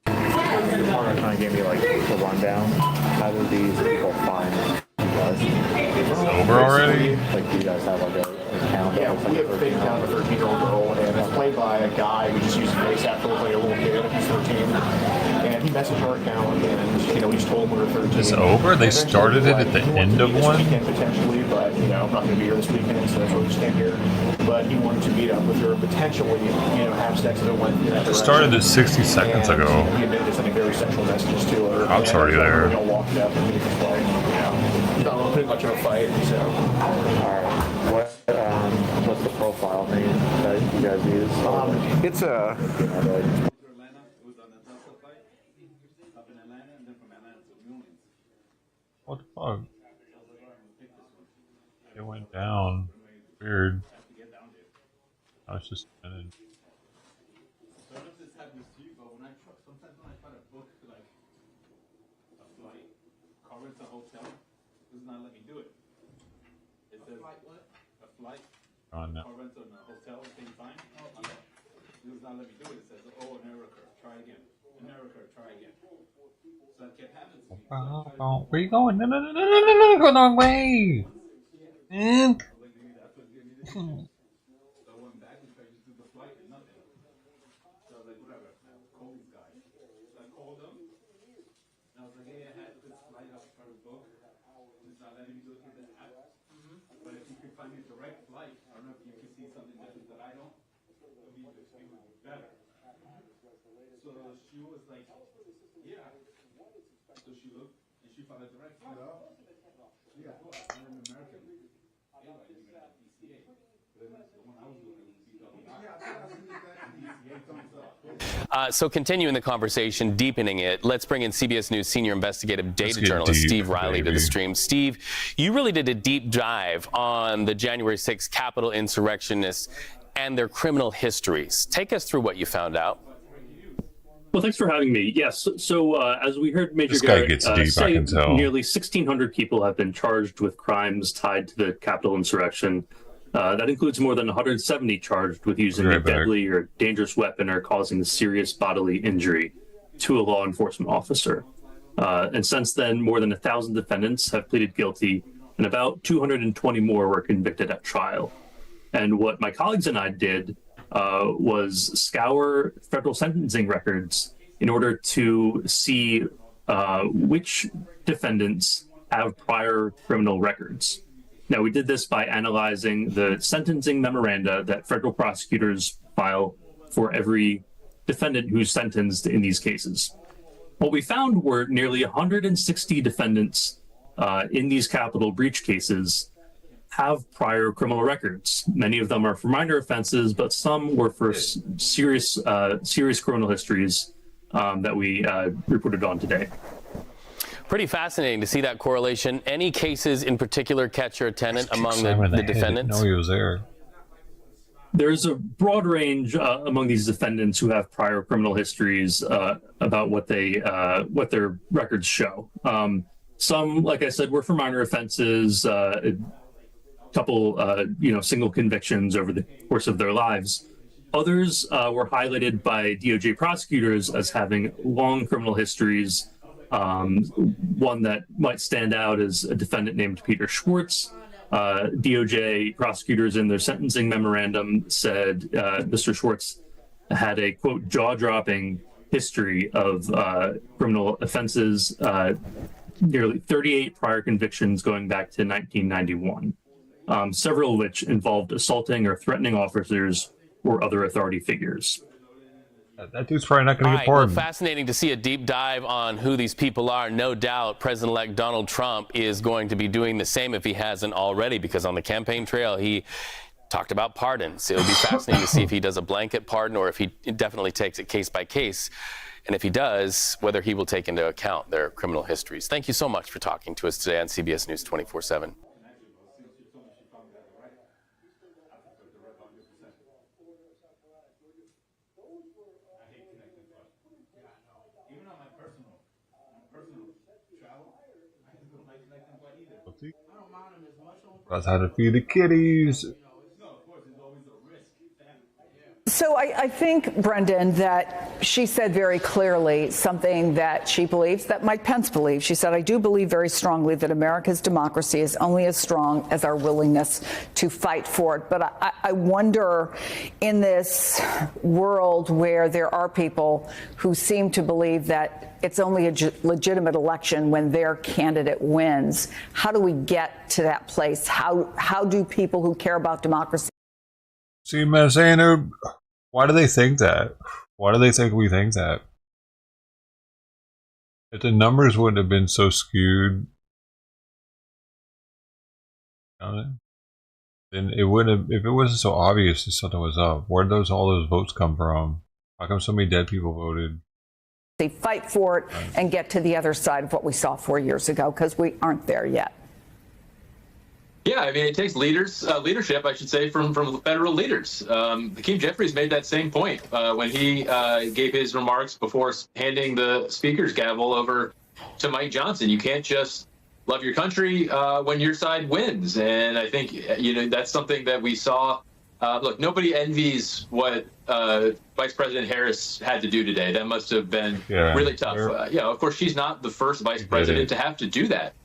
The partner kind of gave me like the rundown. How do these people find you guys? It's over already? Like, do you guys have like a account? Yeah, we have a fake account of a 13-year-old girl, and it's played by a guy who just used face after look like a little kid. He's 13, and he messaged our account, and we just told him we were 13. It's over? They started it at the end of one? This weekend potentially, but I'm not going to be here this weekend, so that's why we just came here. But he wanted to meet up with her, potentially, have sex if it went in that It started this 60 seconds ago. He admitted to sending very sexual messages to her. I'm sorry there. We all walked up, and he was like, not pretty much of a fight. So, alright. What's the profile name that you guys use? It's a. What the fuck? It went down. Weird. I was just spinning. On now. Where you going? No, go the wrong way. Man. So continuing the conversation, deepening it, let's bring in CBS News senior investigative data journalist Steve Riley to the stream. Steve, you really did a deep dive on the January 6th Capitol insurrectionists and their criminal histories. Take us through what you found out. Well, thanks for having me. Yes. So as we heard Major This guy Garrett gets deep, say, I can tell. nearly 1,600 people have been charged with crimes tied to the Capitol insurrection. That includes more than 170 charged with using a deadly or dangerous weapon or causing serious bodily injury to a law enforcement officer. And since then, more than 1,000 defendants have pleaded guilty, and about 220 more were convicted at trial. And what my colleagues and I did was scour federal sentencing records in order to see which defendants have prior criminal records. Now, we did this by analyzing the sentencing memoranda that federal prosecutors file for every defendant who's sentenced in these cases. What we found were nearly 160 defendants in these Capitol breach cases have prior criminal records. Many of them are for minor offenses, but some were for serious criminal histories that we reported on today. Pretty fascinating to see that correlation. Any cases in particular catch your attention among the defendants? No, he was there. There's a broad range among these defendants who have prior criminal histories about what their records show. Some, like I said, were for minor offenses. A couple, single convictions over the course of their lives. Others were highlighted by DOJ prosecutors as having long criminal histories. One that might stand out is a defendant named Peter Schwartz. DOJ prosecutors in their sentencing memorandum said Mr. Schwartz had a, quote, jaw-dropping history of criminal offenses, nearly 38 prior convictions going back to 1991, several of which involved assaulting or threatening officers or other authority figures. That dude's probably not going to get pardoned. Well, fascinating to see a deep dive on who these people are. No doubt President-elect Donald Trump is going to be doing the same if he hasn't already, because on the campaign trail, he talked about pardons. It'll be fascinating to see if he does a blanket pardon or if he definitely takes it case by case. And if he does, whether he will take into account their criminal histories. Thank you so much for talking to us today on CBS News 24/7. That's how to feed the kitties. So I think, Brendan, that she said very clearly something that she believes, that Mike Pence believes. She said, I do believe very strongly that America's democracy is only as strong as our willingness to fight for it. But I wonder, in this world where there are people who seem to believe that it's only a legitimate election when their candidate wins, how do we get to that place? How do people who care about democracy? See, man, saying, why do they think that? Why do they think we think that? If the numbers wouldn't have been so skewed, then it wouldn't have, if it wasn't so obvious that something was up, where did all those votes come from? How come so many dead people voted? They fight for it and get to the other side of what we saw 4 years ago, because we aren't there yet. Yeah, I mean, it takes leadership, I should say, from federal leaders. Hakeem Jeffries made that same point when he gave his remarks before handing the speaker's gavel over to Mike Johnson. You can't just love your country when your side wins. And I think, that's something that we saw. Look, nobody envies what Vice President Harris had to do today. That must have been really tough. Of course, she's not the first vice president to have to do that.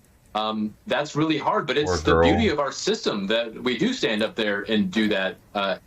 That's really hard, but it's the beauty of our system that we do stand up there and do that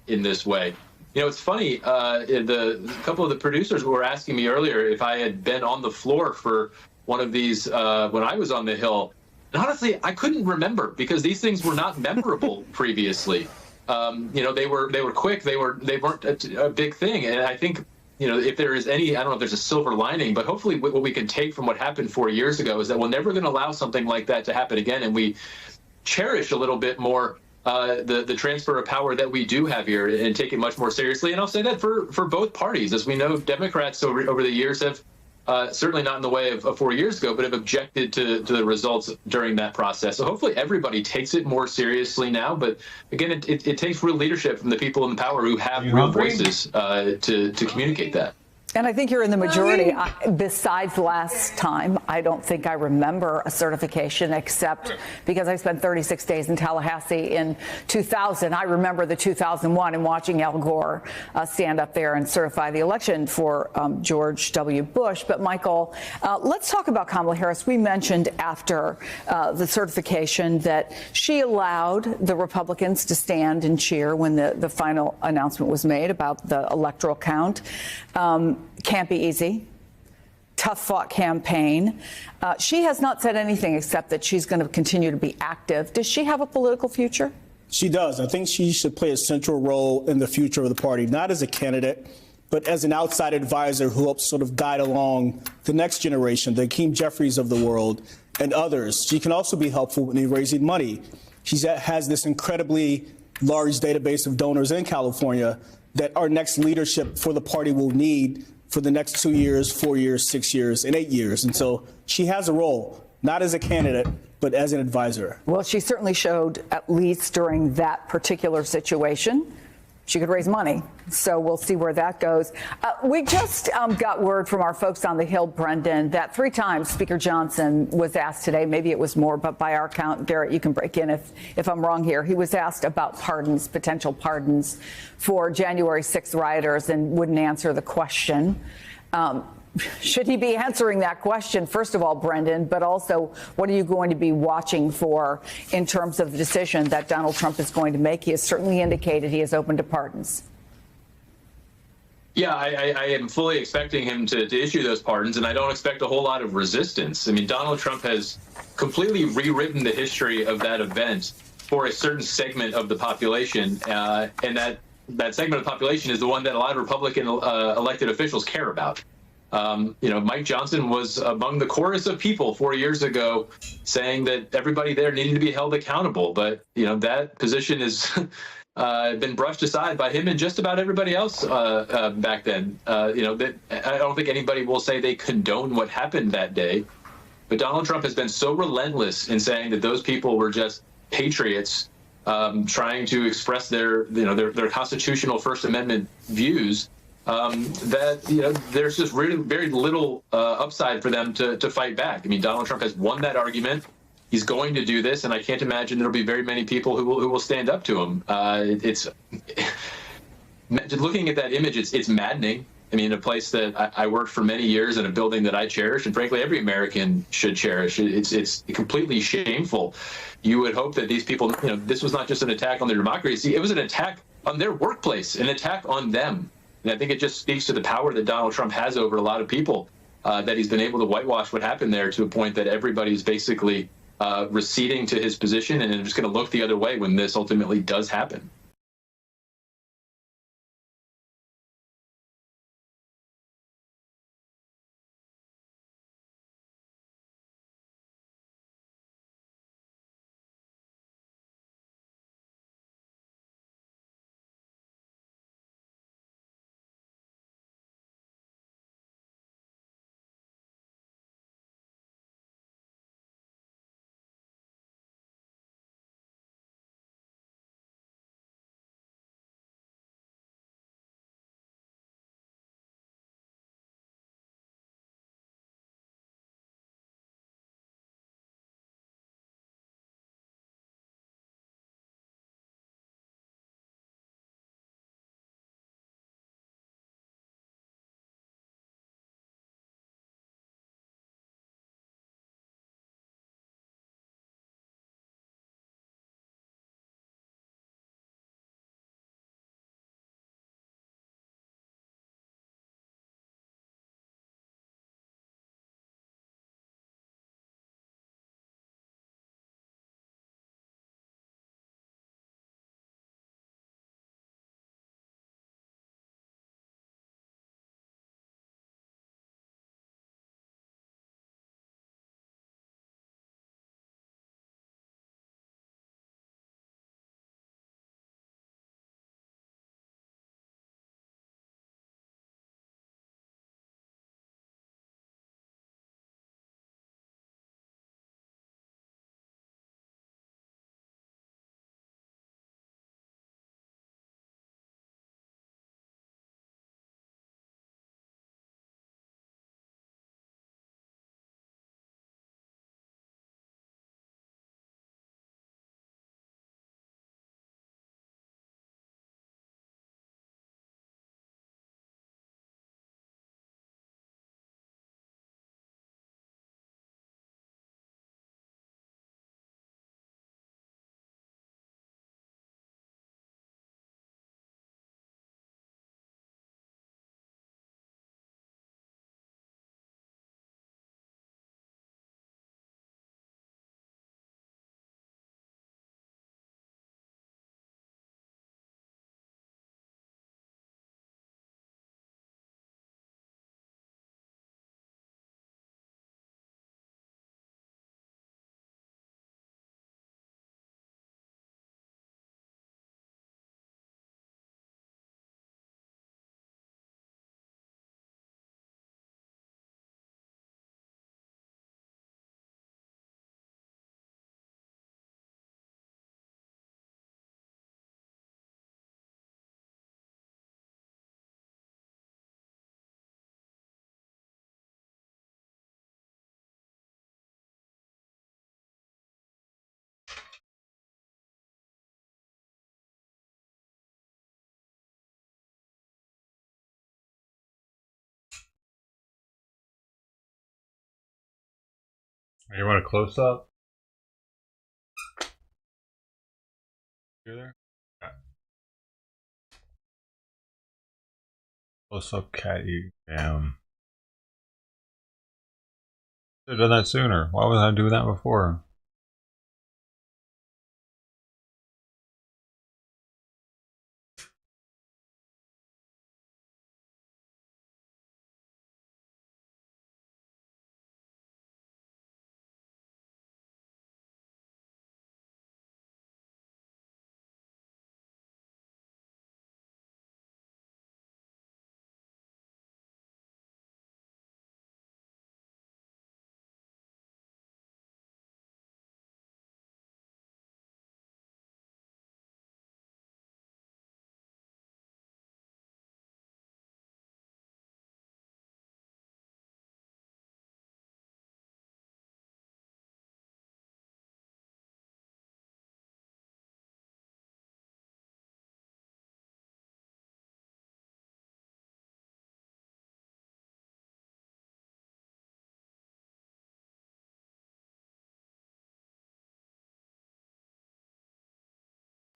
in this way. It's funny, a couple of the producers were asking me earlier if I had been on the floor for one of these when I was on the Hill. And honestly, I couldn't remember because these things were not memorable previously. They were quick, they weren't a big thing. And I think, if there is any, I don't know if there's a silver lining, but hopefully what we can take from what happened 4 years ago is that we're never going to allow something like that to happen again. And we cherish a little bit more the transfer of power that we do have here and take it much more seriously. And I'll say that for both parties. As we know, Democrats over the years have certainly not in the way of 4 years ago, but have objected to the results during that process. So hopefully everybody takes it more seriously now. But again, it takes real leadership from the people in power who have real voices to communicate that. And I think you're in the majority. Besides last time, I don't think I remember a certification, except because I spent 36 days in Tallahassee in 2000. I remember the 2001 and watching Al Gore stand up there and certify the election for George W. Bush. But Michael, let's talk about Kamala Harris. We mentioned after the certification that she allowed the Republicans to stand and cheer when the final announcement was made about the electoral count. Can't be easy. Tough fought campaign. She has not said anything except that she's going to continue to be active. Does she have a political future? She does. I think she should play a central role in the future of the party, not as a candidate, but as an outside advisor who helps sort of guide along the next generation, the Hakeem Jeffries of the world and others. She can also be helpful in raising money. She has this incredibly large database of donors in California that our next leadership for the party will need for the next 2 years, 4 years, 6 years, and 8 years. And so she has a role, not as a candidate, but as an advisor. Well, she certainly showed, at least during that particular situation, she could raise money. So we'll see where that goes. We just got word from our folks on the Hill, Brendan, that 3 times Speaker Johnson was asked today, maybe it was more, but by our count, Garrett, you can break in if I'm wrong here. He was asked about pardons, potential pardons for January 6th rioters, and wouldn't answer the question. Should he be answering that question, first of all, Brendan, but also what are you going to be watching for in terms of the decision that Donald Trump is going to make? He has certainly indicated he is open to pardons. Yeah, I am fully expecting him to issue those pardons, and I don't expect a whole lot of resistance. I mean, Donald Trump has completely rewritten the history of that event for a certain segment of the population, and that segment of the population is the one that a lot of Republican elected officials care about. Mike Johnson was among the chorus of people 4 years ago saying that everybody there needed to be held accountable. But, that position has been brushed aside by him and just about everybody else back then. I don't think anybody will say they condone what happened that day. But Donald Trump has been so relentless in saying that those people were just patriots trying to express their constitutional First Amendment views. That there's just really very little upside for them to fight back. I mean, Donald Trump has won that argument. He's going to do this, and I can't imagine there'll be very many people who will stand up to him. just looking at that image, it's maddening. I mean, a place that I worked for many years in, a building that I cherish, and frankly, every American should cherish. It's completely shameful. You would hope that these people, this was not just an attack on their democracy, it was an attack on their workplace, an attack on them. And I think it just speaks to the power that Donald Trump has over a lot of people, that he's been able to whitewash what happened there to a point that everybody's basically receding to his position and just going to look the other way when this ultimately does happen. You want a close up? You there? Yeah. Close up cat eating. Damn. Should have done that sooner. Why was I doing that before?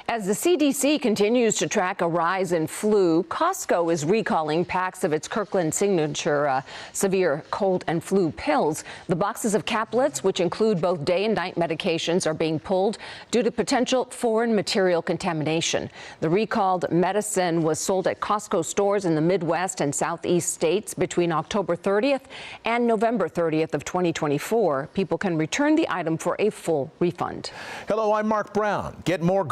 As the CDC continues to track a rise in flu, Costco is recalling packs of its Kirkland Signature severe cold and flu pills. The boxes of caplets, which include both day and night medications, are being pulled due to potential foreign material contamination. The recalled medicine was sold at Costco stores in the Midwest and Southeast states between October 30th and November 30th of 2024. People can return the item for a full refund. Hello, I'm Mark Brown. Get more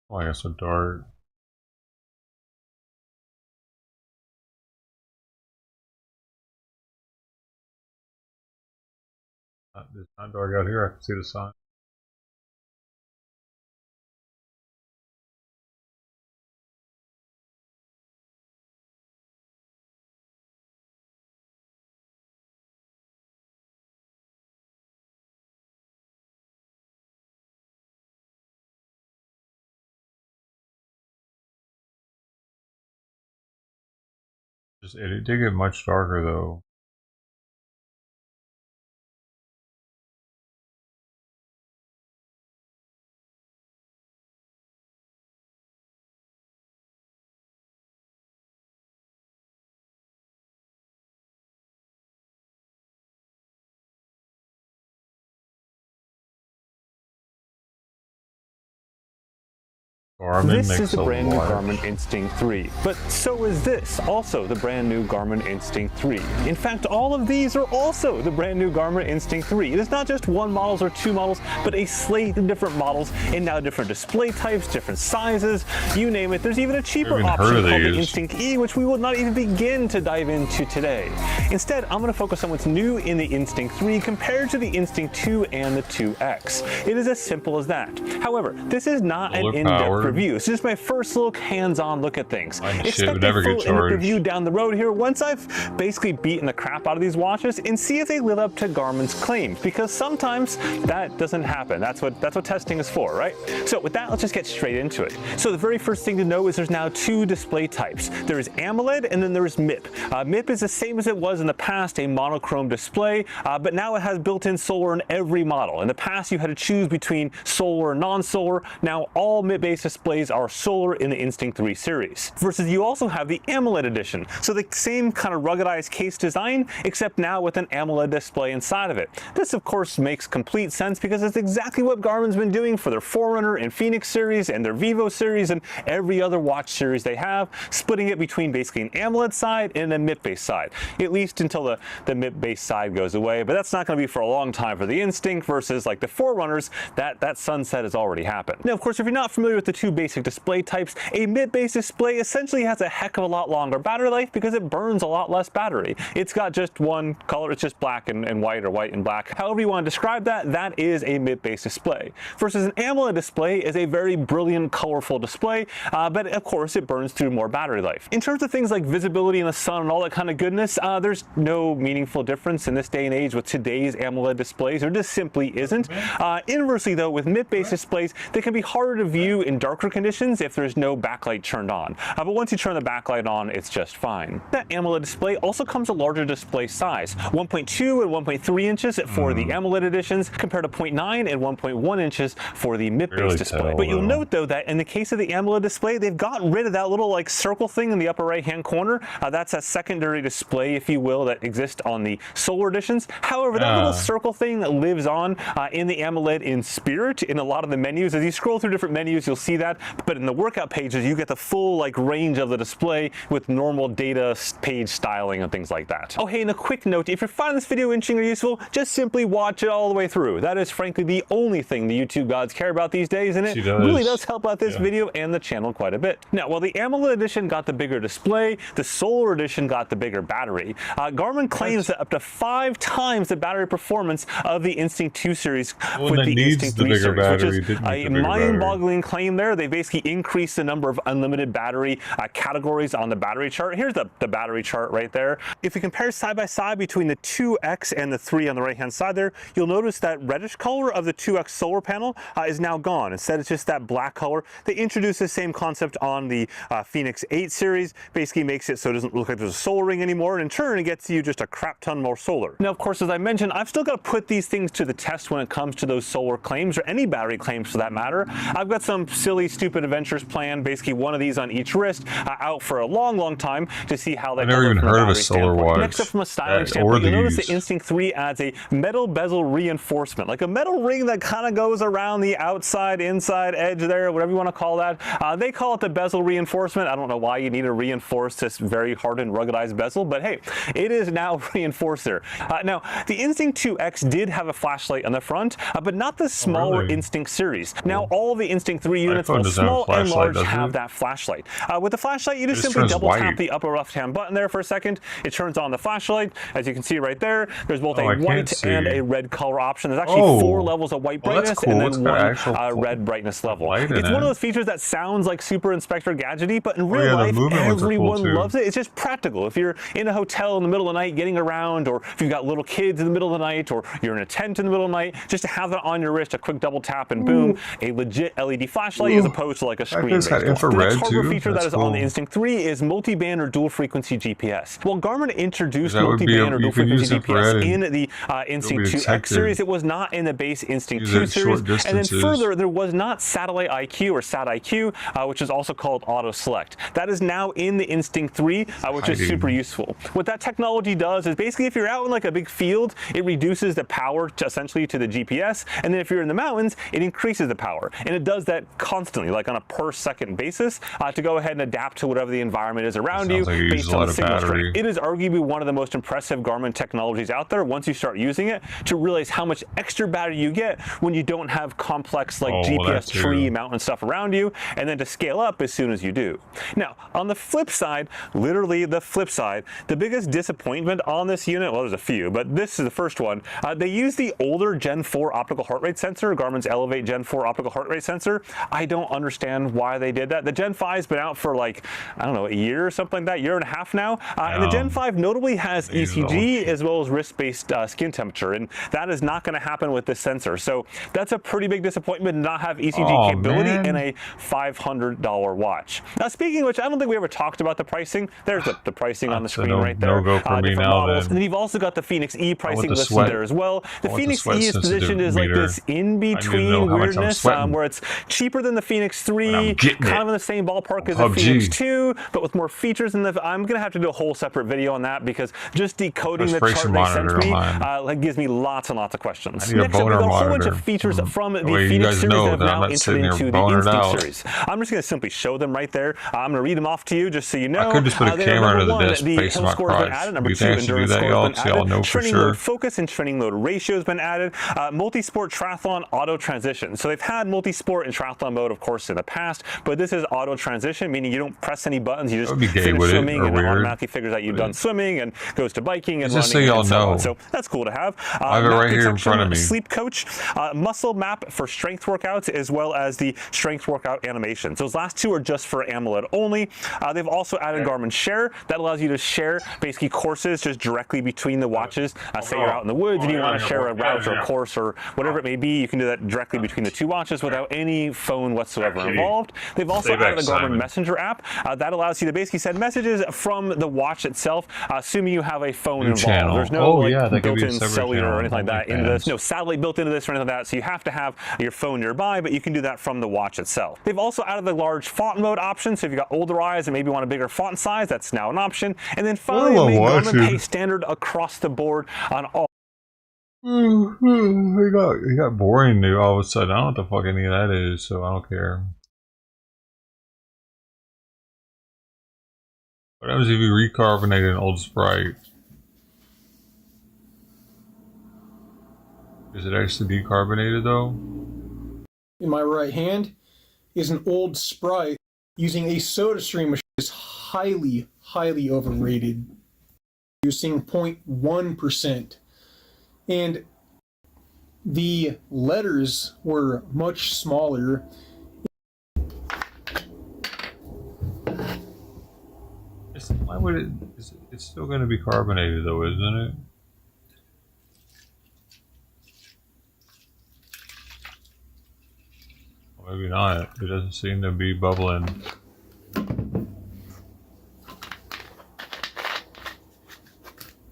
Oh, I guess a dart. There's not a dart out here. I can see the sign. It did get much darker though. This is the brand new Garmin Instinct 3, but so is this, also the brand new Garmin Instinct 3. In fact, all of these are also the brand new Garmin Instinct 3. It is not just one models or two models, but a slate of different models and now different display types, different sizes, you name it. There's even a cheaper option called the Instinct E, which we will not even begin to dive into today. Instead, I'm going to focus on what's new in the Instinct 3 compared to the Instinct 2 and the 2X. It is as simple as that. However, this is not an in-depth review. It's just my first look, hands-on look at things. Expect a full in-depth review down the road here once I've basically beaten the crap out of these watches and see if they live up to Garmin's claims, because sometimes that doesn't happen. That's what testing is for, right? So with that, let's just get straight into it. So the very first thing to know is there's now two display types. There is AMOLED and then there is MIP. MIP is the same as it was in the past, a monochrome display, but now it has built-in solar in every model. In the past, you had to choose between solar and non-solar. Now all MIP-based displays are solar in the Instinct 3 series. Versus you also have the AMOLED edition. So the same kind of ruggedized case design, except now with an AMOLED display inside of it. This of course makes complete sense because it's exactly what Garmin's been doing for their Forerunner and Phoenix series and their Vivo series and every other watch series they have, splitting it between basically an AMOLED side and a MIP-based side. At least until the MIP-based side goes away, but that's not going to be for a long time for the Instinct versus like the Forerunners. That sunset has already happened. Now of course, if you're not familiar with the two basic display types, a MIP-based display essentially has a heck of a lot longer battery life because it burns a lot less battery. It's got just one color, it's just black and white or white and black. However you want to describe that, that is a MIP-based display. Versus an AMOLED display is a very brilliant, colorful display, but of course it burns through more battery life. In terms of things like visibility in the sun and all that kind of goodness, there's no meaningful difference in this day and age with today's AMOLED displays. There just simply isn't. Inversely though, with MIP-based displays, they can be harder to view in darker conditions if there's no backlight turned on. But once you turn the backlight on, it's just fine. That AMOLED display also comes a larger display size, 1.2 and 1.3 inches for the AMOLED editions, compared to 0.9 and 1.1 inches for the MIP-based display. But you'll note though that in the case of the AMOLED display, they've gotten rid of that little like circle thing in the upper right-hand corner. That's a secondary display, if you will, that exists on the solar editions. However, that little circle thing lives on in the AMOLED in spirit in a lot of the menus. As you scroll through different menus, you'll see that. But in the workout pages, you get the full like range of the display with normal data page styling and things like that. Oh, hey, and a quick note, if you're finding this video interesting or useful, just simply watch it all the way through. That is frankly the only thing the YouTube gods care about these days, and it really does help out this video and the channel quite a bit. Now, while the AMOLED edition got the bigger display, the Solar edition got the bigger battery. Garmin claims that up to 5 times the battery performance of the Instinct 2 series with the Instinct 3 series, which is a mind-boggling claim there. They basically increased the number of unlimited battery categories on the battery chart. Here's the battery chart right there. If you compare side by side between the 2X and the 3 on the right hand side there, you'll notice that reddish color of the 2X solar panel is now gone. Instead, it's just that black color. They introduced the same concept on the Phoenix 8 series, basically makes it so it doesn't look like there's a solar ring anymore, and in turn it gets you just a crap ton more solar. Now, of course, as I mentioned, I've still got to put these things to the test when it comes to those solar claims, or any battery claims for that matter. I've got some silly, stupid adventures planned, basically one of these on each wrist, out for a long time to see how they. I never even heard of a solar watch. Next up, from a styling standpoint, you'll notice the Instinct 3 adds a metal bezel reinforcement, like a metal ring that kind of goes around the outside, inside edge there, whatever you want to call that. They call it the bezel reinforcement. I don't know why you need to reinforce this very hardened, ruggedized bezel, but hey, it is now reinforced there. Now, the Instinct 2X did have a flashlight on the front, but not the smaller Instinct series. Now, all the Instinct 3 units, both small and large, have that flashlight. With the flashlight, you just simply double tap the upper left-hand button there for a second. It turns on the flashlight. As you can see right there, there's both a white and a red color option. There's actually 4 levels of white brightness and then 1 red brightness level. It's one of those features that sounds like super Inspector Gadgety, but in real life, everyone loves it. It's just practical. If you're in a hotel in the middle of the night getting around, or if you've got little kids in the middle of the night, or you're in a tent in the middle of the night, just to have that on your wrist, a quick double tap and boom, a legit LED flashlight as opposed to like a screen-based one. The next hardware feature that is on the Instinct 3 is multi-band or dual frequency GPS. Well, Garmin introduced multi-band or dual frequency GPS in the Instinct 2X series. It was not in the base Instinct 2 series. And then further, there was not Satellite IQ or Sat IQ, which is also called Auto Select. That is now in the Instinct 3, which is super useful. What that technology does is basically if you're out in like a big field, it reduces the power essentially to the GPS. And then if you're in the mountains, it increases the power. And it does that constantly, like on a per second basis, to go ahead and adapt to whatever the environment is around you based on the signal strength. It is arguably one of the most impressive Garmin technologies out there once you start using it, to realize how much extra battery you get when you don't have complex like GPS tree mountain stuff around you, and then to scale up as soon as you do. Now, on the flip side, literally the flip side, the biggest disappointment on this unit, well, there's a few, but this is the first one. They use the older Gen 4 optical heart rate sensor, Garmin's Elevate Gen 4 optical heart rate sensor. I don't understand why they did that. The Gen 5's been out for like, I don't know, a year or something like that, year and a half now. And the Gen 5 notably has ECG as well as wrist-based skin temperature, and that is not going to happen with this sensor. So that's a pretty big disappointment to not have ECG capability in a $500 watch. Now, speaking of which, I don't think we ever talked about the pricing. There's the pricing on the screen right there. Different models. And then you've also got the Phoenix E pricing listed there as well. The Phoenix E is positioned as like this in-between weirdness, where it's cheaper than the Phoenix 3, kind of in the same ballpark as the Phoenix 2, but with more features. And I'm going to have to do a whole separate video on that, because just decoding the chart they sent me gives me lots and lots of questions. Next up, we've got a whole bunch of features from the Phoenix series that have now entered into the Instinct series. I'm just going to simply show them right there. I'm going to read them off to you just so you know. I could just put a camera under the desk based on my price. Number 2, endurance score has been added. Training load focus and training load ratio has been added. Multi-sport triathlon auto transition. So they've had multi-sport and triathlon mode, of course, in the past, but this is auto transition, meaning you don't press any buttons. You just finish swimming and it automatically figures out you've done swimming and goes to biking and running. Just so y'all know. So that's cool to have. I have it right here in front of me. Sleep coach, muscle map for strength workouts, as well as the strength workout animations. Those last two are just for AMOLED only. They've also added Garmin Share. That allows you to share basically courses just directly between the watches. Say you're out in the woods and you want to share a route or a course or whatever it may be, you can do that directly between the two watches without any phone whatsoever involved. They've also added the Garmin Messenger app. That allows you to basically send messages from the watch itself, assuming you have a phone involved. There's no built-in cellular or anything like that into this. No satellite built into this or anything like that. So you have to have your phone nearby, but you can do that from the watch itself. They've also added the large font mode option. So if you've got older eyes and maybe want a bigger font size, that's now an option. And then finally, they made Garmin Pay standard across the board on all. He got boring new all of a sudden. I don't know what the fuck any of that is, so I don't care. What happens if you recarbonate an old Sprite? Is it actually decarbonated though? In my right hand is an old Sprite using a soda stream, which is highly, highly overrated, using 0.1%. And the letters were much smaller. Why would it? It's still going to be carbonated though, isn't it? Well, maybe not. It doesn't seem to be bubbling.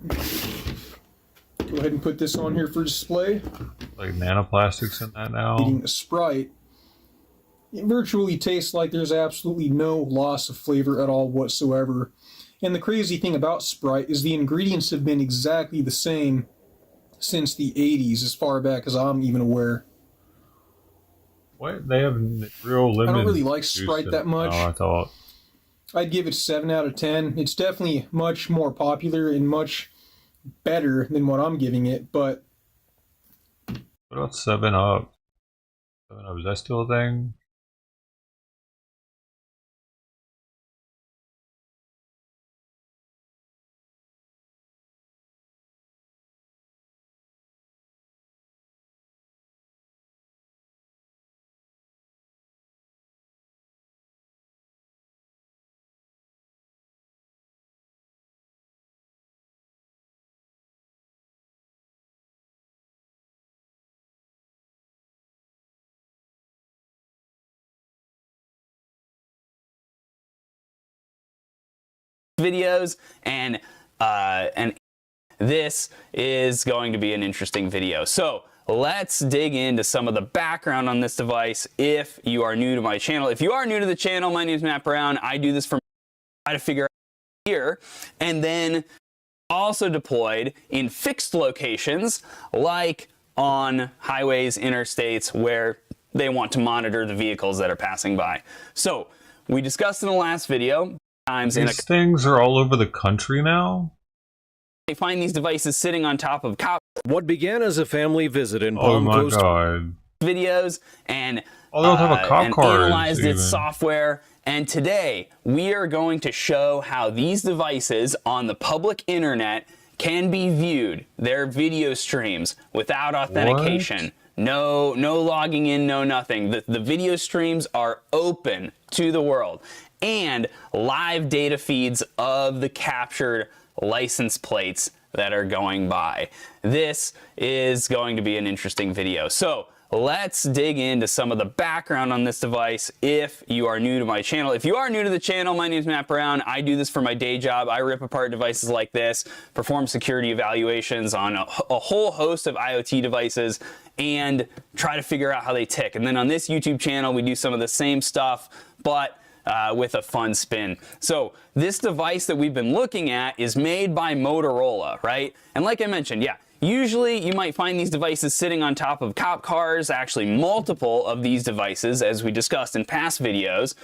Go ahead and put this on here for display. Like nanoplastics in that now. Eating a Sprite, it virtually tastes like there's absolutely no loss of flavor at all whatsoever. And the crazy thing about Sprite is the ingredients have been exactly the same since the 80s, as far back as I'm even aware. What? They have real lemon. I don't really like Sprite that much. Oh, I thought. I'd give it 7 out of 10. It's definitely much more popular and much better than what I'm giving it, but... What about 7-Up? 7-Up, is that still a thing? Videos and this is going to be an interesting video. So let's dig into some of the background on this device if you are new to my channel. If you are new to the channel, my name is Matt Brown. I do this for try to figure out here, and then also deployed in fixed locations like on highways, interstates, where they want to monitor the vehicles that are passing by. So we discussed in the last video These things are all over the country now? They find these devices sitting on top of cop. What began as a family visit in Palm Coast videos and they don't have a cop car analyzed even. its software. And today we are going to show how these devices on the public internet can be viewed, their video streams, without authentication. No logging in, no nothing. The video streams are open to the world, and live data feeds of the captured license plates that are going by. This is going to be an interesting video. So let's dig into some of the background on this device if you are new to my channel. If you are new to the channel, my name is Matt Brown. I do this for my day job. I rip apart devices like this, perform security evaluations on a whole host of IoT devices, and try to figure out how they tick. And then on this YouTube channel, we do some of the same stuff, but with a fun spin. So this device that we've been looking at is made by Motorola, right? And like I mentioned, yeah, usually you might find these devices sitting on top of cop cars. Actually, multiple of these devices, as we discussed in past videos,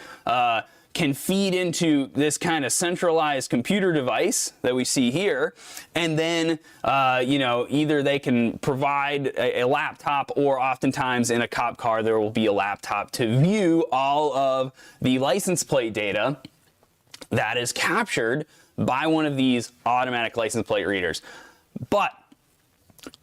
can feed into this kind of centralized computer device that we see here, and then you know, either they can provide a laptop, or oftentimes in a cop car there will be a laptop to view all of the license plate data that is captured by one of these automatic license plate readers. But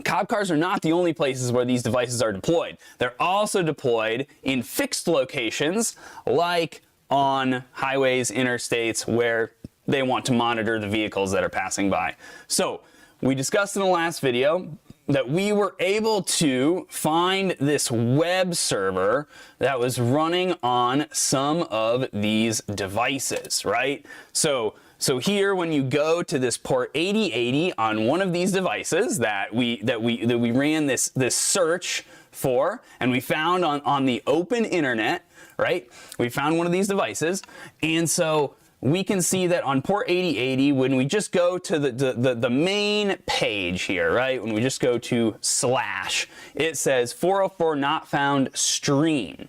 cop cars are not the only places where these devices are deployed. They're also deployed in fixed locations like on highways, interstates, where they want to monitor the vehicles that are passing by. So we discussed in the last video that we were able to find this web server that was running on some of these devices, right? So here, when you go to this port 8080 on one of these devices that we ran this search for, and we found on the open internet, right? We found one of these devices, and so we can see that on port 8080, when we just go to the main page here, right? When we just go to /, it says 404 not found stream.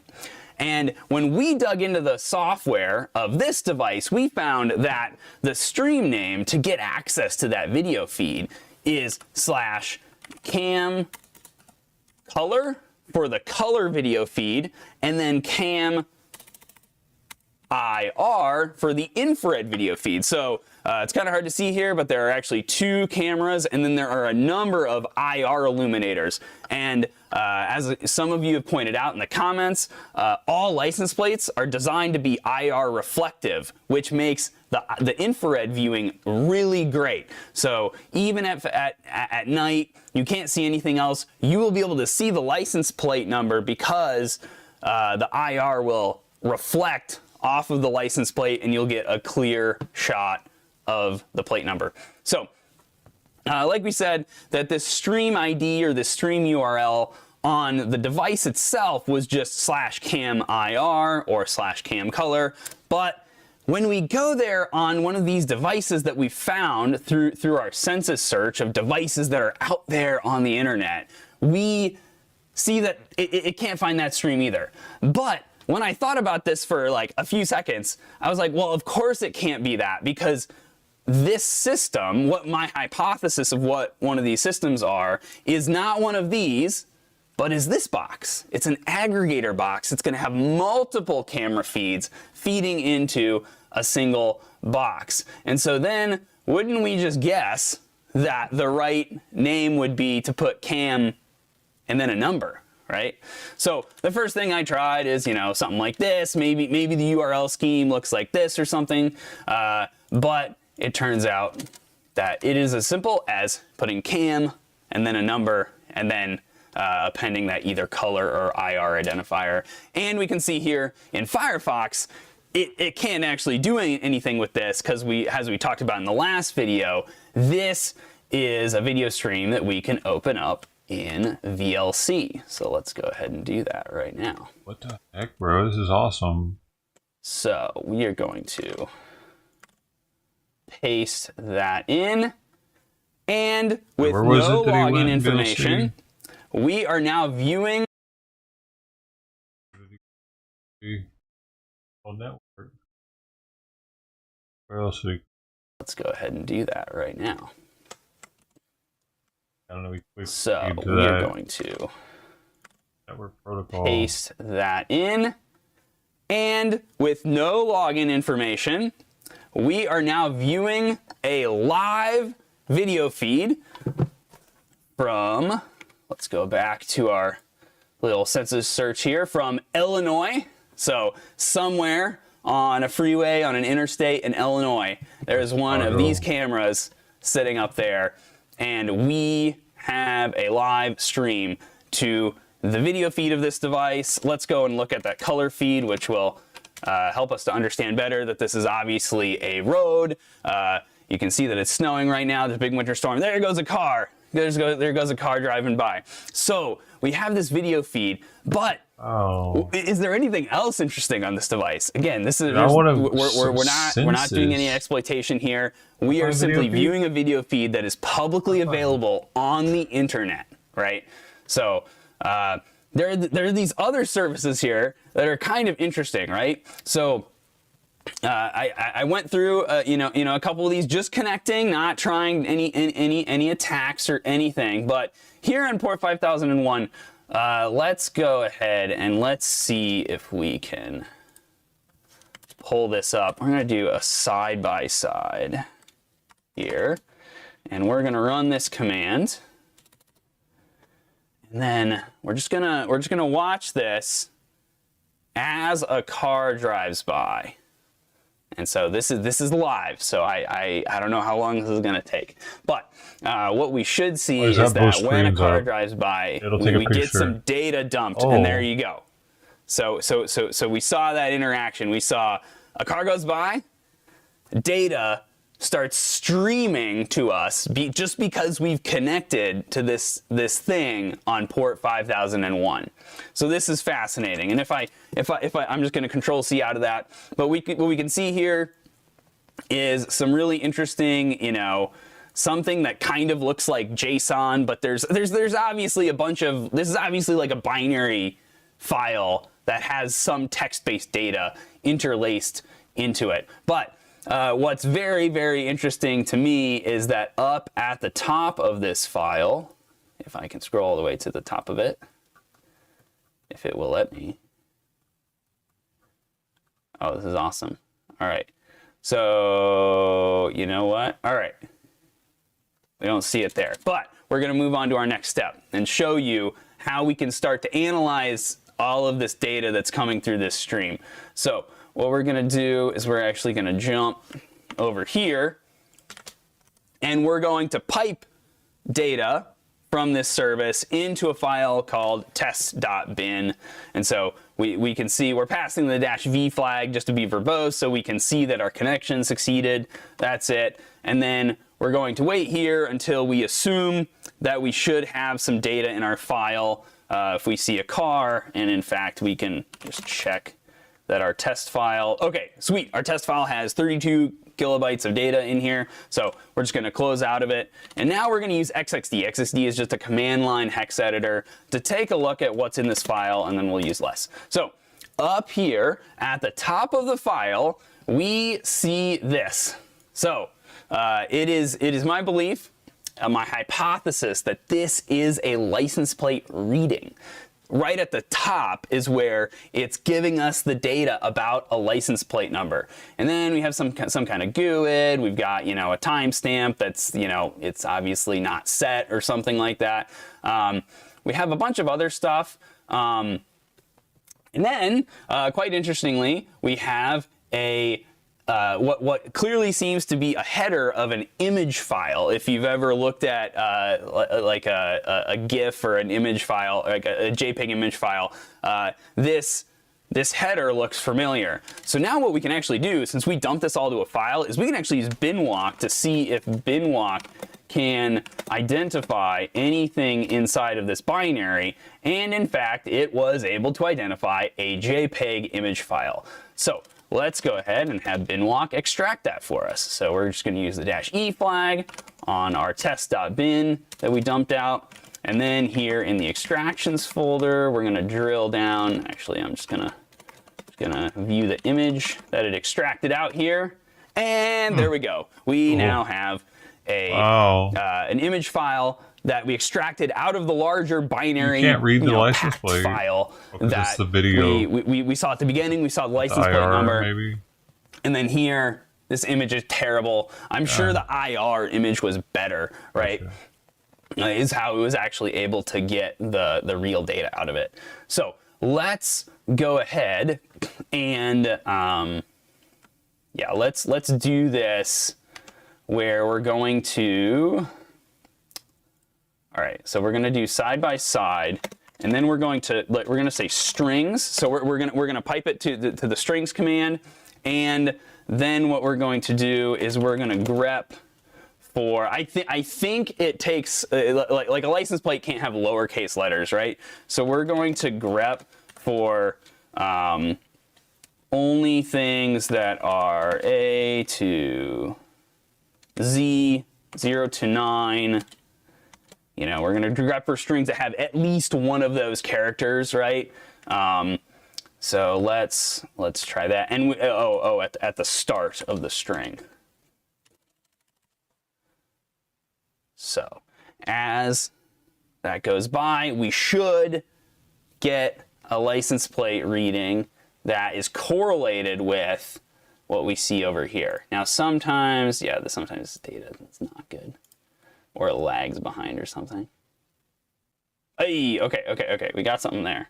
And when we dug into the software of this device, we found that the stream name to get access to that video feed is /cam color for the color video feed, and then cam IR for the infrared video feed. So it's kind of hard to see here, but there are actually 2 cameras, and then there are a number of IR illuminators. And as some of you have pointed out in the comments, all license plates are designed to be IR reflective, which makes the infrared viewing really great. So even at night, you can't see anything else. You will be able to see the license plate number because the IR will reflect off of the license plate, and you'll get a clear shot of the plate number. So like we said, that this stream ID or this stream URL on the device itself was just /cam IR or /cam color, but when we go there on one of these devices that we found through our census search of devices that are out there on the internet, we see that it can't find that stream either. But when I thought about this for like a few seconds, I was like, well, of course it can't be that, because this system, what my hypothesis of what one of these systems are, is not one of these, but is this box. It's an aggregator box. It's going to have multiple camera feeds feeding into a single box. And so then, wouldn't we just guess that the right name would be to put cam and then a number? Right? So the first thing I tried is, something like this. Maybe the URL scheme looks like this or something. But it turns out that it is as simple as putting cam and then a number and then appending that either color or IR identifier. And we can see here in Firefox, it can't actually do anything with this because as we talked about in the last video, this is a video stream that we can open up in VLC. So let's go ahead and do that right now. What the heck, bro? This is awesome. So we are going to paste that in, and with no login information, we are now viewing on network. Where else? Let's go ahead and do that right now. I don't know. So we are going to network protocol. Paste that in, and with no login information, we are now viewing a live video feed from, let's go back to our little census search here, from Illinois. So somewhere on a freeway, on an interstate in Illinois, there's one of these cameras sitting up there, and we have a live stream to the video feed of this device. Let's go and look at that color feed, which will help us to understand better that this is obviously a road. You can see that it's snowing right now. There's a big winter storm. There goes a car. There goes a car driving by. So we have this video feed, but is there anything else interesting on this device? Again, this is we're not doing any exploitation here. We are simply viewing a video feed that is publicly available on the internet, right? So there are these other services here that are kind of interesting, right? So I went through a couple of these, just connecting, not trying any attacks or anything. But here on port 5001, let's go ahead and let's see if we can pull this up. We're gonna do a side by side here, and we're gonna run this command, and then we're just gonna watch this as a car drives by. And so this is live, so I don't know how long this is going to take. But what we should see is that when a car drives by, we get some data dumped, and there you go. So we saw that interaction. We saw a car goes by, data starts streaming to us just because we've connected to this thing on port 5001. So this is fascinating. And if I'm just going to Control C out of that, but what we can see here is some really interesting, something that kind of looks like JSON, but there's obviously a bunch of, this is obviously like a binary file that has some text-based data interlaced into it. But what's very, very interesting to me is that up at the top of this file, if I can scroll all the way to the top of it, if it will let me. Oh, this is awesome. All right. So, you know what? All right. We don't see it there, but we're going to move on to our next step and show you how we can start to analyze all of this data that's coming through this stream. So what we're going to do is we're actually going to jump over here, and we're going to pipe data from this service into a file called test.bin. And so we can see we're passing the -v flag just to be verbose, so we can see that our connection succeeded. That's it. And then we're going to wait here until we assume that we should have some data in our file. If we see a car, and in fact we can just check that our test file, okay, sweet, our test file has 32 kilobytes of data in here, so we're just going to close out of it. And now we're going to use XXD. XXD is just a command line hex editor to take a look at what's in this file, and then we'll use less. So up here at the top of the file, we see this. So it is my belief, my hypothesis, that this is a license plate reading. Right at the top is where it's giving us the data about a license plate number. And then we have some kind of GUID. We've got, you know, a timestamp that's, you know, it's obviously not set or something like that. We have a bunch of other stuff. And then, quite interestingly, we have a what clearly seems to be a header of an image file. If you've ever looked at like a GIF or an image file, like a JPEG image file, this header looks familiar. So now what we can actually do, since we dumped this all to a file, is we can actually use binwalk to see if binwalk can identify anything inside of this binary. And in fact, it was able to identify a JPEG image file. So let's go ahead and have binwalk extract that for us. So we're just going to use the -e flag on our test.bin that we dumped out. And then here in the extractions folder, we're going to drill down. Actually, I'm just going to view the image that it extracted out here. And there we go. We now have an image file that we extracted out of the larger binary, you can't read the license plate file that the video we saw at the beginning. We saw the license plate number, maybe. And then here, this image is terrible. I'm sure the IR image was better, right? Gotcha. Is how it was actually able to get the real data out of it. So let's go ahead and yeah, let's do this where we're going to. All right, so we're going to do side by side, and then we're going to say strings. So we're going to pipe it to the strings command, and then what we're going to do is we're going to grep for. I think it takes like a license plate can't have lowercase letters, right? So we're going to grep for only things that are A to Z, 0 to 9. You know, we're going to grep for strings that have at least one of those characters, right? So let's try that. And at the start of the string. So as that goes by, we should get a license plate reading that is correlated with what we see over here. Now sometimes, sometimes data is not good. Or it lags behind or something. Hey, okay. We got something there.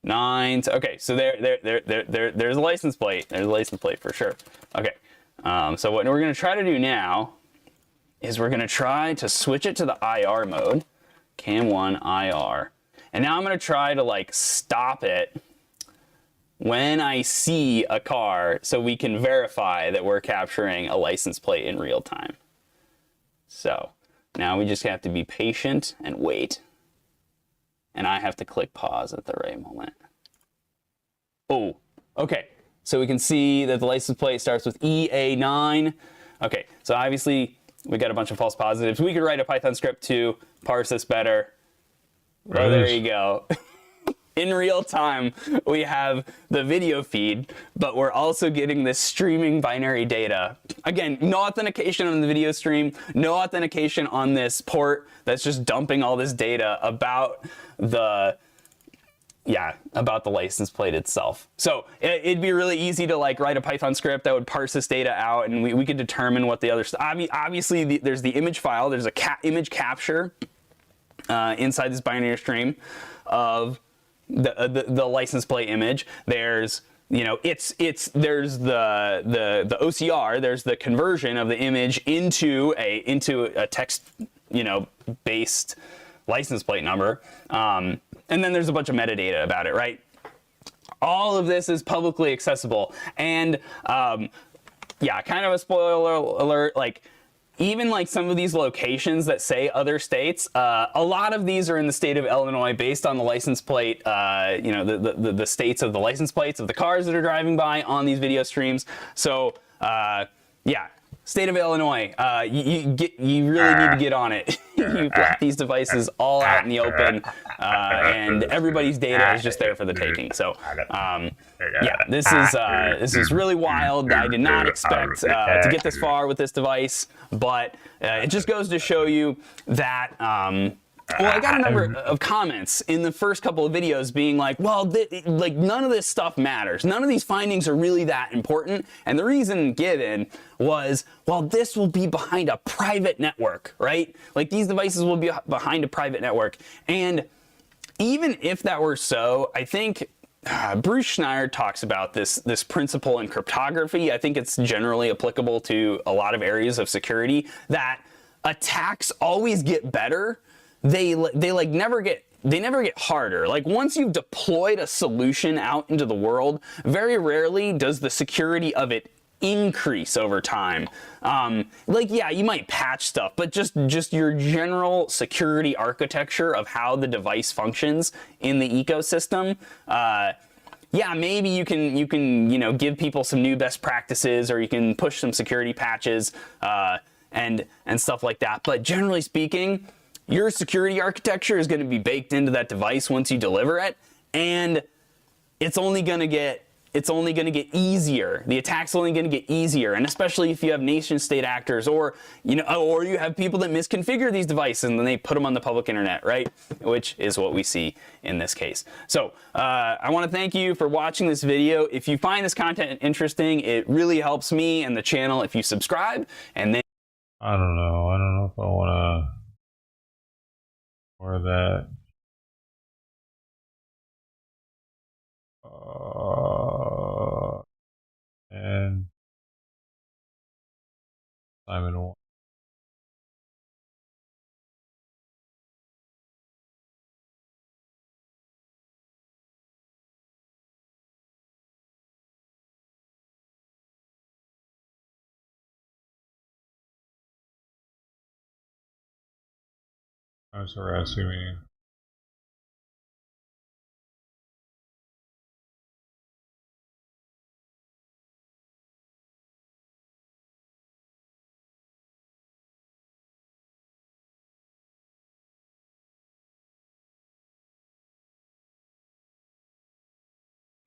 9. Okay, so there's a license plate. There's a license plate for sure. Okay. So what we're going to try to do now is we're going to try to switch it to the IR mode, cam1 IR. And now I'm going to try to like stop it when I see a car, so we can verify that we're capturing a license plate in real time. So now we just have to be patient and wait. And I have to click pause at the right moment. Oh, okay. So we can see that the license plate starts with EA9. Okay, so obviously we got a bunch of false positives. We could write a Python script to parse this better. Oh, there you go. in real time, we have the video feed, but we're also getting this streaming binary data. Again, no authentication on the video stream, no authentication on this port that's just dumping all this data about the license plate itself. So it'd be really easy to like write a Python script that would parse this data out, and we could determine what the other obviously there's the image file, there's a image capture inside this binary stream of the license plate image. There's there's the OCR, there's the conversion of the image into a text based license plate number, and then there's a bunch of metadata about it, right? All of this is publicly accessible, and kind of a spoiler alert, like even like some of these locations that say other states, a lot of these are in the state of Illinois based on the license plate, the states of the license plates of the cars that are driving by on these video streams. So state of Illinois, you really need to get on it. You've got these devices all out in the open, and everybody's data is just there for the taking. So this is really wild. I did not expect to get this far with this device, but it just goes to show you that well, I got a number of comments in the first couple of videos being like, well, like none of this stuff matters. None of these findings are really that important. And the reason given was, well, this will be behind a private network, right? Like these devices will be behind a private network. And even if that were so, I think Bruce Schneier talks about this principle in cryptography. I think it's generally applicable to a lot of areas of security, that attacks always get better. They never get harder. Like once you've deployed a solution out into the world, very rarely does the security of it increase over time. You might patch stuff, but just your general security architecture of how the device functions in the ecosystem, maybe you can give people some new best practices, or you can push some security patches and stuff like that. But generally speaking, your security architecture is going to be baked into that device once you deliver it, and it's only going to get easier. The attack's only going to get easier, and especially if you have nation-state actors, or you have people that misconfigure these devices and then they put them on the public internet, right? Which is what we see in this case. So I want to thank you for watching this video. If you find this content interesting, it really helps me and the channel if you subscribe. And then I don't know if I want to. Or that. And Simon. I was harassing me.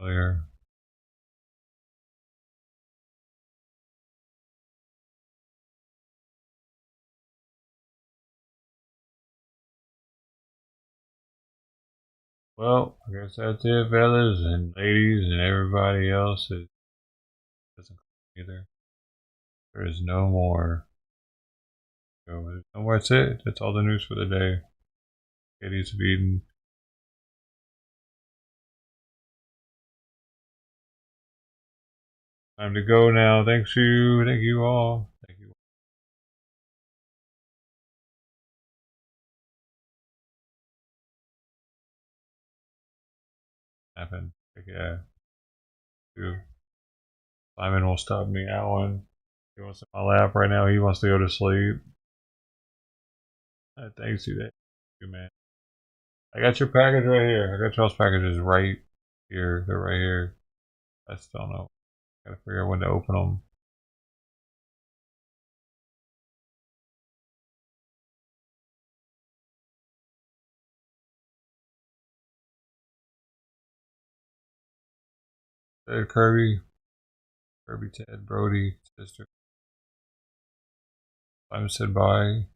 Earlier. Well, I guess that's it, fellas and ladies and everybody else. It doesn't either. There is no more. So there's no more. That's it. That's all the news for the day. Kitties have eaten. Time to go now. Thank you all. Thank you. Happen. Yeah. Simon will stop meowing. He wants in my lap right now. He wants to go to sleep. Thanks you, man. I got your package right here. I got y'all's packages right here. They're right here. I still don't know. Gotta figure out when to open them. Ted, Kirby, Ted, Brody, sister. Simon said bye.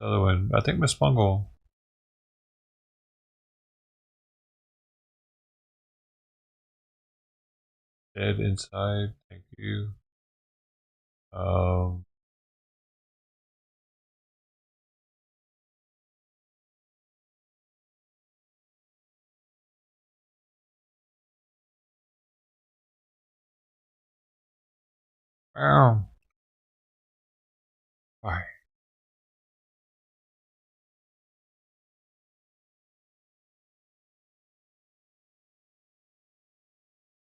The other one, I think Miss Bungle. Dead inside, thank you. Wow. Bye.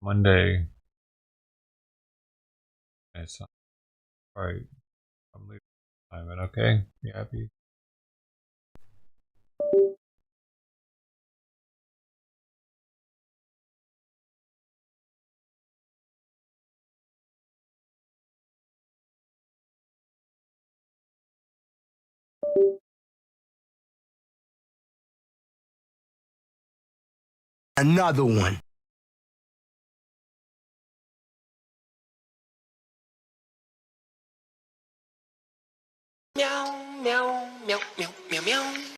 Monday. It's alright. I'm leaving Simon, okay? You happy? Another one. Meow, meow, meow, meow, meow, meow.